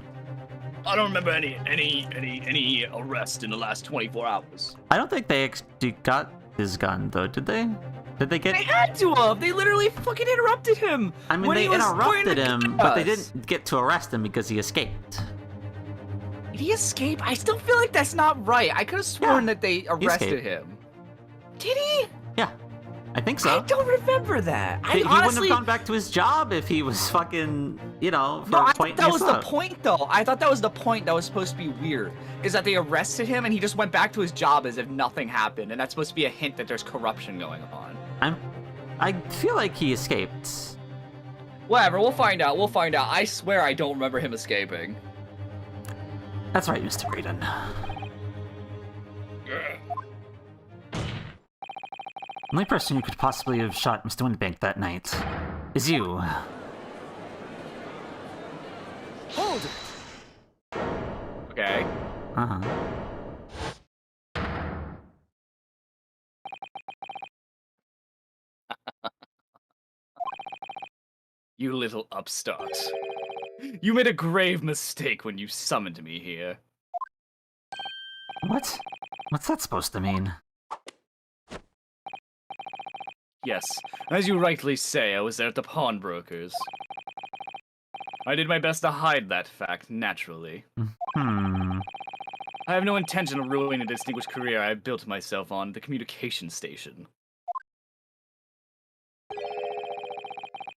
I don't remember any arrest in the last 24 hours. I don't think they actually got his gun, though, did they? Did they get... They had to have! They literally fucking interrupted him! I mean, when they he was interrupted going to him, but they us. didn't get to arrest him because he escaped. Did he escape? I still feel like that's not right. I could have sworn that they arrested him. Did he? Yeah, I think so. I don't remember that. He honestly... wouldn't have gone back to his job if he was fucking, you know, for No, I pointing thought that was us the out. point, though. I thought that was the point that was supposed to be weird. Is that they arrested him and he just went back to his job as if nothing happened, and that's supposed to be a hint that there's corruption going on. I feel like he escaped. Whatever, we'll find out. We'll find out. I swear I don't remember him escaping. That's right, Mr. Braden. The only person who could possibly have shot Mr. Windbank that night is you. Hold it! Okay. Uh-huh. You little upstart. You made a grave mistake when you summoned me here. What? What's that supposed to mean? Yes, as you rightly say, I was there at the pawnbrokers. I did my best to hide that fact, naturally. Hmm. I have no intention of ruining a distinguished career I built myself on, the communication station.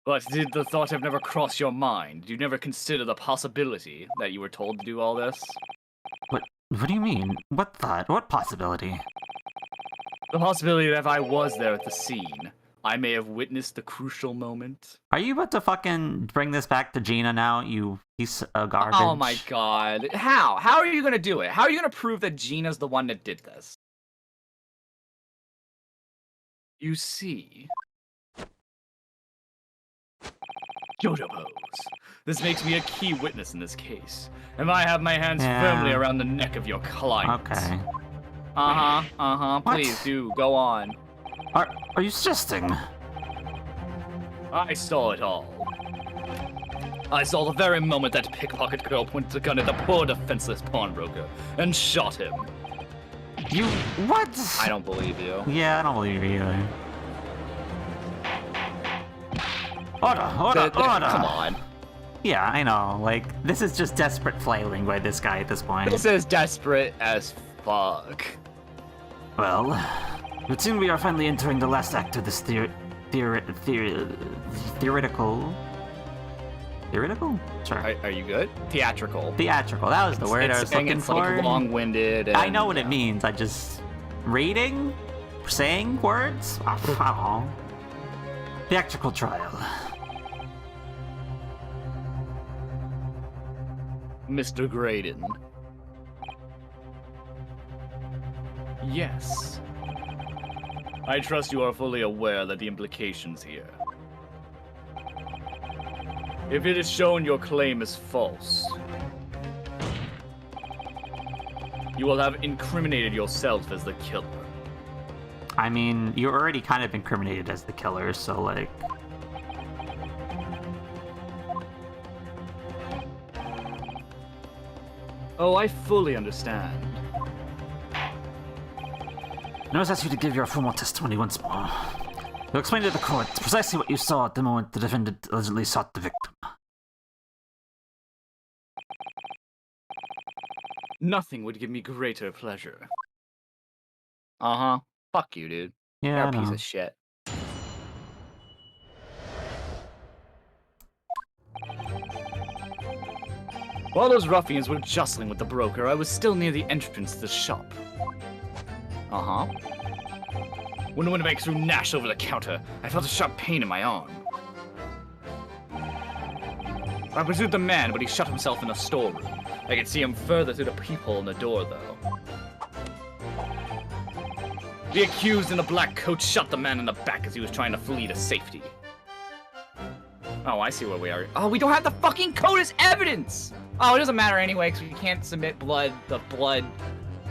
But did the thought have never crossed your mind? Did you never consider the possibility that you were told to do all this? What do you mean? What thought? What possibility? The possibility that if I was there at the scene, I may have witnessed the crucial moment. Are you about to fucking bring this back to Gina now, you piece of garbage? Oh my god. How? How are you gonna do it? How are you gonna prove that Gina's the one that did this? You see... Jojo pose. This makes me a key witness in this case, and I have my hands firmly around the neck of your client. Okay. Please What? do, go on. Are you suggesting? I saw it all. I saw the very moment that pickpocket girl pointed the gun at the poor defenseless pawnbroker and shot him. You... what? I don't believe you. Yeah, I don't believe you either. Order! Come on. Yeah, I know. Like, this is just desperate flailing by this guy at this point. This is desperate as fuck. Well, it would seem we are finally entering the last act of this theoretical... Theoretical? Sure. Are you good? Theatrical. Theatrical. That was the word I was looking it's for. like long-winded. I know what it means. I just... Reading? Saying words? I don't know. Theatrical trial. Mr. Graydon. Yes. I trust you are fully aware that the implications here. If it is shown your claim is false, you will have incriminated yourself as the killer. I mean, you're already kind of incriminated as the killer, so like... Oh, I fully understand. I must ask you to give your formal testimony once more. You'll explain to the court precisely what you saw at the moment the defendant allegedly sought the victim. Nothing would give me greater pleasure. Fuck you, dude. Yeah, You're I a piece know. of shit. While those ruffians were jostling with the broker, I was still near the entrance to the shop. When the Winnebago threw Nash over the counter, I felt a sharp pain in my arm. I pursued the man, but he shut himself in a storeroom. I could see him further through the peephole in the door, though. The accused in the black coat shot the man in the back as he was trying to flee to safety. Oh, I see where we are. Oh, we don't have the fucking code as evidence! Oh, it doesn't matter anyway, because we can't submit the blood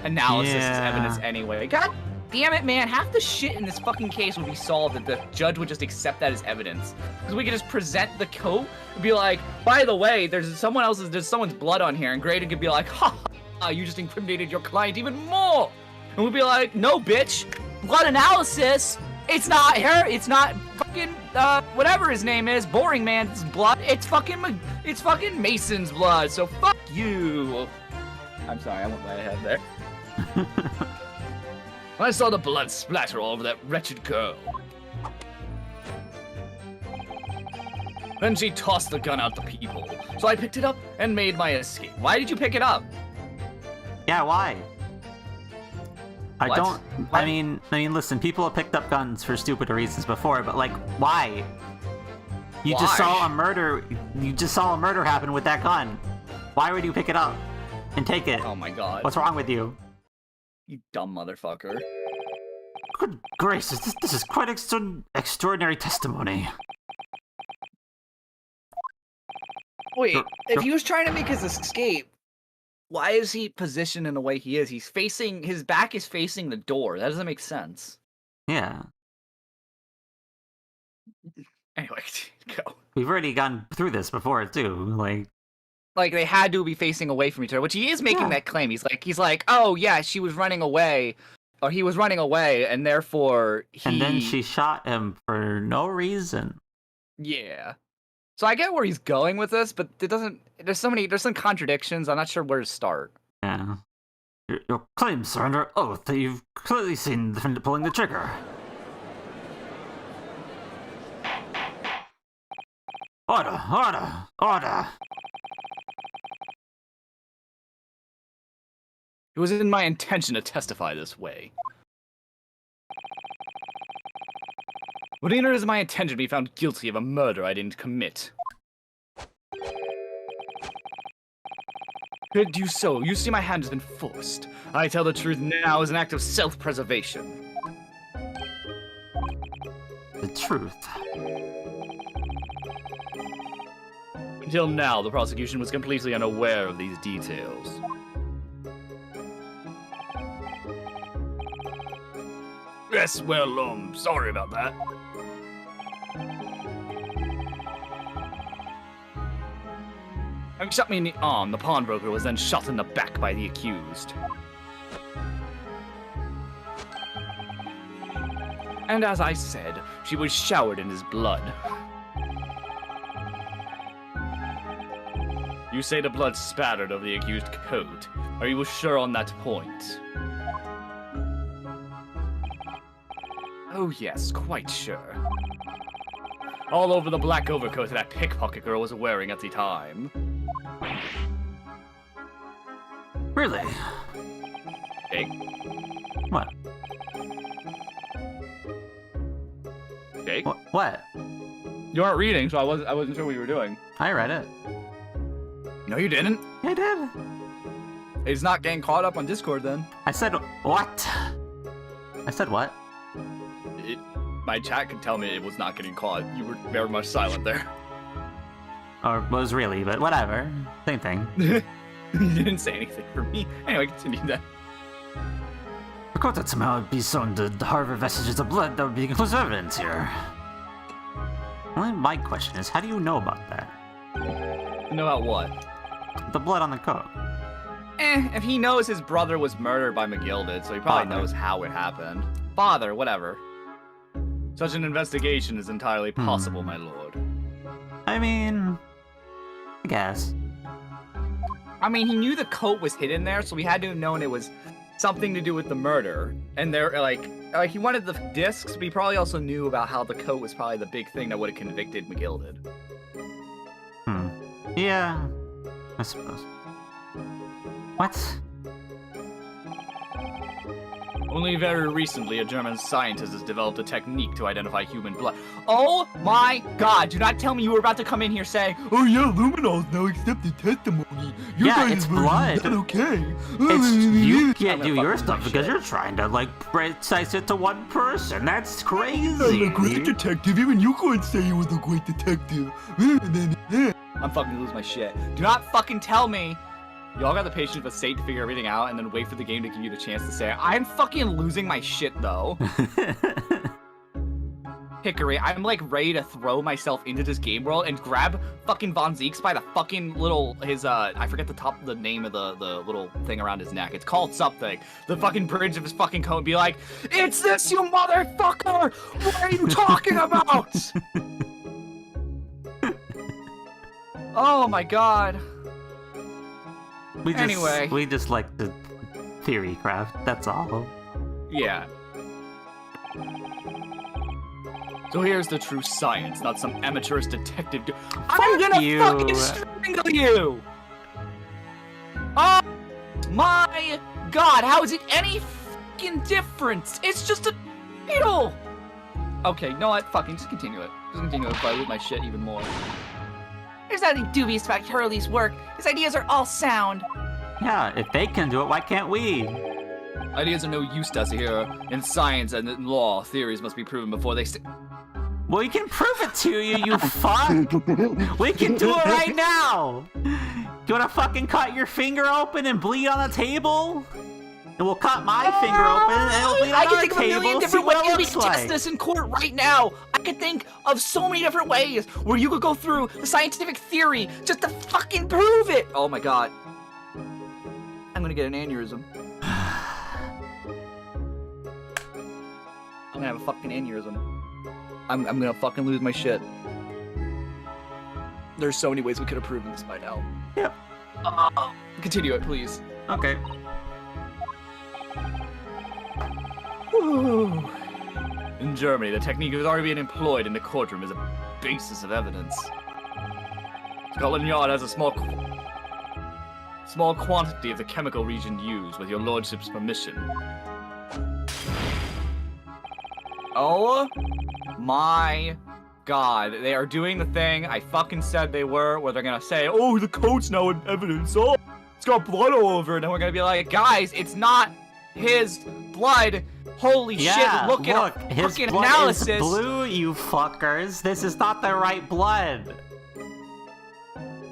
analysis as evidence anyway. God damn it, man. Half the shit in this fucking case would be solved if the judge would just accept that as evidence. Because we could just present the coat and be like, by the way, there's someone's blood on here, and Graydon could be like, ha, you just incriminated your client even more! And we'd be like, no, bitch! blood analysis, it's not her. It's not fucking whatever his name is, Boring Man's blood. It's fucking Mason's blood. So fuck you. I'm sorry, I went way ahead there. I saw the blood splatter all over that wretched girl. Then she tossed the gun out the peephole. So I picked it up and made my escape. Why did you pick it up? Yeah, why? I What? don't. I mean, listen. People have picked up guns for stupid reasons before, but like, why? You just saw a murder. You just saw a murder happen with that gun. Why would you pick it up and take it? Oh my god. What's wrong with you? You dumb motherfucker. Good gracious, this is quite extraordinary testimony. Wait, if he was trying to make his escape, why is he positioned in the way he is? His back is facing the door. That doesn't make sense. Yeah. Anyway, go. We've already gone through this before too. Like they had to be facing away from each other, which he is making that claim. He's like, oh yeah, she was running away, or he was running away, and therefore he. And then she shot him for no reason. Yeah. So I get where he's going with this, but it doesn't. There's some contradictions. I'm not sure where to start. Yeah. Your claims are under oath that you've clearly seen the defendant pulling the trigger. Order, order, order. It was in my intention to testify this way. But neither is my intention to be found guilty of a murder I didn't commit. Could do so. You see my hand has been forced. I tell the truth now as an act of self-preservation. The truth. Until now, the prosecution was completely unaware of these details. Yes, well, sorry about that. Having shot me in the arm, the pawnbroker was then shot in the back by the accused. And as I said, she was showered in his blood. You say the blood spattered over the accused coat. Are you sure on that point? Oh yes, quite sure. All over the black overcoat that pickpocket girl was wearing at the time. Really? Hey, What? Jake? What? You aren't reading, so I wasn't sure what you were doing. I read it. No, you didn't. I did. It's not getting caught up on Discord then. I said what? I said what? My chat could tell me it was not getting caught. You were very much silent there. Or was really, but whatever. Same thing. You didn't say anything for me. Anyway, continue that. The court that somehow be shown to harbor vestiges of blood that would be conclusive evidence here. Only my question is, how do you know about that? Know about what? The blood on the coat. If he knows his brother was murdered by McGilded, so he probably knows how it happened. Father, whatever. Such an investigation is entirely possible, my lord. I mean, I guess. I mean, he knew the coat was hidden there, so he had to have known it was something to do with the murder. And they're like he wanted the discs, but he probably also knew about how the coat was probably the big thing that would have convicted McGilded. Yeah, I suppose. What? Only very recently, a German scientist has developed a technique to identify human blood. Oh my god, do not tell me you were about to come in here saying, oh yeah, Luminol's now accepted testimony. Your Yeah, guys' it's version blood. is not okay. You can't I'm do gonna your fucking stuff lose because shit. you're trying to, like, precise it to one person. That's crazy. I'm a great detective. Even you couldn't say you was a great detective. I'm fucking lose my shit. Do not fucking tell me. Y'all got the patience with State to figure everything out and then wait for the game to give you the chance to say it. I'm fucking losing my shit though. Hickory, I'm like ready to throw myself into this game world and grab fucking Von Zeeks by the fucking little, I forget the name of the little thing around his neck. It's called something. The fucking bridge of his fucking coat and be like, it's this, you motherfucker! What are you talking about? Oh my god. We just like the theory craft, that's all. Yeah. So here's the true science, not some amateurish detective. I'm gonna fucking strangle you! Oh my god, how is it any fucking difference? It's just a needle! Okay, you know what? Fucking just continue it. Just continue it before I lose my shit even more. There's nothing dubious about Hurley's work. His ideas are all sound. Yeah, if they can do it, why can't we? Ideas are no use to us here. In science and in law, theories must be proven before they Well, we can prove it to you, you fuck! We can do it right now! You wanna fucking cut your finger open and bleed on the table? And we'll cut my finger open and it'll bleed on the table. I can think of a million different ways we can like. test this in court right now. I can think of so many different ways where you could go through the scientific theory just to fucking prove it. Oh my god. I'm gonna get an aneurysm. I'm gonna have a fucking aneurysm. I'm gonna fucking lose my shit. There's so many ways we could have proven this by now. Yep. Continue it, please. Okay. Woo. In Germany, the technique has already been employed in the courtroom as a basis of evidence. Scotland Yard has a small quantity of the chemical reagent used, with your lordship's permission. Oh my god, they are doing the thing I fucking said they were, where they're gonna say, oh, the coat's now in evidence, oh, it's got blood all over it, and we're gonna be like, guys, it's not his blood. Holy shit, look at his fucking blood analysis. Is blue, you fuckers. This is not the right blood.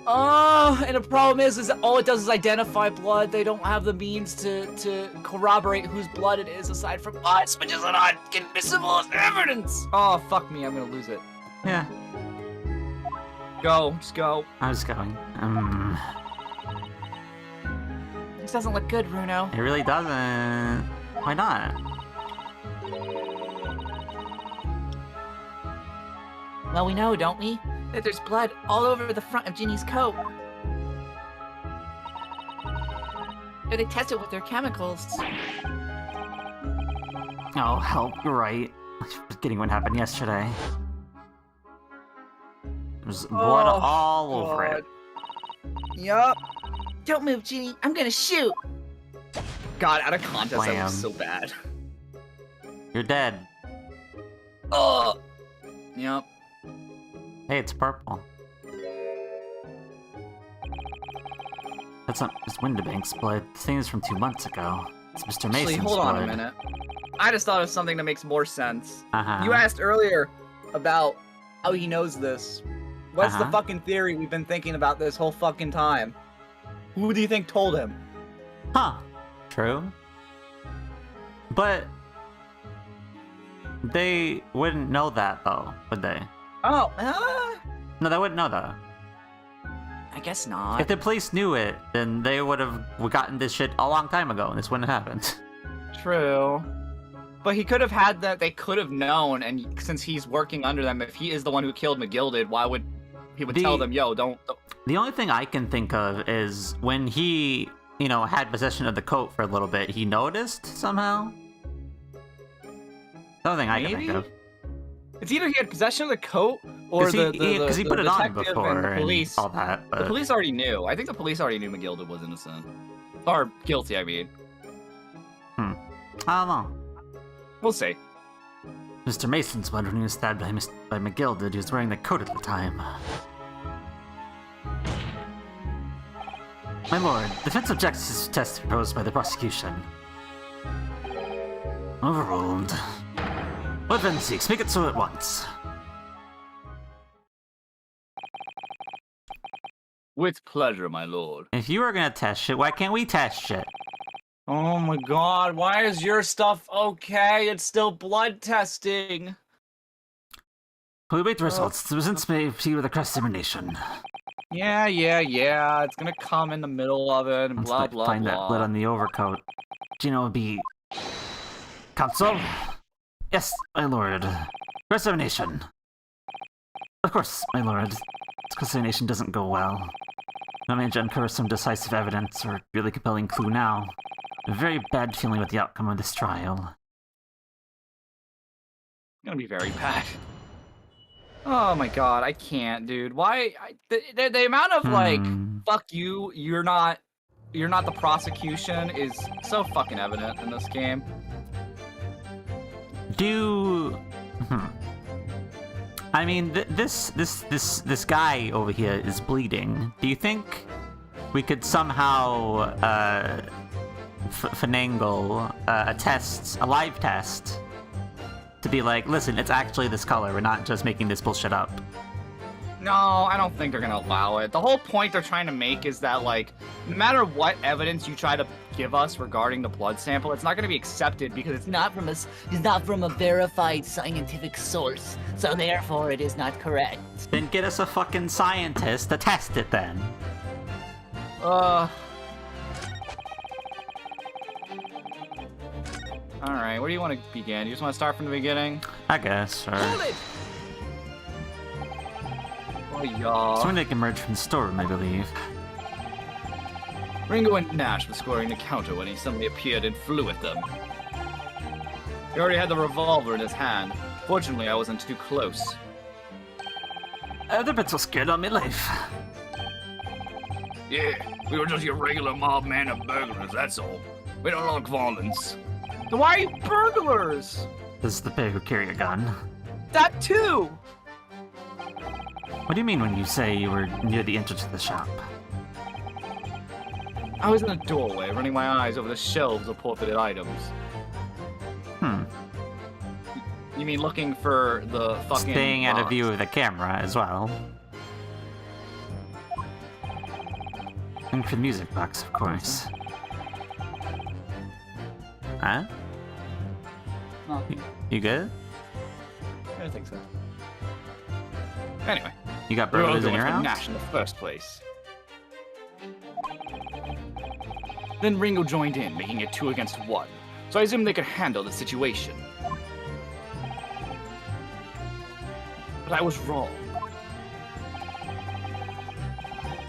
Oh, and the problem is all it does is identify blood. They don't have the means to corroborate whose blood it is aside from us, which is not admissible as evidence. Oh, fuck me, I'm gonna lose it. Yeah. Go, just go. I was going. This doesn't look good, Bruno. It really doesn't. Why not? Well, we know, don't we? That there's blood all over the front of Ginny's coat. Or they test it with their chemicals. Oh, hell, you're right. I was forgetting what happened yesterday. There's blood all over it. Yup. Don't move, Ginny. I'm gonna shoot. God, out of context, that Blam. was so bad. You're dead. Oh. Yep. Hey, it's purple. That's not Miss Windibank's blood. This thing is from 2 months ago. It's Mr. Mason's Actually, hold on blood. a minute. I just thought of something that makes more sense. Uh-huh. You asked earlier about how he knows this. What's the Uh-huh. fucking theory we've been thinking about this whole fucking time? Who do you think told him? Huh. True. But they wouldn't know that, though, would they? Oh, No, they wouldn't know that. I guess not. If the police knew it, then they would have gotten this shit a long time ago, and this wouldn't have happened. true. But he could have had that. They could have known, and since he's working under them, if he is the one who killed McGilded, why would he tell them, "Yo, don't." The only thing I can think of is when he, had possession of the coat for a little bit, he noticed somehow. The only thing I can think Maybe? of. It's either he had possession of the coat or Because he put it on detective before and the police. and all that. But The police already knew. I think the police already knew McGilded was innocent. Or guilty, I mean. I don't know. We'll see. Mr. Mason's blood when he was stabbed by McGilded. He was wearing the coat at the time. My lord, defense objects to the test proposed by the prosecution. Overruled. What then seeks? Make it so at once. With pleasure, my lord. If you were gonna test shit, why can't we test shit? Oh my god, why is your stuff okay? It's still blood testing. We wait the results. The results may appear with a cross-examination. Yeah. It's gonna come in the middle of it, and blah, blah, Find blah. that blood on the overcoat. Gino will be... Counsel? Yes, my lord. Cross-examination. Of course, my lord. This cross-examination doesn't go well. I managed to uncover some decisive evidence or really compelling clue now. A very bad feeling about the outcome of this trial. Gonna be very bad. Oh my god, I can't, dude. Why? The amount of like, fuck you, you're not the prosecution is so fucking evident in this game. I mean, this guy over here is bleeding. Do you think we could somehow finagle a live test, to be like, listen, it's actually this color. We're not just making this bullshit up. No, I don't think they're gonna allow it. The whole point they're trying to make is that, like, no matter what evidence you try to give us regarding the blood sample, it's not gonna be accepted because it's not from a verified scientific source. So therefore, it is not correct. Then get us a fucking scientist to test it then. Alright, where do you want to begin? You just want to start from the beginning? I guess, sure. Oh, y'all. Someone that emerged from the storeroom, I believe. Ringo and Nash were scoring the counter when he suddenly appeared and flew at them. He already had the revolver in his hand. Fortunately, I wasn't too close. They're a bit so scared on my life. Yeah, we were just your regular mob man of burglars, that's all. We don't like violence. Then why are you burglars? This is the pair who carry a gun. That too! What do you mean when you say you were near the entrance to the shop? I was in the doorway, running my eyes over the shelves of forfeited items. You mean looking for the fucking Staying out of box? view of the camera as well. And for the music box, of course. Huh? No, You good? I don't think so. Anyway, You got we were all burglars in going your for house? Nash in the first place. Then Ringo joined in, making it 2 against 1. So I assumed they could handle the situation. But I was wrong.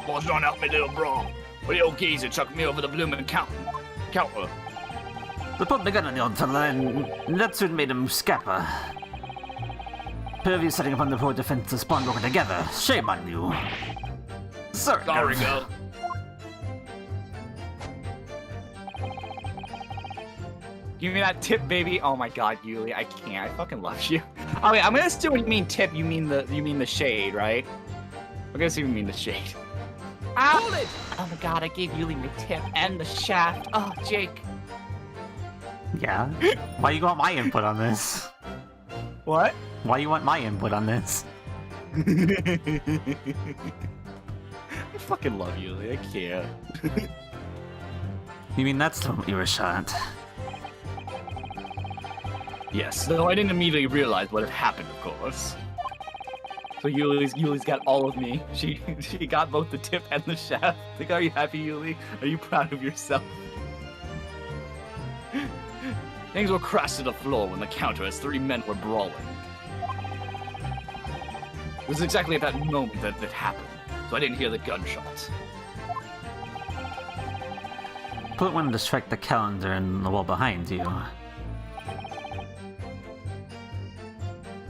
Boss don't help me, little bro. But the old geezer chucked me over the bloomin' counter. They put the gun on the old fella, and that soon made him scapper. Pair of you setting upon the poor defense to spawn working together. Shame on you. Sorry, Sorry, go. Give me that tip, baby. Oh my god, Yuli, I can't. I fucking love you. Oh wait, I'm gonna assume when you mean tip, you mean the shade, right? I'm gonna assume you mean the shade. Hold it! Oh my god, I gave Yuli my tip and the shaft. Oh, Jake. Yeah. Why you want my input on this? What? Why you want my input on this? I fucking love Yuli. I can't. You mean that's the moment you were shot? Yes, though I didn't immediately realize what had happened, of course. So Yuli's got all of me. She got both the tip and the shaft. Like, are you happy, Yuli? Are you proud of yourself? Things were crashed to the floor when the counter as 3 men were brawling. It was exactly at that moment that it happened, so I didn't hear the gunshots. Put one to strike the calendar in the wall behind you.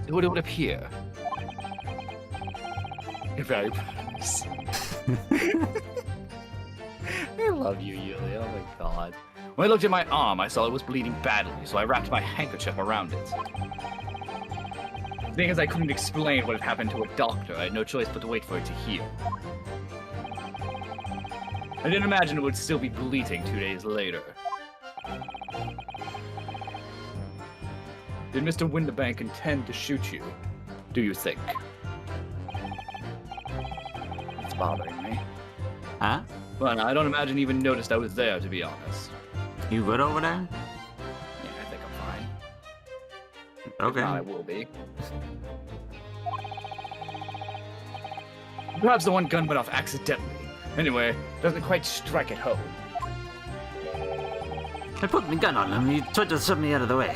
It would appear. You're very proud. I love you, Yulia. Oh my god. When I looked at my arm, I saw it was bleeding badly, so I wrapped my handkerchief around it. The thing is, I couldn't explain what had happened to a doctor. I had no choice but to wait for it to heal. I didn't imagine it would still be bleeding 2 days later. Did Mr. Winterbank intend to shoot you? Do you think? It's bothering me. Huh? Well, I don't imagine he even noticed I was there, to be honest. You good over there? Yeah, I think I'm fine. Okay. If not, I will be. Perhaps the one gun went off accidentally. Anyway, doesn't quite strike at home. I put my gun on him. He tried to shove me out of the way.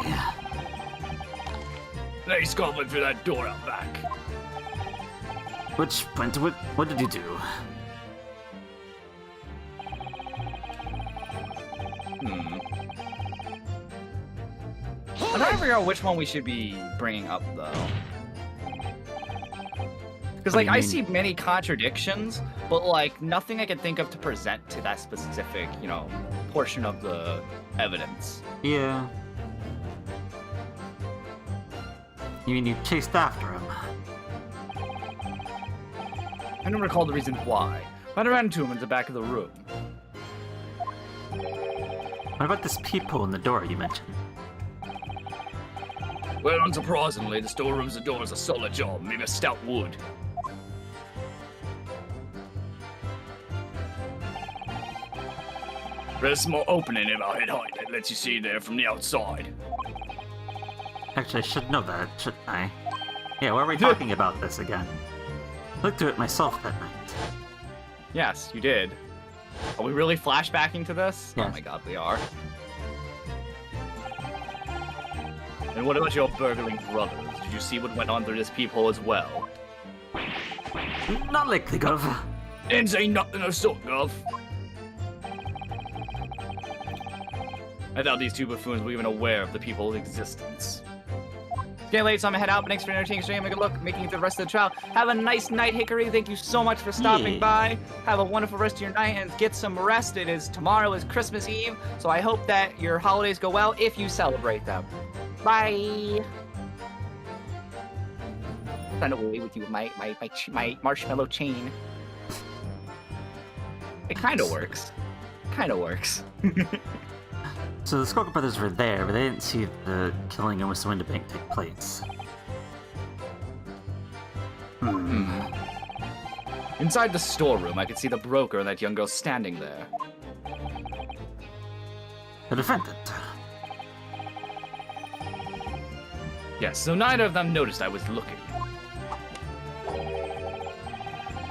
Now he's scrambling through that door out back. Which point? What did you do? I'm trying to figure out which one we should be bringing up, though. Because, like, I see many contradictions, but, like, nothing I can think of to present to that specific, you know, portion of the evidence. Yeah. You mean you chased after him? I don't recall the reason why, but I ran into him in the back of the room. What about this peephole in the door you mentioned? Well, unsurprisingly, the storeroom's door is a solid job, made of stout wood. There's a small opening in our head height that lets you see there from the outside. Actually, I should know that, shouldn't I? Yeah, why are we talking about this again? I looked through it myself that night. Yes, you did. Are we really flashbacking to this? Yes. Oh my god, we are. And what about your burgling brothers? Did you see what went on through this peephole as well? Not likely, Gov. Didn't say nothing of sort, Gov. I doubt these two buffoons were even aware of the people's existence. It's getting late, so I'm gonna head out, but thanks for entertaining stream. Make a look, making it through the rest of the trial. Have a nice night, Hickory. Thank you so much for stopping by. Have a wonderful rest of your night and get some rest. Tomorrow is Christmas Eve, so I hope that your holidays go well if you celebrate them. Bye. Run away with you with my marshmallow chain. It kind of works. Kind of works. So the Skoka brothers were there, but they didn't see the killing in Mr. Winterbank take place. Inside the storeroom, I could see the broker and that young girl standing there. The defendant. Yes, so neither of them noticed I was looking.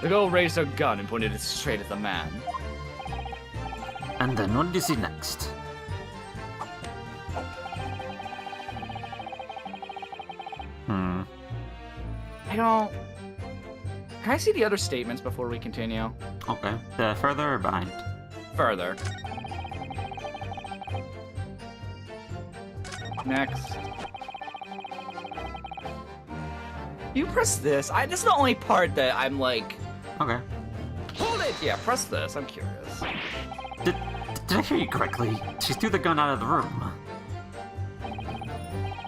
The girl raised her gun and pointed it straight at the man. And then what did you see next? I don't... Can I see the other statements before we continue? Okay. Further or behind? Further. Next. You press this. This is the only part that I'm like... Okay. Hold it! Yeah, press this. I'm curious. Did I hear you correctly? She threw the gun out of the room.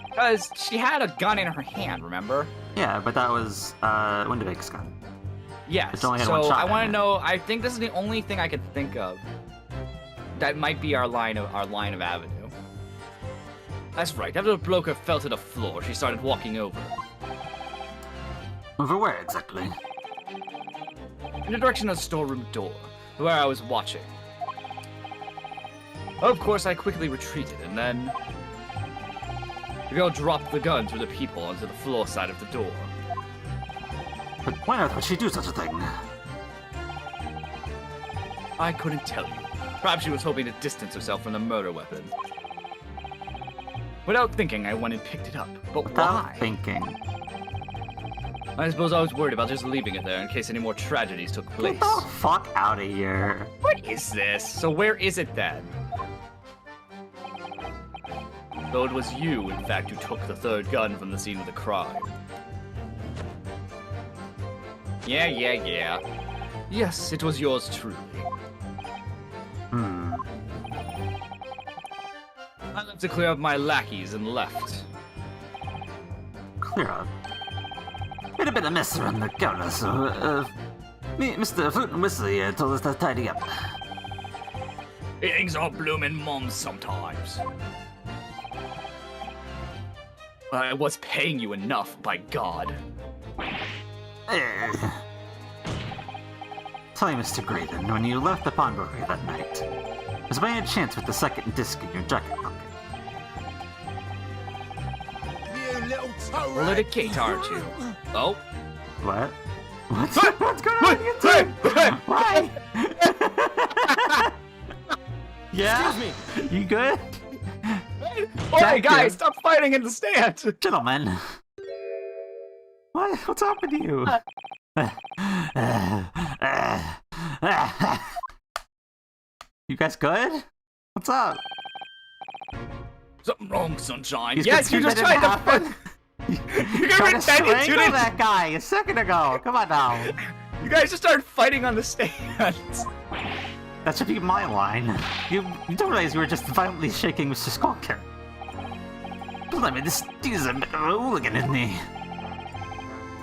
Because she had a gun in her hand, remember? Yeah, but that was Winterbank's gun. Yes. It's only had so one shot I in want it. to know. I think this is the only thing I could think of. That might be our line of avenue. That's right, after the broker fell to the floor, she started walking over. Over where exactly? In the direction of the storeroom door, where I was watching. Of course, I quickly retreated, and then... the girl dropped the gun through the peephole onto the floor side of the door. But why on earth would she do such a thing? I couldn't tell you. Perhaps she was hoping to distance herself from the murder weapon. Without thinking, I went and picked it up. But Without why? thinking. I suppose I was worried about just leaving it there in case any more tragedies took place. Get the fuck out of here. What is this? So where is it then? Though it was you, in fact, who took the third gun from the scene of the crime. Yeah. Yes, it was yours truly. I left to clear up my lackeys and left. Clear up. Made a bit of mess around the counter, so, Mr. Flute and Whistle here told us to tidy up. Things are bloomin' mums sometimes. I was paying you enough, by God. Tell me, Mr. Graydon, when you left the pawnbroker that night, was by any chance with the second disc in your jacket pocket? You little Full of the cake, aren't you? Oh. What? What's going on with you two? Why? Yeah? Excuse me. You good? Hey, guys, stop fighting in the stand! Gentlemen. What? What's happened to you? You guys good? What's up? Something wrong, Sunshine. Yes, you just tried to happen. You're Trying to pretend you strangle didn't. that guy a second ago. Come on now. You guys just started fighting on the stand. That should be my line. You don't realize you were just violently shaking Mr. Skulker. Blimey, this is a bit of a hooligan, isn't he?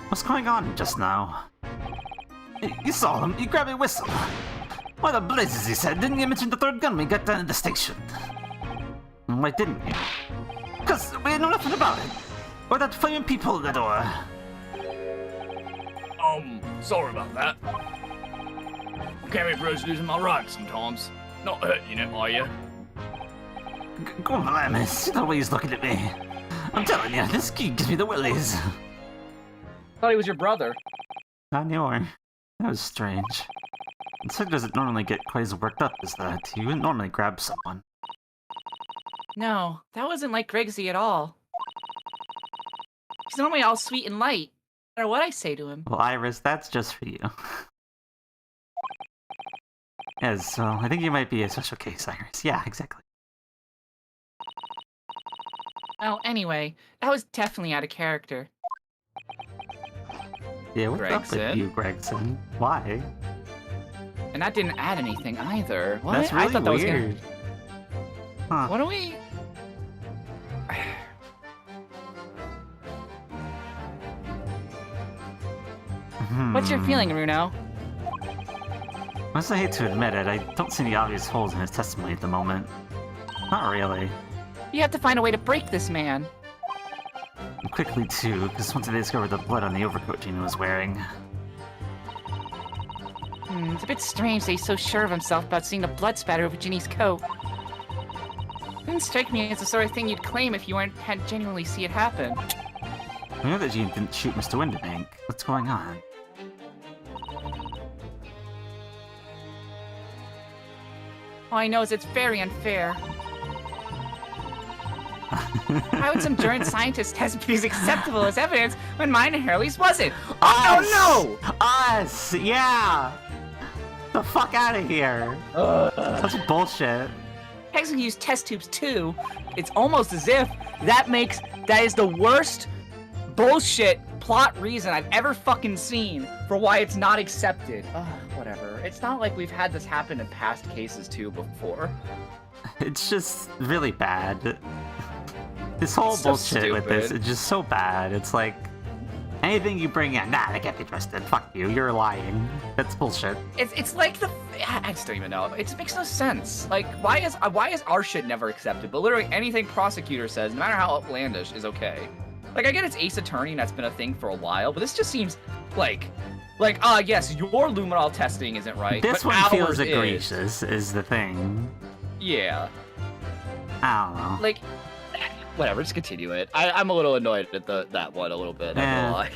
What's going on just now? You saw him. You grabbed a whistle. Why the blazes, he said. Didn't you mention the third gun when we got down at the station? Why didn't you? Because we know nothing about it. Or that flaming people at the door. Sorry about that. Can't be bros losing my rights sometimes. Not hurting it, are you? Go on, blimey. See the way he's looking at me. I'm telling you, this kid gives me the willies. Thought he was your brother. Not anymore. That was strange. Insect doesn't normally get quite as worked up as that. He wouldn't normally grab someone. No, that wasn't like Gregsy at all. He's normally all sweet and light, no matter what I say to him. Well, Iris, that's just for you. Yes, well, I think you might be a special case, Iris. Yeah, exactly. Well, anyway, that was definitely out of character. Yeah, what's up with Gregson? you, Gregson? Why? And that didn't add anything either. What? That's really I thought that was weird. Huh. What do we... What's your feeling, Runo? Honestly, I hate to admit it, I don't see any obvious holes in his testimony at the moment. Not really. You have to find a way to break this man. And quickly, too, because once they discovered the blood on the overcoat Gina was wearing. It's a bit strange that he's so sure of himself about seeing the blood spatter over Ginny's coat. Didn't strike me as the sort of thing you'd claim if you hadn't genuinely see it happen. I know that Gina didn't shoot Mr. Winterbank. What's going on? All I know is it's very unfair. How would some German scientist test these acceptable as evidence when mine and Hurley's wasn't? Oh no! Us! Yeah! The fuck out of here! That's bullshit. Hex can use test tubes too. It's almost as if that is the worst bullshit plot reason I've ever fucking seen for why it's not accepted. Whatever. It's not like we've had this happen in past cases too before. It's just really bad. This whole It's so bullshit with this stupid. is just so bad. It's like, anything you bring in, nah, that can't be trusted. Fuck you, you're lying. That's bullshit. It's like I just don't even know. It makes no sense. Like, why is our shit never accepted? But literally anything prosecutor says, no matter how outlandish, is okay. Like, I get it's Ace Attorney and that's been a thing for a while, but this just seems like, yes, your luminol testing isn't right. This but one ours feels is. egregious, is the thing. Yeah. I don't know. Like, whatever, just continue it. I'm a little annoyed at that one a little bit, not gonna lie.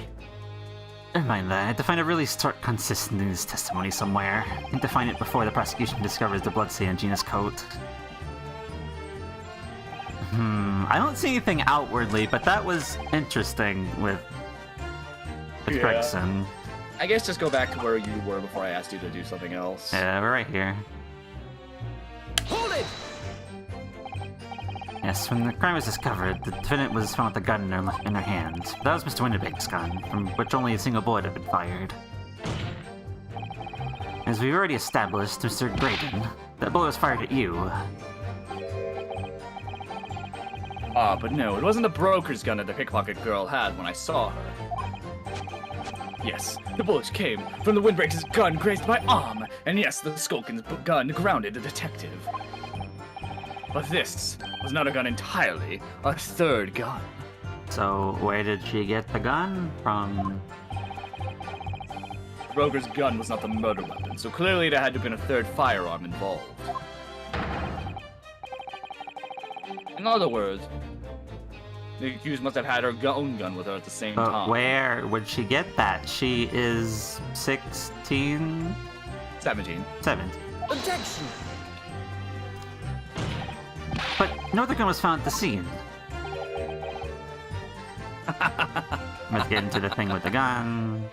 Never mind that. I have to find a really stark consistency in this testimony somewhere. I need to find it before the prosecution discovers the bloodstain on Gina's coat. I don't see anything outwardly, but that was interesting with Gregson. I guess just go back to where you were before I asked you to do something else. Yeah, we're right here. Hold it! Yes, when the crime was discovered, the defendant was found with a gun in her hand. That was Mr. Winterbank's gun, from which only a single bullet had been fired. As we've already established, Mr. Graydon, that bullet was fired at you. But no, it wasn't the broker's gun that the pickpocket girl had when I saw her. Yes, the bullets came from the windbreaker's gun grazed my arm, and yes, the Skulkin's gun grounded the detective. But this was not a gun entirely, a third gun. So, where did she get the gun from? The broker's gun was not the murder weapon, so clearly there had to have been a third firearm involved. In other words, The accused must have had her own gun with her at the same time. Where would she get that? She is 16? 17. 7. Objection! But no other gun was found at the scene. Let's get into the thing with the gun.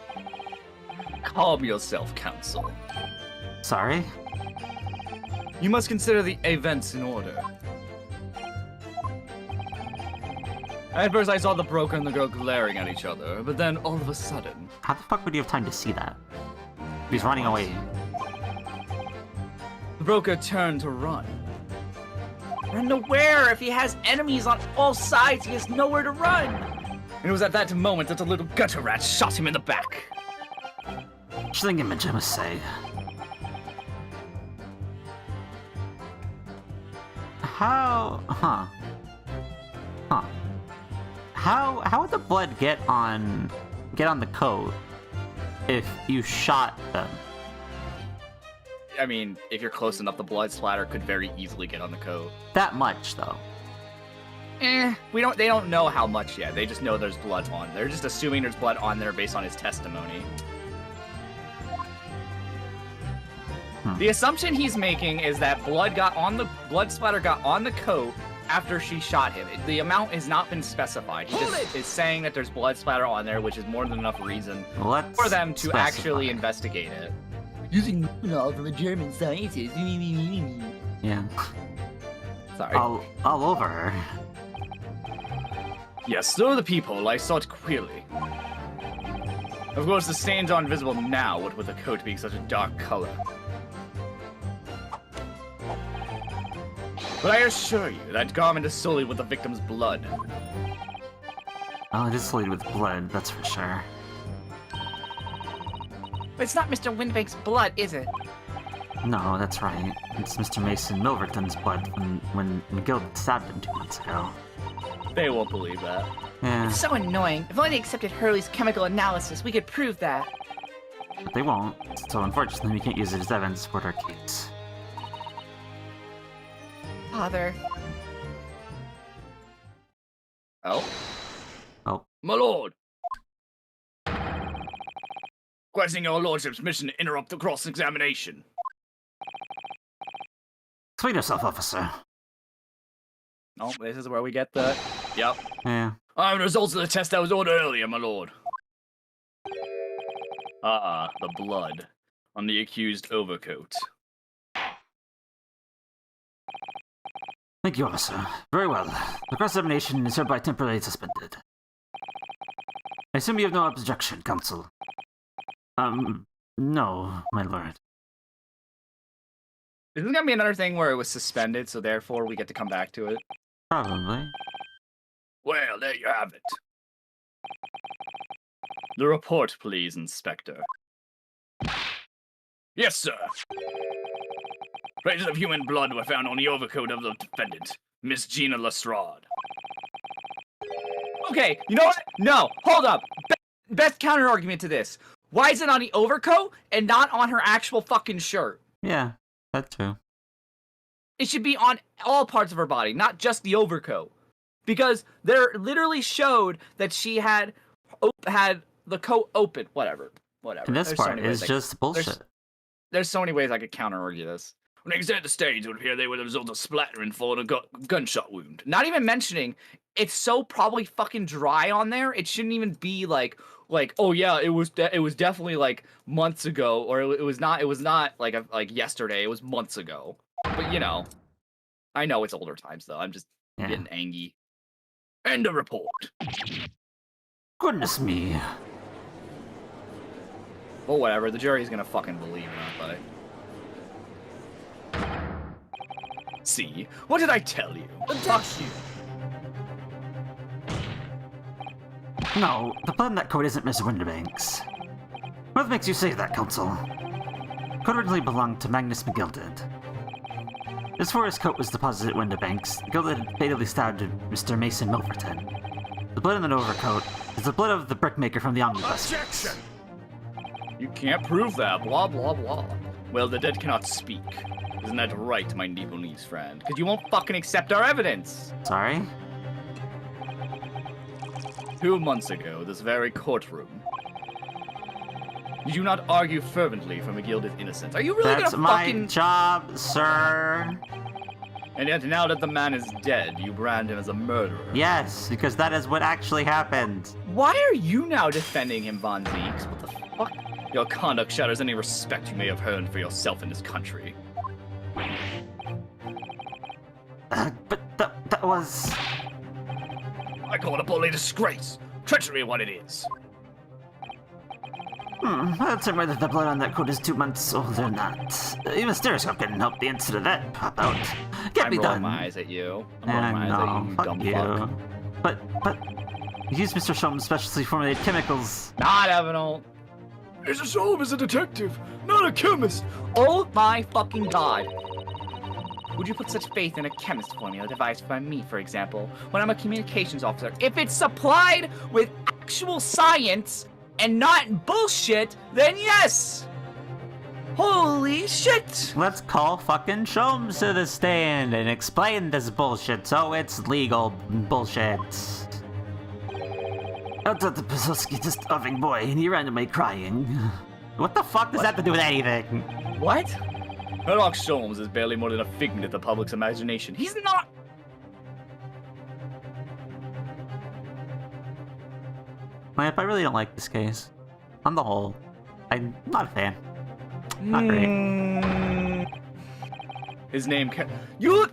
Calm yourself, counsel. Sorry? You must consider the events in order. At first I saw the broker and the girl glaring at each other, but then all of a sudden... How the fuck would you have time to see that? He's running away. The broker turned to run. Run to where? If he has enemies on all sides, he has nowhere to run. And it was at that moment that the little gutter rat shot him in the back. Chilling image, I must say. How... Huh. How would the blood get on the coat if you shot them? I mean, if you're close enough, the blood splatter could very easily get on the coat. That much, though. They don't know how much yet. They just know there's blood on. They're just assuming there's blood on there based on his testimony. The assumption he's making is that blood splatter got on the coat after she shot him. The amount has not been specified. He just is saying that there's blood splatter on there, which is more than enough reason for them to actually investigate it. Using know from a German scientist. Yeah. Sorry. All over her. Yes, so the people, I saw it clearly. Of course, the stains aren't visible now, what with the coat being such a dark color. But I assure you, that garment is sullied with the victim's blood. Oh, it is sullied with blood, that's for sure. But it's not Mr. Windbank's blood, is it? No, that's right. It's Mr. Mason Milverton's blood when McGill stabbed him 2 months ago. They won't believe that. Yeah, It's so annoying. If only they accepted Hurley's chemical analysis, we could prove that. but they won't. So unfortunately, we can't use it as evidence to support our case. Father. Oh? Oh. My lord! Requesting your lordship's permission to interrupt the cross-examination. Explain yourself, officer. Oh, this is where we get the... Yep. Yeah. I have the results of the test that was ordered earlier, my lord. The blood on the accused overcoat. Thank you, officer. Very well. The cross-examination is hereby temporarily suspended. I assume you have no objection, counsel. No, my lord. Isn't gonna be another thing where it was suspended, so therefore we get to come back to it? Probably. Well, there you have it. The report, please, Inspector. Yes, sir. Traces of human blood were found on the overcoat of the defendant, Miss Gina Lestrade. Okay, you know what? No, hold up. Best counter argument to this. Why is it on the overcoat and not on her actual fucking shirt? Yeah, that's true. It should be on all parts of her body, not just the overcoat. Because they're literally showed that she had the coat open. Whatever. And this There's so part many ways is just bullshit. There's so many ways I could counter argue this. When examined the stains, it would appear they were the result of splattering for a gunshot wound. Not even mentioning, it's so probably fucking dry on there. It shouldn't even be like oh yeah, it was definitely like months ago, or it was not like yesterday. It was months ago. But you know, I know it's older times though. I'm just getting angry. End of report. Goodness me. Well, whatever. The jury's gonna fucking believe that, but... See? What did I tell you? Fuck you. No, the blood in that coat isn't Miss Winterbank's. What makes you say that, counsel? The coat originally belonged to Magnus McGilded. Just before his coat was deposited at Winterbank's, McGilded had fatally stabbed Mr. Mason Milverton. The blood in that overcoat is the blood of the brickmaker from the omnibus. Objection! You can't prove that, blah, blah, blah. Well, the dead cannot speak. Isn't that right, my Nepalese friend? Because you won't fucking accept our evidence. Sorry? 2 months ago, this very courtroom, did you not argue fervently for McGilda's innocence? Are you really That's gonna my fucking... job, sir. And yet now that the man is dead, you brand him as a murderer. Yes, because that is what actually happened. Why are you now defending him, Von Zeeks? What the fuck? Your conduct shatters any respect you may have earned for yourself in this country. But that was... I call it a bloody disgrace. Treachery, what it is. I'll tell you that the blood on that coat is 2 months older than that. Even stereoscope couldn't help the instant of that pop out. Can't be I'm rolling done. my eyes at you. I know, fuck dumb you. fuck. But use Mr. Shulman's specially formulated chemicals. Not Evanol. Mr. Sholm is a detective, not a chemist. Oh my fucking god. Would you put such faith in a chemist formula devised by me, for example, when I'm a communications officer? If it's supplied with actual science and not bullshit, then yes! Holy shit! Let's call fucking Sholmes to the stand and explain this bullshit so it's legal bullshit. Out of the Pazowski, this starving boy, and he ran away crying. What the fuck does that have to do with anything? What? Sherlock Holmes is barely more than a figment of the public's imagination. He's not... Lamp, I really don't like this case. On the whole, I'm not a fan. Not great. His name You...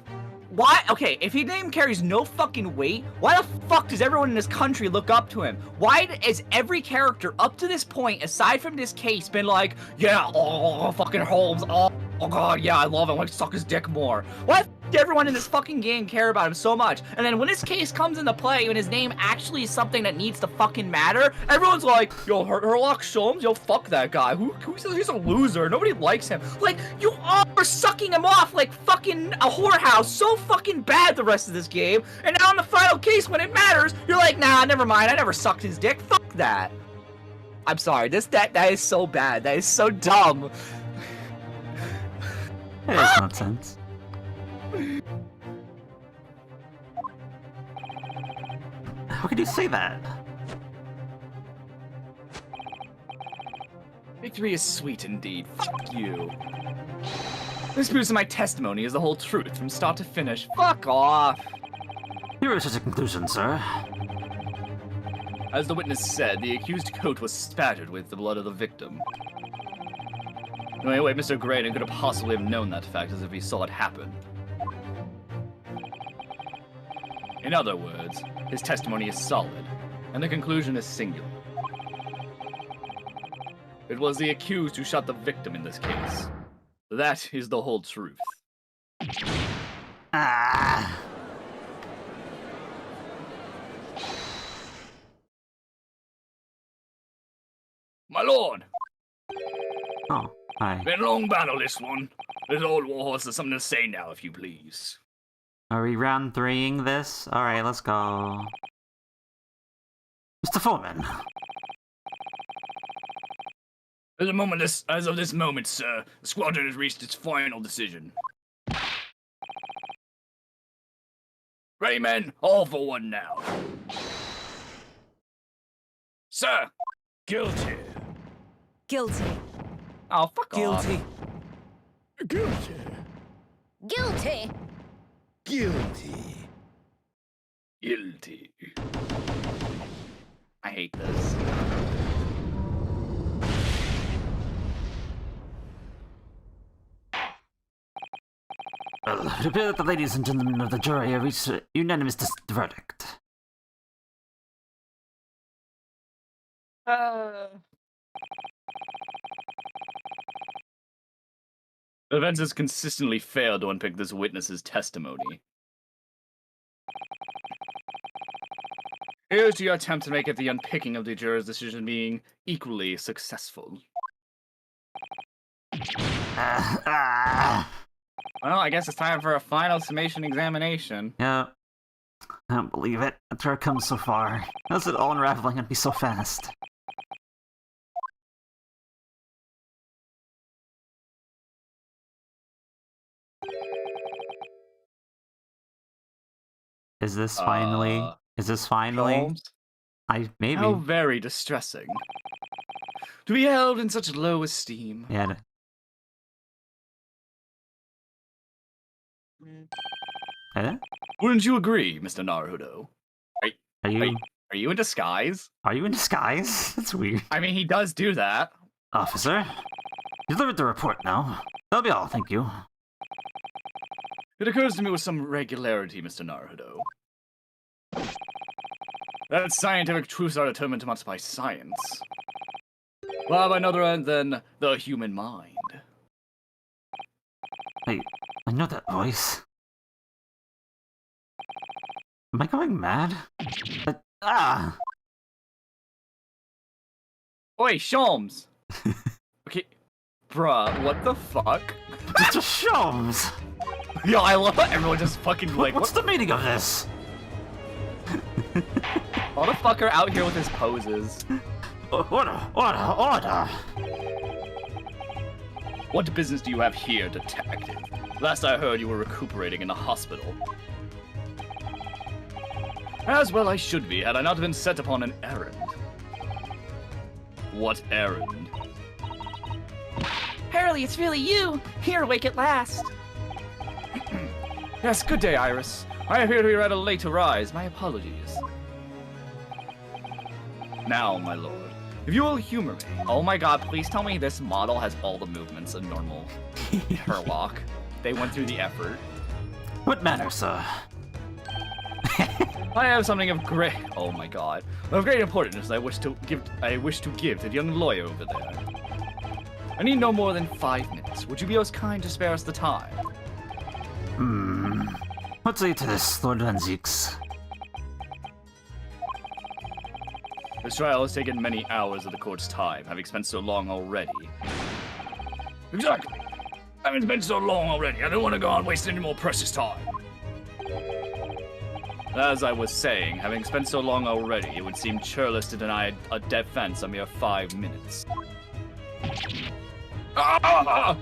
Why? Okay, if his name carries no fucking weight, why the fuck does everyone in this country look up to him? Why is every character up to this point, aside from this case, been like, yeah, oh, fucking Holmes, oh god, yeah, I love him, I want to suck his dick more. Why did everyone in this fucking game care about him so much? And then when this case comes into play, when his name actually is something that needs to fucking matter, everyone's like, yo, Sherlock Holmes, yo, fuck that guy. He's a loser. Nobody likes him. Like, you all are sucking him off like fucking a whorehouse so fucking bad the rest of this game. And now in the final case, when it matters, you're like, nah, never mind. I never sucked his dick. Fuck that. I'm sorry. That is so bad. That is so dumb. It is nonsense. How could you say that? Victory is sweet indeed. Fuck you. This proves that my testimony is the whole truth from start to finish. Fuck off. Here is such a conclusion, sir. As the witness said, the accused coat was spattered with the blood of the victim. No way Mr. Graydon could have possibly have known that fact as if he saw it happen. In other words, his testimony is solid, and the conclusion is singular. It was the accused who shot the victim in this case. That is the whole truth. Ah. My lord, Oh, hi. been a long battle this one. This old warhorse has something to say now, if you please. Are we round 3ing this? Alright, let's go. Mr. Foreman. As of this moment, sir, the squadron has reached its final decision. Ready, men? All for one now. Sir! Guilty. Guilty. Oh, fuck off. Guilty. Guilty. Guilty. Guilty. Guilty. I hate this. Well, it appears that the ladies and gentlemen of the jury have reached a unanimous verdict. The defense has consistently failed to unpick this witness's testimony. Here's to your attempt to make it the unpicking of the juror's decision being equally successful. Well, I guess it's time for a final summation examination. Yeah. I don't believe it. After I've come so far. How's it all unraveling and be so fast? Is this finally? Is this finally? Holmes? Maybe. How very distressing. To be held in such low esteem. Yeah. Wouldn't you agree, Mr. Naruto? Are you Are you in disguise? Are you in disguise? That's weird. I mean, he does do that. Officer, you delivered the report now. That'll be all, thank you. It occurs to me with some regularity, Mr. Naruto, that scientific truths are determined much by science, while by another end than the human mind. Wait, I know that voice. Am I going mad? Oi, Sholmes! Okay, bruh, what the fuck? Mr. Sholmes! Yo, I love how everyone just fucking like, What's the meaning of this? motherfucker out here with his poses. Order! Order! What business do you have here, detective? Last I heard, you were recuperating in the hospital. As well I should be, had I not been set upon an errand. What errand? Apparently, it's really you! Here, awake at last! Yes, good day, Iris. I appear to be rather late to rise. My apologies. Now, my lord, if you will humor me. Oh my god, please tell me this model has all the movements of normal Herlock. They went through the effort. What matter, sir? I have something of great, oh my god, of great importance I wish to give to the young lawyer over there. I need no more than 5 minutes. Would you be as kind to spare us the time? What say you to this, Lord Van Zieks? This trial has taken many hours of the court's time, having spent so long already. Exactly. Having spent so long already, I don't want to go on wasting any more precious time. As I was saying, having spent so long already, it would seem churlish to deny a defense a mere 5 minutes. Ah!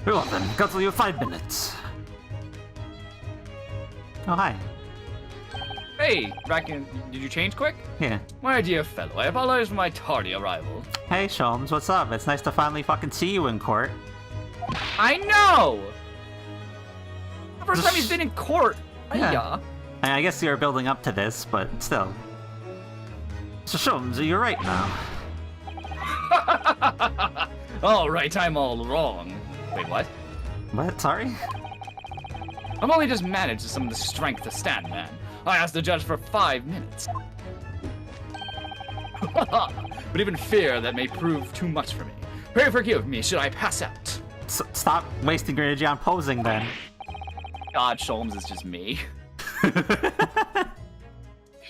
Very well then, cancel you 5 minutes. Oh, hi. Hey, Bracken, did you change quick? Yeah. My dear fellow, I apologize for my tardy arrival. Hey, Sholmes, what's up? It's nice to finally fucking see you in court. I know! The first time he's been in court. Yeah. I guess you're building up to this, but still. Mr. Sholmes, you're right now. All right, I'm all wrong. Wait, what? What? Sorry? I've only just managed to summon the strength to stand, man. I asked the judge for 5 minutes. But even fear that may prove too much for me. Pray forgive me should I pass out. Stop wasting your energy on posing, then. God, Sholmes is just me.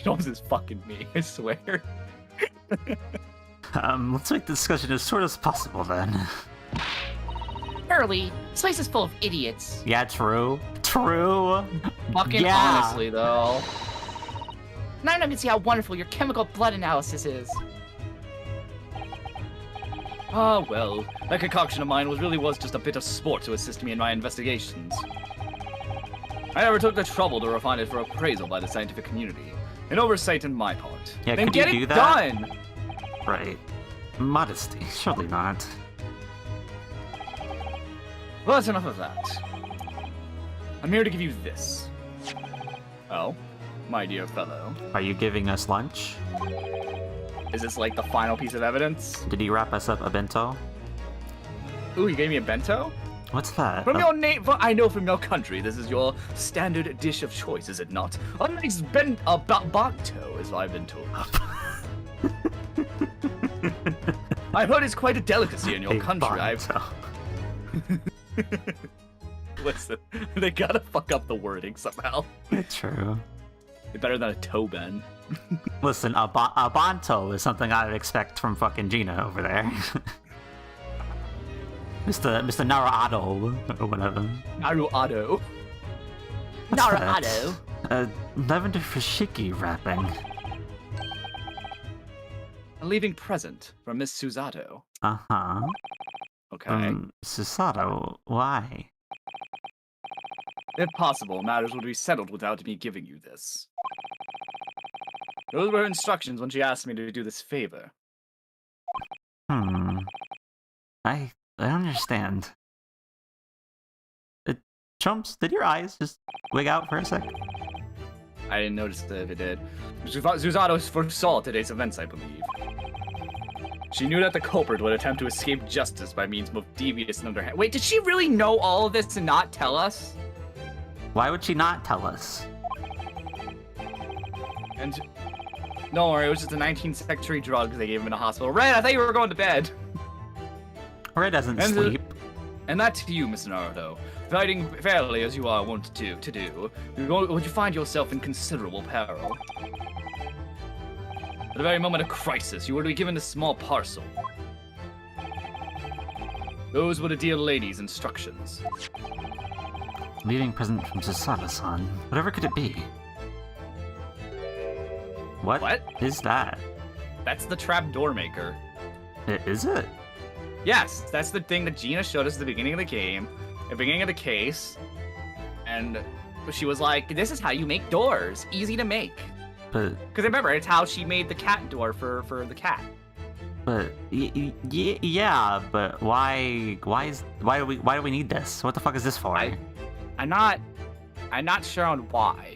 Sholmes is fucking me, I swear. Let's make the discussion as short as possible then. Early, this place is full of idiots. Yeah, true. True. Fucking Yeah. honestly, though. Now I can see how wonderful your chemical blood analysis is. Ah, well, that concoction of mine really was just a bit of sport to assist me in my investigations. I never took the trouble to refine it for appraisal by the scientific community. An oversight on my part. Yeah, then could get you do it that? done! Right. Modesty, surely not. Well, that's enough of that. I'm here to give you this. Oh, my dear fellow. Are you giving us lunch? Is this like the final piece of evidence? Did he wrap us up a bento? Ooh, you gave me a bento? What's that? From your name, I know from your country, this is your standard dish of choice, is it not? A nice bento, as I've been told. I've heard it's quite a delicacy in your A country. bento. Listen, they gotta fuck up the wording somehow. True. Better than a toben. Listen, a banto is something I would expect from fucking Gina over there. Mr. Naruto, or whatever. Naruto. What's Naruto. that? Lavender Fushigi wrapping. A leaving present from Miss Susato. Uh-huh. Okay. Susato, why? If possible, matters would be settled without me giving you this. Those were her instructions when she asked me to do this favor. I understand. Chumps, did your eyes just wig out for a sec? I didn't notice if it did. Zuzato foresaw today's events, I believe. She knew that the culprit would attempt to escape justice by means most devious and underhand. Wait, did she really know all of this and not tell us? Why would she not tell us? And don't worry, it was just a 19th century drug they gave him in a hospital. Red, I thought you were going to bed. Red doesn't sleep. And that to you, Mr. Naruto. Fighting fairly as you are wont to do, would you find yourself in considerable peril? At the very moment of crisis, you were to be given a small parcel. Those were the dear lady's instructions. Leaving present from Susato-san. Whatever could it be? What is that? That's the trap door maker. Is it? Yes, that's the thing that Gina showed us at the beginning of the game, at the beginning of the case, and she was like, this is how you make doors. Easy to make. But... Because remember, it's how she made the cat door for the cat. But... Yeah, but why do we need this? What the fuck is this for? I'm not sure on why.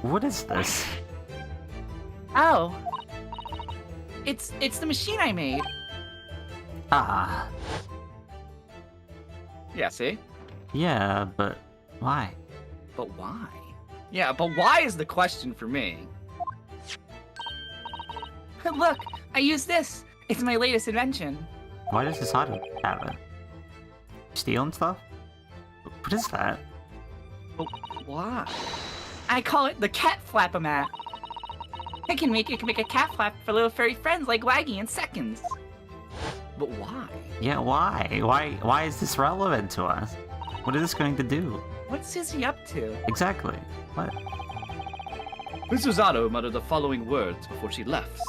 What is this? Oh. It's the machine I made. Ah. Yeah, see? Yeah, but why? But why? Yeah, but why is the question for me? Look, I use this. It's my latest invention. Why does Susato have it? Stealing stuff? What is that? But why? I call it the cat flap-o-mat. It can make a cat flap for little furry friends like Waggy in seconds. But why? Yeah, why? Why is this relevant to us? What is this going to do? What's Susie up to? Exactly. What? Miss Susato muttered the following words before she left.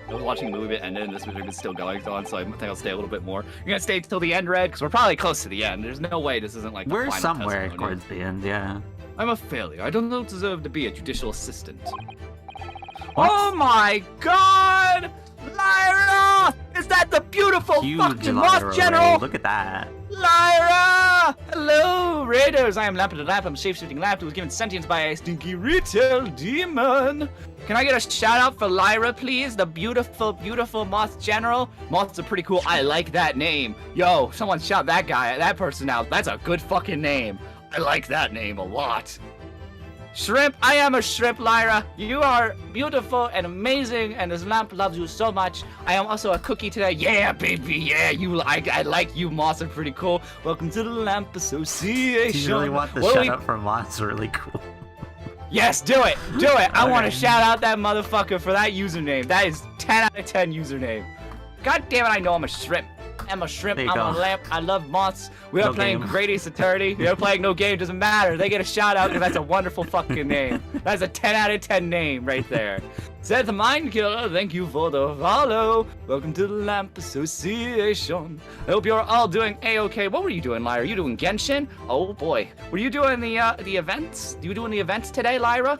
I was watching the movie that ended and this movie is still going on, so I think I'll stay a little bit more. You're gonna stay till the end, Red? Because we're probably close to the end. There's no way this isn't like the We're final somewhere testimony. towards the end, yeah. I'm a failure. I don't deserve to be a judicial assistant. What? Oh my god! Lyra! Is that the beautiful Huge fucking Lyra Moth General? Ray. Look at that. Lyra! Hello, Raiders! I am Lampert the Lamp. I'm a shape-shifting lamp who was given sentience by a stinky retail demon. Can I get a shout-out for Lyra, please? The beautiful, beautiful Moth General? Moths are pretty cool. I like that name. Yo, someone shout that person out. That's a good fucking name. I like that name a lot. Shrimp, I am a shrimp, Lyra. You are beautiful and amazing, and this lamp loves you so much. I am also a cookie today. Yeah, baby, yeah. I like you, Moss. Are pretty cool. Welcome to the Lamp Association. Do you really want the shout out from Moss? Really cool. Yes, do it. Do it. I want to Okay. shout out that motherfucker for that username. That is 10 out of 10 username. God damn it, I know I'm a shrimp. I'm a shrimp, There you I'm go. a lamp, I love moths. We are No playing game. Great Ace Attorney. We are playing no game, doesn't matter. They get a shout out because that's a wonderful fucking name. That's a 10 out of 10 name right there. Said the Mind Killer, thank you for the follow. Welcome to the Lamp Association. I hope you're all doing A-okay. What were you doing, Lyra? You doing Genshin? Oh boy. Were you doing the events? You doing the events today, Lyra?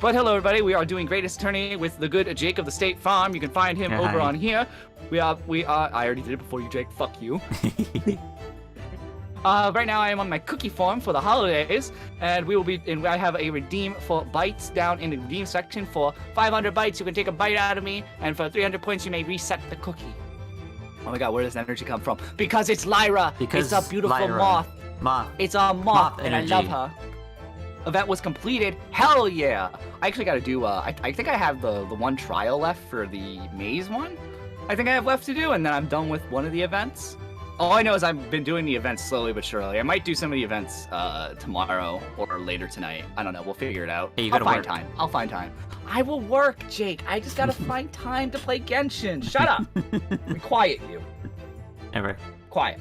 But hello everybody, we are doing Great Ace Attorney with the good Jake of the State Farm. You can find him Yeah, over hi. on here. We are, I already did it before you, Jake, fuck you. Right now I am on my cookie farm for the holidays, and I have a redeem for bites down in the redeem section. For 500 bites, you can take a bite out of me, and for 300 points, you may reset the cookie. Oh my god, where does energy come from? Because it's Lyra! Because it's a beautiful Lyra. moth. Moth. It's a moth, and I energy. love her. Event was completed. Hell yeah! I actually got to do. I think I have the one trial left for the maze one. I think I have left to do, and then I'm done with one of the events. All I know is I've been doing the events slowly but surely. I might do some of the events tomorrow or later tonight. I don't know. We'll figure it out. Hey, you I'll gotta find work. time. I'll find time. I will work, Jake. I just gotta find time to play Genshin. Shut up. Be quiet, you. Ever. Quiet.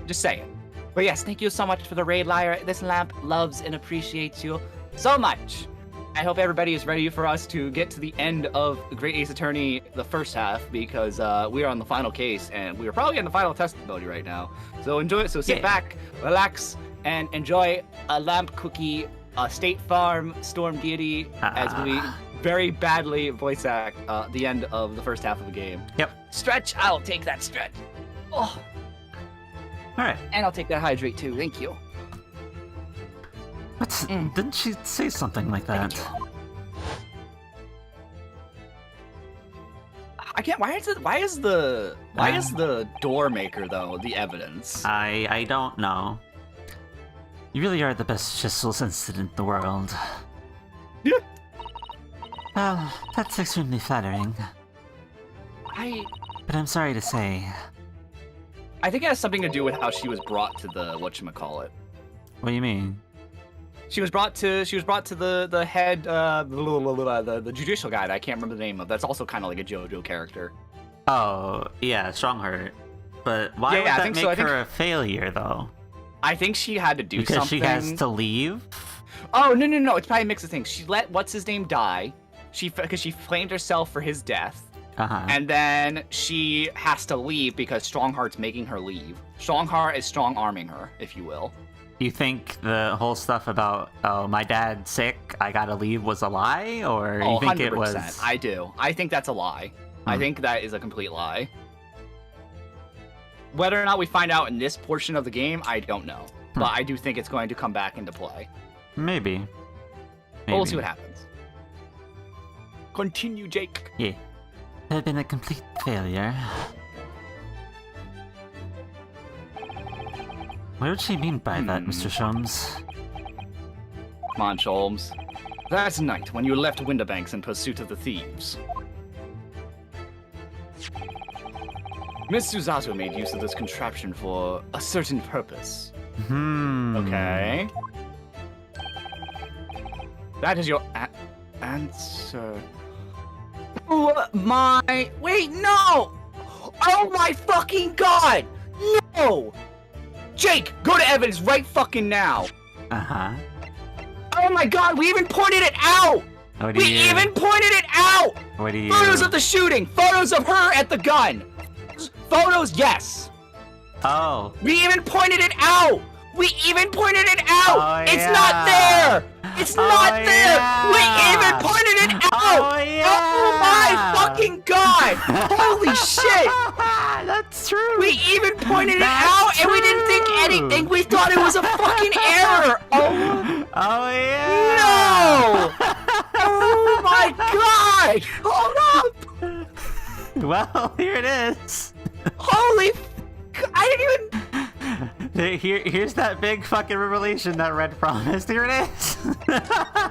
Just say it. But yes, thank you so much for the raid, Lyra. This lamp loves and appreciates you so much. I hope everybody is ready for us to get to the end of Great Ace Attorney, the first half, because we are on the final case, and we are probably in the final testimony right now. So enjoy it. So sit Yeah. back, relax, and enjoy a lamp cookie State Farm Storm Deity as we very badly voice act the end of the first half of the game. Yep. Stretch, I'll take that stretch. Oh, All right. and I'll take that hydrate too. Thank you. What? Didn't she say something like that? I can't. Why is the door maker though the evidence? I don't know. You really are the best chisel incident in the world. Yeah. Well, that's extremely flattering. But I'm sorry to say. I think it has something to do with how she was brought to the whatchamacallit. What do you mean? She was brought to the head the judicial guy that I can't remember the name of. That's also kind of like a JoJo character. Oh, yeah, Strongheart. But why would that make her a failure, though? I think she had to do because something. Because she has to leave? Oh, no. It's probably a mix of things. She let what's-his-name die because she blamed herself for his death. Uh-huh. And then she has to leave because Strongheart's making her leave. Strongheart is strong-arming her, if you will. You think the whole stuff about, oh, my dad's sick, I gotta leave was a lie? Or you think 100%. It was... I do. I think that's a lie. I think that is a complete lie. Whether or not we find out in this portion of the game, I don't know. But I do think it's going to come back into play. Maybe. But we'll see what happens. Continue, Jake. Yeah. It had been a complete failure. What did she mean by that, Mr. Sholmes? Come on, Sholmes. That night, when you left Winterbanks in pursuit of the thieves, Miss Suzato made use of this contraption for a certain purpose. Okay. That is your answer. Oh my... Wait, no! Oh my fucking god! No! Jake, go to evidence right fucking now! Uh-huh. Oh my god, we even pointed it out! What do you... even pointed it out! What do you... Photos of the shooting! Photos of her at the gun! Photos, yes! Oh. We even pointed it out! We even pointed it out! Oh, it's yeah. not there! It's not there! Yeah. We even pointed it out! Oh, yeah. Oh my fucking god! Holy shit! That's true! We even pointed it out and we didn't think anything! We thought it was a fucking error! Oh yeah! No! Oh my god! Hold up! Well, here it is. Holy I didn't even... Here's that big fucking revelation that Red promised. Here it is.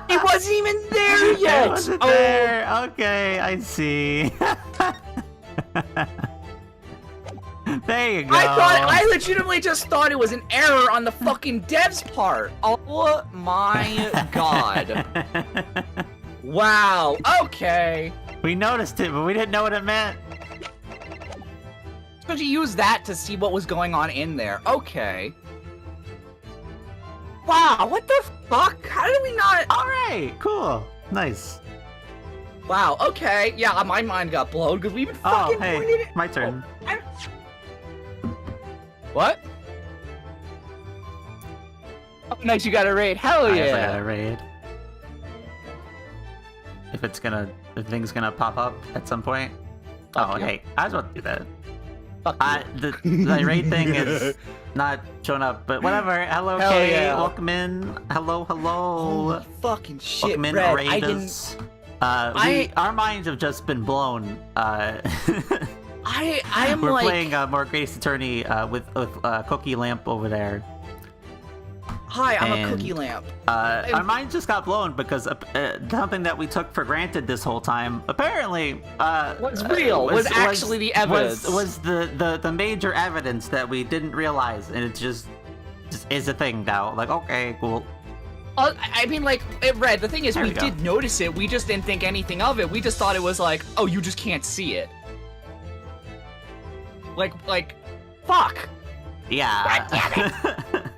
It wasn't even there yet! It wasn't there. Okay, I see. There you go. I legitimately just thought it was an error on the fucking dev's part. Oh my god. Wow, okay. We noticed it, but we didn't know what it meant. So you use that to see what was going on in there. Okay. Wow, what the fuck? How did we not... Alright, cool. Nice. Wow, okay. Yeah, my mind got blown because we even fucking pointed it... My turn. What? Oh, nice, you got a raid. Hell yeah. I guess I got a raid. If the thing's gonna pop up at some point. Fuck you. Hey, I was about to do that. Fuck you. The raid thing is not showing up, but whatever. Hello, Hell Kay. yeah. Welcome in. Hello. Holy fucking shit, Welcome in, Red. raiders. Our minds have just been blown. I am We're like... playing more Great Ace Attorney with Cookie Lamp over there. Hi, I'm a cookie lamp. Our minds just got blown because something that we took for granted this whole time apparently was real. Was actually the evidence. Was the major evidence that we didn't realize, and it just is a thing now. Like, okay, cool. I mean, like, Red, the thing is, we did notice it. We just didn't think anything of it. We just thought it was like, oh, you just can't see it. Like, fuck. Yeah. God damn it.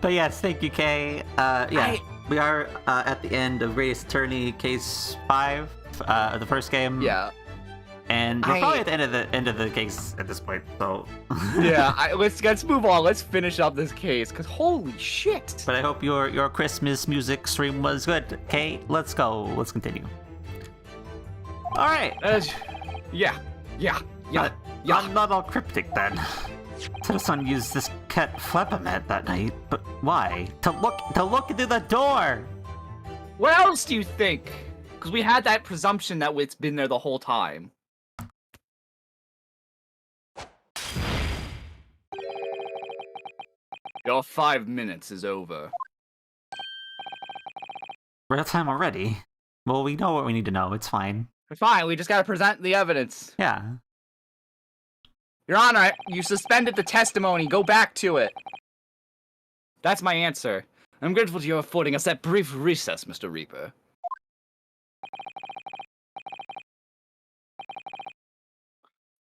But yes, thank you, Kay. We are at the end of Great Ace Attorney Case 5, the first game. Yeah. And we're probably at the end of the case at this point, so. Yeah, let's move on. Let's finish up this case, cause holy shit. But I hope your Christmas music stream was good. Okay, let's go. Let's continue. All right. Yeah. Not all cryptic then. Son used this cat flapamet that night, but why? To look through the door. What else do you think? Because we had that presumption that it's been there the whole time. Your 5 minutes is over. We're out of time already. Well, we know what we need to know. It's fine. Fine, we just gotta present the evidence. Yeah. Your Honor, you suspended the testimony. Go back to it. That's my answer. I'm grateful to you affording us that brief recess, Mr. Reaper.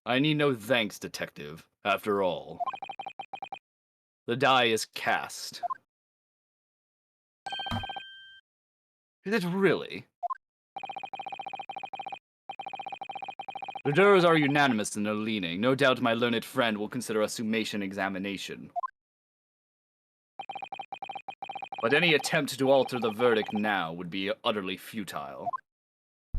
I need no thanks, Detective. After all, the die is cast. Is it really? The jurors are unanimous in their leaning. No doubt my learned friend will consider a summation examination. But any attempt to alter the verdict now would be utterly futile.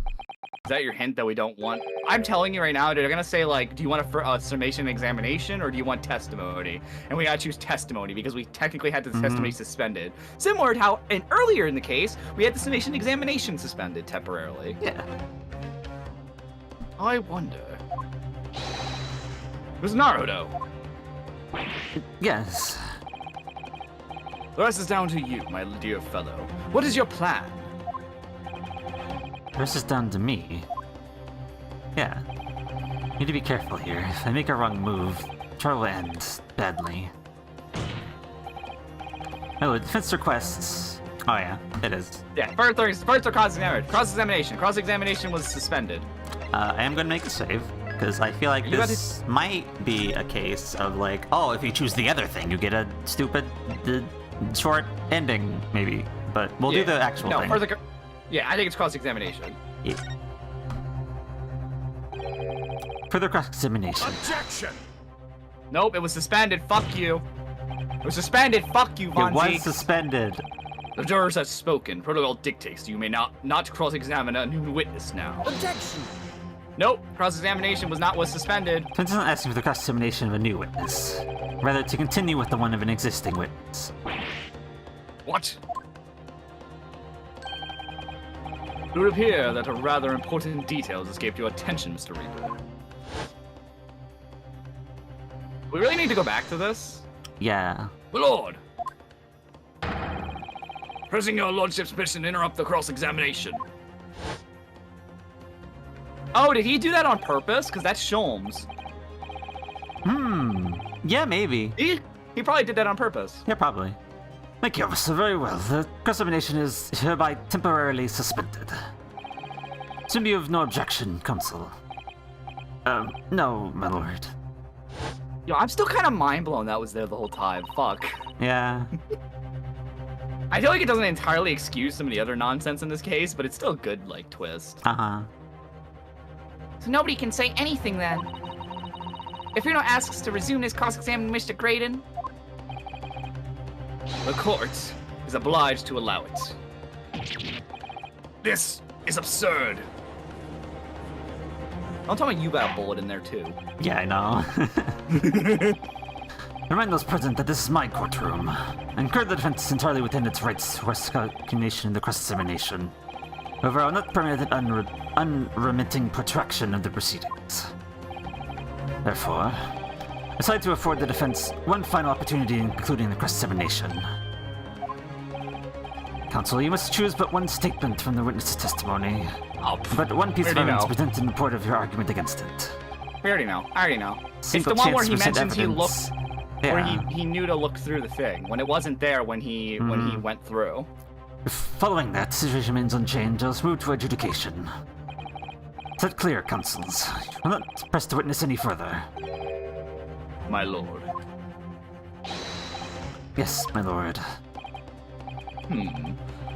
Is that your hint that we don't want? I'm telling you right now, they're gonna say like, do you want a summation examination or do you want testimony? And we gotta choose testimony because we technically had the testimony suspended. Similar to how earlier in the case, we had the summation examination suspended temporarily. Yeah. I wonder. Who's Naruto? Yes. The rest is down to you, my dear fellow. What is your plan? The rest is down to me. Yeah. Need to be careful here. If I make a wrong move, trial will end badly. Oh, defense requests. Oh yeah, it is. Yeah, first or cross-examination. Cross-examination was suspended. I am gonna make a save, because I feel like this might be a case of like, oh, if you choose the other thing, you get a stupid, short ending, maybe. But we'll do the actual thing. I think it's cross-examination. Yeah. Further cross-examination. Objection! Nope, it was suspended. Fuck you. It was suspended. Fuck you, Von It was suspended. The jurors have spoken. Protocol dictates you may not cross-examine a new witness now. Objection! Nope, cross-examination was suspended. Defense isn't asking for the cross-examination of a new witness. Rather, to continue with the one of an existing witness. What? It would appear that a rather important detail has escaped your attention, Mr. Reaper. We really need to go back to this? Yeah. My lord! Pressing your lordship's permission to interrupt the cross-examination. Oh, did he do that on purpose? Because that's Sholmes. Yeah, maybe. He probably did that on purpose. Yeah, probably. Thank you, officer. Very well. The cross-examination is hereby temporarily suspended. Assume you have no objection, counsel. No, my lord. Yo, I'm still kind of mind blown that was there the whole time. Fuck. Yeah. I feel like it doesn't entirely excuse some of the other nonsense in this case, but it's still a good, like, twist. Uh-huh. So nobody can say anything then. If Bruno asks to resume his cross-examining Mr. Graydon, The court is obliged to allow it. This is absurd. Don't tell me you got a bullet in there, too. Yeah, I know. Remind those present that this is my courtroom. I encourage the defense is entirely within its rights to recognition in the cross-examination. However, I will not permit an unremitting protraction of the proceedings. Therefore, I decide to afford the defense one final opportunity in concluding the cross-examination. Counsel, you must choose but one statement from the witness's testimony, but one piece of evidence presented in support of your argument against it. We already know. I already know. Single it's the one where chance he to present mentions he evidence. looked, where he knew to look through the thing when it wasn't there when he went through. Following that, the situation remains unchanged. Let's move to adjudication. Is that clear, counsels? You will not press the witness any further. My lord. Yes, my lord.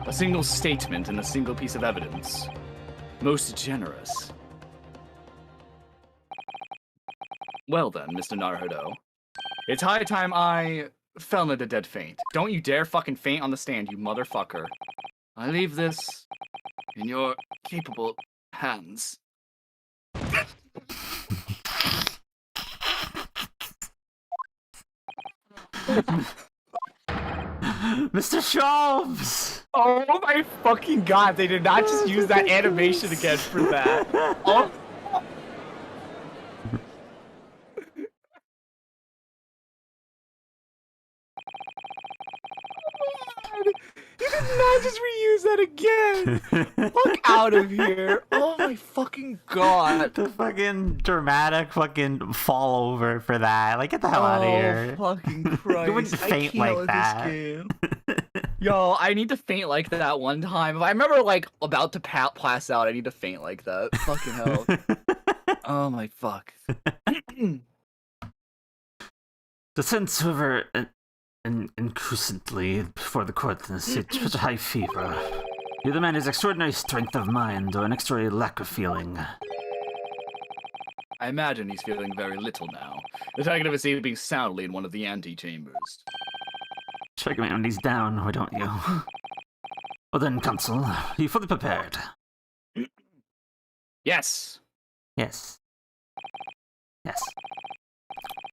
A single statement and a single piece of evidence. Most generous. Well then, Mr. Naruhodo. It's high time I fell into dead faint. Don't you dare fucking faint on the stand, you motherfucker. I leave this in your capable hands. Mr. Sholmes! Oh my fucking god, they did not just use that animation again for that. Oh. You did not just reuse that again! Fuck out of here! Oh my fucking god! The fucking dramatic fucking fall over for that. Like, get the hell out of here. Oh fucking Christ! You wouldn't faint like that. Yo, I need to faint like that one time. If I remember like about to pass out, I need to faint like that. Fucking hell! Oh my fuck! The sense hover incessantly before the court in such a high fever. Either man has extraordinary strength of mind or an extraordinary lack of feeling. I imagine he's feeling very little now. The target of his sleeping soundly in one of the antechambers. Check me when he's down, why don't you? Well then, Consul, are you fully prepared? Yes. Yes. Yes.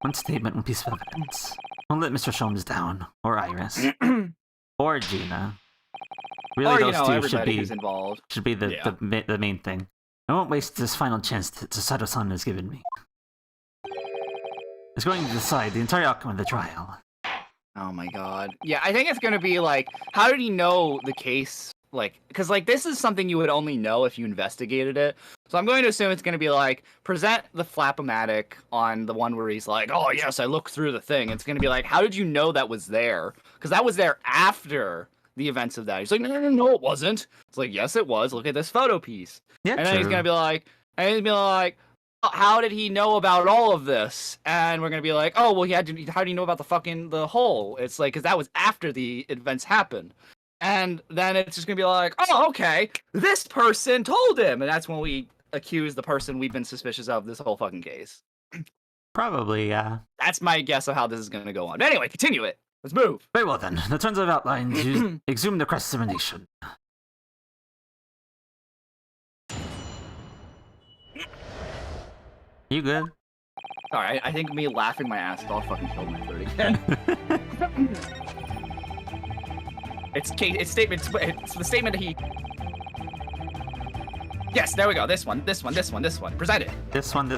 One statement, one piece of evidence. Don't let Mr. Sholmes down, or Iris, Or Gina. Really, Or, those two everybody who's involved. Should be the main thing. I won't waste this final chance that Sato-san has given me. It's going to decide the entire outcome of the trial. Oh my god. Yeah, I think it's gonna be like, how did he know the case? Like, because like this is something you would only know if you investigated it. So I'm going to assume it's going to be like, present the flap-o-matic on the one where he's like, oh yes, I looked through the thing. It's going to be like, how did you know that was there? Because that was there after the events of that. He's like, no, it wasn't. It's like, yes, it was. Look at this photo piece. Yeah, and then he's going to be like, oh, how did he know about all of this? And we're going to be like, oh, well, how do you know about the hole? It's like, because that was after the events happened. And then it's just going to be like, oh, okay, this person told him. And that's when we accuse the person we've been suspicious of this whole fucking case. Probably, yeah. That's my guess of how this is going to go on. But anyway, continue it. Let's move. Very well then. The terms I've outlined, you exhume the cross-examination. You good? Alright, I think me laughing my ass off fucking killed my third again. It's the statement that he... Yes, there we go. This one. Present it. This one.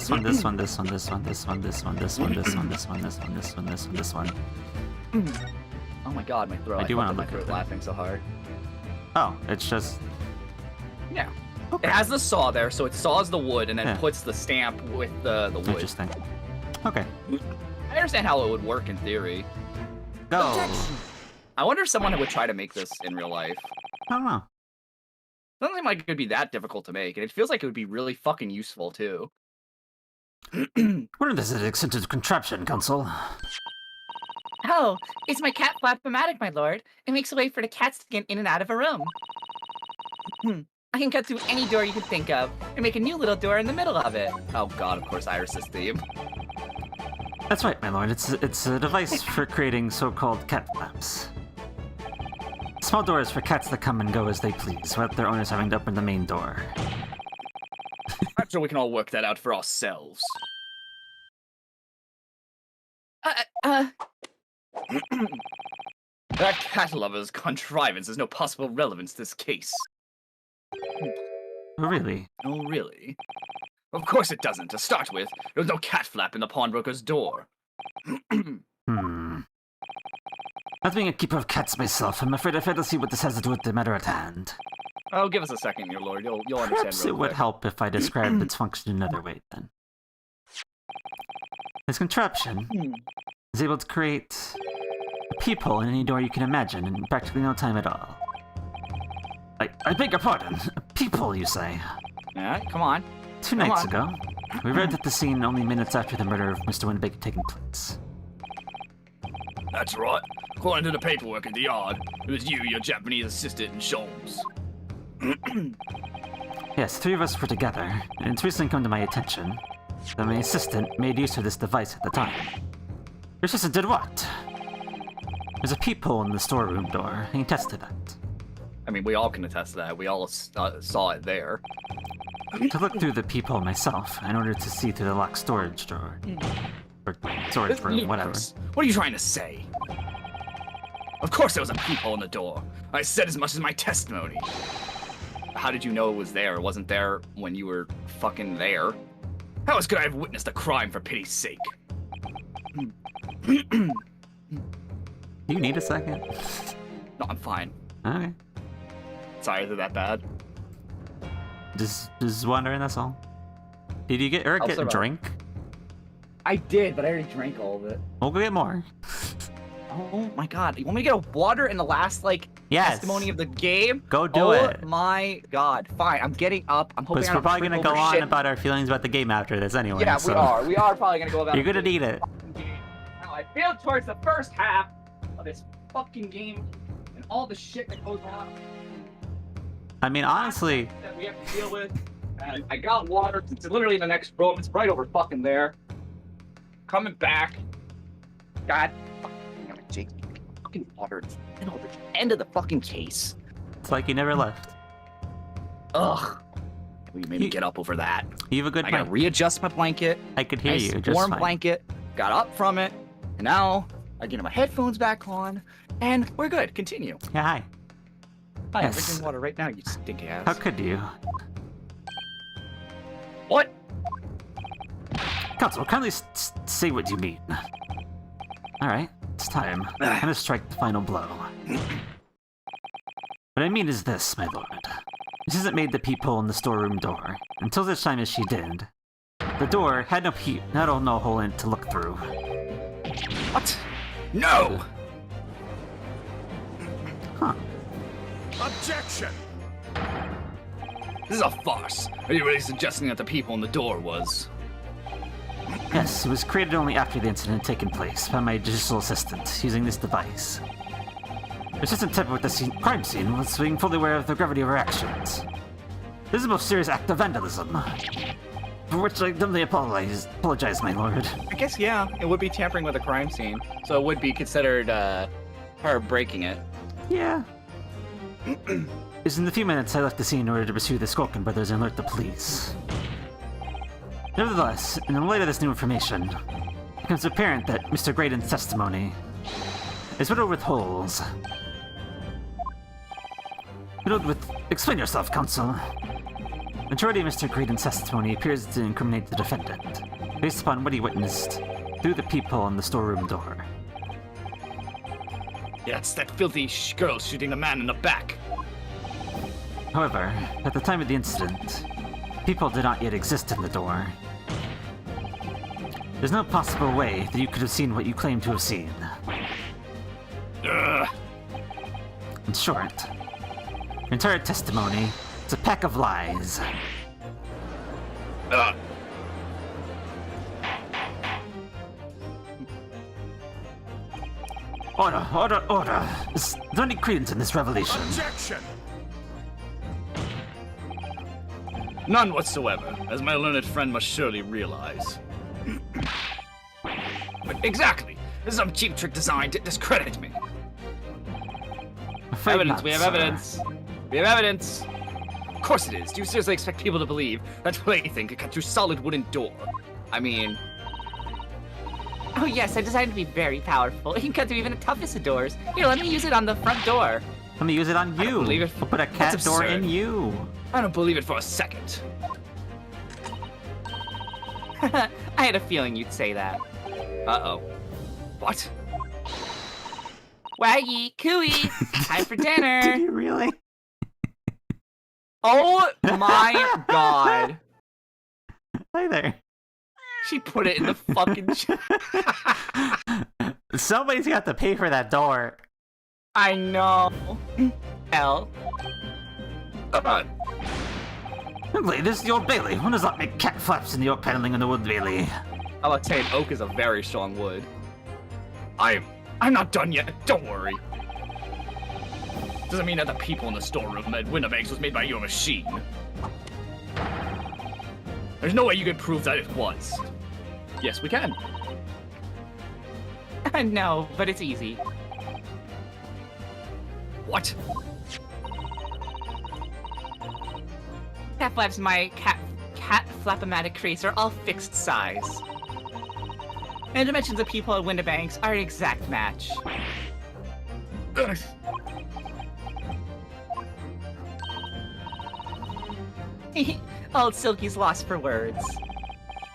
Oh my god, my throat. I do want to my look throat at that. laughing so hard. Oh, it's just... Yeah. Okay. It has the saw there, so it saws the wood and then Yeah. puts the stamp with the wood. Interesting. Okay. I understand how it would work in theory. Go. I wonder if someone would try to make this in real life. I don't know. Doesn't seem like it would be that difficult to make, and it feels like it would be really fucking useful too. What if this is an eccentric contraption, Consul? Oh, it's my cat flap-o-matic, my lord. It makes a way for the cats to get in and out of a room. I can cut through any door you can think of, and make a new little door in the middle of it. Oh god, of course, Iris's theme. That's right, my lord. It's a device for creating so-called cat flaps. Small doors for cats that come and go as they please, without their owners having to open the main door. I'm sure we can all work that out for ourselves. That cat lover's contrivance has no possible relevance to this case. Really? Oh, really? Of course it doesn't. To start with, there was no cat flap in the pawnbroker's door. As being a keeper of cats myself, I'm afraid I fail to see what this has to do with the matter at hand. Oh, give us a second, your lord. You'll understand. Perhaps it would help if I described its function another way, then. This contraption is able to create a peephole in any door you can imagine in practically no time at all. I beg your pardon. A peephole, you say? Yeah, come on. Two nights ago, we arrived at the scene only minutes after the murder of Mr. Winnebago taking place. That's right. According to the paperwork in the yard, it was you, your Japanese assistant, and Sholmes. Yes, three of us were together, and it's recently come to my attention that my assistant made use of this device at the time. Your assistant did what? There's a peephole in the storeroom door, and he tested it. I mean, we all can attest to that. We all saw it there. To look through the peephole myself, in order to see through the locked storage drawer. Or storage room, whatever. What are you trying to say? Of course there was a peephole in the door. I said as much as my testimony. How did you know it was there? It wasn't there when you were fucking there. How else could I have witnessed a crime, for pity's sake? You need a second? No, I'm fine. Okay. Sorry, is it that bad? Just wondering, that's all. Did you get Eric get a drink? I did, but I already drank all of it. We'll go get more. Oh my god. You want me to get a water in the last, like, testimony of the game? Go do it. Oh my god. Fine, I'm getting up. I'm hoping But we're probably gonna go on about our feelings about the game after this anyway. Yeah, so. we are. We are probably gonna go about You're gonna need it. How I feel towards the first half of this fucking game and all the shit that goes on I mean, honestly... that we have to deal with. And I got water. It's literally in the next room. It's right over fucking there. Coming back. God fucking fucking water. It's in over the end of the fucking case. It's like you never left. Ugh. We made me get up over that. You have a good I gotta mic. readjust my blanket. I could hear Nice you just warm fine. blanket. Got up from it. And now I get my headphones back on. And we're good. Continue. Yeah, hi. Hi, I'm Yes. drinking water right now, you stinky ass. How could you? What? Counsel, kindly say what you mean. Alright, it's time. I'm gonna strike the final blow. What I mean is this, my lord. This isn't made the peephole in the storeroom door. Until such time as she did. The door had no hole in it to look through. What? No! Huh. Objection! This is a farce. Are you really suggesting that the people in the door was... Yes, it was created only after the incident had taken place by my digital assistant, using this device. The assistant tampered with the crime scene was being fully aware of the gravity of her actions. This is a most serious act of vandalism, for which I dumbly apologize, my lord. I guess, yeah, it would be tampering with a crime scene. So it would be considered, her breaking it. Yeah. It's in the few minutes I left the scene in order to pursue the Skulkin brothers and alert the police. Nevertheless, in the light of this new information, it becomes apparent that Mr. Graydon's testimony is riddled with holes. Riddled with... Explain yourself, counsel. Majority of Mr. Graydon's testimony appears to incriminate the defendant, based upon what he witnessed through the peephole in the storeroom door. Yeah, it's that filthy girl shooting the man in the back. However, at the time of the incident, people did not yet exist in the door. There's no possible way that you could have seen what you claim to have seen. Ugh. In short, your entire testimony is a pack of lies. Order, order, order! Is there any credence in this revelation? Objection! None whatsoever, as my learned friend must surely realize. But exactly! This is some cheap trick designed to discredit me. Afraid Evidence, not, we have sir. evidence. We have evidence. Of course it is. Do you seriously expect people to believe that plaything could cut through solid wooden door? I mean... Oh yes, I designed to be very powerful. It can cut through even the toughest of doors. Here, let me use it on the front door. Let me use it on you. believe it. We'll put a cat That's door absurd. in you. I don't believe it for a second. I had a feeling you'd say that. Uh-oh. What? Waggy, cooey, time for dinner. Did you really? Oh my god. Hi there. She put it in the fucking... Somebody's got to pay for that door. I know. L. Simply, this is the Old Bailey. One does not make cat flaps in the oak paneling in the Old Bailey. I would say an oak is a very strong wood. I'm not done yet. Don't worry. Doesn't mean that the people in the storeroom at Winnebags was made by your machine. There's no way you can prove that it was. Yes, we can. No, but it's easy. What? Cat flaps my cat flapomatic crates are all fixed size. And dimensions of people at Windibanks are an exact match. Old Silky's lost for words.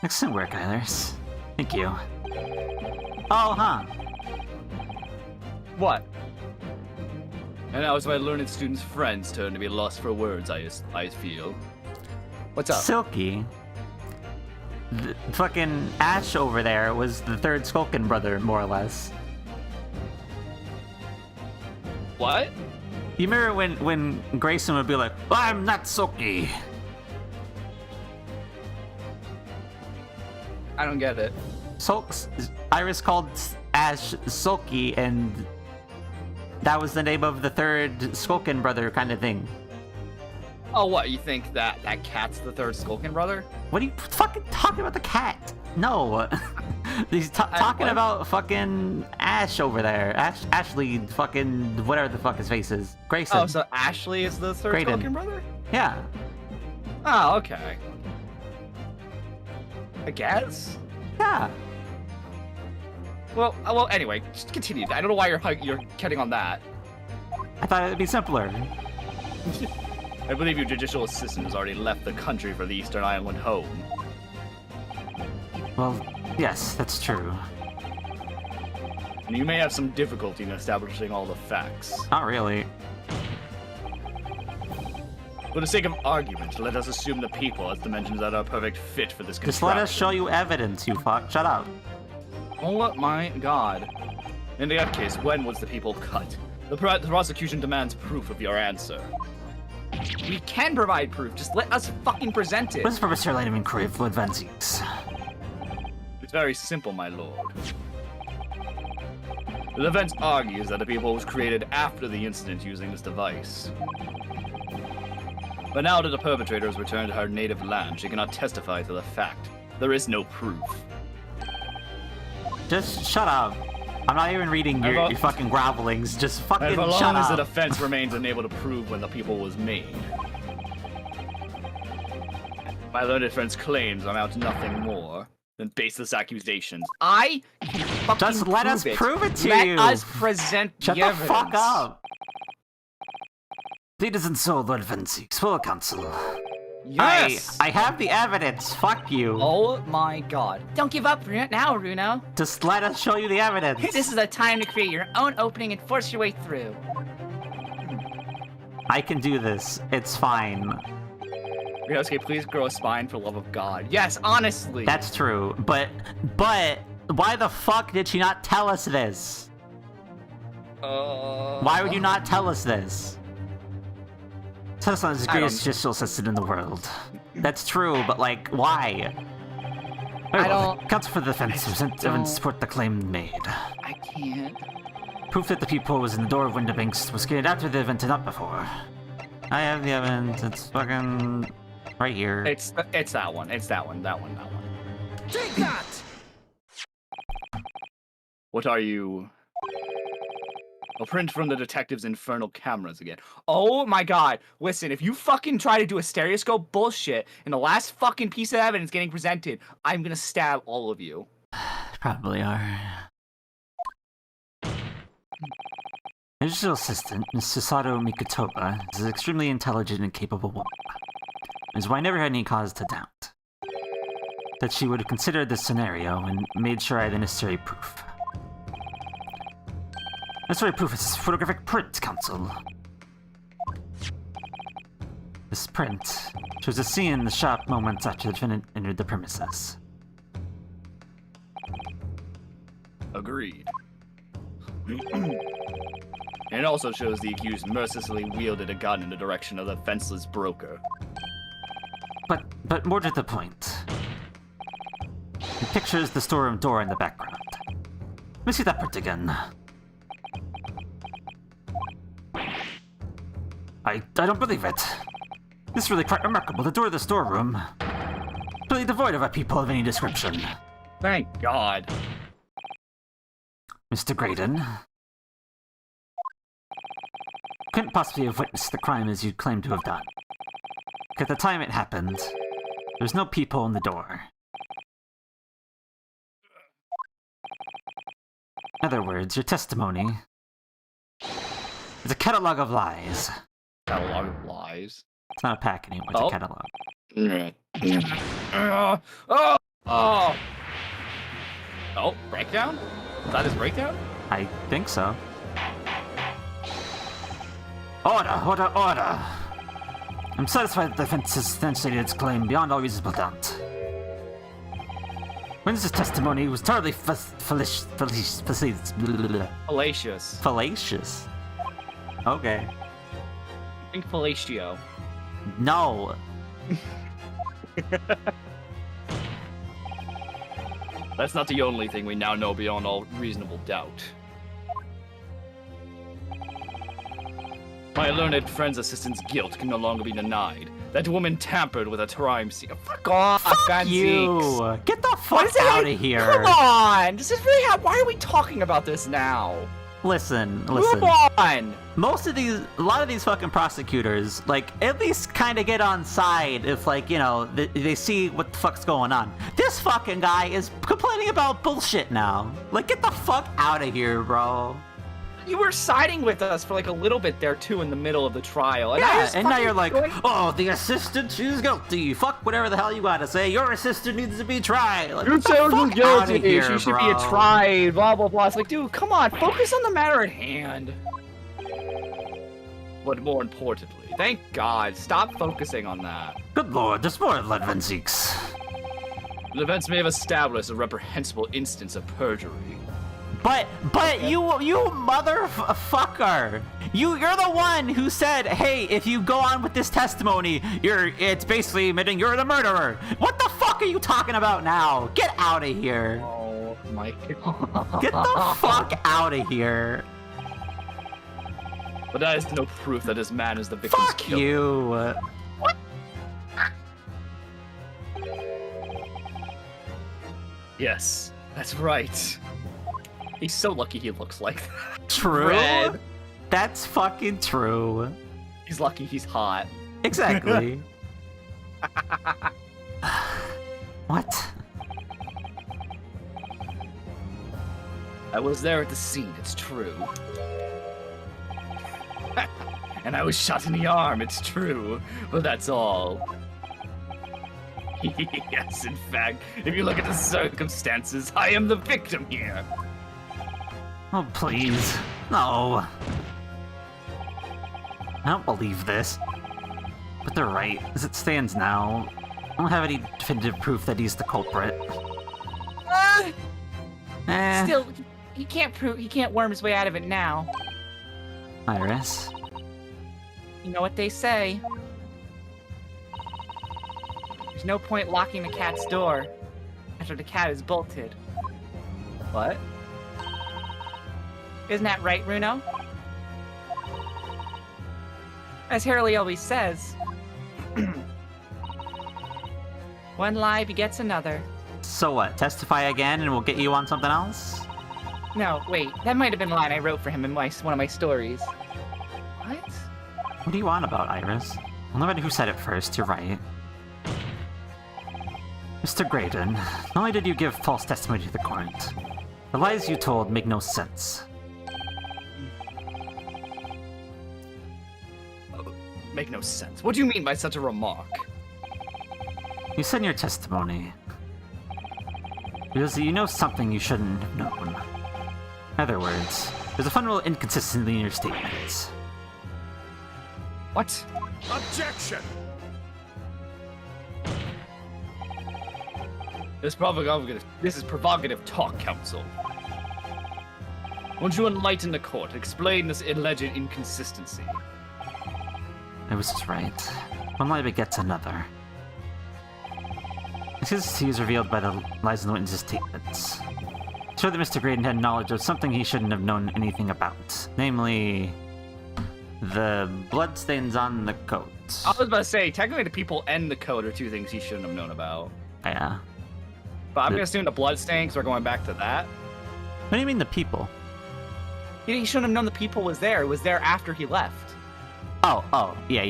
Excellent work, Eilers. Thank you. Oh, huh. What? And now it's my learned student's friend's turn to be lost for words, I feel. What's up? Silky. The fucking Ash over there was the third Skulkin brother, more or less. What? You remember when Grayson would be like, I'm not Silky. I don't get it. Iris called Ash Sulky, and that was the name of the third Skulkin brother kind of thing. Oh, what? You think that cat's the third Skulkin brother? What are you fucking talking about the cat? No. He's talking about fucking Ash over there. Ashley fucking whatever the fuck his face is. Grayson. Oh, so Ashley is the third Graydon. Skulkin brother? Yeah. Oh, okay. I guess? Yeah. Well, anyway, just continue. I don't know why you're getting on that. I thought it'd be simpler. I believe your judicial assistant has already left the country for the Eastern Island home. Well, yes, that's true. And you may have some difficulty in establishing all the facts. Not really. For the sake of argument, let us assume the people as dimensions that are a perfect fit for this Just let us contraption. show you evidence, you fuck. Shut up. Oh my god. In that case, when was the people cut? The prosecution demands proof of your answer. We can provide proof, just let us fucking present it. What is the purpose of your line of inquiry for advances? It's very simple, my lord. The defense argues that the people was created after the incident using this device. But now that the perpetrator has returned to her native land, she cannot testify to the fact. There is no proof. Just shut up. I'm not even reading your fucking grovelings. Just fucking And for shut long as up. the defense remains unable to prove when the people was made. My learned friend's claims amount to nothing more than baseless accusations. I can fucking Just let us prove it to you. Let us present Shut the the evidence. fuck up. Leaders and so, Lord Venseeks, full council. Yes! I have the evidence. Fuck you. Oh my god. Don't give up now, Runo. Just let us show you the evidence. This is the time to create your own opening and force your way through. I can do this. It's fine. Ryosuke, please grow a spine for the love of God. Yes, honestly. That's true. But why the fuck did she not tell us this? Why would you not tell us this? Tesla is the greatest judicial assistant in the world. That's true, but like, why? Very well, the counsel for the defense present evidence to support the claim made. I can't. Proof that the peephole was in the door of Windibanks was created after the event and not before. I have the evidence. It's fucking right here. It's that one. It's that one. Take that! What are you? A print from the detective's infernal cameras again. Oh my god. Listen, if you fucking try to do a stereoscope bullshit in the last fucking piece of evidence getting presented, I'm gonna stab all of you. Probably are. The judicial assistant, Ms. Susato Mikotoba, is an extremely intelligent and capable woman. It is why I never had any cause to doubt that she would have considered this scenario and made sure I had the necessary proof. Necessary proof is this photographic print, Counsel. This print shows a scene in the shop moments after the defendant entered the premises. Agreed. And it also shows the accused mercilessly wielded a gun in the direction of the fenceless broker. But more to the point. It pictures the storeroom door in the background. Let me see that print again. I don't believe it. This is really quite remarkable. The door of the storeroom. completely devoid of a people of any description. Thank God. Mr. Graydon, couldn't possibly have witnessed the crime as you claim to have done. At the time it happened, there was no peephole in the door. In other words, your testimony is a catalog of lies. Catalog of lies. It's not a pack anymore, it's a catalog. Oh, breakdown? Is that his breakdown? I think so. Order, order, order! I'm satisfied that the defense has substantiated its claim beyond all reasonable doubt. Witness's testimony was totally fallacious. Fallacious. Okay. I think fellatio. No. That's not the only thing we now know beyond all reasonable doubt. My learned friend's assistant's guilt can no longer be denied. That woman tampered with a crime scene. Fuck off, Fuck you! Get the fuck out of here! Come on! This is really why are we talking about this now? Listen. Move on! A lot of these fucking prosecutors, like, at least kind of get on side if, like, you know, they see what the fuck's going on. This fucking guy is complaining about bullshit now. Like, get the fuck out of here, bro. You were siding with us for like a little bit there too in the middle of the trial. And yeah, and now you're like, oh, the assistant, she's guilty. Fuck whatever the hell you gotta say. Your assistant needs to be tried. Like, you said she's guilty. Here, she should bro. be tried. Blah blah blah. It's like, dude, come on, focus on the matter at hand. But more importantly, thank God, stop focusing on that. Good lord, there's more Ledvin seeks. The defense may have established a reprehensible instance of perjury. But you motherfucker! You're the one who said, hey, if you go on with this testimony, it's basically admitting you're the murderer. What the fuck are you talking about now? Get out of here. Oh my God. Get the fuck out of here. But that is no proof that this man is the victim's Fuck killer. you. What? Yes, that's right. He's so lucky he looks like that. True. Red. That's fucking true. He's lucky he's hot. Exactly. What? I was there at the scene, it's true. And I was shot in the arm, it's true. But that's all. Yes, in fact, if you look at the circumstances, I am the victim here. Oh, please. No. I don't believe this. But they're right. As it stands now, I don't have any definitive proof that he's the culprit. Still, he can't worm his way out of it now. Iris. You know what they say. There's no point locking the cat's door after the cat is bolted. What? Isn't that right, Runo? As Hurley always says, one lie begets another. So what? Testify again and we'll get you on something else? No, wait, that might have been a line I wrote for him in one of my stories. What? What do you want about Iris? Well, nobody who said it first, you're right. Mr. Graydon, not only did you give false testimony to the court, the lies you told make no sense. Make no sense. What do you mean by such a remark? You said in your testimony, because you know something you shouldn't have known. In other words, there's a fundamental inconsistency in your statements. What? Objection! This is provocative talk, counsel. Won't you enlighten the court? Explain this alleged inconsistency. I was just right. One lie begets another. Inconsistency is revealed by the lies in the witness's statements. It showed that Mr. Graydon had knowledge of something he shouldn't have known anything about. Namely, the bloodstains on the coat. I was about to say, technically the people and the code are two things he shouldn't have known about. Yeah. But I'm gonna assume the blood stain, 'cause we're going back to that. What do you mean the people? He shouldn't have known the people was there. It was there after he left. Oh, yeah.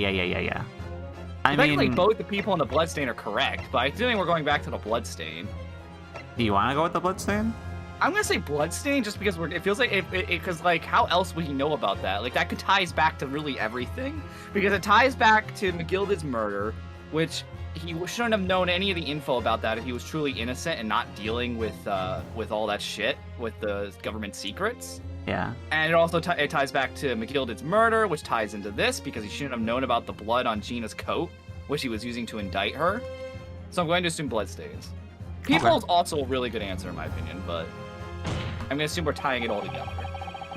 I Technically, mean, both the people and the bloodstain are correct, but I think we're going back to the bloodstain. do you want to go with the bloodstain? I'm gonna say bloodstain just because it feels like because like how else would he know about that? Like that could ties back to really everything because it ties back to McGilda's murder, which he shouldn't have known any of the info about that if he was truly innocent and not dealing with all that shit with the government secrets. Yeah. And it also it ties back to McGilda's murder, which ties into this because he shouldn't have known about the blood on Gina's coat, which he was using to indict her. So I'm going to assume bloodstains. People is also a really good answer in my opinion, but I'm going to assume we're tying it all together.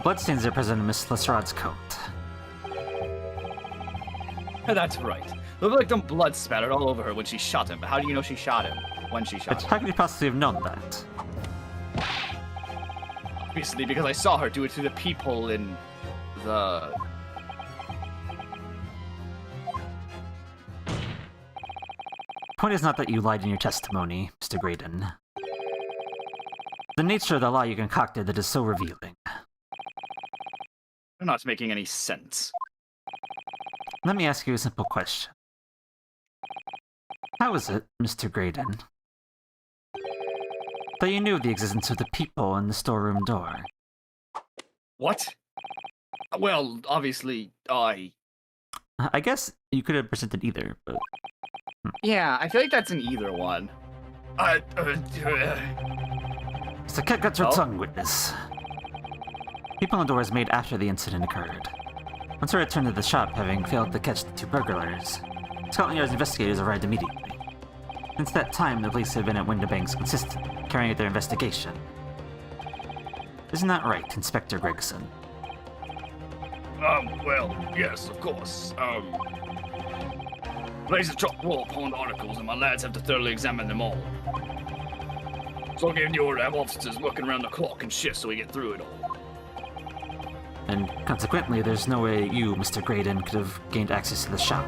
Bloodstains are present in Miss Lestrade's coat. That's right. Looked like them blood spattered all over her when she shot him. But how do you know she shot him? When she shot But him? how could you possibly have known that? Obviously, because I saw her do it to the people in the... Point is not that you lied in your testimony, Mr. Graydon. The nature of the lie you concocted that is so revealing. They're not making any sense. Let me ask you a simple question. How is it, Mr. Graydon, that you knew of the existence of the people in the storeroom door? What? Well, obviously, I guess you could have presented either, but... Yeah, I feel like that's an either one. So cat got your tongue, witness. People on the door was made after the incident occurred. Once I returned to the shop, having failed to catch the two burglars, Scotland Yard's investigators arrived immediately. Since that time, the police have been at Windibanks consistently, carrying out their investigation. Isn't that right, Inspector Gregson? Well, yes, of course. Blaze of chock full of pawned articles, and my lads have to thoroughly examine them all. So I gave the order to have officers working around the clock and shifts so we get through it all. And consequently, there's no way you, Mr. Graydon, could have gained access to the shop.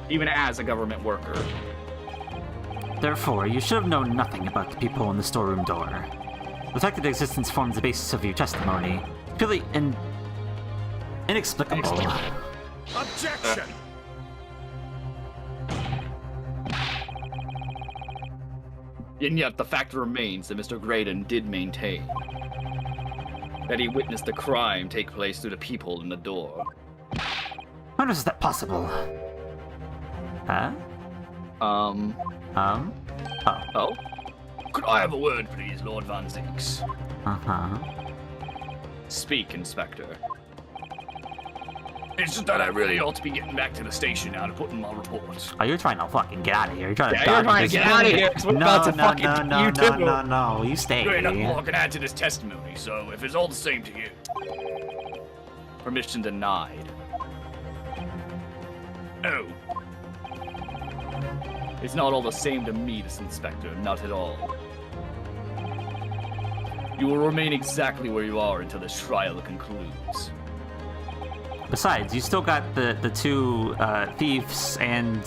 Even as a government worker. Therefore, you should have known nothing about the people in the storeroom door. The fact that their existence forms the basis of your testimony is purely inexplicable. Objection! And yet, the fact remains that Mr. Graydon did maintain that he witnessed the crime take place through the people in the door. How is that possible? Huh? Oh? Could I have a word, please, Lord Van Zinks? Uh-huh. Speak, Inspector. It's just that I really ought to be getting back to the station now to put in my report. Oh, you're trying to fucking get out of here. You're trying to you're trying to get out of here, 'cause we're about to fucking No, you stay. There ain't nothing more I can add to this testimony, so if it's all the same to you. Permission denied. Oh. It's not all the same to me, this Inspector, not at all. You will remain exactly where you are until this trial concludes. Besides, you still got the two thieves and,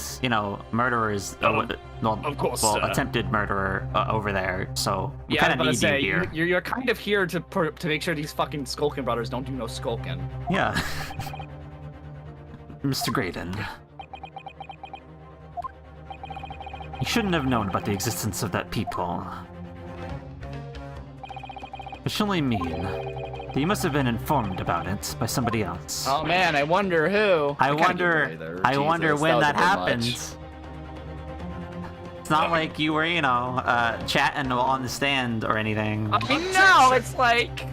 murderers. Of course, attempted murderer over there. So we Yeah, kind I of was need gonna say, you here. you're kind of here to make sure these fucking Skulkin brothers don't do no skulking. Yeah. Mr. Graydon. You shouldn't have known about the existence of that people. It should only mean that you must have been informed about it by somebody else. Oh man, I wonder who. I wonder when that happened. Much. It's not like you were, chatting on the stand or anything. I know, it's like...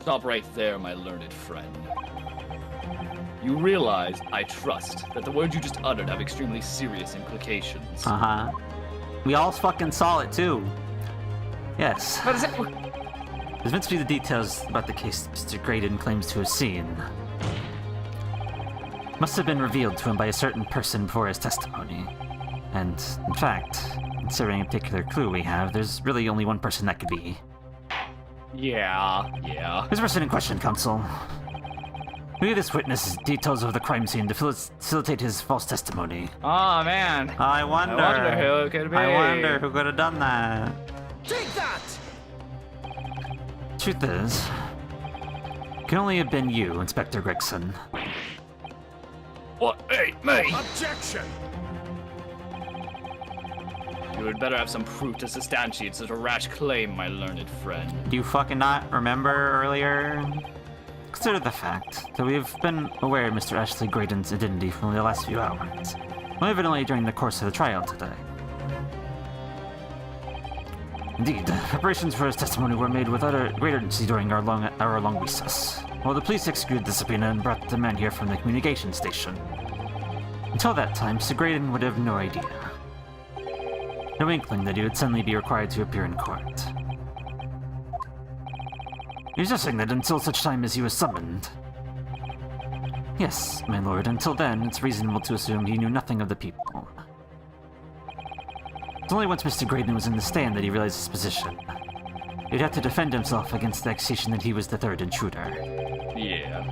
Stop right there, my learned friend. You realize, I trust, that the words you just uttered have extremely serious implications. Uh-huh. We all fucking saw it, too. Yes. But is it... There's meant to be the details about the case Mr. Graydon claims to have seen. Must have been revealed to him by a certain person before his testimony. And, in fact, considering a particular clue we have, there's really only one person that could be. Yeah. Who's the person in question, Counsel? We this witness details of the crime scene to facilitate his false testimony. Oh man. I wonder who it could be. I wonder who could have done that. Take that! Truth is, it can only have been you, Inspector Gregson. What? Hey, me! Objection! You had better have some proof to substantiate such a rash claim, my learned friend. Do you fucking not remember earlier? Consider the fact that we've been aware of Mr. Ashley Graydon's identity for the last few hours, more evidently during the course of the trial today. Indeed, preparations for his testimony were made with great urgency during our long recess, while the police executed the subpoena and brought the man here from the communication station. Until that time, Mr. Graydon would have no idea. No inkling that he would suddenly be required to appear in court. You're suggesting that until such time as he was summoned? Yes, my lord, until then, it's reasonable to assume he knew nothing of the people. It's only once Mr. Graydon was in the stand that he realized his position. He'd have to defend himself against the accusation that he was the third intruder. Yeah.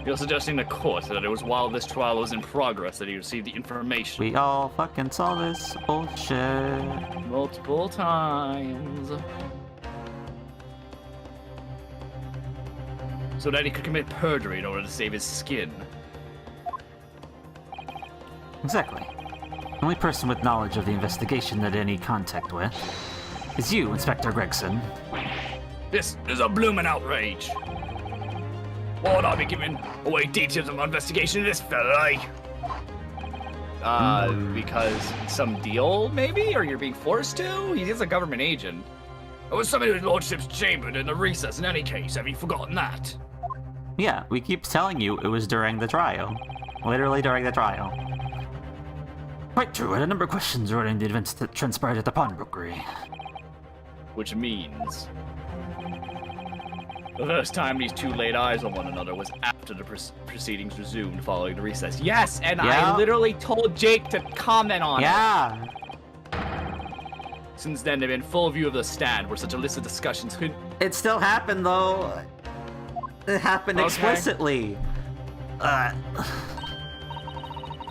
You're suggesting the court that it was while this trial was in progress that he received the information. We all fucking saw this bullshit. Multiple times. So that he could commit perjury in order to save his skin. Exactly. The only person with knowledge of the investigation that any contact with is you, Inspector Gregson. This is a bloomin' outrage. Why would I be giving away details of my investigation to this fella, eh? Because some deal, maybe? Or you're being forced to? He is a government agent. I was summoned to his lordship's chamber in the recess in any case. Have you forgotten that? Yeah, we keep telling you it was during the trial. Literally during the trial. Quite true. I had a number of questions regarding the events that transpired at the pawnbrokery. Which means... the first time these two laid eyes on one another was after the proceedings resumed following the recess. Yes, and Yeah. I literally told Jake to comment on it. Yeah. Since then, they've been full view of the stand where such illicit discussions could... It still happened though. It happened Okay. explicitly.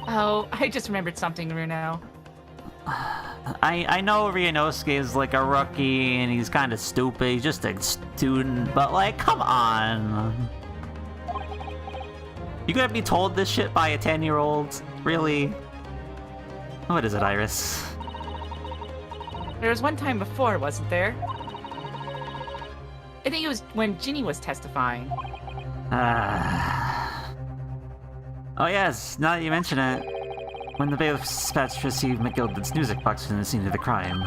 Oh, I just remembered something, Runo. I know Ryunosuke is like a rookie and he's kind of stupid. He's just a student, but like, come on. You gonna be told this shit by a 10-year-old? Really? What is it, Iris? There was one time before, wasn't there? I think it was when Ginny was testifying. Oh yes, now that you mention it. When the bailiff's dispatch received McGilded's music box from the scene of the crime.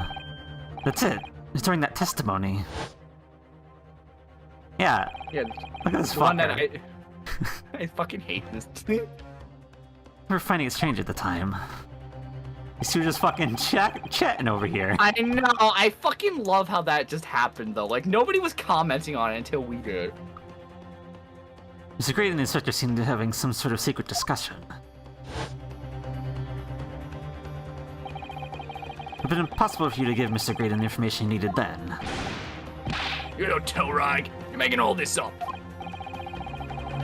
That's it. It's during that testimony. Yeah. Yeah, Look at this the one that fucker. I fucking hate this. We were finding it strange at the time. These two just fucking chatting over here. I know, I fucking love how that just happened though. Like, nobody was commenting on it until we did. Mr. Graydon and the inspector seemed to be having some sort of secret discussion. It would have been impossible for you to give Mr. Graydon the information he needed then. You don't tell rag. You're making all this up.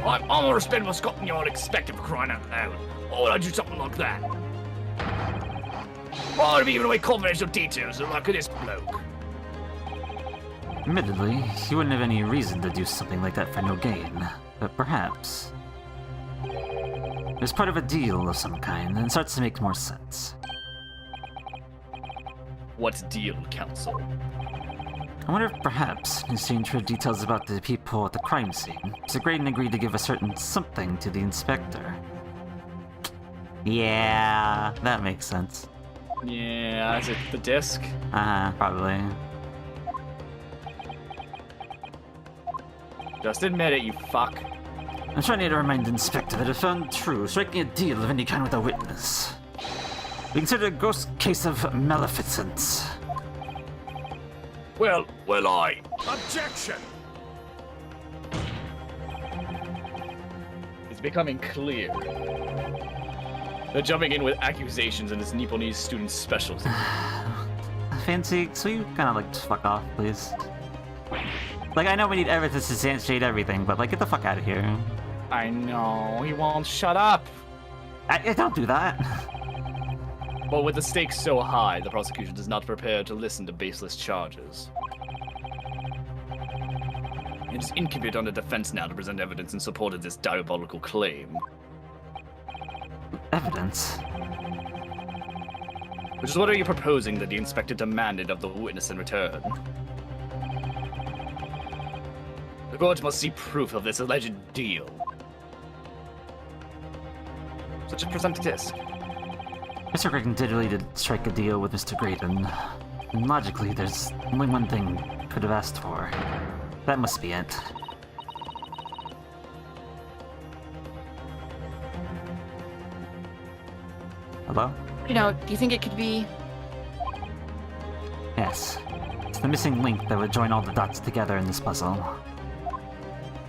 I'm a respectable Scotland Yard expected for crying out loud. Why would I do something like that? Why would I be giving away confidential details like this bloke? Admittedly, he wouldn't have any reason to do something like that for no gain, but perhaps it was part of a deal of some kind, and it starts to make more sense. What deal, counsel? I wonder if perhaps, in exchange for details about the people at the crime scene, Mr. Graydon agreed to give a certain something to the inspector. Yeah, that makes sense. Yeah, is it the disc? Probably. Just admit it, you fuck. I'm trying to remind the inspector that if found true, striking a deal of any kind with a witness we consider a gross case of maleficence. Well, Objection! It's becoming clear. They're jumping in with accusations in this Nipponese student specialty. Fancy, so you kind of like just fuck off, please. Like, I know we need evidence to substantiate everything, but like, get the fuck out of here. I know, he won't shut up. I don't do that. But with the stakes so high, the prosecution is not prepared to listen to baseless charges. It is incumbent on the defense now to present evidence in support of this diabolical claim. Evidence? Which is what are you proposing that the inspector demanded of the witness in return? The court must see proof of this alleged deal. So just present a disc. Mr. Graydon did strike a deal with Mr. Graydon. And logically, there's only one thing he could have asked for. That must be it. Hello? You know, do you think it could be... Yes. It's the missing link that would join all the dots together in this puzzle.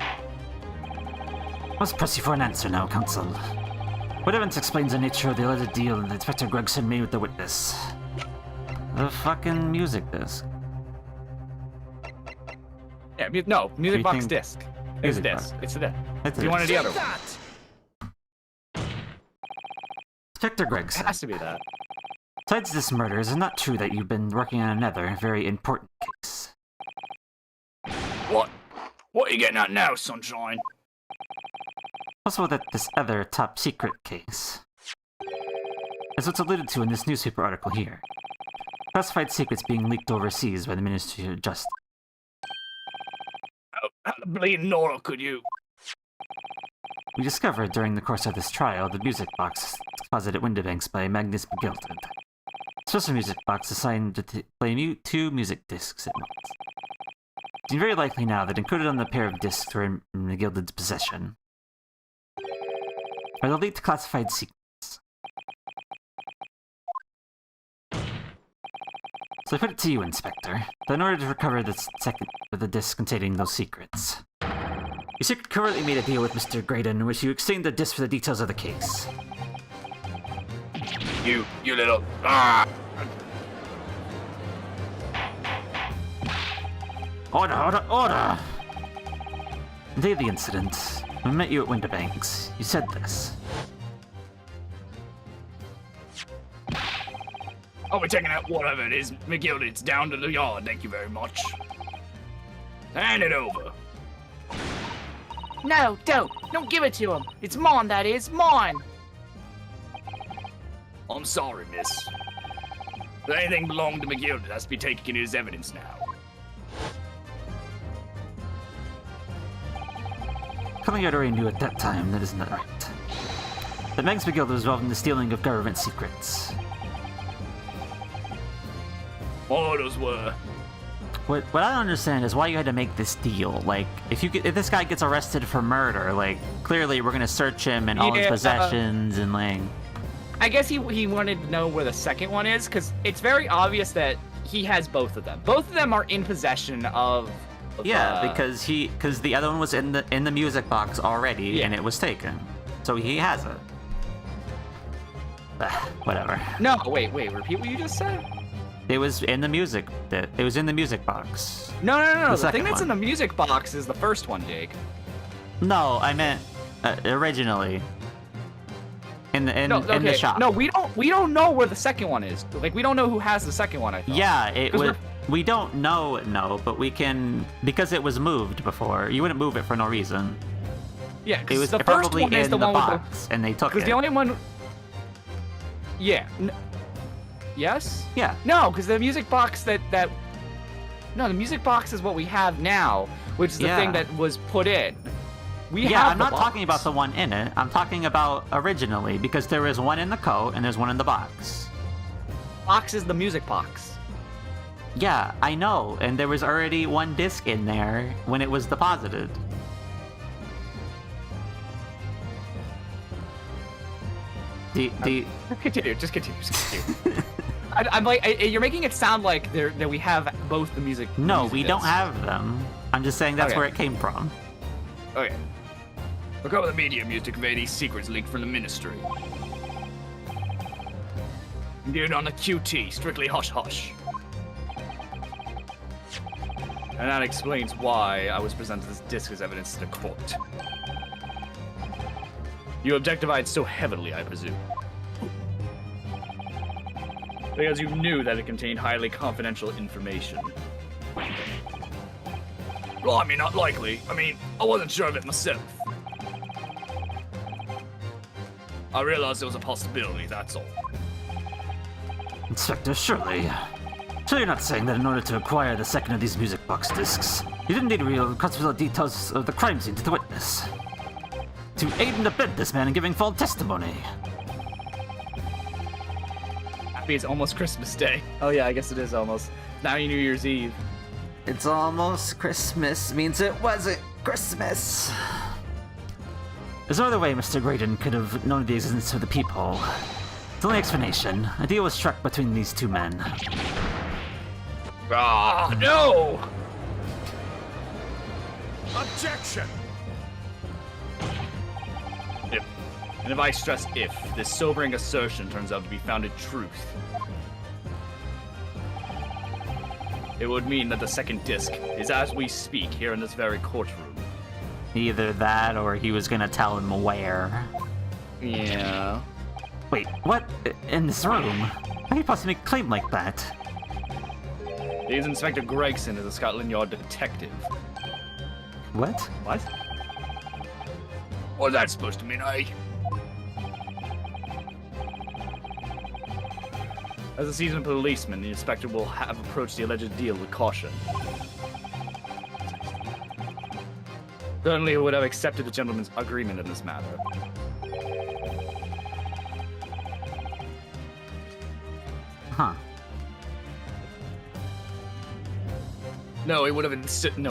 I must press you for an answer now, Counsel. What evidence explains the nature of the alleged deal that Inspector Gregson made with the witness? The fucking music disc. Yeah, no, music box think- disc. It's a Music disc. box. It's a disc. It's Do you want the other one? That! Inspector It Gregson. has to be that. Besides this murder, is it not true that you've been working on another very important case? What? What are you getting at now, Sunshine? Also that this other top secret case. As what's alluded to in this newspaper article here. Classified secrets being leaked overseas by the Ministry of Justice. How the bleeding Nora could you? We discovered during the course of this trial the music box deposited at Windibanks by Magnus McGilded. Special music box assigned to play 2 music discs at once. It seems very likely now that encoded on the pair of discs were in McGilded's possession are the leaked classified secrets. So I put it to you, Inspector, that in order to recover the disc containing those secrets, you secretly covertly made a deal with Mr. Graydon in which you exchanged the disc for the details of the case. You little... Ah! Order, order, order! The day of the incident, when we met you at Windibanks, you said this. I'll be taking out whatever it is, McGill. It's down to the yard, thank you very much. Hand it over. No, don't give it to him. It's mine, that is, mine. I'm sorry, miss. If anything belonged to McGill, it has to be taken as evidence now. Killiard already knew at that time that isn't right. That Magnus McGill was involved in the stealing of government secrets. Orders were. What I don't understand is why you had to make this deal. Like, if this guy gets arrested for murder, like, clearly we're gonna search him and all his possessions and like... I guess he wanted to know where the second one is, because it's very obvious that he has both of them. Both of them are in possession of... Yeah, because the other one was in the music box already, and it was taken. So he has it. Whatever. No, wait, repeat what you just said? It was in the music. It was in the music box. No. The thing second that's one. in the music box is the first one, Jake. No, I meant originally. In the shop. No, we don't know where the second one is. Like, we don't know who has the second one, I thought. Yeah, it was. We don't know, no, but we can, because it was moved before. You wouldn't move it for no reason. Yeah, It because was the first probably one is in the the one with the... box, and they took it. Because the only one... Yeah. Yes? Yeah. No, because the music box that... No, the music box is what we have now, which is the Yeah. thing that was put in. We Yeah, have I'm the not box. talking about the one in it. I'm talking about originally, because there is one in the coat and there's one in the box. Box is the music box. Yeah, I know, and there was already one disc in there when it was deposited. Continue, just continue. I'm like, you're making it sound like that we have both the music. No, music we don't discs. have them. I'm just saying that's Okay. where it came from. Okay. Recover the media used to convey these secrets leaked from the ministry. Get it on the QT, strictly hush-hush. And that explains why I was presented this disc as evidence to the court. You objectified so heavily, I presume. Because you knew that it contained highly confidential information. Well, I mean, not likely. I mean, I wasn't sure of it myself. I realized it was a possibility, that's all. Inspector, surely you're not saying that in order to acquire the second of these music box discs, you didn't need real constitutional details of the crime scene to the witness. To aid and abet this man in giving false testimony. Happy it's almost Christmas Day. Oh yeah, I guess it is almost. Now New Year's Eve. It's almost Christmas means it wasn't Christmas. There's no other way Mr. Graydon could have known the existence of the people. The only explanation, a deal was struck between these two men. Ah, no! Objection! And if I stress if, this sobering assertion turns out to be founded truth, it would mean that the second disc is as we speak here in this very courtroom. Either that or he was gonna tell him where. Yeah. Wait, what? In this room? How can you possibly make a claim like that? He's Inspector Gregson is a Scotland Yard detective. What? What? What's that supposed to mean, eh? As a seasoned policeman, the inspector will have approached the alleged deal with caution. Certainly he would have accepted the gentleman's agreement in this matter. Huh. No, he would have insisted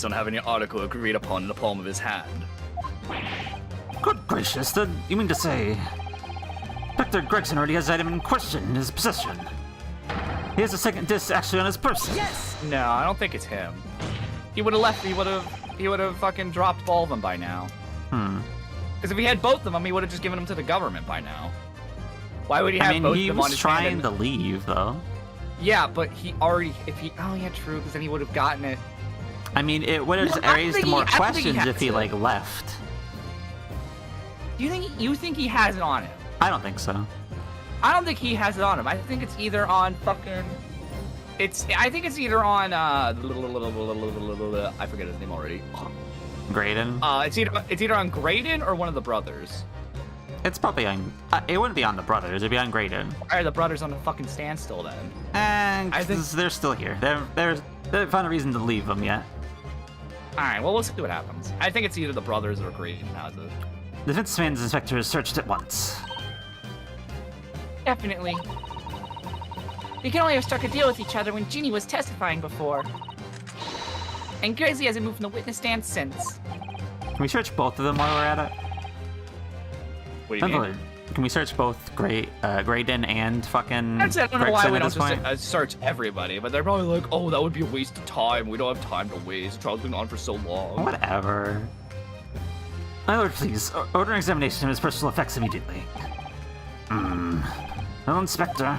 on having the article agreed upon in the palm of his hand. Good gracious, then you mean to say Inspector Gregson already has the item in question in his possession? He has a second disc actually on his person. Yes! No, I don't think it's him. He would have left. He would have fucking dropped all of them by now. Because if he had both of them, he would have just given them to the government by now. Why would he have both of them on his hand? He was trying to leave, though. Yeah, but he already. Oh yeah, true. Because then he would have gotten it. I mean, it would have raised more questions if he like left. You think he has it on him? I don't think so. I don't think he has it on him. I think it's either on fucking. I think it's either on. I forget his name already. Graydon? It's either on Graydon or one of the brothers. It's probably on. It wouldn't be on the brothers. It'd be on Graydon. Why are the brothers on the fucking standstill then? And they're still here. They haven't found a reason to leave them yet. All right. Well, we'll see what happens. I think it's either the brothers or Graydon has it. The defense man's inspector is searched at once. Definitely. We can only have struck a deal with each other when Ginny was testifying before. And Grizzly hasn't moved from the witness stand since. Can we search both of them while we're at it? What do you mean? Can we search both Graydon and fucking I don't know why we don't Gregson just search everybody, but they're probably like, oh, that would be a waste of time. We don't have time to waste. The trial's been on for so long. Whatever. My lord, please, order an examination of his personal effects immediately. Well, Inspector.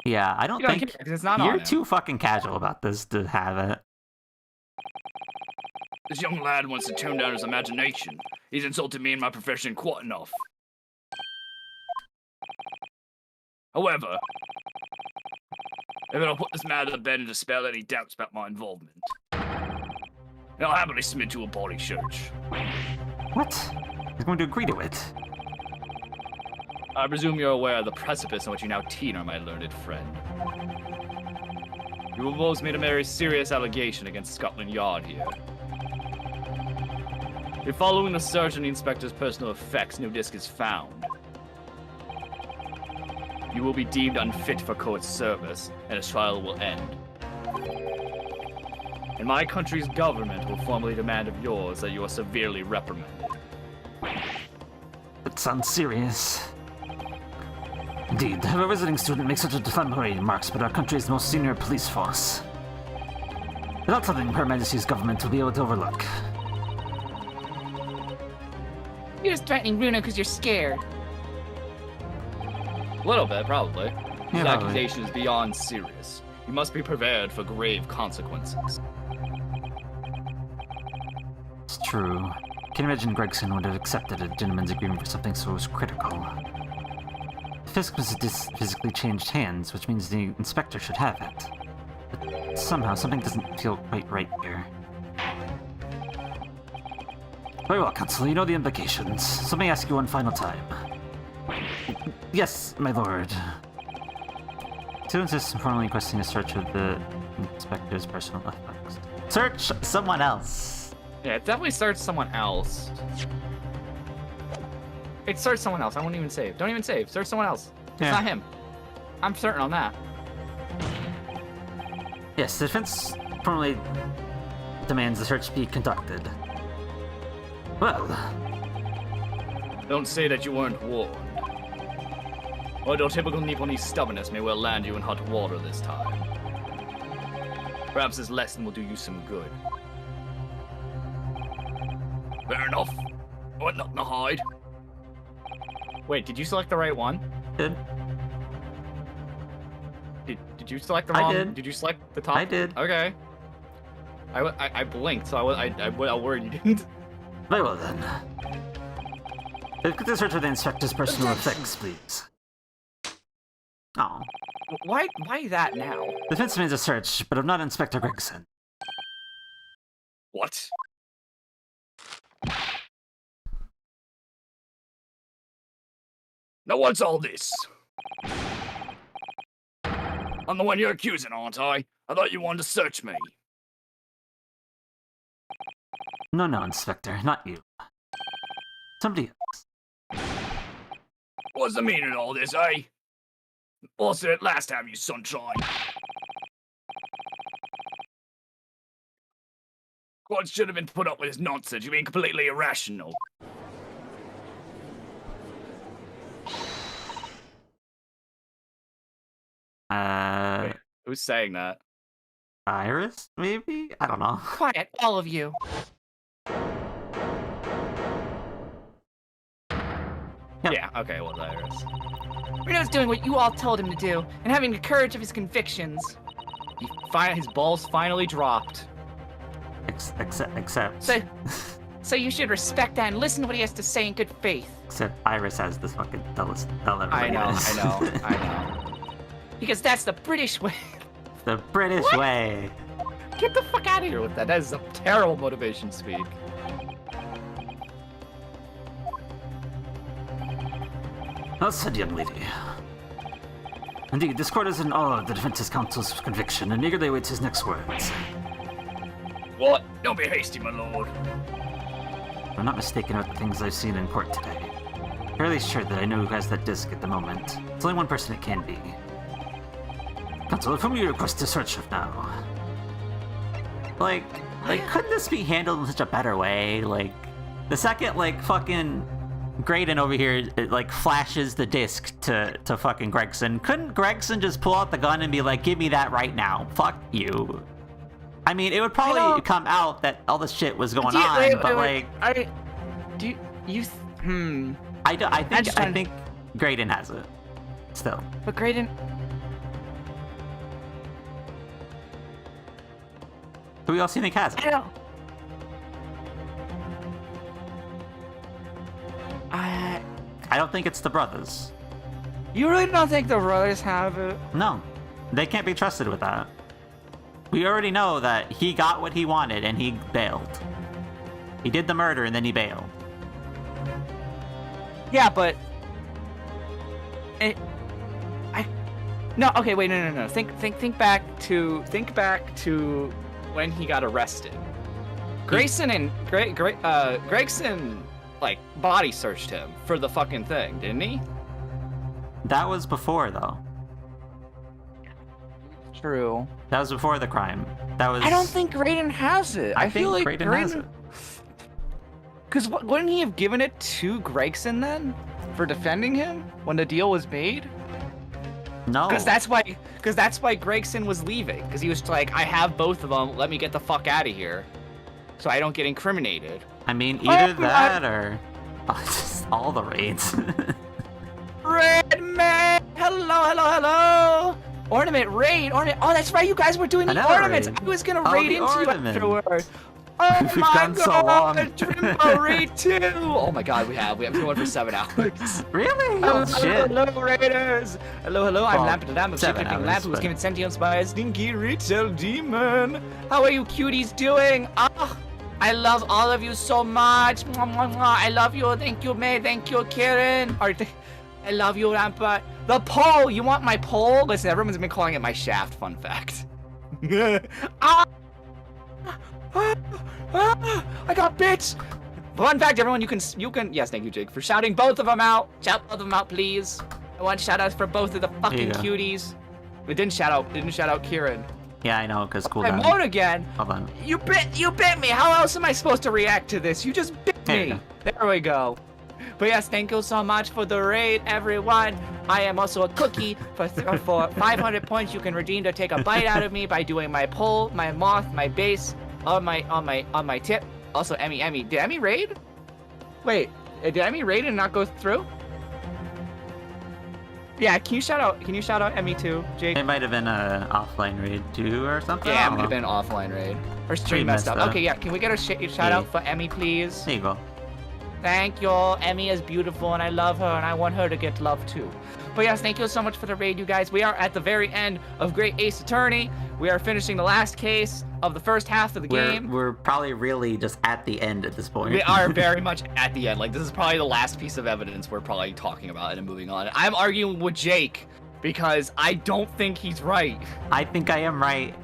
Yeah, I don't think it's not you're on him. too fucking casual about this to have it. This young lad wants to tone down his imagination. He's insulted me and my profession quite enough. However, if it'll put this matter to bed and dispel any doubts about my involvement, then I'll happily submit to a body search. What? He's going to agree to it. I presume you're aware of the precipice on which you now teeter, my learned friend. You have both made a very serious allegation against Scotland Yard here. If following the search and the inspector's personal effects, no disc is found, you will be deemed unfit for court service, and his trial will end. And my country's government will formally demand of yours that you are severely reprimanded. That sounds serious. Indeed, to have a visiting student make such a defamatory remarks about our country's most senior police force. Not something Her Majesty's government will be able to overlook. You're just threatening Runa because you're scared. A little bit, probably. This probably. accusation is beyond serious. You must be prepared for grave consequences. It's true. Can imagine Gregson would have accepted a gentleman's agreement for something so critical. The Fisk was physically changed hands, which means the inspector should have it. But somehow, something doesn't feel quite right here. Very well, Counsel, you know the implications. So let me ask you one final time. Yes, my lord. Students is formally requesting a search of the inspector's personal effects. Search someone else. Yeah, it definitely starts someone else. It starts someone else. I won't even save. Don't even save. Search someone else. It's not him. I'm certain on that. Yes, the defense formally demands the search be conducted. Well... Don't say that you weren't warned. Or your typical Nipponese stubbornness may well land you in hot water this time. Perhaps this lesson will do you some good. Fair enough. I want nothing to hide. Wait, did you select the right one? Did. Did you select the wrong? I did. Did you select the top? I did. Okay. I blinked, so I worried you didn't. Very well then. Get the search of the inspector's personal effects, please. Oh. Why that now? The defense demands a search, but I'm not Inspector Gregson. What? Now what's all this? I'm the one you're accusing, aren't I? I thought you wanted to search me. No, Inspector, not you. Somebody else. What's the meaning of all this, eh? All said it last time, you sunshine. What should have been put up with this nonsense? You being completely irrational. Wait, who's saying that? Iris, maybe? I don't know. Quiet, all of you. Yeah, okay, well, Iris. Reno's doing what you all told him to do, and having the courage of his convictions. His balls finally dropped. Except. So you should respect that and listen to what he has to say in good faith. Except Iris has this fucking dullest dull everybody I know. Because that's the British way. The British way. Get the fuck out of here with that. That is a terrible motivation speak. Well said, young lady. Indeed, this court is in awe of the defense's counsel's conviction and eagerly awaits his next words. What? Don't be hasty, my lord. If I'm not mistaken about the things I've seen in court today. Fairly sure that I know who has that disc at the moment. It's only one person it can be. Counsel, of whom you request a search of now? Like, couldn't this be handled in such a better way? Like, the second, fucking Graydon over here, flashes the disc to fucking Gregson. Couldn't Gregson just pull out the gun and be like, give me that right now? Fuck you. I mean, it would probably come out that all this shit was going on, but I think Graydon has it. Still. But Graydon... Who else do you think has it? I don't... I don't think it's the brothers. You really don't think the brothers have it? No. They can't be trusted with that. We already know that he got what he wanted and he bailed. He did the murder and then he bailed. Yeah, but... No, okay, wait, no. Think back to When he got arrested. Grayson and Gregson, body searched him for the fucking thing, didn't he? That was before, though. True. That was before the crime. That was... I don't think Graydon has it. I feel think like Graydon has it. Because wouldn't he have given it to Gregson then? For defending him? When the deal was made? No. Because that's why Gregson was leaving. Because he was like, I have both of them. Let me get the fuck out of here, so I don't get incriminated. I mean, either that or just all the raids. Red man! Hello! Ornament raid! Oh, that's right. You guys were doing the ornaments. I was gonna raid into you afterward. Oh We've my gone so long. god, Dreamberry 2! Oh my god, we have been going for 7 hours. Really? Hello, Oh, shit. hello, Raiders! Hello, hello, I'm Well, Lampert the Lamp of 7 Shapeshifting hours, Lamp, who was but- given sentience by a stinky retail demon. How are you cuties doing? Ah, I love all of you so much. Mwah, mwah, mwah. I love you. Thank you, May. Thank you, Karen. I love you, Lampert. The pole! You want my pole? Listen, everyone's been calling it my shaft, fun fact. Ah! I got bits. Fun fact, everyone, you can. Yes, thank you, Jake, for shouting both of them out. Shout both of them out, please. I want shout outs for both of the fucking go. cuties. It didn't shout out Kieran. Yeah, I know, because I cooldown. moan again. Hold on. You bit me. How else am I supposed to react to this? You just bit There you me. There we go. But yes, thank you so much for the raid, everyone. I am also a cookie. For 500 points, you can redeem to take a bite out of me by doing my pole, my moth, my base, on my tip. Also, Emmy. Did Emmy raid? Wait, did Emmy raid and not go through? Yeah, can you shout out Emmy too, Jake? It might have been a offline raid too or something. Yeah, I it don't might have know. been an offline raid. Or stream Stream messed messed up. up. Okay, yeah, can we get a shout out for Emmy, please? There you go. Thank you. Emmy is beautiful and I love her and I want her to get love too. But yes, thank you so much for the raid, you guys. We are at the very end of Great Ace Attorney. We are finishing the last case of the first half of the game. We're probably really just at the end at this point. We are very much at the end. Like, this is probably the last piece of evidence we're probably talking about and moving on. I'm arguing with Jake because I don't think he's right. I think I am right.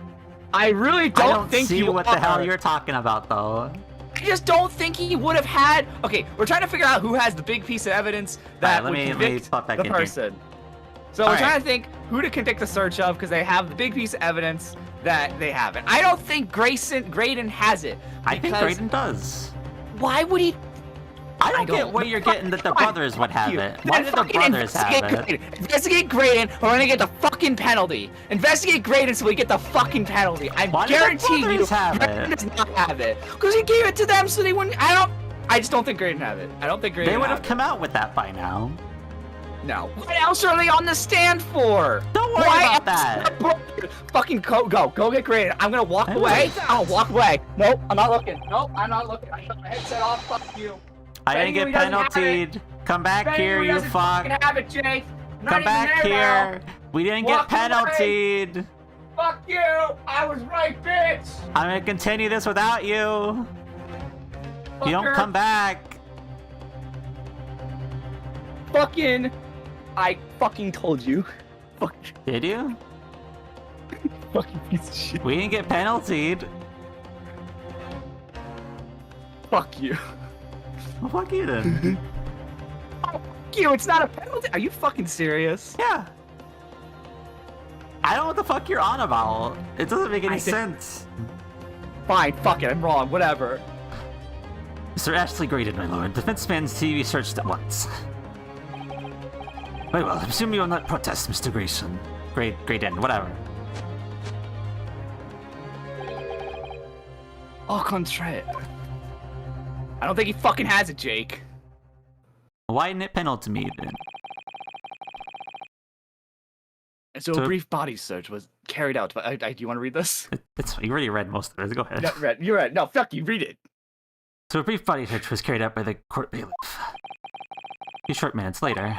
I really I don't don't think see you what are. the hell you're talking about though. I just don't think he would have had. Okay, we're trying to figure out who has the big piece of evidence that Alright, would let me convict pop back the in here. person. So we're Alright. trying to think who to convict the search of because they have the big piece of evidence that they haven't. I don't think Graydon has it. I think because Graydon does. Why would he? I don't get don't. where you're getting that the brothers would have You. it. Why Then did the fucking brothers have investigate it? Graydon. Investigate Graydon, or we're gonna get the fucking penalty. Investigate Graydon so we get the fucking penalty. I Why did the guarantee you, brothers have Graydon it? does not have it because he gave it to them so they wouldn't. I just don't think Graydon have it. I don't think Graydon. They would have have come out with that by now. it. No. What else are they on the stand for? Don't worry Why about that. Fucking go get Graydon. I'm gonna walk I away. will. I'll walk away. Nope, I'm not looking. Nope, I'm not looking. I shut my headset off. Fuck you. I Betting didn't he get doesn't have it. penaltied. Come back Betting here, he you doesn't fuck. fucking have it, Jake. I'm not Come even back there now. here. We didn't Walk get away. penaltied. Fuck you! I was right, bitch! I'm gonna continue this without you. You don't Fucker. come back. I fucking told you. Fuck. Did you? Fucking piece of shit. We didn't get penaltied. Fuck you. Well, fuck you then. Fuck you, it's not a penalty. Are you fucking serious? Yeah. I don't know what the fuck you're on about. It doesn't make any I think- sense. Fine, fuck it, I'm wrong, whatever. Mr. Ashley Graydon, my lord. Defense man's TV searched at once. Very well, I presume you will not protest, Mr. Grayson. Graydon, whatever. Au contraire. I don't think he fucking has it, Jake. Why didn't it penalty me then? And so So- a brief body search was carried out. Do you want to read this? It's you already read most of it. Go ahead. No, you're right. No, fuck you, read it. So a brief body search was carried out by the court bailiff. A few short minutes later, it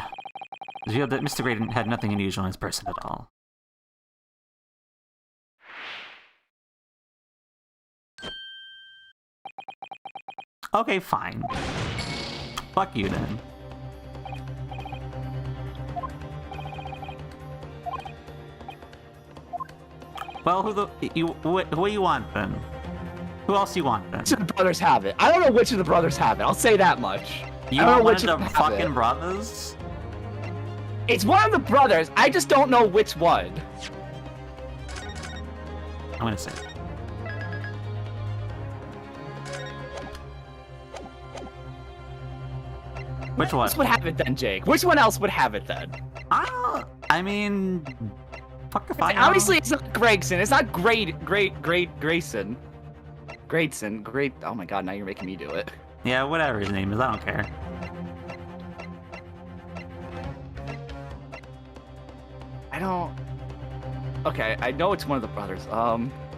was revealed that Mr. Graydon had nothing unusual in his person at all. Okay, fine. Fuck you then. Well, who you want then? Who else you want then? Which of the brothers have it? I don't know which of the brothers have it. I'll say that much. You I don't know want one which of of the them have fucking it. brothers? It's one of the brothers. I just don't know which one. I'm gonna say. Which one? Which would have it then, Jake? Which one else would have it then? I mean, fuck if I know. Obviously, it's not Gregson. It's not Grayson. Great. Oh my god, now you're making me do it. Yeah, whatever his name is, I don't care. I don't. Okay, I know it's one of the brothers.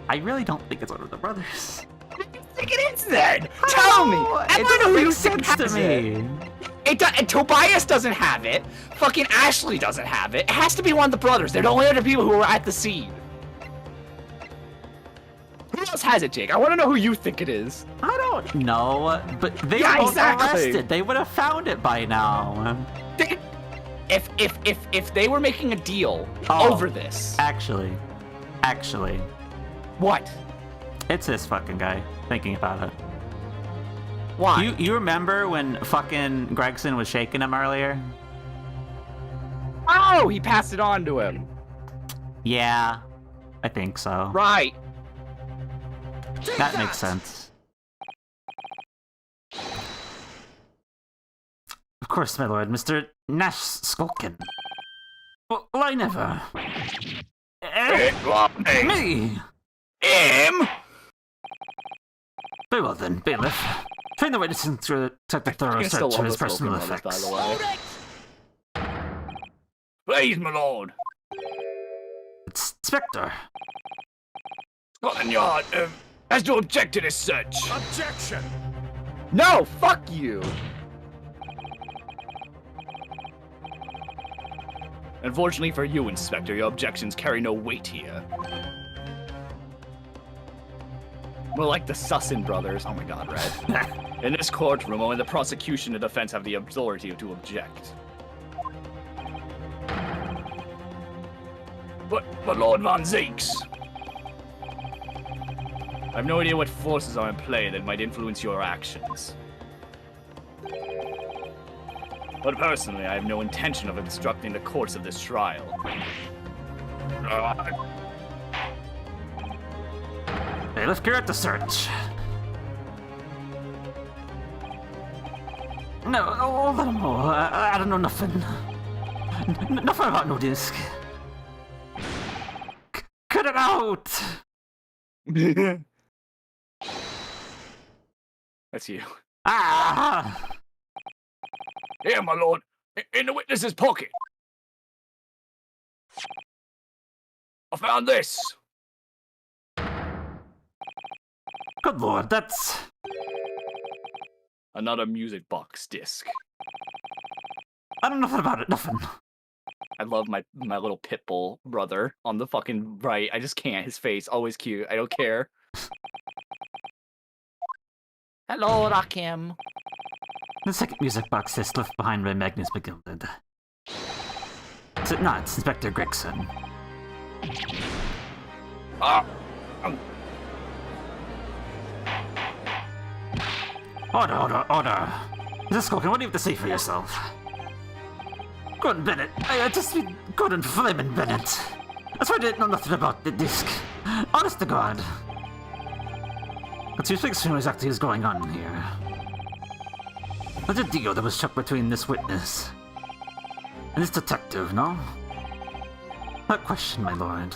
I really don't think it's one of the brothers. I think it is then? Tell me. It doesn't make sense to me. And Tobias doesn't have it. Fucking Ashley doesn't have it. It has to be one of the brothers. They're the only other people who were at the scene. Who else has it, Jake? I want to know who you think it is. I don't know, but they were both arrested. They would have found it by now. If they were making a deal over this. Actually. What? It's this fucking guy, thinking about it. Why? You remember when fucking Gregson was shaking him earlier? Oh, he passed it on to him. Yeah, I think so. Right. That makes sense. Of course, my lord, Mr. Nash Skulkin. Well, I never. Me! Him? Very well then, bailiff. Train the witness to conduct a thorough search of his personal effects. Please, my lord. Inspector. Scotland Yard, has to object to this search. Objection! No, fuck you. Unfortunately for you, Inspector, your objections carry no weight here. We're like the Sussin brothers. Oh my god, Red. In this courtroom, only the prosecution and defense have the authority to object. But Lord Von Zeeks, I have no idea what forces are in play that might influence your actions. But personally, I have no intention of obstructing the course of this trial. Bailiff, carry out the search. No, all that more. I don't know nothing. Nothing about no disc. Cut it out! That's you. Ah! Here, my lord, in the witness's pocket. I found this. Good lord, that's... Another music box disc. I don't know nothing about it, nothing. I love my little pitbull brother on the fucking right. I just can't. His face, always cute. I don't care. Hello, Rakim. The second music box is left behind by Magnus McGilded. Is it not, Inspector Gregson? Order. Mrs. Skulkin, what do you have to say for yourself? Gordon Bennett, I just mean Gordon Fleming Bennett. That's why I didn't know nothing about the disc. Honest to God. Let's explain exactly what's going on here. There's a deal that was struck between this witness and this detective, no? That question, my lord.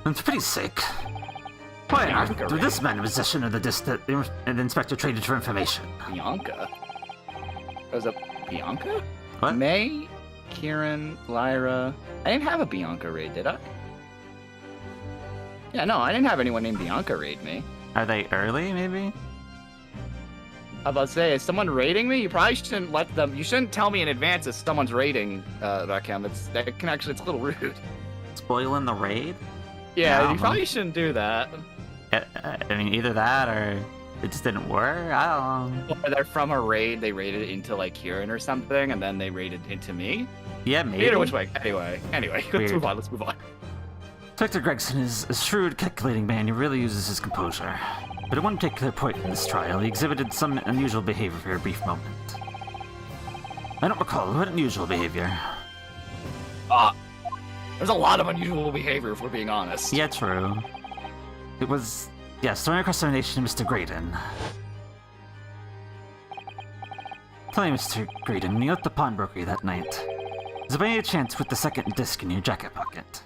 And for pity's sake, why on earth was this man in possession of the disc that the inspector traded for information? Bianca? Was it Bianca? What? May, Kieran, Lyra. I didn't have a Bianca raid, did I? Yeah, no, I didn't have anyone named Bianca raid me. Are they early, maybe? I was about to say, is someone raiding me? You probably shouldn't let them. You shouldn't tell me in advance if someone's raiding Rakim. It's a little rude. Spoiling the raid? Yeah, you probably shouldn't do that. I mean, either that or it just didn't work. I don't know. Or they're from a raid, they raided into like Kieran or something, and then they raided into me. Yeah, maybe. Either which way. Anyway, let's move on. Inspector Gregson is a shrewd, calculating man who really uses his composure. But at one particular point in this trial, he exhibited some unusual behavior for a brief moment. I don't recall what unusual behavior. There's a lot of unusual behavior, if we're being honest. Yeah, true. It was, yes, throwing across the nation to Mr. Graydon. Tell me, Mr. Graydon, when you left the pawnbrokery that night, was there by any chance with the second disc in your jacket pocket?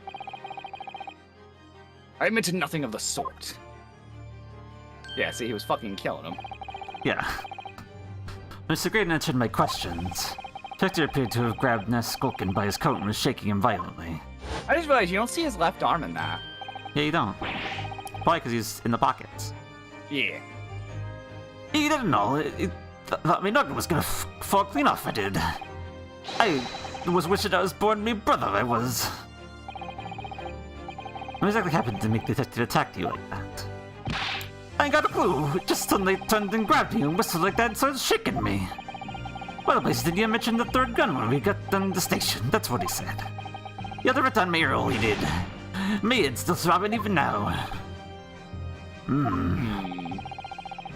I admitted nothing of the sort. Yeah, see, he was fucking killing him. Yeah. Mr. Graydon answered my questions. Victor appeared to have grabbed Ness Skulkin by his coat and was shaking him violently. I just realized you don't see his left arm in that. Yeah, you don't. Probably because he's in the pockets. Yeah. He didn't know. Thought my noggin was gonna fall clean off, I did. I was wishing I was born me brother, I was. What exactly happened to make the detective attack you like that? I ain't got a clue. It just suddenly turned and grabbed me and whistled like that and started shaking me. What other place did you mention the third gun when we got done the station? That's what he said. He had the writ on my ear, he did. Me, it's still throbbing even now. The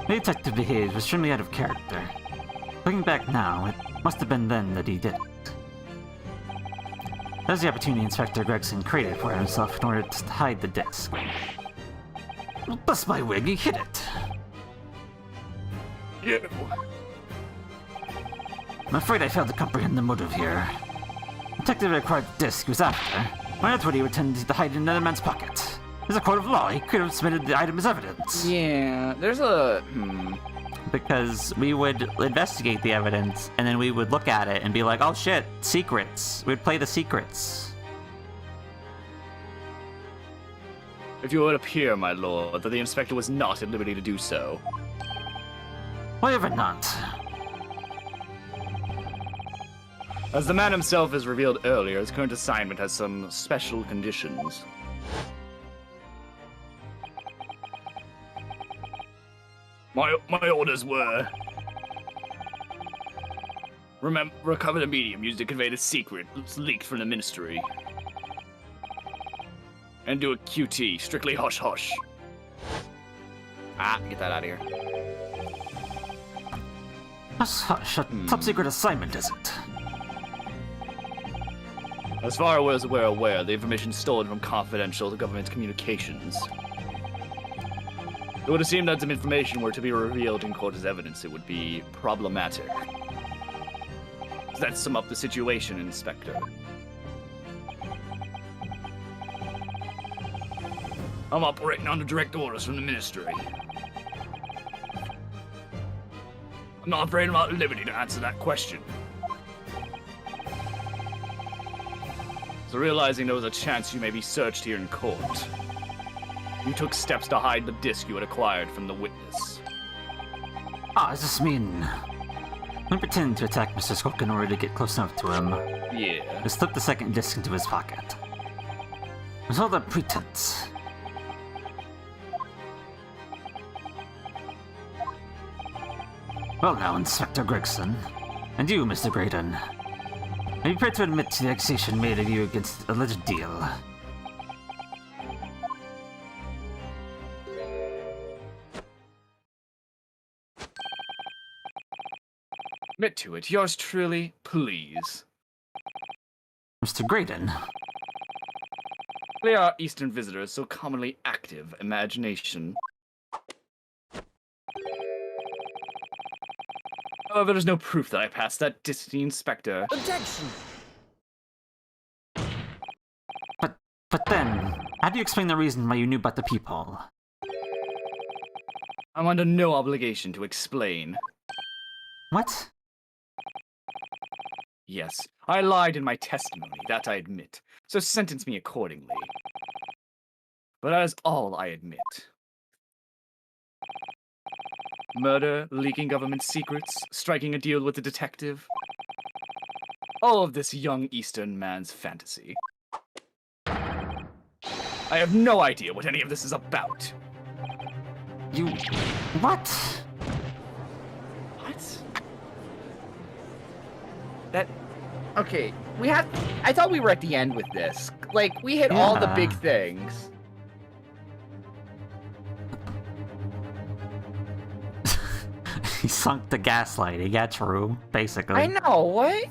detective behaved extremely out of character. Looking back now, it must have been then that he did it. That was the opportunity Inspector Gregson created for himself in order to hide the disc. Bless my wig, he hid it. Yeah. I'm afraid I failed to comprehend the motive here. The detective acquired the disc he was after. Why not would he intend to hide it in another man's pocket? There's a court of law. He could have submitted the item as evidence. Yeah, there's a... Because we would investigate the evidence, and then we would look at it and be like, oh shit, secrets. We'd play the secrets. If you would appear, my lord, that the inspector was not at liberty to do so. Why ever not? As the man himself has revealed earlier, his current assignment has some special conditions. My orders were... recover the medium used to convey the secret leaked from the ministry. And do a QT, strictly hush-hush. Get that out of here. Hush, a top secret assignment, is it? As far as we're aware, the information stolen from confidential government communications. It would have seemed that some information were to be revealed in court as evidence. It would be problematic. Does that sum up the situation, Inspector? I'm operating under direct orders from the ministry. I'm not afraid I'm at liberty to answer that question. So realizing there was a chance you may be searched here in court, you took steps to hide the disc you had acquired from the witness. Does this mean... I pretend to attack Mr. Skulk in order to get close enough to him. Yeah. To slip the second disc into his pocket. It was all a pretense. Well now, Inspector Gregson. And you, Mr. Graydon. Are you prepared to admit to the accusation made of you against the alleged deal? Admit to it. Yours truly, please. Mr. Graydon. They are Eastern visitors, so commonly active imagination. However, there's no proof that I passed that disc to the inspector. Objection! But then, how do you explain the reason why you knew about the peephole? I'm under no obligation to explain. What? Yes, I lied in my testimony, that I admit, so sentence me accordingly. But that is all I admit. Murder, leaking government secrets, striking a deal with the detective. All of this young Eastern man's fantasy. I have no idea what any of this is about. You... What? What? That... Okay, we had... I thought we were at the end with this. Like, we hit all the big things. He sunk the gaslighting, yeah, true, basically. I know, what?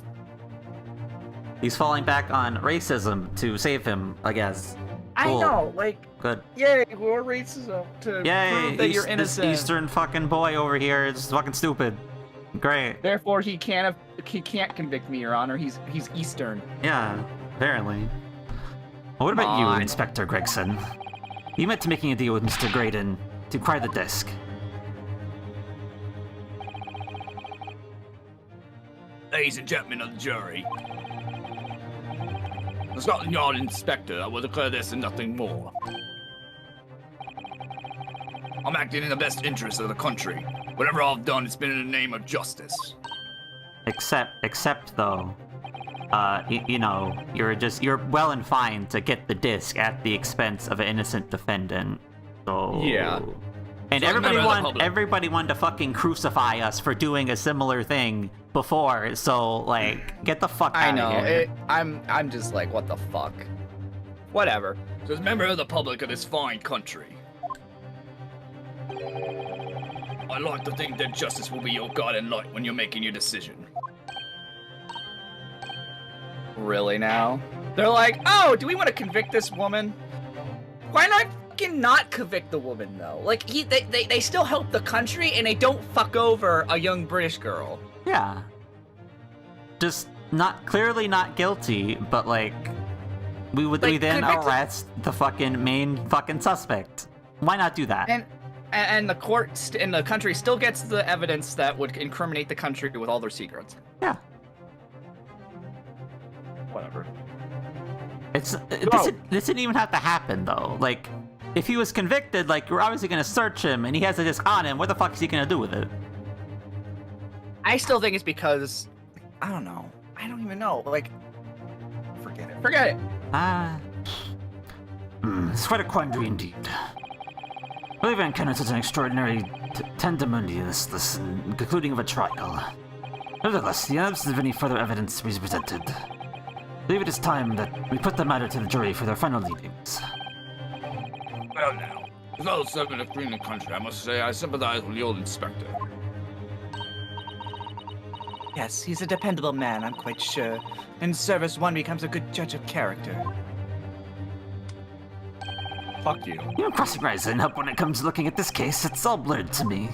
He's falling back on racism to save him, I guess. I Cool. know, like, Good. yay, more racism to Yay! prove that you're This innocent. Eastern fucking boy over here is fucking stupid. Great. Therefore, he can't convict me, Your Honor. He's Eastern. Yeah, apparently. Well, what about you, on. Inspector Gregson? You meant to making a deal with Mr. Graydon to acquire the disc. Ladies and gentlemen of the jury. The Scotland Yard Inspector, I will declare this and nothing more. I'm acting in the best interest of the country. Whatever I've done, it's been in the name of justice. Except though, you know, you're well and fine to get the disc at the expense of an innocent defendant. So Yeah. And So everybody wanted to fucking crucify us for doing a similar thing before. So like, get the fuck out of here. I'm just like, what the fuck? Whatever. So as a member of the public of this fine country, I like to think that justice will be your guiding light when you're making your decision. Really now? They're like, oh, do we want to convict this woman? Why not fucking not convict the woman though? Like they still help the country and they don't fuck over a young British girl. Yeah. Just clearly not guilty, but like we then arrest the fucking main fucking suspect. Why not do that? And the court and the country still gets the evidence that would incriminate the country with all their secrets. Yeah. Whatever. This didn't even have to happen though. Like, if he was convicted, like, you're obviously gonna search him and he has a disc on him, what the fuck is he gonna do with it? I still think it's because I don't know. I don't even know. Like, forget it. Forget it. It's quite a quandary indeed. I believe I encountered such an extraordinary testimonious and concluding of a trial. Nevertheless, the absence of any further evidence to be presented, I believe it is time that we put the matter to the jury for their final leadings. Well now, with all serving a free country, I must say I sympathize with the old inspector. Yes, he's a dependable man, I'm quite sure. In service, one becomes a good judge of character. Fuck you. You and crossing eyes and help when it comes to looking at this case. It's all blurred to me.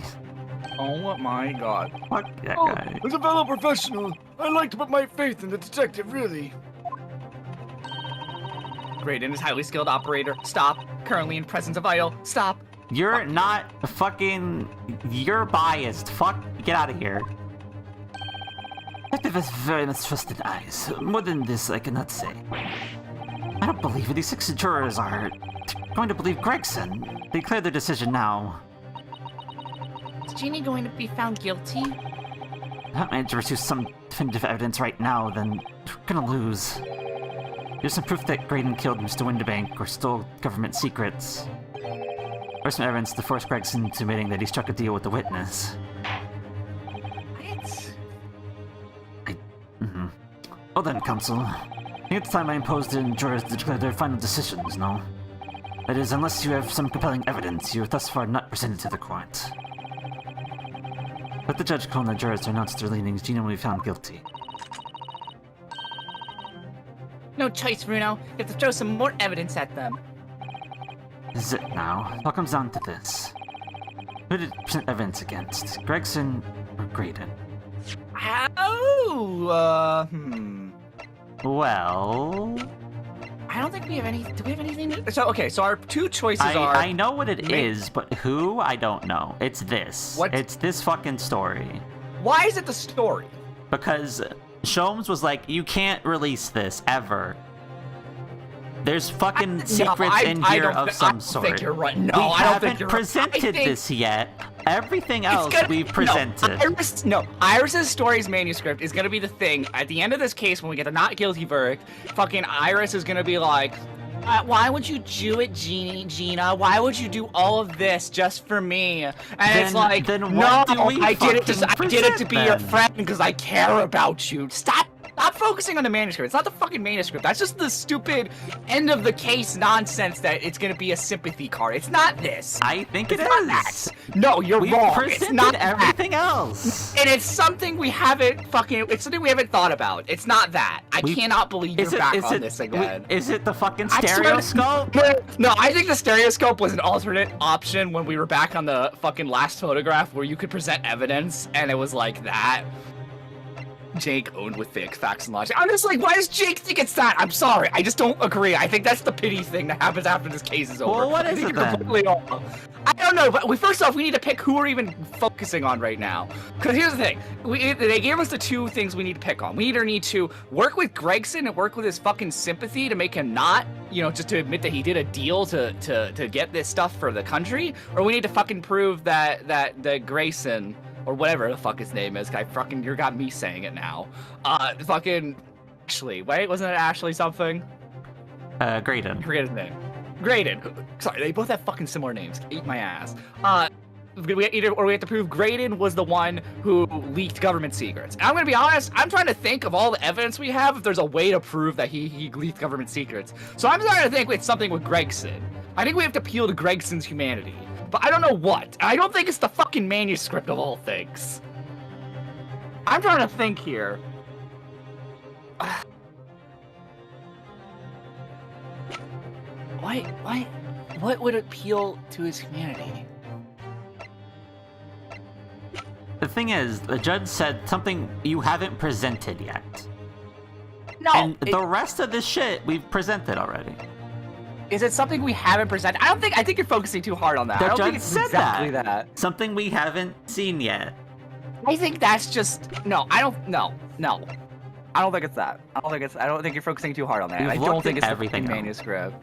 Oh my god. Fuck that guy. As a fellow professional, I like to put my faith in the detective, really. Great, and his highly skilled operator. Stop. Currently in presence of idol. Stop. You're not fucking... You're biased. Fuck. Get out of here. Detective has very mistrusted eyes. More than this, I cannot say. I don't believe it. These 6 jurors are going to believe Gregson. They declare their decision now. Is Jeannie going to be found guilty? If I manage to produce some definitive evidence right now, then we're gonna lose. There's some proof that Graydon killed Mr. Winterbank or stole government secrets. Or some evidence to force Gregson into admitting that he struck a deal with the witness. Well then, counsel. I think it's time I imposed on jurors to declare their final decisions, no? That is, unless you have some compelling evidence you have thus far not presented to the court. Let the judge call on the jurors to announce their leanings. Gina will be found guilty. No choice, Bruno. You have to throw some more evidence at them. This is it now. It all comes down to this. Who did present evidence against? Gregson or Graydon? Well... I don't think we have any... Do we have anything? So, okay, so our two choices are... I know what it is, but who? I don't know. It's this. What? It's this fucking story. Why is it the story? Because Sholmes was like, you can't release this, ever. There's fucking secrets in here of some sort. I don't think you're right. No, we I don't think haven't you're presented right. this yet. Everything else we've presented. Iris's story's manuscript is gonna be the thing. At the end of this case, when we get the not guilty verdict, fucking Iris is gonna be like, why would you do it, Gina? Why would you do all of this just for me? And it's like, then no, I did it to be your friend because I care about you. Stop focusing on the manuscript. It's not the fucking manuscript. That's just the stupid end of the case nonsense that it's gonna be a sympathy card. It's not this. I think It's it not is. that. No, you're We've wrong. presented It's not everything else. And it's something we haven't it's something we haven't thought about. It's not that. I cannot believe you're back on this again. Is it the fucking I swear to- stereoscope? No, I think the stereoscope was an alternate option when we were back on the fucking last photograph where you could present evidence and it was like that. Jake owned with thick facts and logic. I'm just like, why does Jake think it's that? I'm sorry, I just don't agree. I think that's the pity thing that happens after this case is over. Well, what is it then? Completely off. I don't know, but first off, we need to pick who we're even focusing on right now. Because here's the thing. They gave us the two things we need to pick on. We either need to work with Gregson and work with his fucking sympathy to make him not, you know, just to admit that he did a deal to get this stuff for the country, or we need to fucking prove that Grayson, or whatever the fuck his name is, you got me saying it now. Fucking Ashley, wait, wasn't it Ashley something? Graydon. Forget his name. Graydon. Sorry, they both have fucking similar names. Eat my ass. We have to prove Graydon was the one who leaked government secrets. And I'm gonna be honest, I'm trying to think of all the evidence we have if there's a way to prove that he leaked government secrets. So I'm starting to think it's something with Gregson. I think we have to appeal to Gregson's humanity. But I don't know what. I don't think it's the fucking manuscript of all things. I'm trying to think here. What would appeal to his humanity? The thing is, the judge said something you haven't presented yet. No. And the rest of this shit we've presented already. Is it something we haven't presented? I think you're focusing too hard on that. The I don't judge think it's said exactly that. Something we haven't seen yet. I think that's just no. I don't think it's that. I don't think you're focusing too hard on that. We've I don't looked think at it's everything the else. manuscript.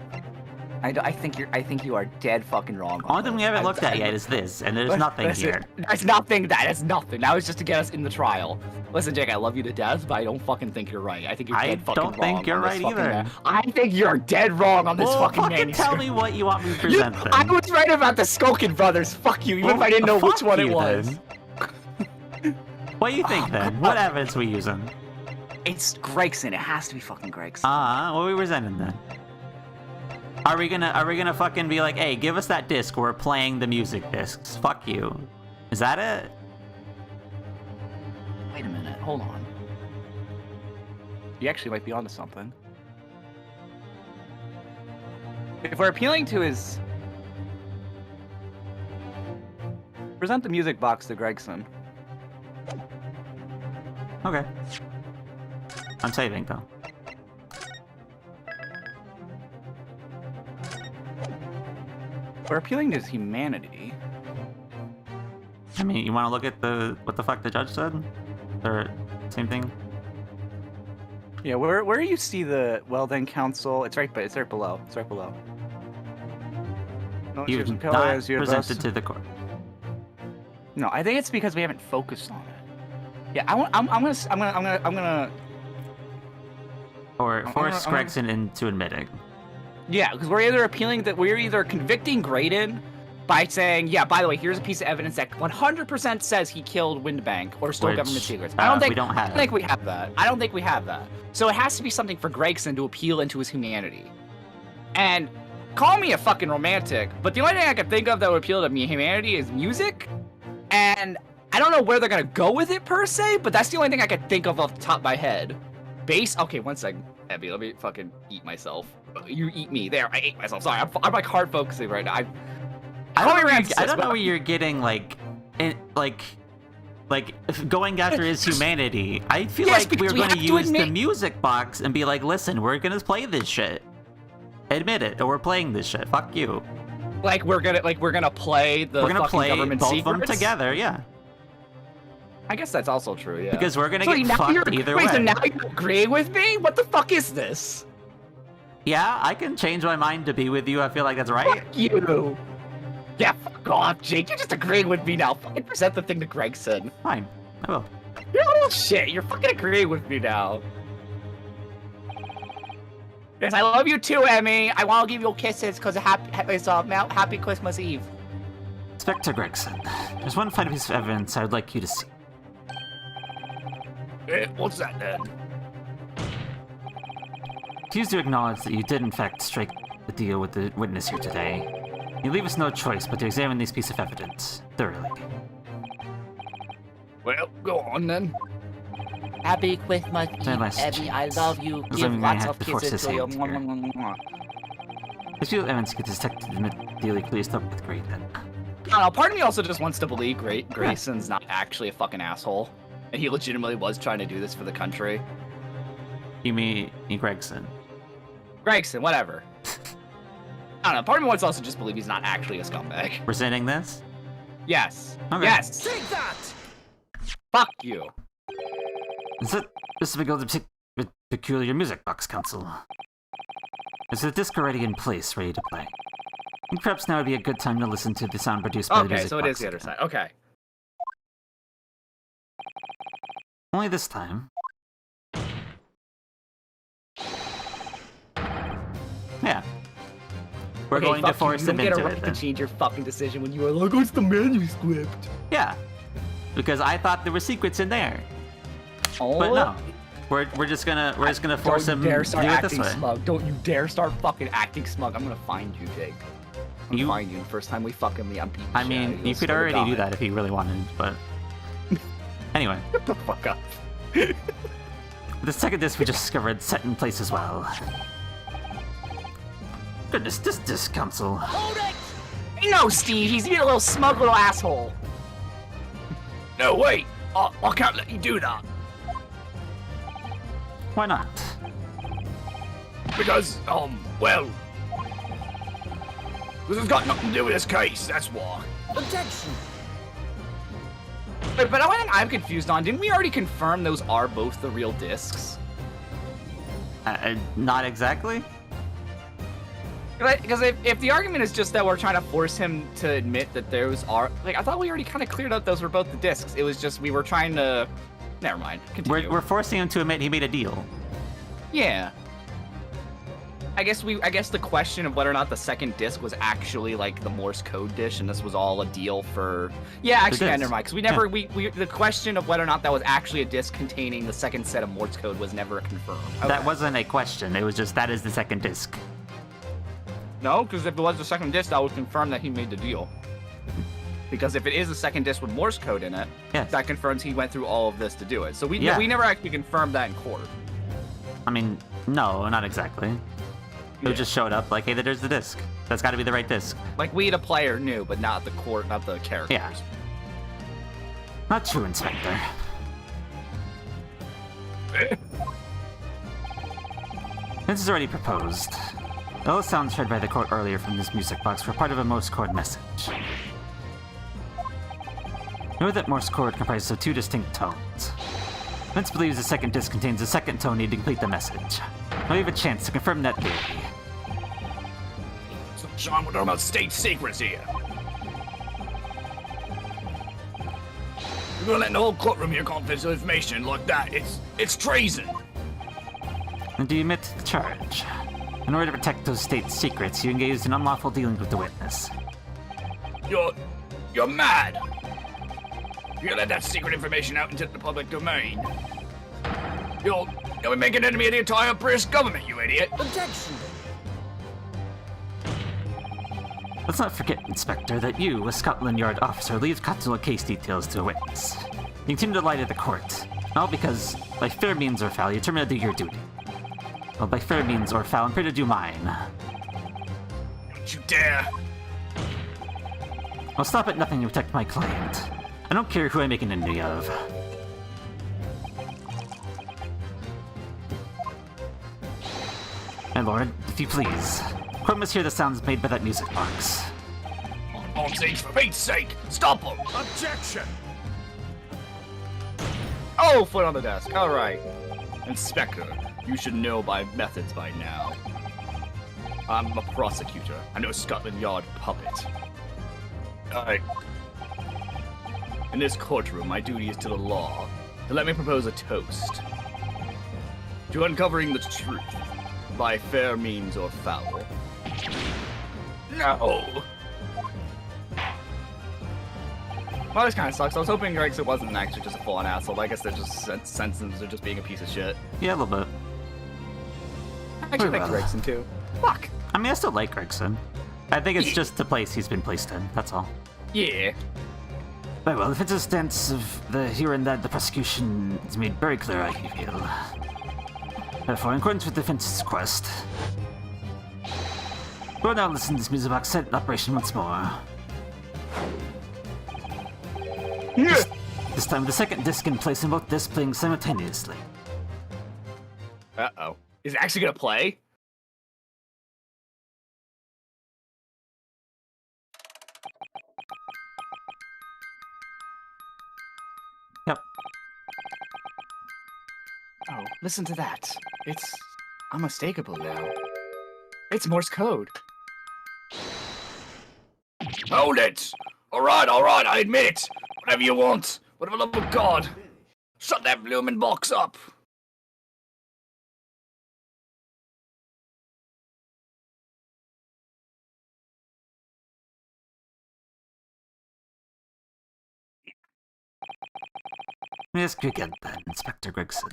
I think you are dead fucking wrong. Only thing we haven't looked at yet is this, and there's nothing here. There's nothing. That's nothing. That was just to get us in the trial. Listen, Jake, I love you to death, but I don't fucking think you're right. I think you're dead fucking wrong. I don't think you're right either. I think you're dead wrong on this fucking fucking manuscript. tell me what you want me to present then. I was right about the Skulkin brothers. Fuck you, even if I didn't know which one it was. What do you think then? What evidence are we using? It's Gregson. It has to be fucking Gregson. What are we presenting then? Are we gonna fucking be like, hey, give us that disc, we're playing the music discs. Fuck you. Is that it? Wait a minute, hold on. You actually might be onto something. If we're appealing to his... Present the music box to Gregson. Okay. I'm saving though. We're appealing to his humanity. I mean, you want to look at what the fuck the judge said? Or same thing? Yeah, where you see the well then counsel? It's right below. It's right below. No, You've not presented to the court. No, I think it's because we haven't focused on it. Yeah, I'm gonna. Or force Gregson into admitting. Yeah, because we're either convicting Graydon by saying, yeah, by the way, here's a piece of evidence that 100% says he killed Windbank or stole government secrets. I don't think we have that. I don't think we have that. So it has to be something for Gregson to appeal into his humanity. And call me a fucking romantic, but the only thing I can think of that would appeal to me humanity is music. And I don't know where they're gonna go with it per se, but that's the only thing I can think of off the top of my head. Bass? Okay, one second. Abby, let me fucking eat myself. You eat me. There, I ate myself. Sorry, I'm like hard focusing right now. I don't know where you're getting like going after his humanity. I feel like we're going to use the music box and be like, listen, we're gonna play this shit. Admit it, or we're playing this shit. Fuck you. Like we're gonna play the fucking government both secrets? of them together, yeah. I guess that's also true, yeah. Because we're gonna get fucked either way. So now you're agreeing with me? What the fuck is this? Yeah, I can change my mind to be with you. I feel like that's right. Fuck you. Yeah, fuck off, Jake. You're just agreeing with me now. Fucking present the thing to Gregson. Fine, I will. You're a little shit. You're fucking agreeing with me now. Yes, I love you too, Emmy. I want to give you kisses because it's Happy Christmas Eve. Inspector Gregson, there's one final piece of evidence I would like you to see. What's that then? Refuse to acknowledge that you did in fact strike the deal with the witness here today. You leave us no choice but to examine these pieces of evidence thoroughly. Well, go on then. Happy Christmas Eve, Abby. I love you. Give lots of kisses to you. This field of evidence gets detected immediately pleased up with Great then. I don't know, part of me also just wants to believe Grayson's not actually a fucking asshole. And he legitimately was trying to do this for the country. You mean Gregson? Gregson, whatever. I don't know. Part of me wants to also just believe he's not actually a scumbag. Presenting this? Yes. Okay. Yes. Take that! Fuck you. Is it Mr. McGill the peculiar music box council? Is the disc already in place, ready to play? I think perhaps now would be a good time to listen to the sound produced by the Okay, music so it box is the other again. side. Okay. Only this time. Yeah. We're Okay, going to fuck you. force You them don't get a into right it. to Then. change your fucking decision when you were like, oh, it's the manuscript. Yeah. Because I thought there were secrets in there. Oh, But no. We're just gonna force don't them you dare to start do it this acting way. smug. Don't you dare start fucking acting smug. I'm gonna find you, Jake. I'm gonna You- find you the first time we fucking meet. I'm beating I shit mean, out of you I could swear to already do God. that if you really wanted, but anyway, Get the fuck up. The second disc we just discovered set in place as well. Goodness, this disc council. Hold it! No, Steve, he's being a little smug little asshole. No, wait. I can't let you do that. Why not? Because, well... This has got nothing to do with this case, that's why. Objection! But one thing I'm confused on, didn't we already confirm those are both the real discs? not exactly. Because if the argument is just that we're trying to force him to admit that those are... Like, I thought we already kind of cleared up those were both the discs. It was just we were trying to... Never mind. Continue. We're forcing him to admit he made a deal. Yeah. I guess the question of whether or not the second disc was actually like the Morse code dish, and this was all a deal for. Yeah, actually, is. never mind. Because we never the question of whether or not that was actually a disc containing the second set of Morse code was never confirmed. That Okay. wasn't a question. It was just that is the second disc. No, because if it was the second disc, that would confirm that he made the deal. Because if it is the second disc with Morse code in it, Yes. that confirms he went through all of this to do it. So we Yeah. we never actually confirmed that in court. I mean, no, not exactly. It Yeah. just showed up like, hey, there's the disc. That's got to be the right disc. Like we, the player, knew, but not the court, not the characters. Yeah. Not true, Inspector. This is already proposed. All the sounds heard by the court earlier from this music box were part of a Morse code message. Know that Morse code comprises of two distinct tones. Vince believes the second disc contains a second tone needed to complete the message. Now we have a chance to confirm that theory. So, Sean, we're talking about state secrets here. You're gonna let the whole courtroom hear confidential information like that. It's treason. And do you admit to the charge? In order to protect those state secrets, you engaged in unlawful dealings with the witness. You're mad. You let that secret information out into the public domain. You'll be making an enemy of the entire British government, you idiot. Objection! Let's not forget, Inspector, that you, a Scotland Yard officer, leave confidential case details to a witness. You continue to lie to the court, all because, by fair means or foul, you determine to do your duty. Well, by fair means or foul, I'm free to do mine. Don't you dare. I'll stop at nothing to protect my client. I don't care who I make an enemy of. My lord, if you please, court must hear the sounds made by that music box. On stage, for Pete's sake, stop him. Objection! Oh, foot on the desk. All right. Inspector, you should know my methods by now. I'm a prosecutor. I'm no Scotland Yard puppet. In this courtroom, my duty is to the law. So let me propose a toast. To uncovering the truth, by fair means or foul. No! Well, this kind of sucks. I was hoping Gregson wasn't actually just a full-on asshole. I guess they're just senses are just being a piece of shit. Yeah, a little bit. I actually like well. Gregson too. Fuck. I mean, I still like Gregson. I think it's just the place he's been placed in, that's all. Yeah. Very well, if it's a stance of the here and that, the prosecution is made very clear, I feel. Therefore, in accordance with the defense's request, we'll now listen to this music box set in operation once more. This time with the second disc in place and both discs playing simultaneously. Uh-oh. Is it actually gonna play? listen to that. It's unmistakable now. It's Morse code. Hold it! Alright, I admit it! Whatever you want, but for the love of God, shut that bloomin' box up! Let me ask you again then, Inspector Gregson.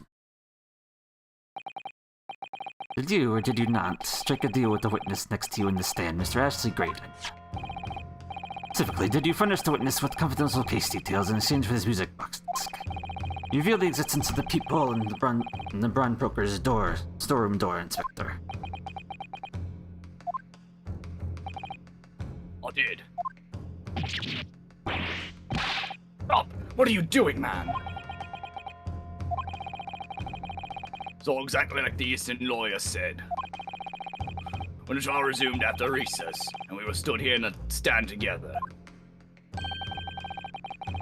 Did you or did you not strike a deal with the witness next to you in the stand, Mr. Ashley Graydon? Specifically, did you furnish the witness with confidential case details in exchange for his music box disc? You revealed the existence of the peephole in the broker's storeroom door, Inspector. I did. Stop! What are you doing, man? It's all exactly like the Eastern lawyer said. When the trial resumed after recess, and we were stood here in a stand together.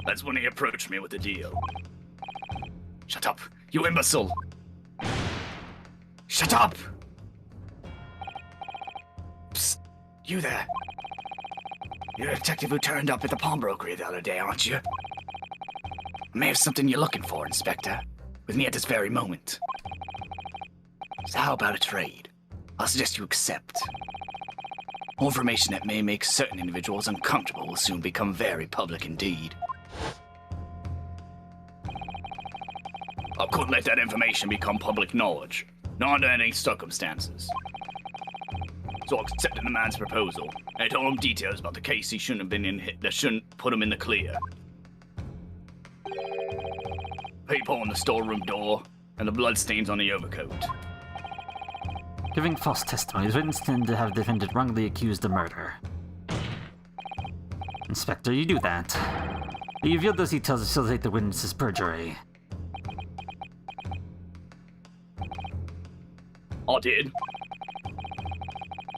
That's when he approached me with the deal. Shut up, you imbecile! Shut up! Psst, you there. You're a detective who turned up at the pawnbrokery the other day, aren't you? I may have something you're looking for, Inspector. With me at this very moment. So how about a trade? I'll suggest you accept. More information that may make certain individuals uncomfortable will soon become very public indeed. I couldn't let that information become public knowledge, not under any circumstances. So I accepted the man's proposal, and I told him details about the case he shouldn't have been in, that shouldn't put him in the clear. Peephole in the storeroom door, and the bloodstains on the overcoat. Giving false testimony, the witness tend to have the defendant wrongly accused of murder. Inspector, you do that. You revealed those details to facilitate the witness's perjury. I did.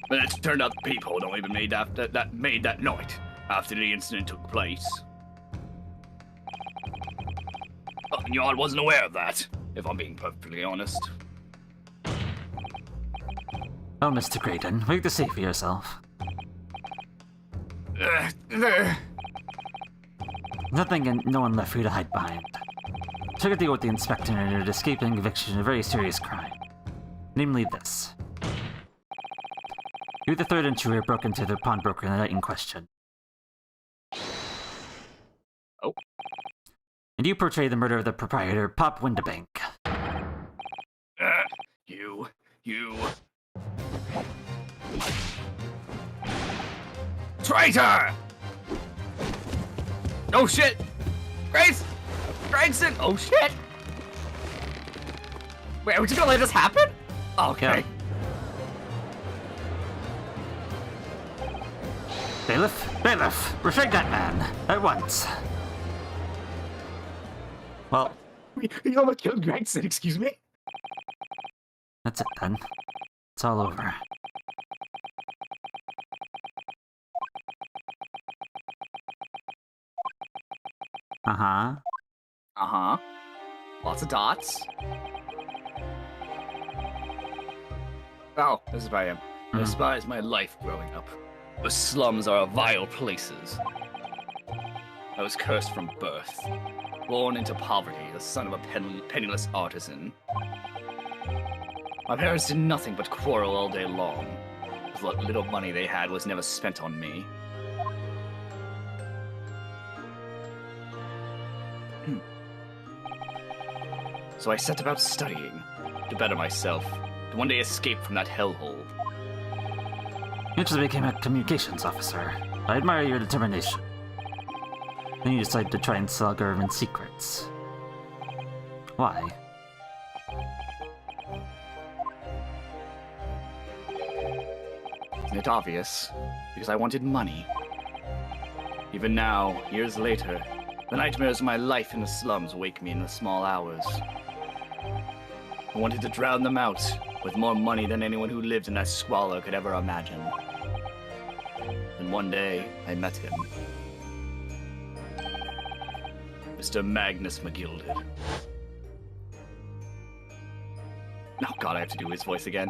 But it turned out the peephole had only been made that night, after the incident took place. Scotland Yard wasn't aware of that, if I'm being perfectly honest. Oh, Mr. Graydon, what do you have to say for yourself? Nothing and no one left for you to hide behind. Took a deal with the inspector and ended escaping conviction of a very serious crime. Namely this. You, the third intruder, broke into the pawnbroker in the night in question. Oh. And you portray the murder of the proprietor, Pop Windabank. You... Traitor! Oh shit! Grace! Gregson! Oh shit! Wait, are we just gonna let this happen? Okay. Yeah. Bailiff, restrain that man, at once. Well, you almost killed Gregson, excuse me? That's it then. It's all over. Uh-huh. Uh-huh. Lots of dots. Oh, this is where I am. I despise my life growing up. The slums are vile places. I was cursed from birth. Born into poverty, the son of a penniless artisan. My parents did nothing but quarrel all day long. What little money they had was never spent on me. So I set about studying, to better myself, to one day escape from that hellhole. You just became a communications officer. I admire your determination. Then you decided to try and sell government secrets. Why? Isn't it obvious? Because I wanted money. Even now, years later, the nightmares of my life in the slums wake me in the small hours. I wanted to drown them out with more money than anyone who lived in that squalor could ever imagine. Then one day, I met him. Mr. Magnus McGilded. Oh god, I have to do his voice again.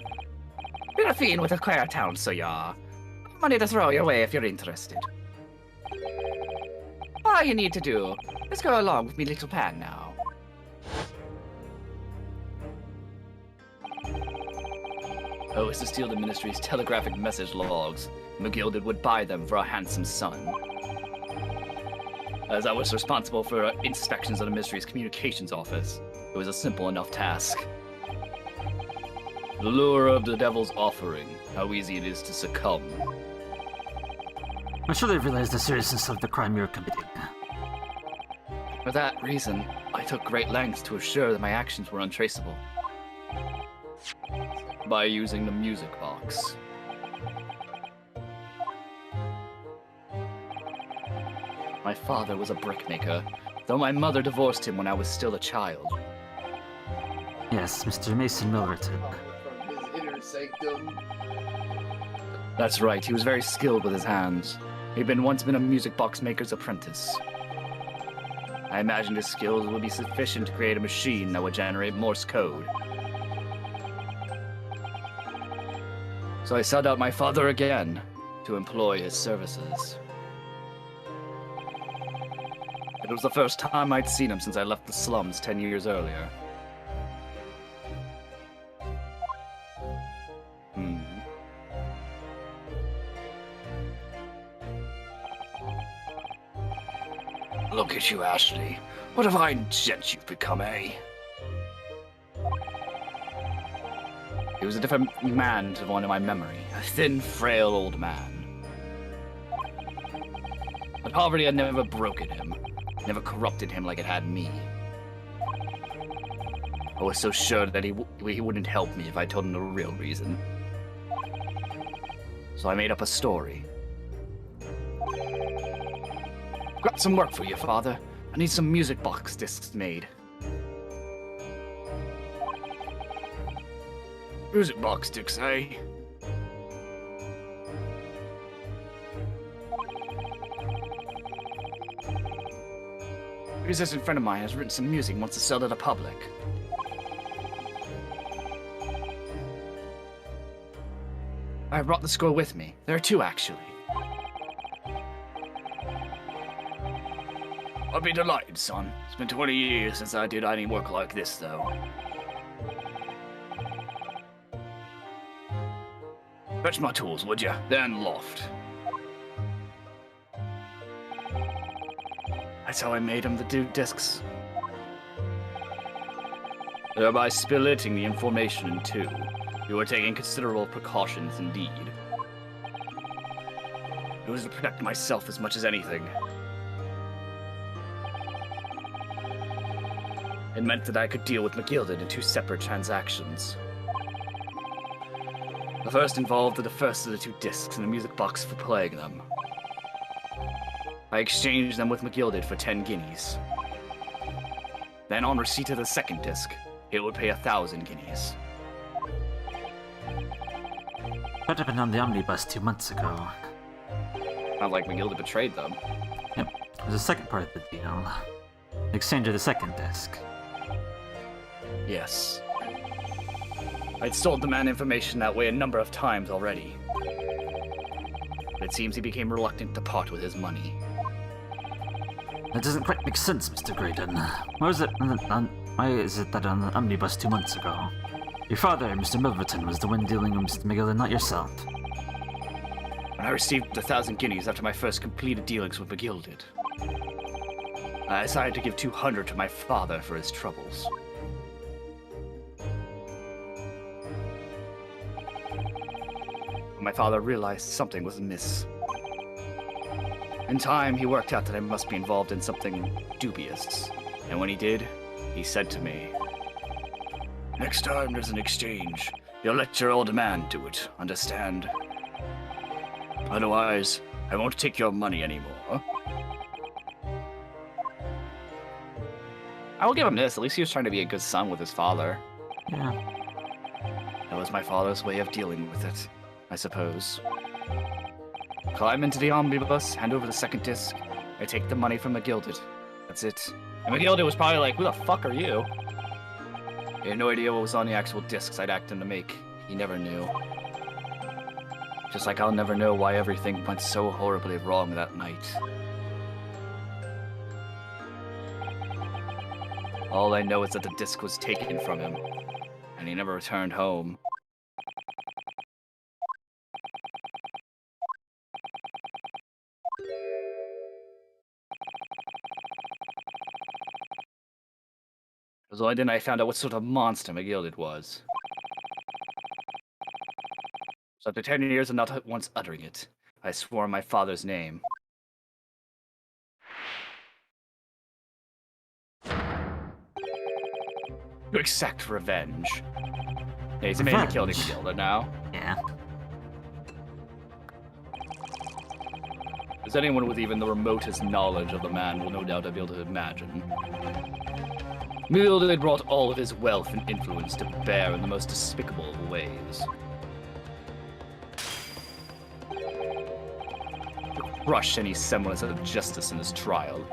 You're a fiend with a queer town, so yeah. Money to throw your way if you're interested. All you need to do is go along with me little plan now. Oh, is to steal the Ministry's telegraphic message logs. McGilded would buy them for a handsome sum. As I was responsible for inspections of the Ministry's communications office, it was a simple enough task. The lure of the devil's offering, how easy it is to succumb. I'm sure they realize the seriousness of the crime you're committing. For that reason, I took great lengths to assure that my actions were untraceable. By using the music box. My father was a brickmaker, though my mother divorced him when I was still a child. Yes, Mr. Mason Milverton. From his inner sanctum. That's right, he was very skilled with his hands. He'd once been a music box maker's apprentice. I imagined his skills would be sufficient to create a machine that would generate Morse code. So I sought out my father again to employ his services. It was the first time I'd seen him since I left the slums 10 years earlier. Look at you, Ashley. What a fine gent you've become, eh? He was a different man to the one in my memory. A thin, frail old man. But poverty had never broken him. Never corrupted him like it had me. I was so sure that he wouldn't help me if I told him the real reason. So I made up a story. Got some work for you, Father. I need some music box discs made. Music box discs, eh? A musician friend of mine has written some music and wants to sell to the public. I brought the score with me. There are two, actually. I'd be delighted, son. It's been 20 years since I did any work like this, though. Fetch my tools, would ya? They're in the loft. That's how I made him the Duke discs. Thereby splitting the information in two. You were taking considerable precautions indeed. It was to protect myself as much as anything. It meant that I could deal with McGilded in two separate transactions. The first involved the first of the two discs and a music box for playing them. I exchanged them with McGilded for 10 guineas. Then on receipt of the second disc, it would pay 1,000 guineas. That happened on the omnibus 2 months ago. Not like McGilded betrayed them. Yep, it was the second part of the deal. The exchange of the second disc. Yes. I'd sold the man information that way a number of times already. But it seems he became reluctant to part with his money. That doesn't quite make sense, Mr. Graydon. Why is it that on the omnibus 2 months ago? Your father, Mr. Milverton, was the one dealing with Mr. McGilded, not yourself. When I received 1,000 guineas after my first completed dealings with McGilded, I decided to give 200 to my father for his troubles. My father realized something was amiss. In time, he worked out that I must be involved in something dubious. And when he did, he said to me, "Next time there's an exchange, you'll let your old man do it, understand? Otherwise, I won't take your money anymore." I will give him this. At least he was trying to be a good son with his father. Yeah. That was my father's way of dealing with it, I suppose. Climb into the omnibus, hand over the second disc. I take the money from McGilded. That's it. And McGilded was probably like, "Who the fuck are you?" He had no idea what was on the actual discs I'd act him to make. He never knew. Just like I'll never know why everything went so horribly wrong that night. All I know is that the disc was taken from him, and he never returned home. It was only then I found out what sort of monster McGilded was. So after 10 years of not once uttering it, I swore my father's name. To exact revenge. Yeah, he's a man who killed McGilded now. Yeah. As anyone with even the remotest knowledge of the man will no doubt be able to imagine. McGilded brought all of his wealth and influence to bear in the most despicable of ways. To crush any semblance of justice in his trial.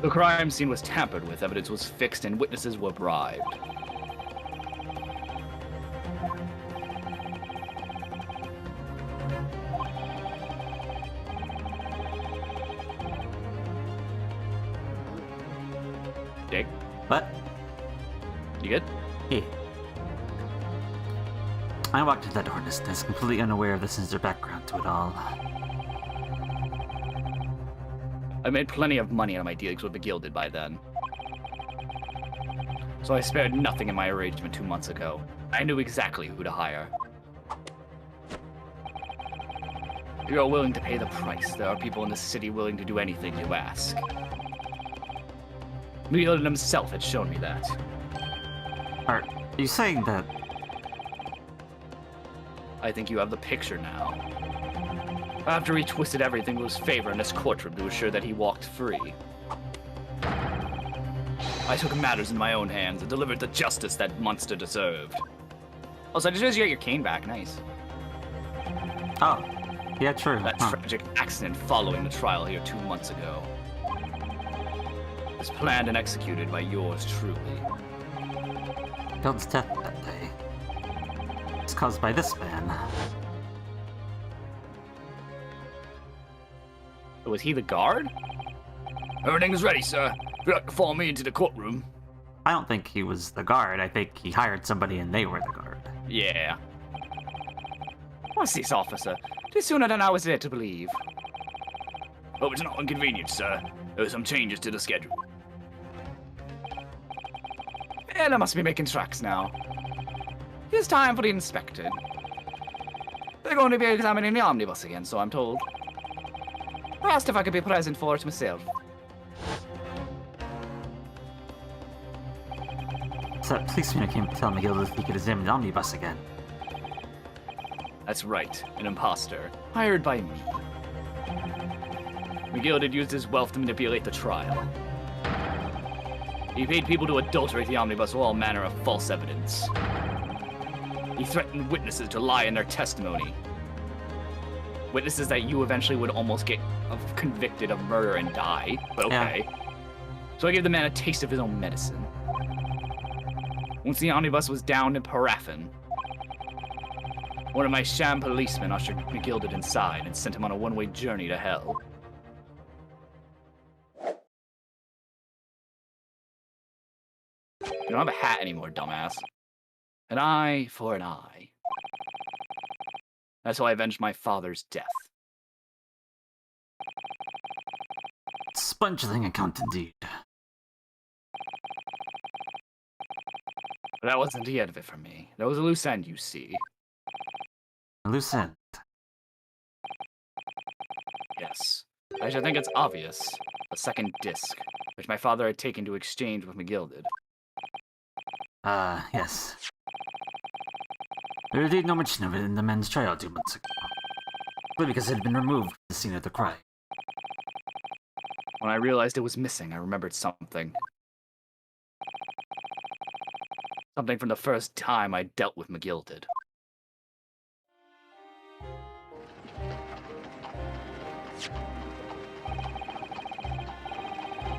The crime scene was tampered with, evidence was fixed, and witnesses were bribed. Jake? What? You good? Yeah. I walked into that door distance, completely unaware of the sinister background to it all. I made plenty of money on my dealings with McGilded by then. So I spared nothing in my arrangement 2 months ago. I knew exactly who to hire. If you are willing to pay the price, there are people in the city willing to do anything you ask. McGilded himself had shown me that. Are you saying that? I think you have the picture now. After he twisted everything to his favor in this courtroom to assure that he walked free. I took matters in my own hands and delivered the justice that monster deserved. Also, I just realized you got your cane back. Nice. Oh, yeah, true. That tragic accident following the trial here 2 months ago was planned and executed by yours truly. Bill's death that day was caused by this man. Was he the guard? Everything's ready, sir. If you'd like to follow me into the courtroom. I don't think he was the guard. I think he hired somebody and they were the guard. Yeah. What's this, officer? Tis sooner than I was led to believe. Hope it's not inconvenient, sir. There are some changes to the schedule. And I must be making tracks now. It's time for the inspector. They're going to be examining the omnibus again, so I'm told. I asked if I could be present for it myself. So that policeman came to tell McGill that he could examine the omnibus again. That's right, an imposter. Hired by me. McGill had used his wealth to manipulate the trial. He paid people to adulterate the omnibus with all manner of false evidence. He threatened witnesses to lie in their testimony. Witnesses that you eventually would almost get convicted of murder and die. But okay. Yeah. So I gave the man a taste of his own medicine. Once the omnibus was down in paraffin, one of my sham policemen ushered McGilded inside and sent him on a one-way journey to hell. You don't have a hat anymore, dumbass. An eye for an eye. That's how I avenged my father's death. Sponging account indeed. But that wasn't the end of it for me. There was a loose end, you see. A loose end? Yes. I should think it's obvious. A second disc, which my father had taken to exchange with McGilded. Yes. There was indeed no mention of it in the men's trial 2 months ago. But because it had been removed from the scene of the crime. When I realized it was missing, I remembered something. Something from the first time I dealt with McGilded.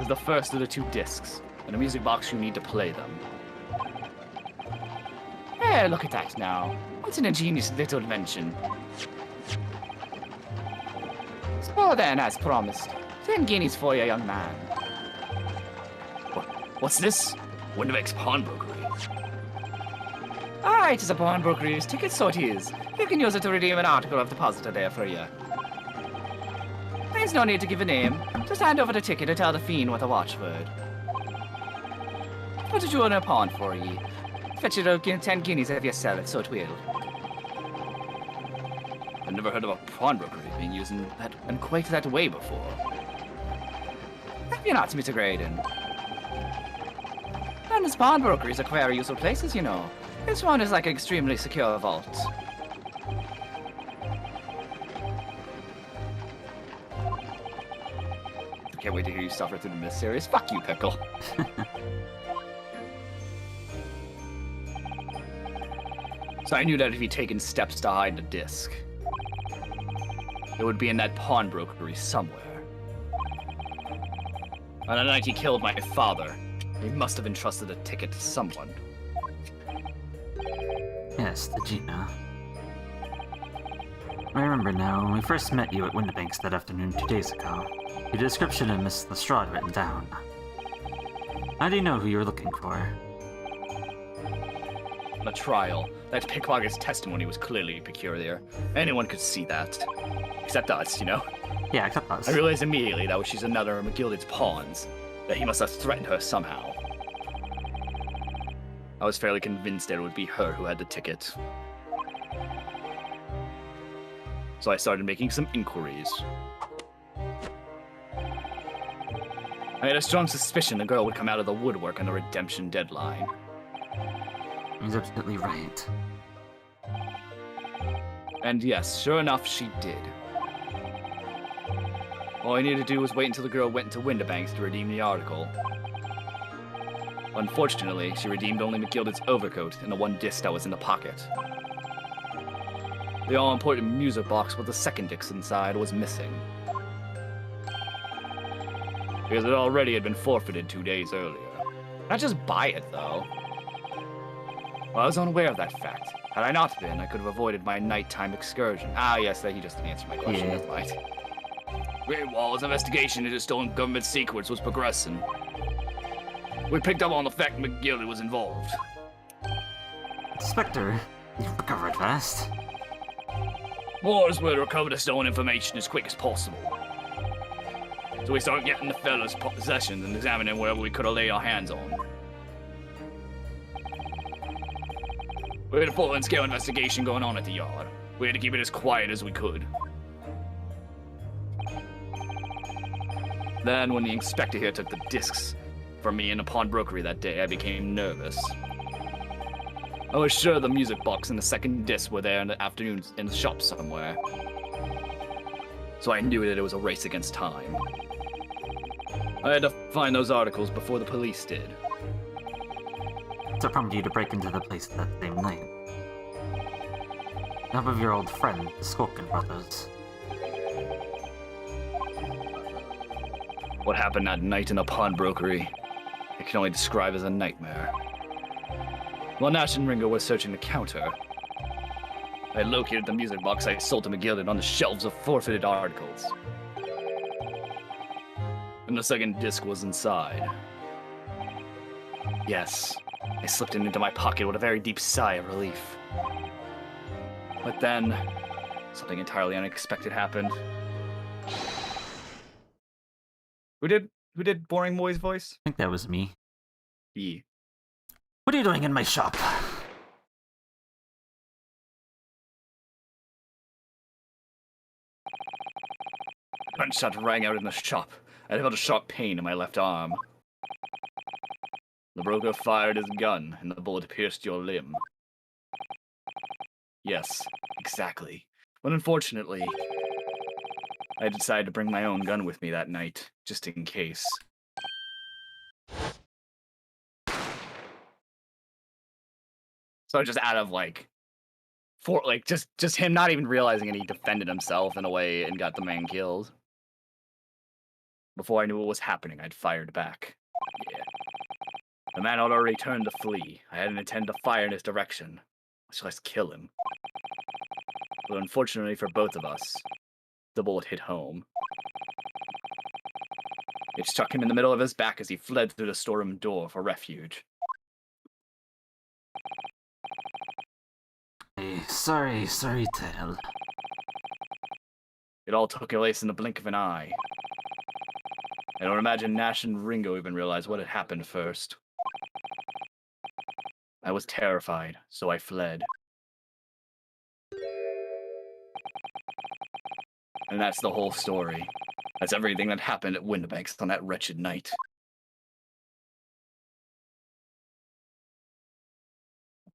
is the first of the 2 discs, and a music box you need to play them. Hey, look at that now. What an ingenious little invention. So then, as promised, 10 guineas for you, young man. What's this? Windex pawnbrokery. Ah, it is a pawnbroker's ticket, so it is. You can use it to redeem an article I've deposited there for you. There's no need to give a name. Just hand over the ticket and tell the fiend what the watchword. What did you want a pawn for ye? Fetch it out 10 guineas if you sell it, so it will. I've never heard of a pawnbrokery being used in quite that way before. Have you not, Mr. Graydon? London's pawnbrokeries are very useful places, you know. This one is like an extremely secure vault. I can't wait to hear you suffer through the mysterious. Fuck you, Pickle. So I knew that if he'd taken steps to hide the disc, it would be in that pawnbrokery somewhere. On the night he killed my father, he must have entrusted a ticket to someone. Yes, the Gina. I remember now, when we first met you at Windibanks that afternoon 2 days ago. Your description of Miss Lestrade written down. How do you know who you were looking for? The trial. That pickpocket's testimony was clearly peculiar. Anyone could see that. Except us, you know? Yeah, except us. I realized immediately that she's another of McGilded's pawns. That he must have threatened her somehow. I was fairly convinced that it would be her who had the ticket. So I started making some inquiries. I had a strong suspicion the girl would come out of the woodwork on the redemption deadline. He's absolutely right. And yes, sure enough, she did. All I needed to do was wait until the girl went into Windibanks to redeem the article. Unfortunately, she redeemed only McGilded's overcoat and the 1 disc that was in the pocket. The all-important music box with the 2nd disc inside was missing. Because it already had been forfeited 2 days earlier. Not just buy it, though. Well, I was unaware of that fact. Had I not been, I could have avoided my nighttime excursion. Ah, yes, he just didn't answer my question. Yeah. That's right. Great Wall's investigation into stolen government secrets was progressing. We picked up on the fact McGilded was involved. Inspector, you've recovered fast. Wars will recover the stolen information as quick as possible. So we started getting the fella's possessions and examining wherever we could have laid our hands on. We had a full-scale investigation going on at the yard. We had to keep it as quiet as we could. Then, when the inspector here took the discs from me in the pawnbrokery that day, I became nervous. I was sure the music box and the 2nd disc were there in the afternoon in the shop somewhere. So I knew that it was a race against time. I had to find those articles before the police did. So it prompted you to break into the place that same night. The help of your old friend, the Skulkin brothers. What happened that night in the pawnbrokery, I can only describe as a nightmare. While Nash and Ringo were searching the counter, I located the music box I sold to McGilded on the shelves of forfeited articles. And the 2nd disc was inside. Yes, I slipped it into my pocket with a very deep sigh of relief. But then, something entirely unexpected happened. Who did Boring Boy's voice? I think that was me. E. What are you doing in my shop? A gunshot rang out in the shop. I felt a sharp pain in my left arm. The broker fired his gun, and the bullet pierced your limb. Yes, exactly. But unfortunately, I decided to bring my own gun with me that night, just in case. So just out of just him not even realizing it, he defended himself in a way and got the man killed. Before I knew what was happening, I'd fired back. Yeah. The man had already turned to flee. I hadn't intended to fire in his direction, much less kill him. But unfortunately for both of us, the bullet hit home. It struck him in the middle of his back as he fled through the storeroom door for refuge. Sorry tale. It all took place in the blink of an eye. I don't imagine Nash and Ringo even realized what had happened first. I was terrified, so I fled. And that's the whole story. That's everything that happened at Windibanks on that wretched night.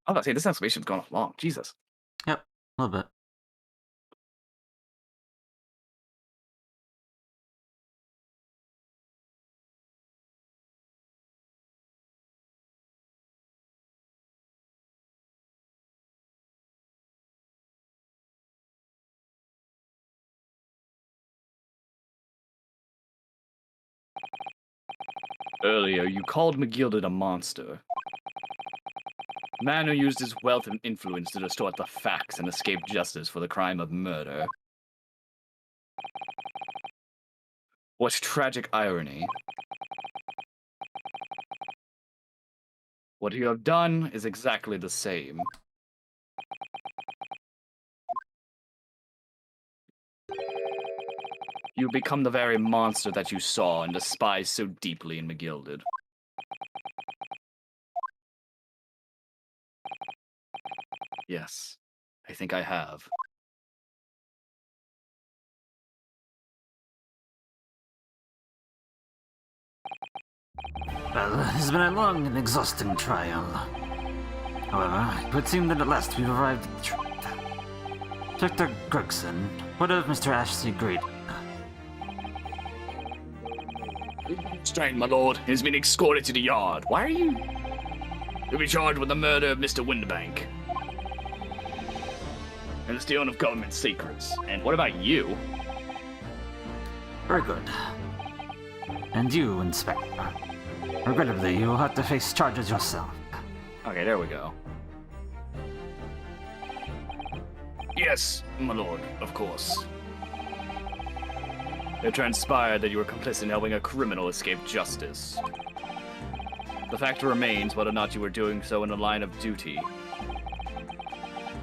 I was about to say, this explanation's gone long. Jesus. Yep, a little bit. Earlier, you called McGilded a monster. A man who used his wealth and influence to distort the facts and escape justice for the crime of murder. What tragic irony. What you have done is exactly the same. You become the very monster that you saw and despised so deeply in McGilded. Yes, I think I have. Well, it's been a long and exhausting trial. However, it would seem that at last we've arrived at the truth. Dr. Gregson, what of Mr. Ashley Grady? Strain, my lord, has been escorted to the yard. Why are you? You'll be charged with the murder of Mr. Windibank. And the stealing of government secrets. And what about you? Very good. And you, Inspector. Regrettably, you will have to face charges yourself. Okay, there we go. Yes, my lord, of course. It transpired that you were complicit in helping a criminal escape justice. The fact remains whether or not you were doing so in the line of duty.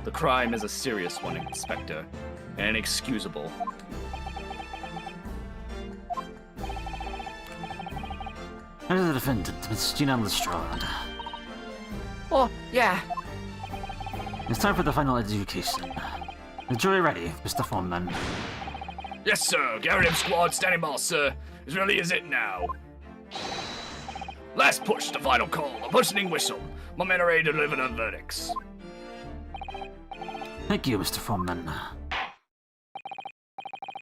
The crime is a serious one, Inspector, and inexcusable. As the defendant, Miss Gina Lestrade. Oh, yeah. It's time for the final education. The jury ready, Mr. Foreman. Yes, sir. Garrett squad standing by, sir. As really as it now. Last push, the final call. A pushing whistle. My men are ready to deliver the verdicts. Thank you, Mr. Foreman.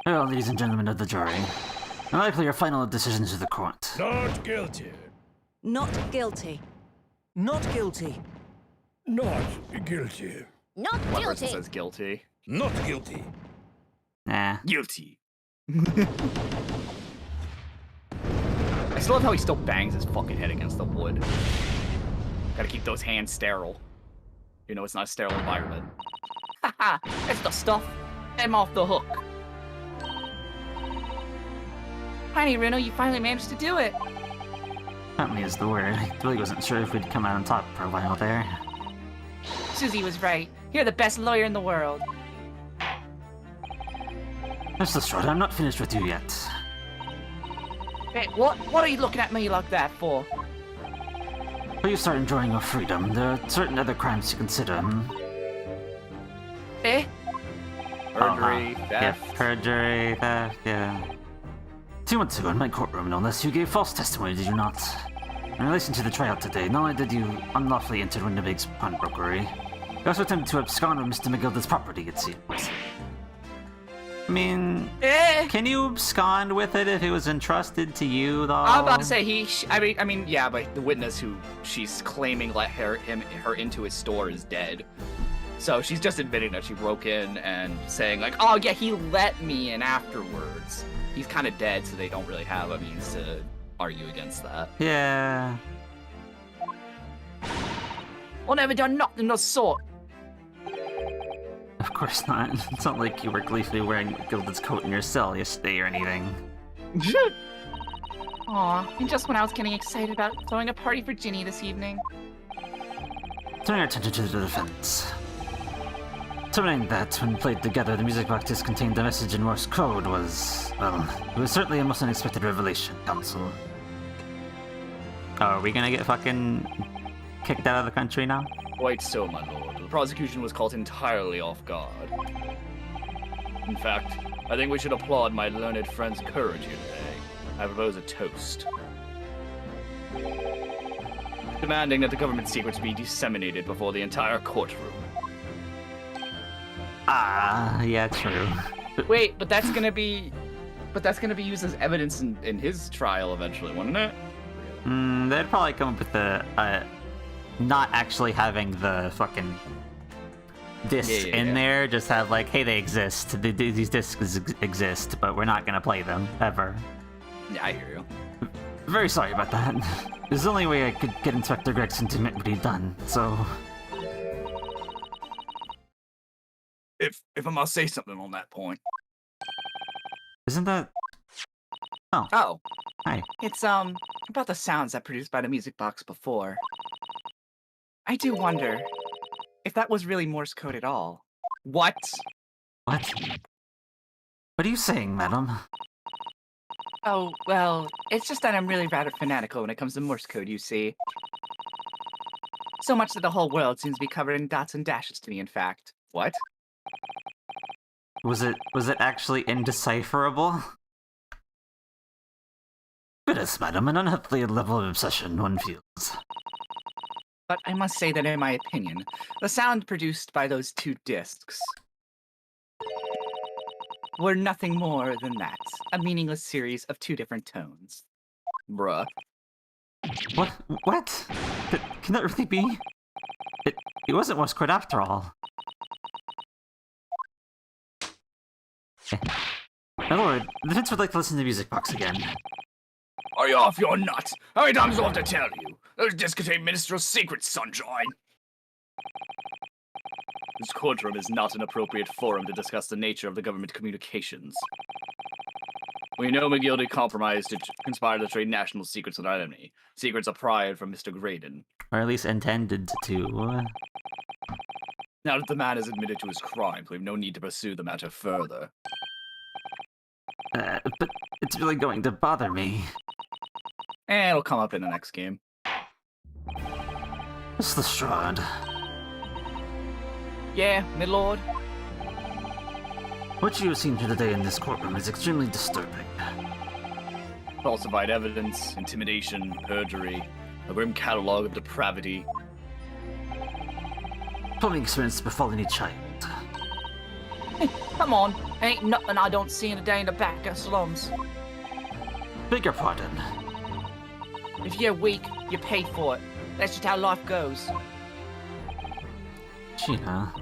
Well, ladies and gentlemen of the jury, I play your final decisions to the court. Not guilty. Not guilty. Not guilty. Not guilty. Not One person guilty. says guilty. Not guilty. Nah. Guilty. I still love how he still bangs his fucking head against the wood. Gotta keep those hands sterile. You know it's not a sterile environment. Haha, that's the stuff. Let him off the hook. Tiny Reno, you finally managed to do it. Finally is the word. I really wasn't sure if we'd come out on top for a while there. Susie was right. You're the best lawyer in the world. Mr. Lestrade, I'm not finished with you yet. Hey, what? What are you looking at me like that for? Before you start enjoying your freedom, there are certain other crimes to consider. Eh? Perjury, theft. Yeah, perjury, theft, yeah. 2 months ago in my courtroom, no less, you gave false testimony, did you not? In relation to the trial today, not only did you unlawfully enter Windibank's pawnbrokery, you also attempted to abscond with Mr. McGilda's property, it seems. I mean, Eh? can you abscond with it if it was entrusted to you, though? I'm about to say I mean, yeah, but the witness who she's claiming let her into his store is dead. So she's just admitting that she broke in and saying like, oh yeah, he let me in afterwards. He's kind of dead, so they don't really have a means to argue against that. Yeah. I never done nothing of the sort. Of course not. It's not like you were gleefully wearing Gilded's coat in your cell yesterday or anything. Aw, and just when I was getting excited about throwing a party for Ginny this evening. Turning our attention to the defense. Determining that, when played together, the music boxes contained a message in Morse code was, well, it was certainly a most unexpected revelation, Counsel. Oh, are we gonna get fucking kicked out of the country now? Quite so, my lord. The prosecution was caught entirely off guard. In fact, I think we should applaud my learned friend's courage here today. I propose a toast. Demanding that the government secrets be disseminated before the entire courtroom. Ah, yeah, true. Wait, but that's gonna be used as evidence in his trial eventually, wouldn't it? They'd probably come up with the, not actually having the fucking discs in there, just have like, hey, they exist. These discs exist, but we're not gonna play them, ever. Yeah, I hear you. Very sorry about that. It was the only way I could get Inspector Gregson to admit what he'd done, so... If I must say something on that point. Isn't that... Oh. Hi. It's, about the sounds that produced by the music box before. I do wonder if that was really Morse code at all. What? What? What are you saying, madam? Oh, well, it's just that I'm really rather fanatical when it comes to Morse code, you see. So much that the whole world seems to be covered in dots and dashes to me, in fact. What? Was it actually indecipherable? Goodness, madam, an unhealthy level of obsession one feels. But I must say that in my opinion, the sound produced by those two discs were nothing more than that. A meaningless series of two different tones. Bruh. What? What? Can that really be? It wasn't Morse code after all. My lord, the defense would like to listen to the music box again. Are you off your nut? How many times do I have to tell you? Those discs contain ministerial secrets, sunshine. This courtroom is not an appropriate forum to discuss the nature of the government communications. We know McGildy conspired to trade national secrets with our enemy. Secrets acquired from Mr. Graydon. Or at least intended to. Now that the man has admitted to his crimes, we have no need to pursue the matter further. But it's really going to bother me. It'll come up in the next game. Miss Lestrade. Yeah, my lord. What you have seen here today in this courtroom is extremely disturbing. Falsified evidence, intimidation, perjury, a grim catalog of depravity. Plumbing experience befall any child. Hey, come on. Ain't nothing I don't see in a day in the back of slums. Beg your pardon. If you're weak, you pay for it. That's just how life goes. Gina.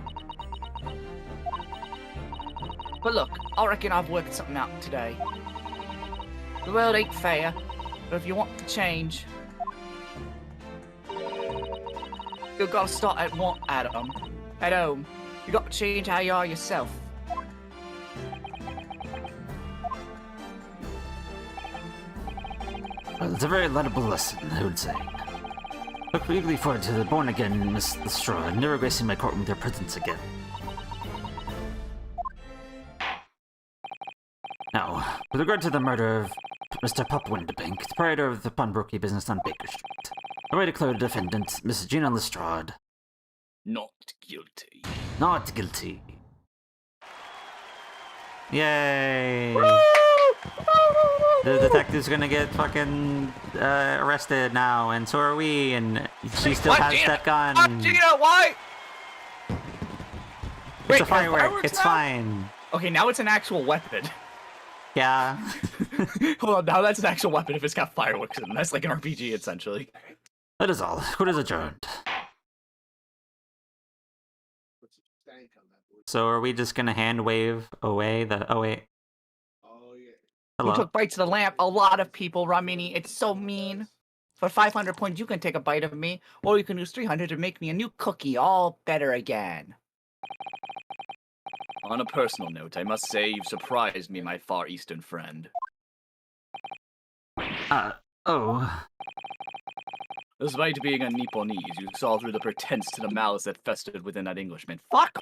But look, I reckon I've worked something out today. The world ain't fair, but if you want to change, you gotta start at home. You gotta change how you are yourself. Well, it's a very legible lesson, I would say. Look eagerly forward to the born-again Miss Lestrade never gracing my courtroom with their presence again. Now, with regard to the murder of Mr. Pup Windabank, the proprietor of the pawnbroking business on Baker Street, I declare the defendant, Miss Gina Lestrade, Not guilty. not guilty. Yay! The detective's gonna get fucking arrested now, and so are we, and she still has that gun. Gina, why? It's a firework, it's fine. Okay, now it's an actual weapon. Yeah. Hold on, now that's an actual weapon if it's got fireworks in it. That's like an RPG, essentially. That is all. Court is adjourned. So are we just gonna hand wave away the... Oh, wait. Oh, yeah. You Hello? took bites of the lamp. A lot of people, Ramini. It's so mean. For 500 points, you can take a bite of me, or you can use 300 to make me a new cookie, all better again. On a personal note, I must say you've surprised me, my Far Eastern friend. Oh. Despite being a Nipponese, you saw through the pretense to the malice that festered within that Englishman. Fuck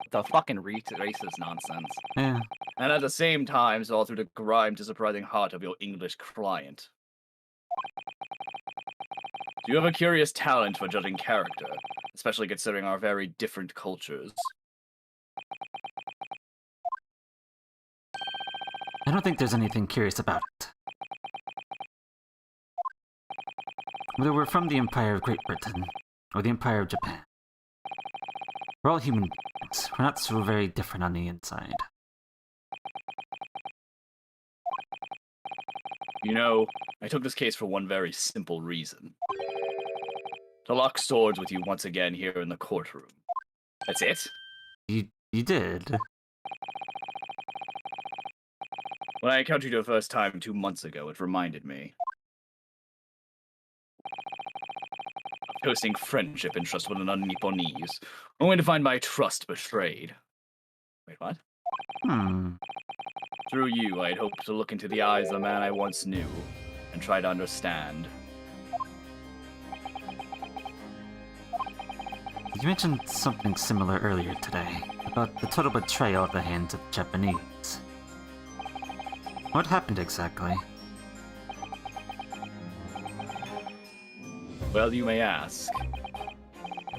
the fucking racist nonsense. Yeah. And at the same time, saw through the grime to surprising heart of your English client. You have a curious talent for judging character, especially considering our very different cultures. I don't think there's anything curious about it. Whether we're from the Empire of Great Britain or the Empire of Japan, we're all human beings. We're not so very different on the inside. You know, I took this case for one very simple reason. To lock swords with you once again here in the courtroom. That's it? You did? When I encountered you the first time 2 months ago, it reminded me. Of toasting friendship and trust with an un-Nipponese, only to find my trust betrayed. Wait, what? Through you, I had hoped to look into the eyes of the man I once knew, and try to understand. You mentioned something similar earlier today, about the total betrayal at the hands of the Japanese. What happened exactly? Well, you may ask.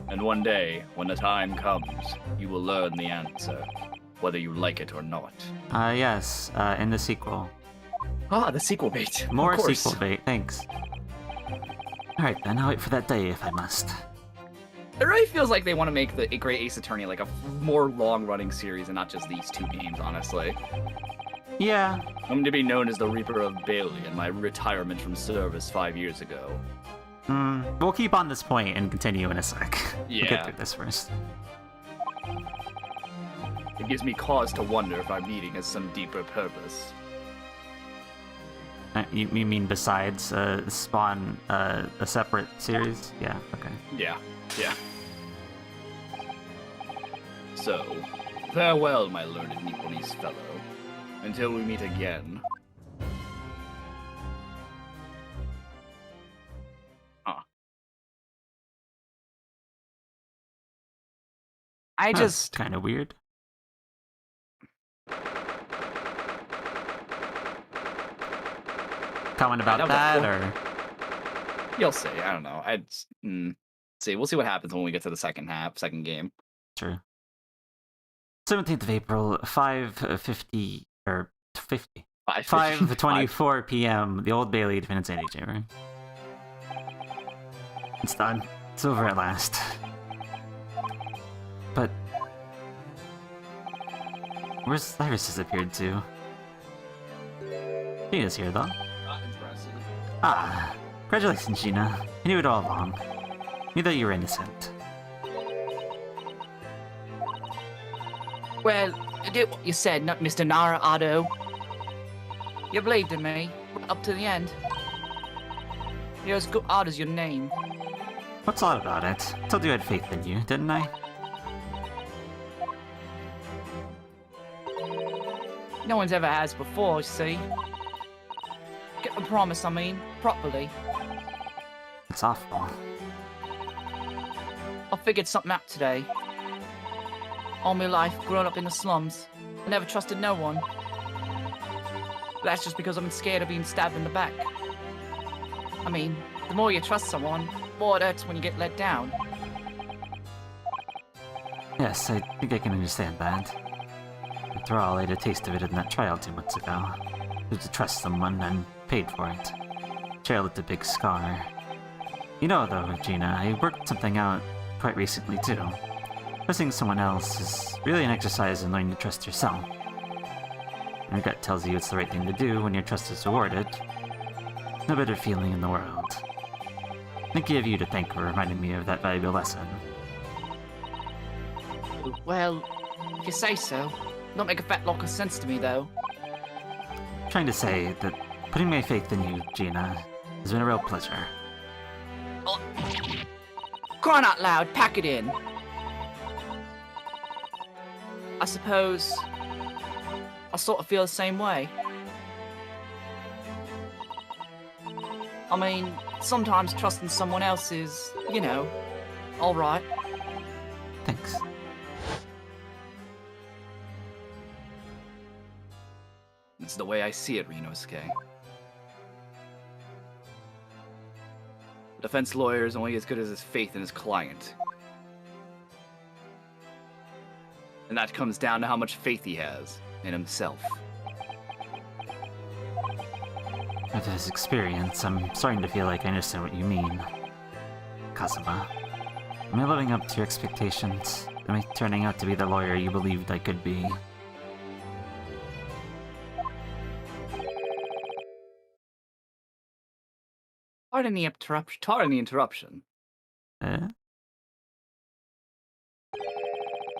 And one day, when the time comes, you will learn the answer, whether you like it or not. Yes, in the sequel. Ah, the sequel bait. More sequel bait, thanks. Alright then, I'll wait for that day if I must. It really feels like they want to make the Great Ace Attorney like a more long-running series and not just these 2 games, honestly. Yeah. I'm to be known as the Reaper of Bailey in my retirement from service 5 years ago. We'll keep on this point and continue in a sec. Yeah. We'll get through this first. It gives me cause to wonder if our meeting has some deeper purpose. You mean besides spawn a separate series? Yeah, okay. Yeah. So, farewell, my learned Nipponese fellow. Until we meet again. That's kind of weird. Comment about that, or you'll see. I don't know. See. We'll see what happens when we get to the second game. True. 17th of April, 5:50 or 50. 5:24 p.m. The Old Bailey Defendant's Antechamber. It's done. It's over at last. But where's Cyrus disappeared to? Gina's here though. Not impressive. Ah, congratulations, Gina. I knew it all along. Knew that you were innocent. Well, I did what you said, not Mr. Nara Otto. You believed in me, up to the end. You're as good odd as your name. What's odd about it? I told you I had faith in you, didn't I? No one's ever has before, you see. Get the promise, I mean, properly. It's awful. I figured something out today. All my life, growing up in the slums, I never trusted no one. But that's just because I'm scared of being stabbed in the back. I mean, the more you trust someone, the more it hurts when you get let down. Yes, I think I can understand that. After all, I had a taste of it in that trial 2 months ago. It was to trust someone and paid for it. Trail left a big scar. You know, though, Gina, I worked something out quite recently, too. Trusting someone else is really an exercise in learning to trust yourself. Your gut tells you it's the right thing to do when your trust is rewarded. No better feeling in the world. Thank you of you to thank for reminding me of that valuable lesson. Well, If you say so. Don't make a fat lock of sense to me, though. I'm trying to say that putting my faith in you, Gina, has been a real pleasure. Oh. Crying out loud, pack it in. I suppose I sort of feel the same way. I mean, sometimes trusting someone else is, you know, alright. Thanks. It's the way I see it, Rinosuke. The defense lawyer is only as good as his faith in his client. And that comes down to how much faith he has in himself. After this experience, I'm starting to feel like I understand what you mean. Kazuma. Am I living up to your expectations? Am I turning out to be the lawyer you believed I could be? Pardon the interruption. Eh?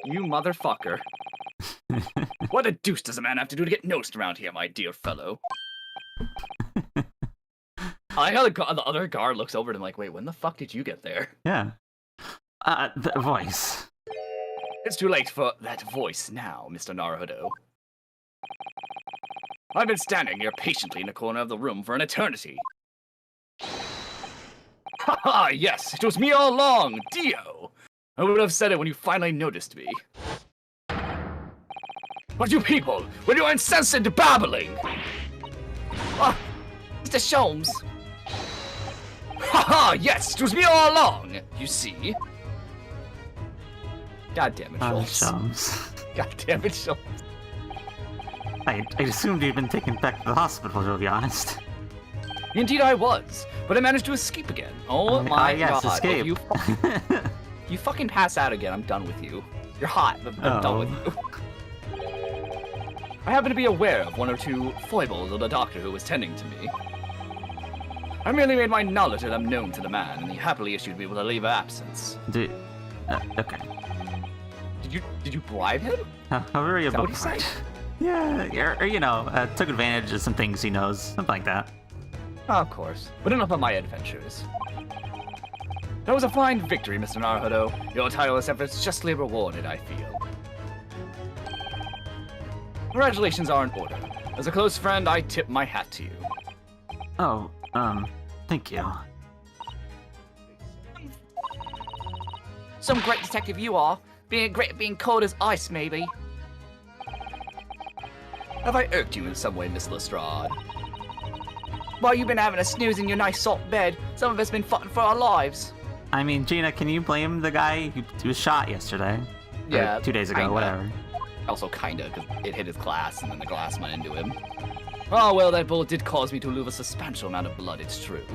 You motherfucker. What the deuce does a man have to do to get noticed around here, my dear fellow? I like how the other guard looks over at him like, wait, when the fuck did you get there? Yeah. The voice. It's too late for that voice now, Mr. Naruhodo. I've been standing here patiently in a corner of the room for an eternity. Haha, yes, it was me all along, Dio! I would have said it when you finally noticed me. But you people, with your insensate babbling! Oh, Mr. Sholmes! Haha, yes, it was me all along, you see? God damn it, Sholmes. God damn it, Sholmes. I assumed you'd been taken back to the hospital, to be honest. Indeed I was, but I managed to escape again. Oh my yes, god. escape. You fucking pass out again, I'm done with you. You're hot, but I'm done with you. I happen to be aware of one or two foibles of the doctor who was tending to me. I merely made my knowledge of them known to the man, and he happily issued me with a leave of absence. Okay. Did you bribe him? However you Is that what he said? Yeah, or you know, took advantage of some things he knows, something like that. Oh, of course. But enough of my adventures. That was a fine victory, Mr. Naruhodo. Your tireless efforts justly rewarded, I feel. Congratulations are in order. As a close friend, I tip my hat to you. Oh, thank you. Some great detective you are. Being great at being cold as ice, maybe. Have I irked you in some way, Miss Lestrade? While you've been having a snooze in your nice soft bed, some of us been fighting for our lives. I mean, Gina, can you blame the guy who was shot yesterday? Yeah, Or 2 days ago, kinda. whatever. Also kinda, because it hit his glass, and then the glass went into him. Oh, well, that bullet did cause me to lose a substantial amount of blood, it's true.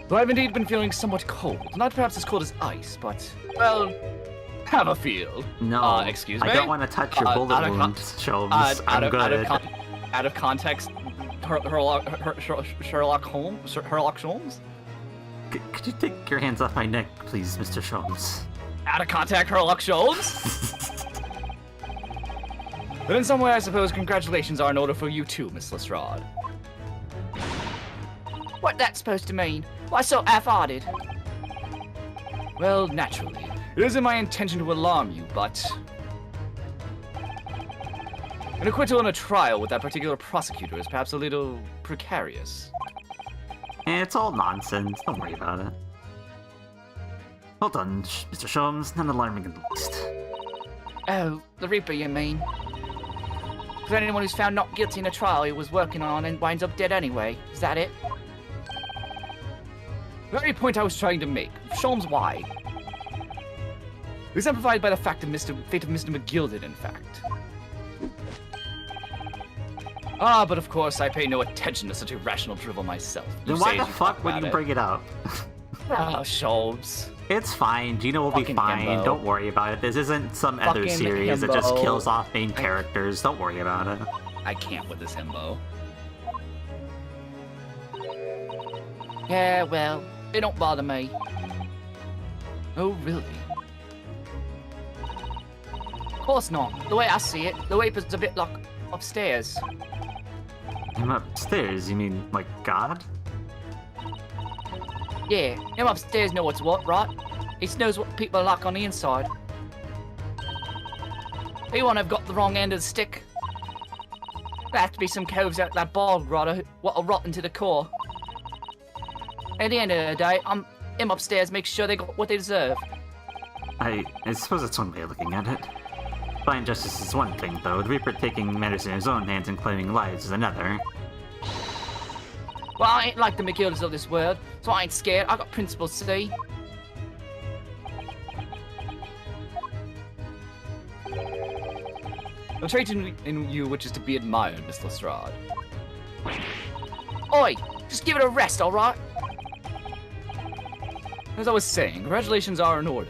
Though I've indeed been feeling somewhat cold. Not perhaps as cold as ice, but, well, have a feel. No, excuse me? I don't want to touch your bullet out of wound, Sholmes. I'm good. Out of context, Sherlock Holmes? Could you take your hands off my neck, please, Mr. Sholmes? Out of contact, Sherlock Holmes? But in some way, I suppose congratulations are in order for you too, Miss Lestrade. What that supposed to mean? Why so half-hearted? Well, naturally. It isn't my intention to alarm you, but... an acquittal in a trial with that particular prosecutor is perhaps a little precarious. It's all nonsense. Don't worry about it. Hold on, Mr. Sholmes. Not alarming in the least. Oh, the Reaper, you mean? Because anyone who's found not guilty in a trial he was working on and winds up dead anyway. Is that it? The very point I was trying to make. Sholmes, why? Exemplified by the fate of Mr. McGilded, in fact. Ah, but of course, I pay no attention to such irrational drivel myself. Then why the fuck would you bring it up? Oh, Sholmes. It's fine. Gina will be Fucking fine. himbo. Don't worry about it. This isn't some other Fucking series that just himbo. kills off main characters. Don't worry about it. I can't with this himbo. Yeah, well, it don't bother me. Oh, really? course not. The way I see it, the Waper's a bit like upstairs. I'm upstairs, you mean like God? Yeah, him upstairs knows what's what, right? He knows what people are like on the inside. He won't have got the wrong end of the stick. There have to be some coves out that bog grotto what'll rot into the core. At the end of the day, him upstairs makes sure they got what they deserve. I suppose that's one way of looking at it. Blind justice is one thing, though. The Reaper taking matters in his own hands and claiming lives is another. Well, I ain't like the McGildas of this world, so I ain't scared. I got principles, see? A trait in you which is to be admired, Miss Lestrade. Oi! Just give it a rest, alright? As I was saying, congratulations are in order.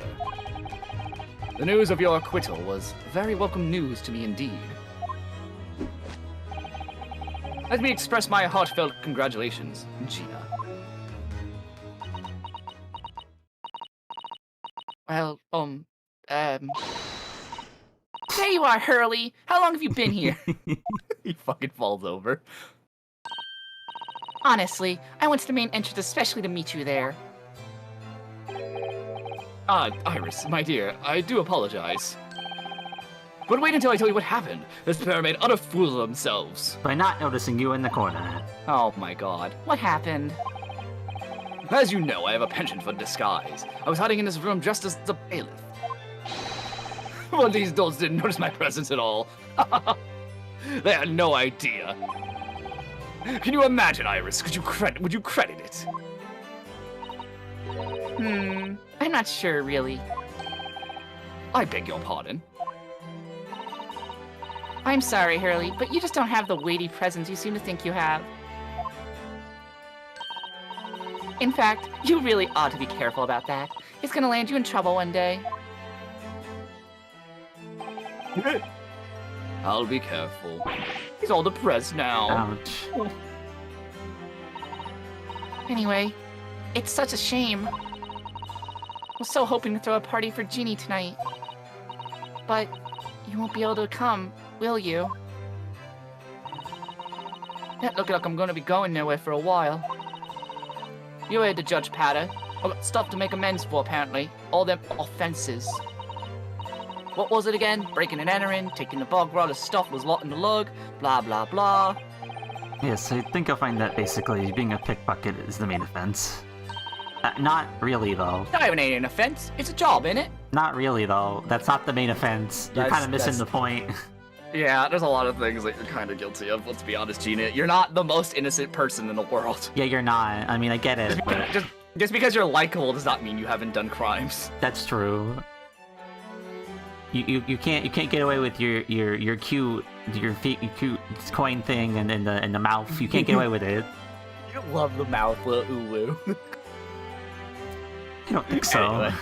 The news of your acquittal was very welcome news to me indeed. Let me express my heartfelt congratulations, Gina. Well, there you are, Hurley. How long have you been here? He fucking falls over. Honestly, I went to the main entrance especially to meet you there. Iris, my dear, I do apologize. But wait until I tell you what happened. This pair made utter fools of themselves. By not noticing you in the corner. Oh my god. What happened? As you know, I have a penchant for disguise. I was hiding in this room dressed as the bailiff. Well, these dolls didn't notice my presence at all. They had no idea. Can you imagine, Iris? Would you credit it? I'm not sure, really. I beg your pardon. I'm sorry, Hurley, but you just don't have the weighty presence you seem to think you have. In fact, you really ought to be careful about that. It's gonna land you in trouble one day. I'll be careful. He's all depressed now. Ouch. Anyway, it's such a shame. I was so hoping to throw a party for Ginny tonight. But you won't be able to come, will you? Don't look like I'm gonna be going nowhere for a while. You heard the Judge Patter. I've got stuff to make amends for, apparently. All them offenses. What was it again? Breaking and entering, taking the bog rod as stuff was locked in the lug, blah blah blah. Yes, I think you'll find that basically being a pickpocket is the main offense. Not really, though. Not even an offense. It's a job, ain't it? Not really, though. That's not the main offense. You're kind of missing the point. Yeah, there's a lot of things that you're kind of guilty of, let's be honest, Gina. You're not the most innocent person in the world. Yeah, you're not. I mean, I get it, but... Just because you're likable does not mean you haven't done crimes. That's true. You can't get away with your cute coin thing and the mouth. You can't get away with it. You love the mouth, little Ulu. I don't think so. Anyway.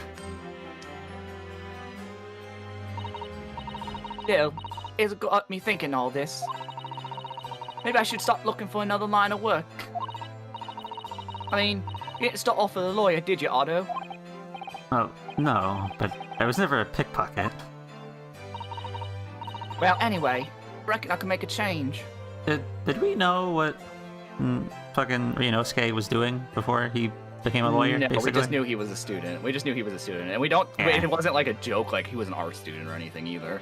Still, it's got me thinking all this. Maybe I should start looking for another line of work. I mean, you didn't start off as a lawyer, did you, Otto? Oh, no, but I was never a pickpocket. Well, anyway, I reckon I can make a change. Did we know what fucking Ryunosuke was doing before he became a lawyer? No, basically? we just knew he was a student. And we don't... Yeah. It wasn't like a joke, like he was an art student or anything either.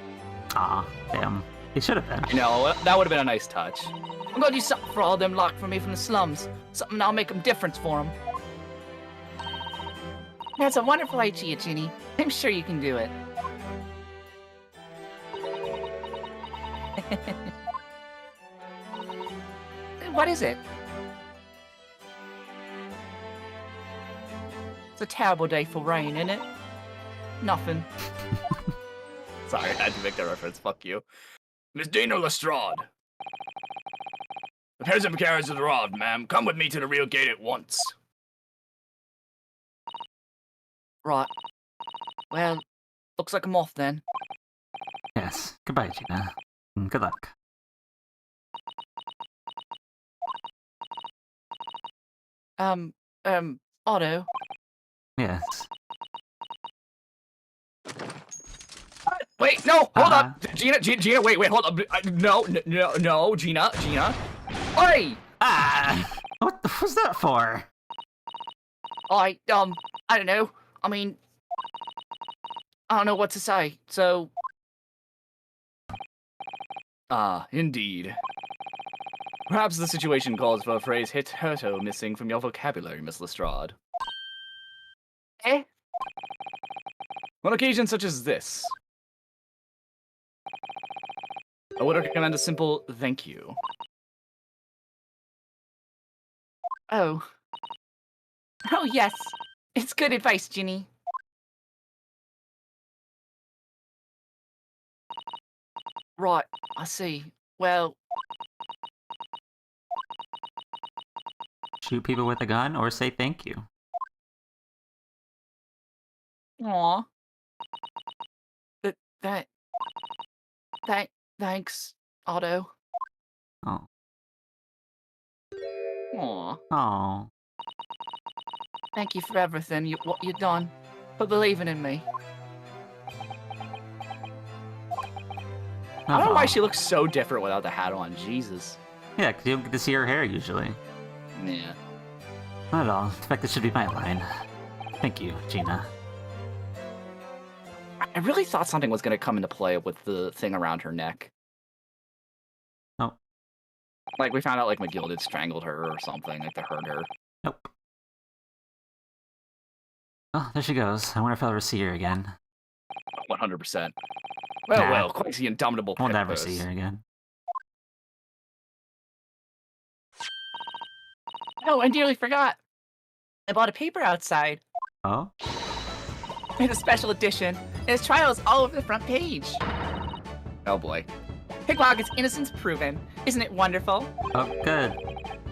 Aw, damn. He should have been. You know, that would have been a nice touch. I'm gonna do something for all them locked for me from the slums. Something that'll make a difference for them. That's a wonderful idea, Ginny. I'm sure you can do it. What is it? It's a terrible day for rain, isn't it? Nothing. Sorry, I had to make that reference. Fuck you. Miss Dana Lestrade. The pairs of carriages of the rod, ma'am. Come with me to the real gate at once. Right. Well, looks like I'm off then. Yes. Goodbye, Gina. And good luck. Otto. Yes. Wait, no, hold up, Gina, wait, hold up, no, Gina. Oi! What was that for? I don't know. I mean, I don't know what to say, so... Ah, indeed. Perhaps the situation calls for a phrase hitherto missing from your vocabulary, Miss Lestrade. Eh? On occasions such as this, I would recommend a simple thank you. Oh. Oh, yes. It's good advice, Ginny. Right, I see. Well... Shoot people with a gun or say thank you. Aw. Thanks, Otto. Oh. Aw. Oh. Thank you for everything, what you've done, for believing in me. I don't know why she looks so different without the hat on, Jesus. Yeah, because you don't get to see her hair usually. Yeah. Not at all. In fact, this should be my line. Thank you, Gina. I really thought something was going to come into play with the thing around her neck. Oh. Like, we found out, like, McGill had strangled her or something, like, to hurt her. Nope. Oh, there she goes. I wonder if I'll ever see her again. 100%. Well, quite the indomitable We'll pet never purse. see her again. Oh, I nearly forgot. I bought a paper outside. Oh? It's a special edition. And his trial is all over the front page. Oh boy. Pickpocket's innocence proven. Isn't it wonderful? Oh, good.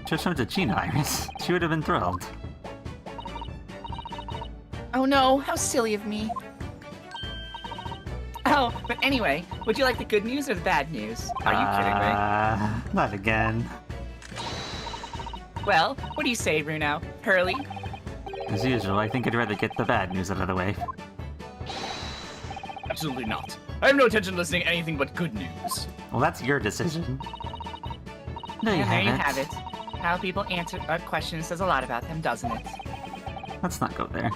Just shown it to Gina, Iris. She would have been thrilled. Oh no, how silly of me. Oh, but anyway, would you like the good news or the bad news? Are you kidding me? Not again. Well, what do you say, Bruno? Hurley? As usual, I think I'd rather get the bad news out of the way. Absolutely not. I have no intention of listening to anything but good news. Well, that's your decision. No, you And there you haven't. have it. How people answer a question says a lot about them, doesn't it? Let's not go there.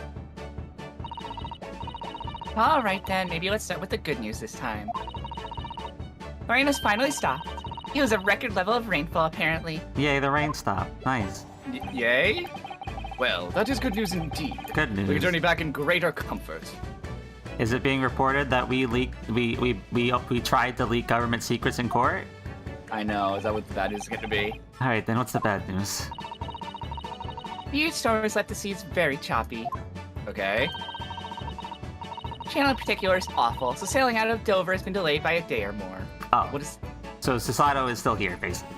Alright then, maybe let's start with the good news this time. The rain has finally stopped. It was a record level of rainfall, apparently. Yay, the rain stopped. Nice. Yay? Well, that is good news indeed. Good news. We can journey back in greater comfort. Is it being reported that we leaked, we tried to leak government secrets in court? I know, is that what the bad news is going to be? Alright, then what's the bad news? The stores left the seas very choppy. Okay. Channel in particular is awful, so sailing out of Dover has been delayed by a day or more. Oh. What is... So Susato is still here, basically.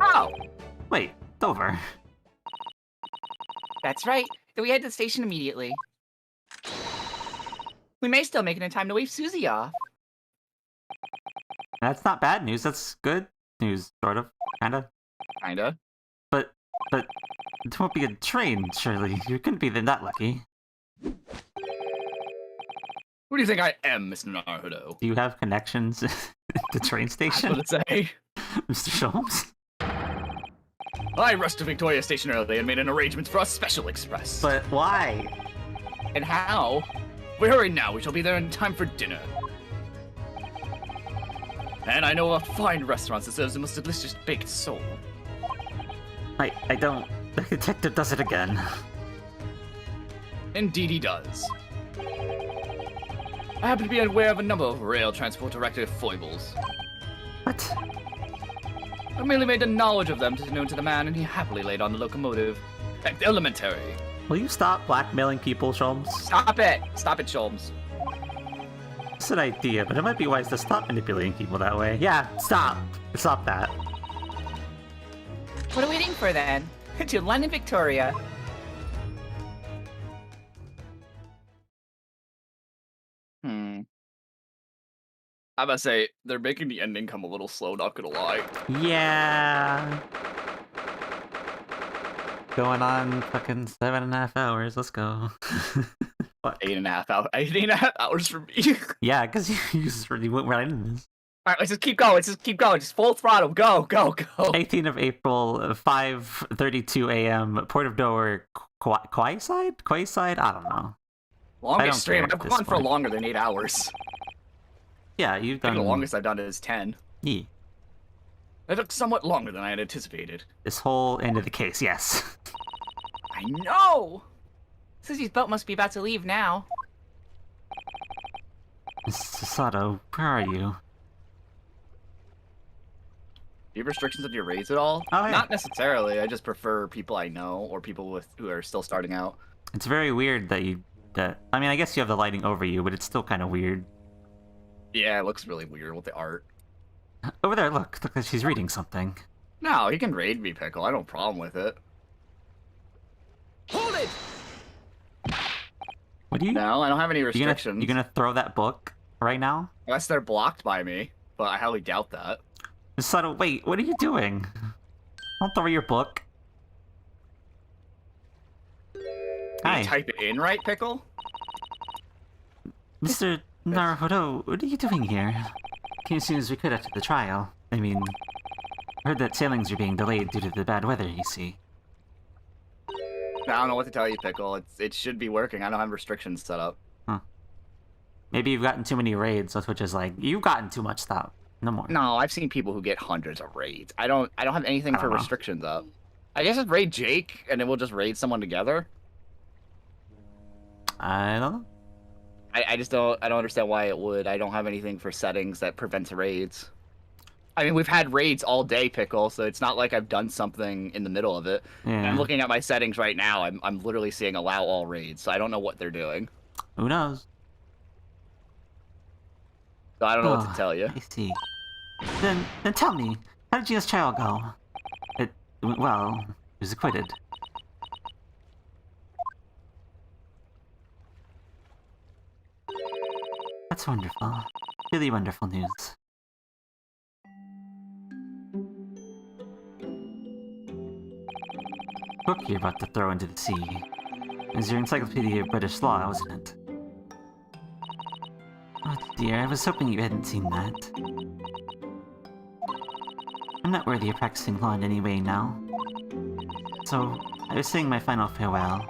Oh! Wait, Dover. That's right. Then we head to the station immediately. We may still make it in time to wave Susie off. That's not bad news, that's good news, sort of. Kinda. Kinda. But it won't be a train, surely. You couldn't be that lucky. Who do you think I am, Mr. Naruto? Do you have connections to the train station? What did it say? Mr. Sholmes? I rushed to Victoria Station early and made an arrangement for a special express. But why? And how? If we hurry now, we shall be there in time for dinner. And I know a fine restaurant that serves the most delicious baked sole. I don't... The detective does it again. Indeed he does. I happen to be aware of a number of rail transport directive foibles. What? I merely made the knowledge of them known to the man, and he happily laid on the locomotive. Heck, elementary. Will you stop blackmailing people, Sholmes? Stop it! Stop it, Sholmes. It's an idea, but it might be wise to stop manipulating people that way. Yeah, stop! Stop that. What are we waiting for then? To London, Victoria. I must say, they're making the ending come a little slow, not gonna lie. Yeah. Going on fucking 7.5 hours, let's go. Fuck. 8.5 hours for me. Yeah, because you just really went right into this. All right, let's just keep going. Just full throttle. Go, go, go. 18th of April, 5:32 a.m. Port of Dover, Quayside? I don't know. Longest stream. care at I've this gone for point. longer than 8 hours. Yeah, you've I think done the longest I've done is 10. Yeah, That took somewhat longer than I had anticipated. this whole end of the case. Yes. I know. Susie's boat must be about to leave now. Mr. Sato, where are you? Do you have restrictions on your raids at all? Oh, yeah. Not necessarily. I just prefer people I know or people who are still starting out. It's very weird that I mean, I guess you have the lighting over you, but it's still kind of weird. Yeah, it looks really weird with the art. Over there, look like she's reading something. No, he can raid me, Pickle. I don't have a problem with it. Hold it! What do you? No, I don't have any restrictions. You gonna throw that book right now? Unless they're blocked by me, but I highly doubt that. Sato, wait, what are you doing? Don't throw your book. Can Hi, you type it in right, Pickle? Mr. Naruhodo, what are you doing here? Came as soon as we could after the trial. I mean, heard that sailings are being delayed due to the bad weather, you see. I don't know what to tell you, Pickle. It should be working. I don't have restrictions set up. maybe you've gotten too many raids, so Twitch is like, you've gotten too much stuff. No more. No, I've seen people who get hundreds of raids. I don't have anything I for don't know. restrictions up. I guess just raid Jake, and then we'll just raid someone together. I don't know. I just don't understand why it would. I don't have anything for settings that prevents raids. I mean, we've had raids all day, Pickle, so it's not like I've done something in the middle of it. Yeah. I'm looking at my settings right now. I'm literally seeing allow all raids, so I don't know what they're doing. Who knows? So I don't know what Oh, to tell you. I see. Then tell me, how did Gina's trial go? It went well. He was acquitted. That's wonderful. Really wonderful news. Book you're about to throw into the sea. It was your Encyclopedia of British Law, wasn't it? Oh dear, I was hoping you hadn't seen that. I'm not worthy of practicing law in any way now. So, I was saying my final farewell.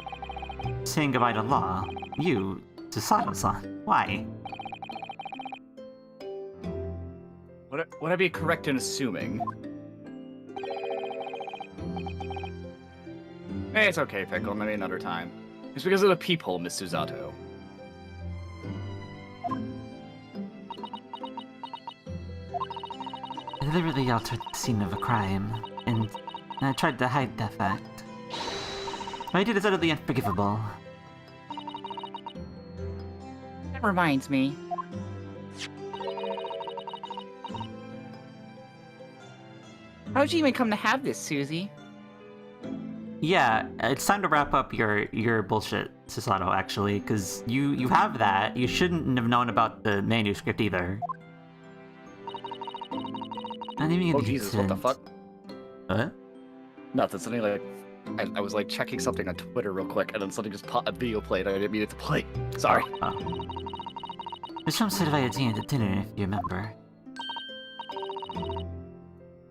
Saying goodbye to law. You, to Sato-san. Why? Would I be correct in assuming? Hey, it's okay, Pickle. Maybe another time. It's because of the peephole, Miss Suzato. I deliberately altered the scene of a crime, and I tried to hide that fact. What I did is utterly unforgivable. That reminds me. How'd you even come to have this, Susie? Yeah, it's time to wrap up your bullshit, Susato, actually, because you have that. You shouldn't have known about the manuscript either. Not even Oh the Jesus, what the incident. fuck? What? Nothing, something like... I was like checking something on Twitter real quick, and then something just popped, a video played, and I didn't mean it to play. Sorry. Oh. Miss Trump said I Gina at dinner, if you remember.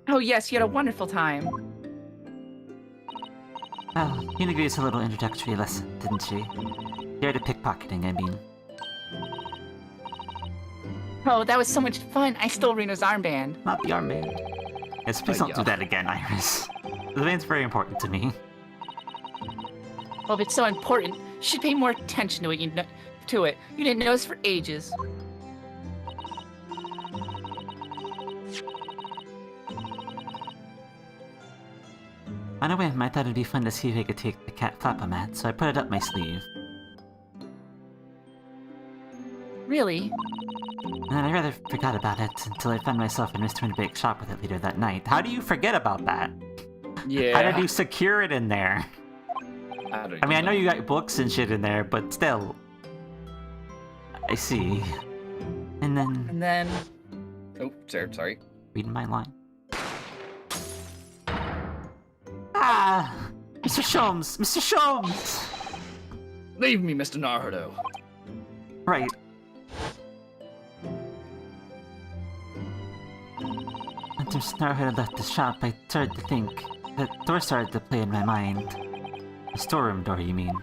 Oh yes, you had a wonderful time. Well, Gina gave us a little introductory lesson, didn't she? The art of pickpocketing, I mean. Oh, that was so much fun. I stole Reno's armband. Not the armband. Yes, please don't do that again, Iris. The band's very important to me. Well, if it's so important, you should pay more attention to it. You didn't notice for ages. On a whim, I thought it'd be fun to see if I could take the cat flap-o-mat, so I put it up my sleeve. Really? And then I rather forgot about it until I found myself in Miss Twinbeck's shop with it later that night. How do you forget about that? Yeah. How did you secure it in there? I mean, I know you got books and shit in there, but still. I see. And then... Oh, sorry. Reading my line. Ah! Mr. Sholmes! Mr. Sholmes! Leave me, Mr. Naruto. Right. After Naruto left the shop, I started to think. The door started to play in my mind. The storeroom door, you mean?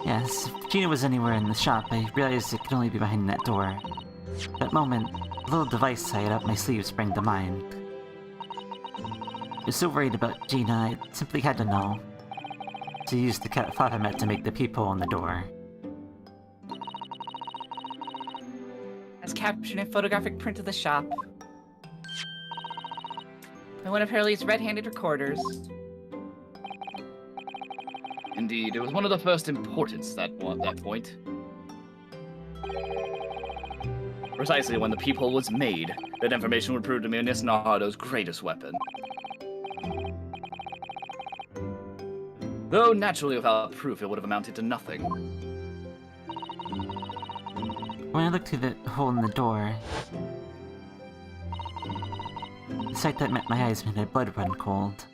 Yes, if Gina was anywhere in the shop, I realized it could only be behind that door. At that moment, the little device I had up my sleeve sprang to mind. I was so worried about Gina, I simply had to know. To use the thought I meant to make the peephole on the door. As captured in photographic print of the shop. By one of Hurley's red-handed recorders. Indeed, it was one of the first importance that point. Precisely when the peephole was made, that information would prove to be Miss Naruto's greatest weapon. Though naturally without proof it would have amounted to nothing. When I looked through the hole in the door, the sight that met my eyes made my blood run cold.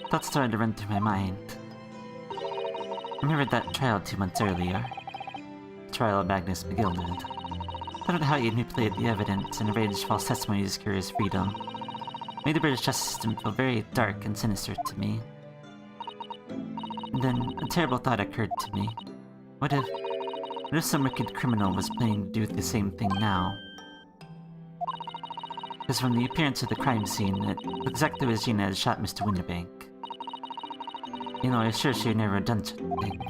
Thoughts started to run through my mind. I remembered that trial 2 months earlier. The trial of Magnus McGilded. Thought of how he had manipulated the evidence and arranged false testimony to secure his freedom. Made the British justice system feel very dark and sinister to me. And then a terrible thought occurred to me. What if some wicked criminal was planning to do the same thing now? Because from the appearance of the crime scene, it looked exactly as Gina had shot Mr. Winterbank. You know, I was sure she had never done such a thing.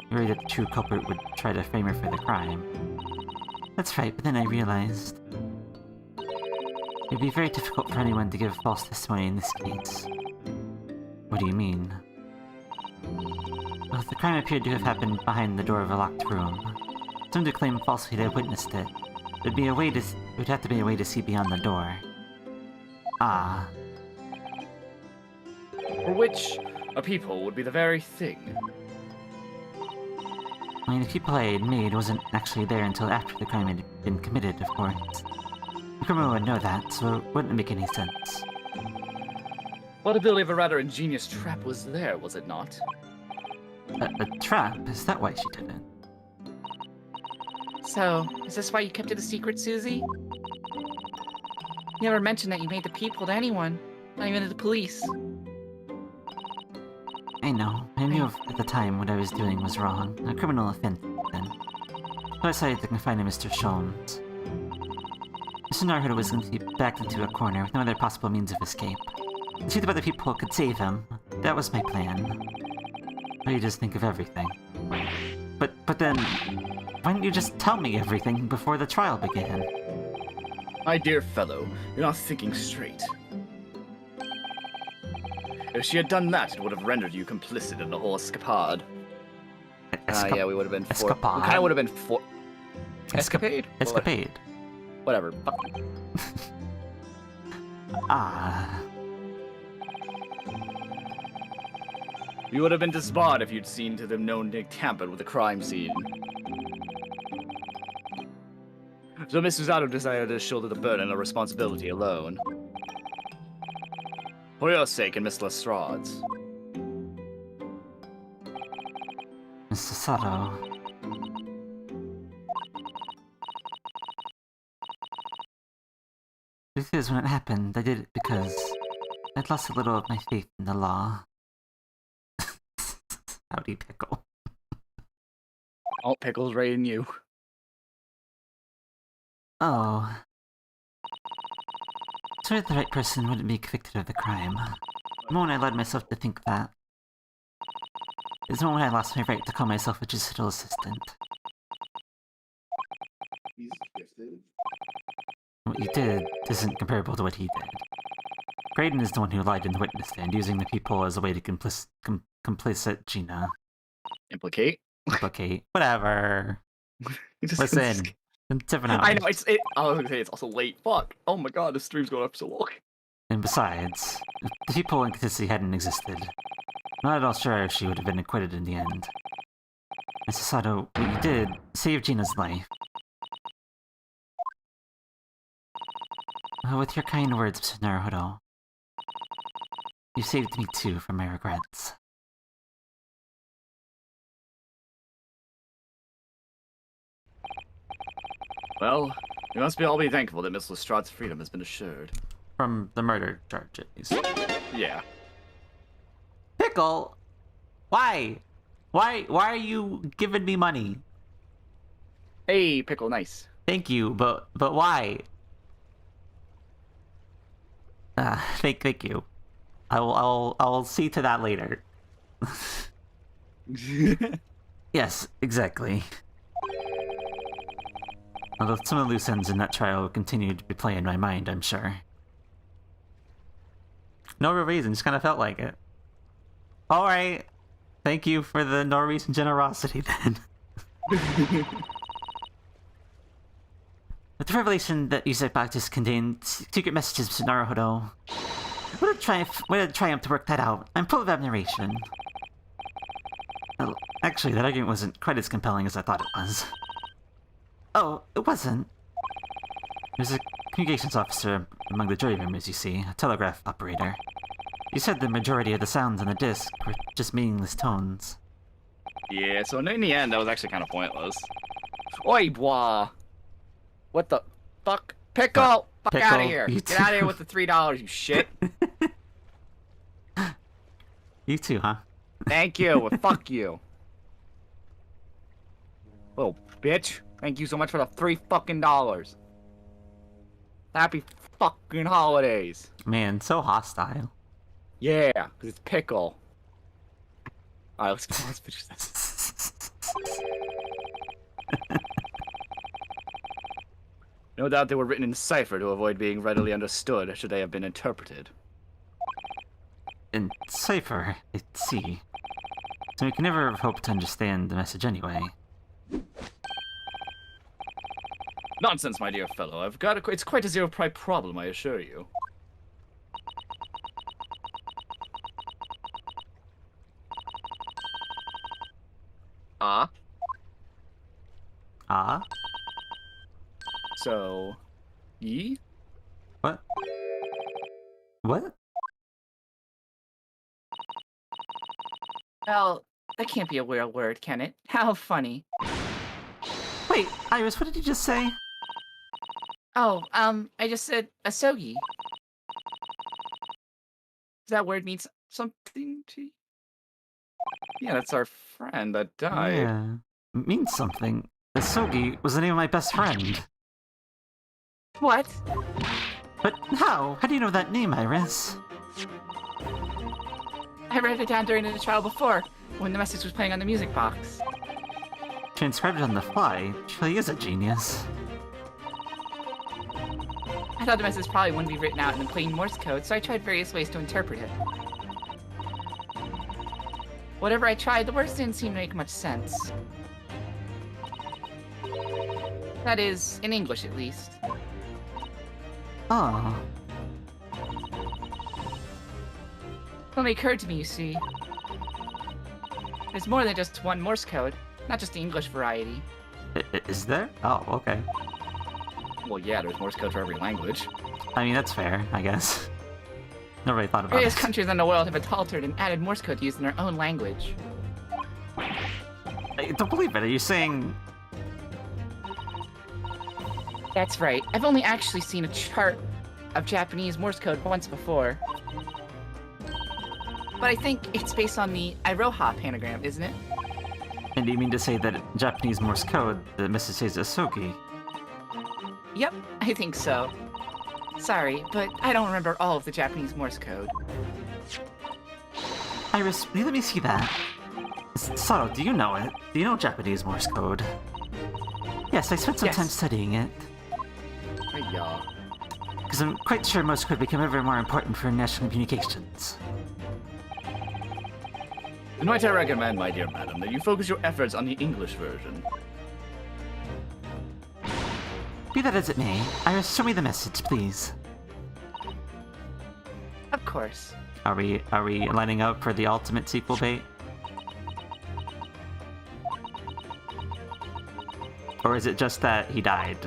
Worried that the true culprit would try to frame her for the crime. That's right, but then I realized... it'd be very difficult for anyone to give false testimony in this case. What do you mean? Well, if the crime appeared to have happened behind the door of a locked room, someone to claim falsely to have witnessed it, it would have to be a way to see beyond the door. Ah. For which, a peephole would be the very thing. I mean, the people I had made wasn't actually there until after the crime had been committed, of course. The criminal would know that, so it wouldn't make any sense. Possibility of a rather ingenious trap was there, was it not? A trap? Is that why she did it? So, is this why you kept it a secret, Susie? You never mentioned that you made the peephole to anyone, not even to the police. I know. I knew at the time what I was doing was wrong. A criminal offense then. So I decided to confine to Mr. Sholmes. Mr. Naruto was going to be backed into a corner with no other possible means of escape. To see that other people could save him. That was my plan. Or you just think of everything. But then, why didn't you just tell me everything before the trial began? My dear fellow, you're not thinking straight. If she had done that, it would have rendered you complicit in the whole escapade. Yeah, we would have been escapade? We kind of would have been escapade? Escapade. Whatever. Ah. You would have been disbarred if you'd seen to them known Nick tampered with the crime scene. So Miss Susato decided to shoulder the burden of responsibility alone. For your sake and Miss Lestrade's. Mr. Sato. The truth is, when it happened, I did it because I'd lost a little of my faith in the law. Howdy, Pickle. Oh, Pickle's right in you. Oh. So the right person wouldn't be convicted of the crime. The moment I allowed myself to think that is the moment I lost my right to call myself a digital assistant. He's gifted. What you did isn't comparable to what he did. Graydon is the one who lied in the witness stand, using the people as a way to complicit Gina. Implicate? Implicate. Whatever. Listen. It's 7 hours. I know, I was gonna say it's also late. Fuck. Oh my god, this stream's going up so long. And besides, if the people in Katsuki hadn't existed, I'm not at all sure if she would have been acquitted in the end. Mrs. Sato, what you did saved Gina's life. With your kind words, Mr. Naruto, You saved me too from my regrets. Well, we must all be thankful that Miss Lestrade's freedom has been assured. From the murder charges. Yeah. Pickle! Why? Why are you giving me money? Hey, Pickle, nice. Thank you, but why? Thank you. I'll see to that later. Yes, exactly. Although some of the loose ends in that trial will continue to replay in my mind, I'm sure. No real reason, just kind of felt like it. Alright. Thank you for the no reason generosity then. But the revelation that Yusei practice contained secret messages to Naruhodo. What a triumph to work that out. I'm full of admiration. Well, actually, that argument wasn't quite as compelling as I thought it was. Oh, it wasn't. There's a communications officer among the jury members, you see, a telegraph operator. You said the majority of the sounds on the disc were just meaningless tones. Yeah, so in the end, that was actually kind of pointless. Oi, boy! What the fuck? Pickle! Fuck Pickle, out of here! you Get out of too. here with the $3, you shit! You too, huh? Thank you, well, fuck you. Little bitch. Thank you so much for the $3 fucking. Happy fucking holidays. Man, so hostile. Yeah, because it's Pickle. Alright, let's finish this. No doubt they were written in cipher to avoid being readily understood should they have been interpreted. In cipher, I see. So we can never hope to understand the message anyway. Nonsense, my dear fellow. It's quite a zero-pride problem, I assure you. Ah? Ah? So... Ye? What? What? Well, that can't be a real word, can it? How funny. Wait, Iris, what did you just say? Oh, I just said asogi. Does that word mean something to you? Yeah, that's our friend that died. Yeah, it means something. Asogi was the name of my best friend. What? But how? How do you know that name, Iris? I wrote it down during the trial before, when the message was playing on the music box. Transcribed it on the fly. She really is a genius. I thought the message probably wouldn't be written out in plain Morse code, so I tried various ways to interpret it. Whatever I tried, the words didn't seem to make much sense. That is, in English at least. Oh. It only occurred to me, you see. There's more than just one Morse code, not just the English variety. Is there? Oh, okay. Well, yeah, there's Morse code for every language. I mean, that's fair, I guess. Never really thought about Various it. countries in the world have altered and added Morse code used in their own language. I don't believe it. Are you saying... That's right. I've only actually seen a chart of Japanese Morse code once before. But I think it's based on the Iroha pentagram, isn't it? And do you mean to say that in Japanese Morse code, the message says Asogi? Yep, I think so. Sorry, but I don't remember all of the Japanese Morse code. Iris, will you let me see that? Sato, do you know it? Do you know Japanese Morse code? Yes, I spent some time studying it. Hey, y'all. Because I'm quite sure Morse code become ever more important for national communications. Then might I recommend, my dear madam, that you focus your efforts on the English version. Be that as it may, Iris, show me the message, please. Of course. Are we lining up for the ultimate sequel bait? Or is it just that he died?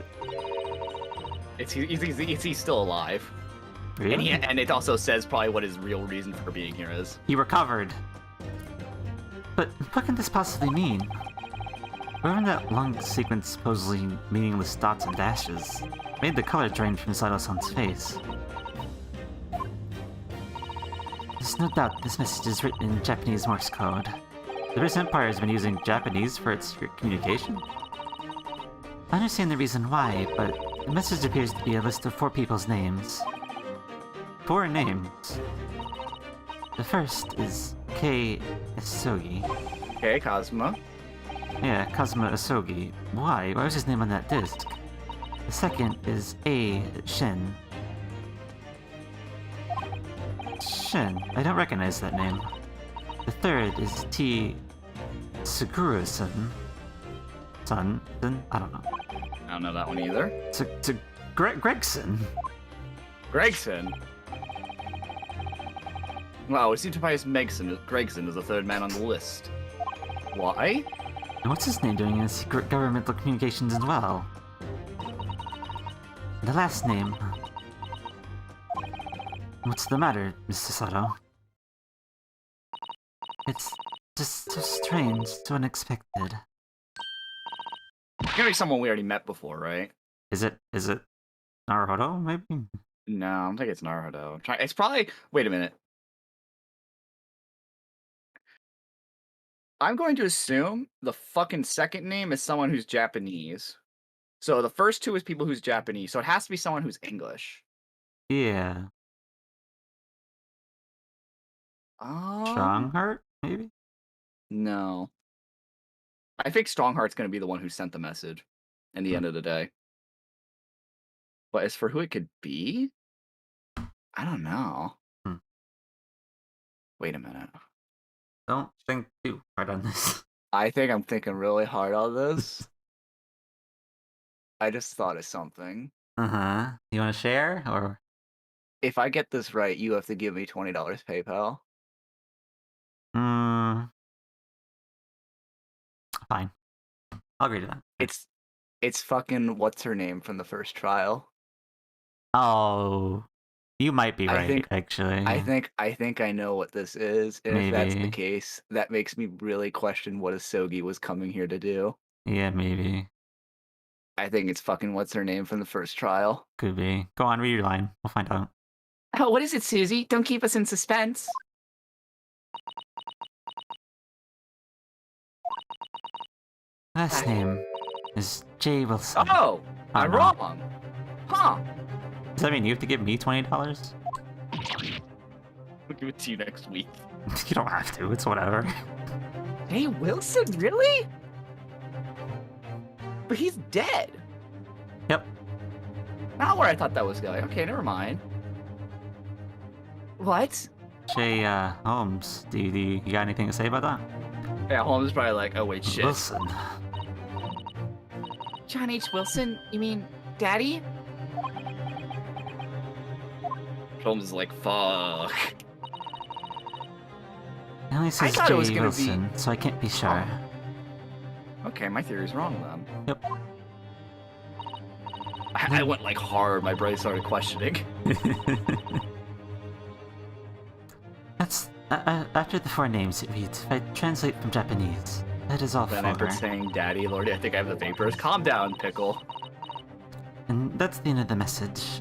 Is he still alive? Really? And it also says probably what his real reason for being here is. He recovered. But what can this possibly mean? Whoever in that long sequence supposedly meaningless dots and dashes made the color drain from Sato-san's face. There's no doubt this message is written in Japanese Morse code. The British Empire has been using Japanese for its communication. I understand the reason why, but the message appears to be a list of 4 people's names. 4 names. The first is Kei Isogi. Okay, Cosmo. Yeah, Kazuma Isogi. Why? Why was his name on that disc? The second is A. Shin. Shin. I don't recognize that name. The third is T. Suguru-san. Then? I don't know. I don't know that one either. Gregson. Gregson? Wow, it seems to bias Gregson is the 3rd man on the list. Why? And what's his name doing in secret governmental communications as well? The last name. What's the matter, Mr. Sato? It's just so strange, so unexpected. It's gonna be someone we already met before, right? Is it Naruto, maybe? No, I don't think it's Naruto. It's probably... Wait a minute. I'm going to assume the fucking second name is someone who's Japanese. So the first 2 is people who's Japanese, so it has to be someone who's English. Yeah. Strongheart, maybe? No. I think Strongheart's going to be the one who sent the message in the end of the day. But as for who it could be, I don't know. Wait a minute. Don't think too hard on this. I think I'm thinking really hard on this. I just thought of something. Uh-huh. You want to share, or? If I get this right, you have to give me $20 PayPal. Fine. I'll agree to that. It's fucking what's her name from the first trial. Oh, you might be right. Actually, I think I know what this is, and if that's the case, that makes me really question what Asogi was coming here to do. Yeah, maybe. I think it's fucking what's her name from the first trial. Could be. Go on, read your line. We'll find out. Oh, what is it, Susie? Don't keep us in suspense. Last name is J. Wilson. Oh, I'm wrong. Huh. Does that mean you have to give me $20? We'll give it to you next week. You don't have to. It's whatever. Hey, Wilson, really? But he's dead. Yep. Not where I thought that was going. Okay, never mind. What? Jay Holmes, do you got anything to say about that? Yeah, Holmes is probably like, oh wait, shit. Wilson. John H. Wilson? You mean Daddy? Holmes is like, fuck. It only says thought it was J. gonna Wilson, so I can't be sure. Okay, my theory's wrong then. Yep. I went like hard, my brain started questioning. That's after the 4 names it reads. If I translate from Japanese, that is all Then 4. I've been saying, Daddy, Lordy, I think I have the vapors. Calm down, Pickle. And that's the end of the message.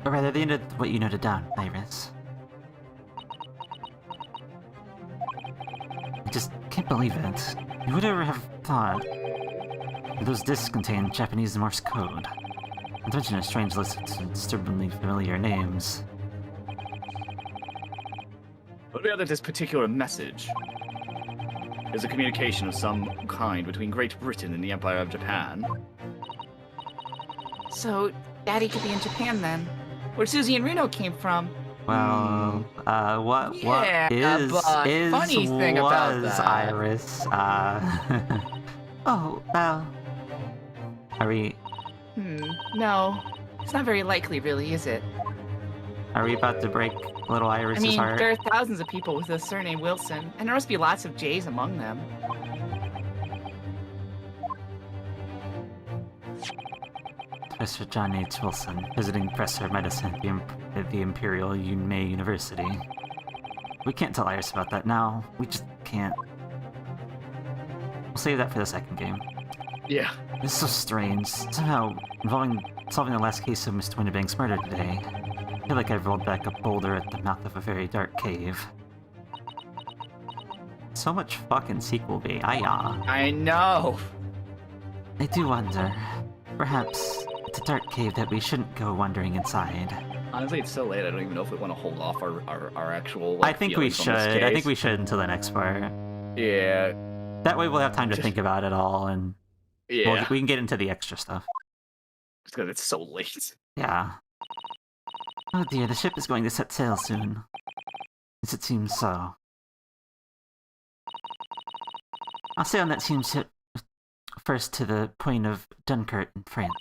Or rather, the end of what you noted down, Iris. I just can't believe it. You would ever have thought those discs contain Japanese Morse code. Not to mention a strange list of disturbingly familiar names. But rather, this particular message is a communication of some kind between Great Britain and the Empire of Japan. So, Daddy could be in Japan then. Where Susie and Reno came from. Well, what Yeah, is but funny thing about was that. Iris? Oh, well, are we No. It's not very likely, really, is it? about to break little I Iris's mean, heart? there are thousands of people with the surname Wilson, and there must be lots of J's among them. Professor John H. Wilson, visiting professor of medicine at the Imperial May University. We can't tell Iris about that now. We just can't. We'll save that for the second game. Yeah. This is so strange. Somehow, involving solving the last case of Mr. Winterbank's murder today, I feel like I've rolled back a boulder at the mouth of a very dark cave. So much fucking sequel bait. I know. I do wonder. Perhaps it's a dark cave that we shouldn't go wandering inside. Honestly, it's so late. I don't even know if we want to hold off our actual. Like, I think we should. I think we should until the next part. Yeah. That way we'll have time to think about it all, and Yeah. we can get into the extra stuff. Just because it's so late. Yeah. Oh dear, the ship is going to set sail soon. Yes, it seems so. I'll sail on that steam ship first to the point of Dunkirk in France.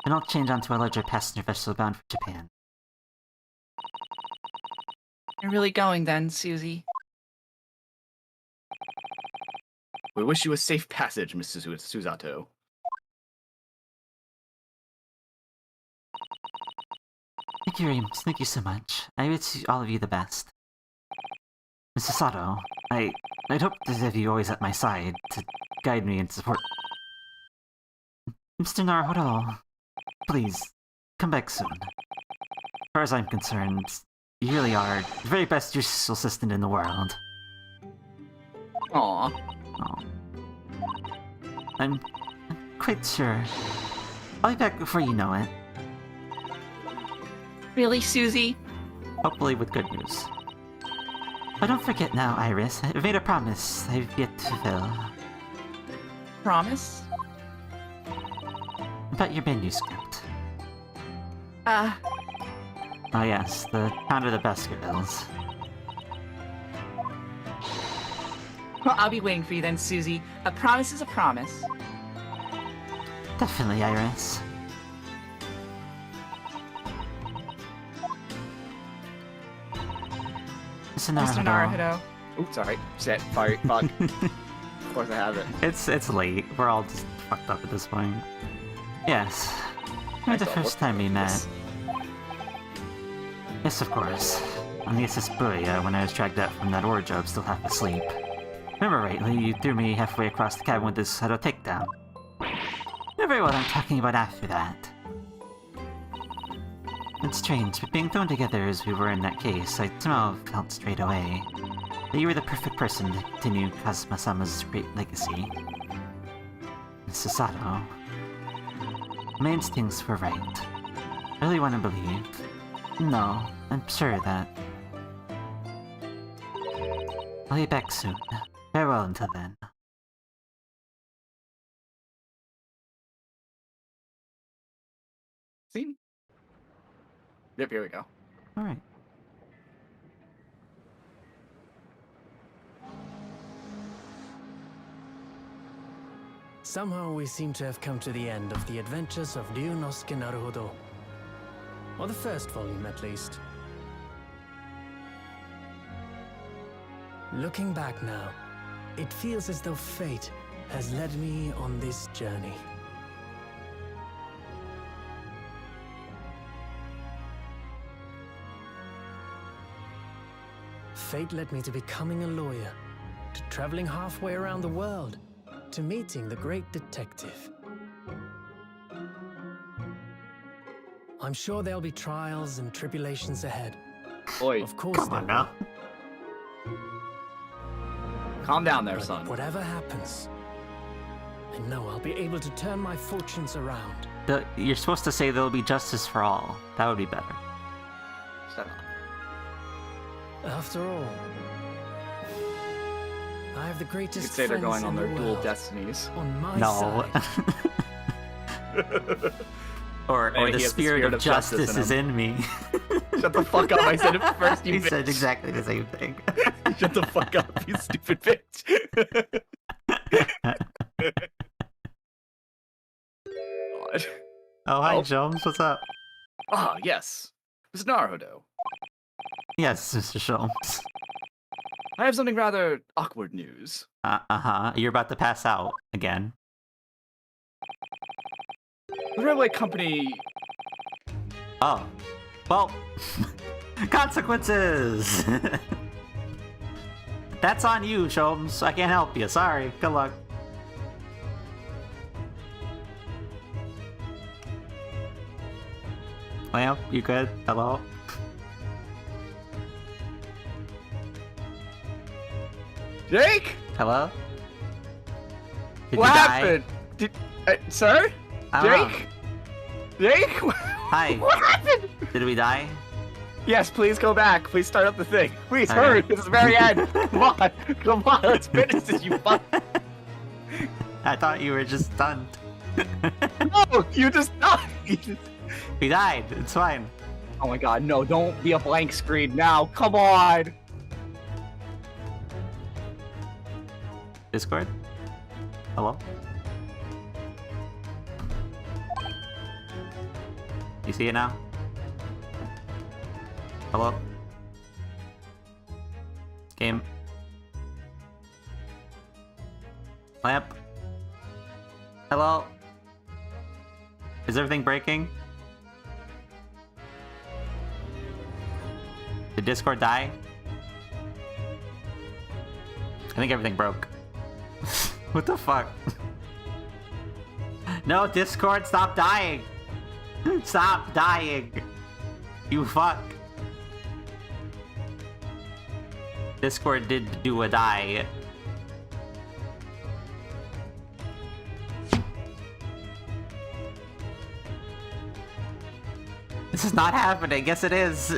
Then I'll change onto a larger passenger vessel bound for Japan. You're really going then, Susie? We wish you a safe passage, Mrs. Susato. Thank you so much. I wish all of you the best. Mrs. Sato, I'd hoped to have you always at my side to guide me and support. Mr. Naruhodo, please, come back soon. As far as I'm concerned, you really are the very best useful assistant in the world. Aww. Oh. I'm quite sure. I'll be back before you know it. Really, Susie? Hopefully with good news. But don't forget now, Iris. I've made a promise I've yet to fulfill. Promise? About your manuscript. Ah, Oh yes, the Count of the Baskervilles. well, I'll be waiting for you then, Susie. A promise is a promise. Definitely, Iris. Mr. Mr. Naruhodo. Oops, sorry. Set. Fire. Fuck. Of course I have it. It's late. We're all just fucked up at this point. Yes. Remember the first time we met? Yes, of course. On the SS Buria, when I was dragged out from that ore job still half asleep. Remember rightly, you threw me halfway across the cabin with this Seto takedown. You know very what I'm talking about after that. It's strange, but being thrown together as we were in that case, I somehow felt straight away that you were the perfect person to continue Kazuma-sama's great legacy. Mrs. Sato. My instincts were right. I really want to believe. No, I'm sure that. I'll be back soon. Farewell until then. See? Yep, here we go. Alright. Somehow we seem to have come to the end of the adventures of Ryunosuke Naruhodo. Or the first volume, at least. Looking back now, it feels as though fate has led me on this journey. Fate led me to becoming a lawyer, to traveling halfway around the world, to meeting the great detective. I'm sure there'll be trials and tribulations ahead. Boy, Of course Come on now. calm down there, But son. whatever happens, I know I'll be able to turn my fortunes around. You're supposed to say there'll be justice for all. That would be better. Shut up. After all, I have the You greatest could say they're friends going on in their the dual world destinies. on my No. side. or Maybe the he has the spirit of justice is in me. Shut the fuck up, I said it first, you He bitch. said exactly the same thing. Shut the fuck up, you stupid bitch. God. Oh, hi, Oh. Jones. What's up? Ah, yes. Mr. Naruhodo. Yes, Mr. Sholmes. I have something rather awkward news. Uh-huh. You're about to pass out again. The railway company. Oh. Well, consequences! That's on you, Sholmes. I can't help you. Sorry. Good luck. Lamp, you good? Hello? Jake? Hello? Did What you die? happened? Sir? I don't know. Jake? Jake? Hi. What happened? Did we die? Yes, please go back. Please start up the thing. Please All hurry. right. This is the very end. Come on. Come on. Let's finish this, you fuck. I thought you were just stunned. No, you just died. We died. It's fine. Oh my god, no, don't be a blank screen now. Come on. Discord? Hello? You see it now? Hello? Game. Lamp? Hello? Is everything breaking? Did Discord die? I think everything broke. What the fuck? No, Discord, stop dying! Stop dying! You fuck! Discord did do a die. This is not happening. Yes, it is.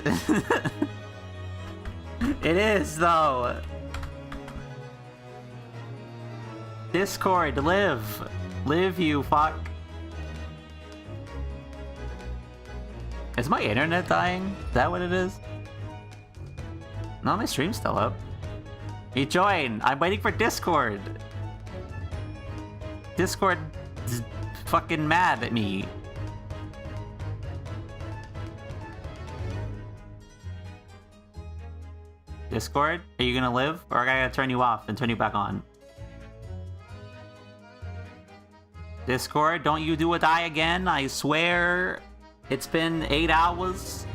It is, though. Discord, live. Live, you fuck. Is my internet dying? Is that what it is? No, my stream's still up. You join. I'm waiting for Discord. Discord is fucking mad at me. Discord, are you gonna live? Or I gotta turn you off and turn you back on? Discord, don't you do a die again? I swear. It's been 8 hours.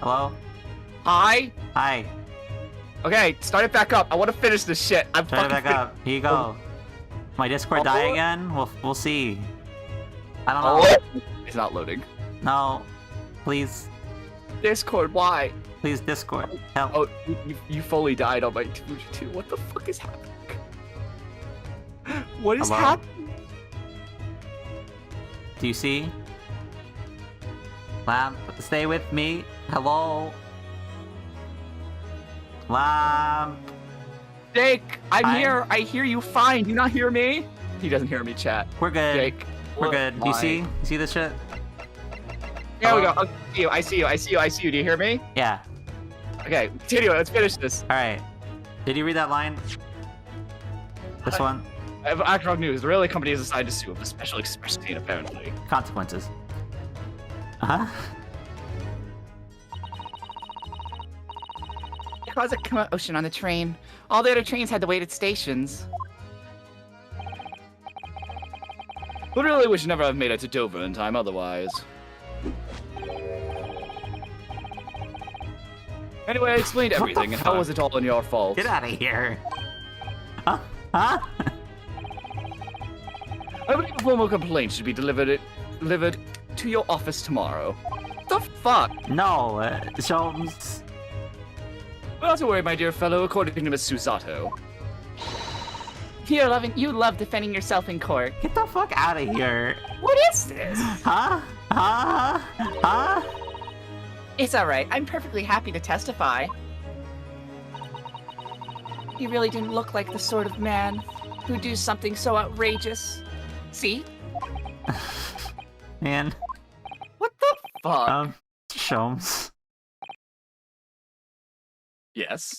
Hello? Hi? Hi. Okay, start it back up. I want to finish this shit. I'm Turn it fucking back up. Here you go. My Discord die again? We'll see. I don't know. Oh, it's not loading. No. Please. Discord, why? Please, Discord. Help. Oh, you fully died on my 2. What the fuck is happening? What is Hello? happening? Do you see? Lamp, stay with me. Hello? Lamp. Jake, I'm Hi. here. I hear you fine. Do you not hear me? He doesn't hear me, chat. We're good. Jake. We're good. Do you Why? see? You see this shit? There we go. Hello? Oh, I see you. Do you hear me? Yeah. Okay, continue. Let's finish this. Alright. Did you read that line? This one? Actual news. The railway company has decided to sue of the special express train, apparently. Consequences. Uh-huh. It caused a commotion on the train. All the other trains had to wait at stations. Literally, we should never have made it to Dover in time otherwise. Anyway, I explained everything, and how was it all in your fault? Get out of here. Huh? Huh? I believe a formal complaint should be delivered to your office tomorrow. The fuck? No, Sholmes. Well, not to worry, my dear fellow, according to Miss Susato. You love defending yourself in court. Get the fuck out of here. What is this? Huh? Huh? Huh? It's alright. I'm perfectly happy to testify. He really didn't look like the sort of man who'd do something so outrageous. See? Man. What the fuck? Sholmes. Yes.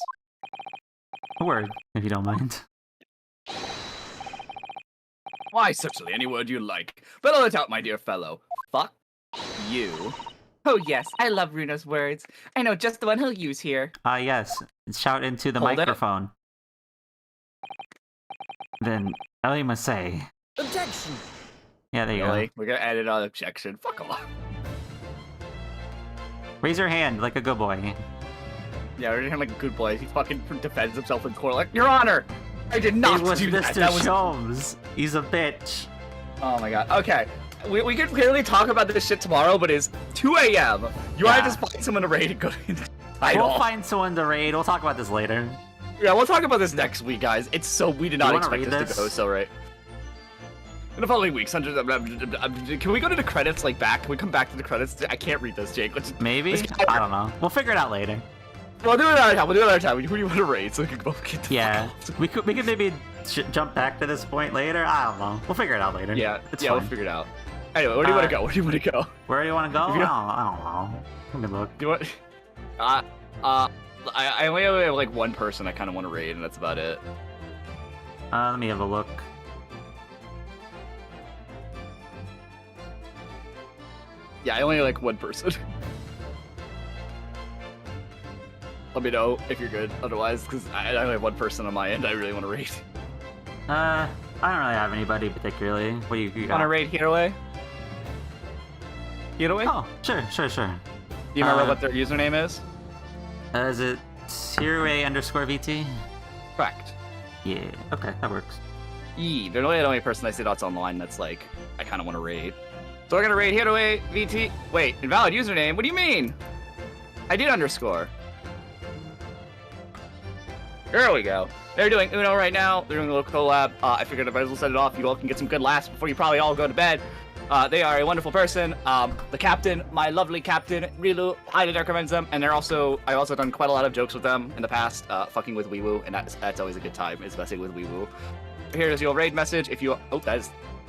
A word, if you don't mind. Why, certainly, any word you like. Bellow it out, my dear fellow. Fuck you. Oh yes, I love Runo's words. I know just the one he'll use here. Yes. Shout into the Hold it. microphone. Then, all you must say. Objection! Yeah, there you Really? go. We're gonna edit on objection. Fuck off. Raise your hand like a good boy. Yeah, we're like a good boy. He fucking defends himself in court like, Your Honor, I did not It was do that. Mr. That was... Sholmes. He's a bitch. Oh my god. Okay. We could clearly talk about this shit tomorrow, but it's 2 a.m. You want to just find someone to raid and go in the title. We'll find someone to raid. We'll talk about this later. Yeah, we'll talk about this next week, guys. It's so... We did not expect this to go so right. In the following weeks, can we go to the credits, like, back? Can we come back to the credits? I can't read this, Jake. Maybe? I don't know. We'll figure it out later. We'll do it another time. Who do you want to raid so we can both get the Yeah. We could maybe jump back to this point later. I don't know. We'll figure it out later. Yeah, it's we'll fine. figure it out. Anyway, where do you want to go? Where do you want to go? Where do you want to go? I don't know. Let me look. Do you want... I only have, like, one person I kind of want to raid, and that's about it. Let me have a look. Yeah, I only have, like, one person. Let me know if you're good, otherwise, because I only have one person on my end I really want to raid. I don't really have anybody particularly. What do you got? Want to raid Hiraway? Hiraway? Oh, sure. Do you remember what their username is? Is it Hiraway_VT? Correct. Yeah, okay, that works. They're really the only person I see that's online that's like, I kind of want to raid. So we're gonna raid Hiraway VT. Wait, invalid username? What do you mean? I did underscore. There we go. They're doing Uno right now. They're doing a little collab. I figured I might as well set it off. You all can get some good laughs before you probably all go to bed. They are a wonderful person. The captain, my lovely captain, Rilu, highly recommends them. And I also done quite a lot of jokes with them in the past, fucking with Weewoo, and that's always a good time, especially with Weewoo. Here's your raid message if you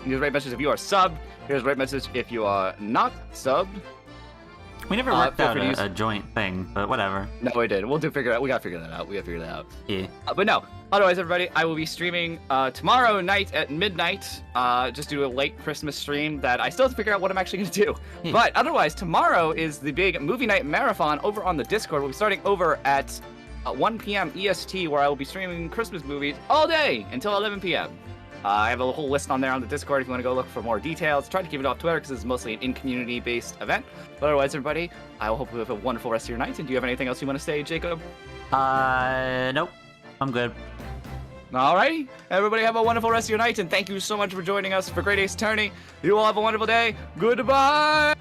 here's raid message if you are subbed. Here's raid message if you are not subbed. We never worked out a joint thing, but whatever. No, we did. We gotta figure that out. Yeah. But no. Otherwise, everybody, I will be streaming tomorrow night at midnight. Just do a late Christmas stream that I still have to figure out what I'm actually gonna do. Yeah. But otherwise, tomorrow is the big movie night marathon over on the Discord. We'll be starting over at 1 p.m. EST, where I will be streaming Christmas movies all day until 11 p.m. I have a whole list on there on the Discord if you want to go look for more details. Try to keep it off Twitter because this is mostly an in-community based event. But otherwise, everybody, I hope you have a wonderful rest of your night. And do you have anything else you want to say, Jacob? Nope. I'm good. Alrighty. Everybody have a wonderful rest of your night. And thank you so much for joining us for Great Ace Attorney. You all have a wonderful day. Goodbye.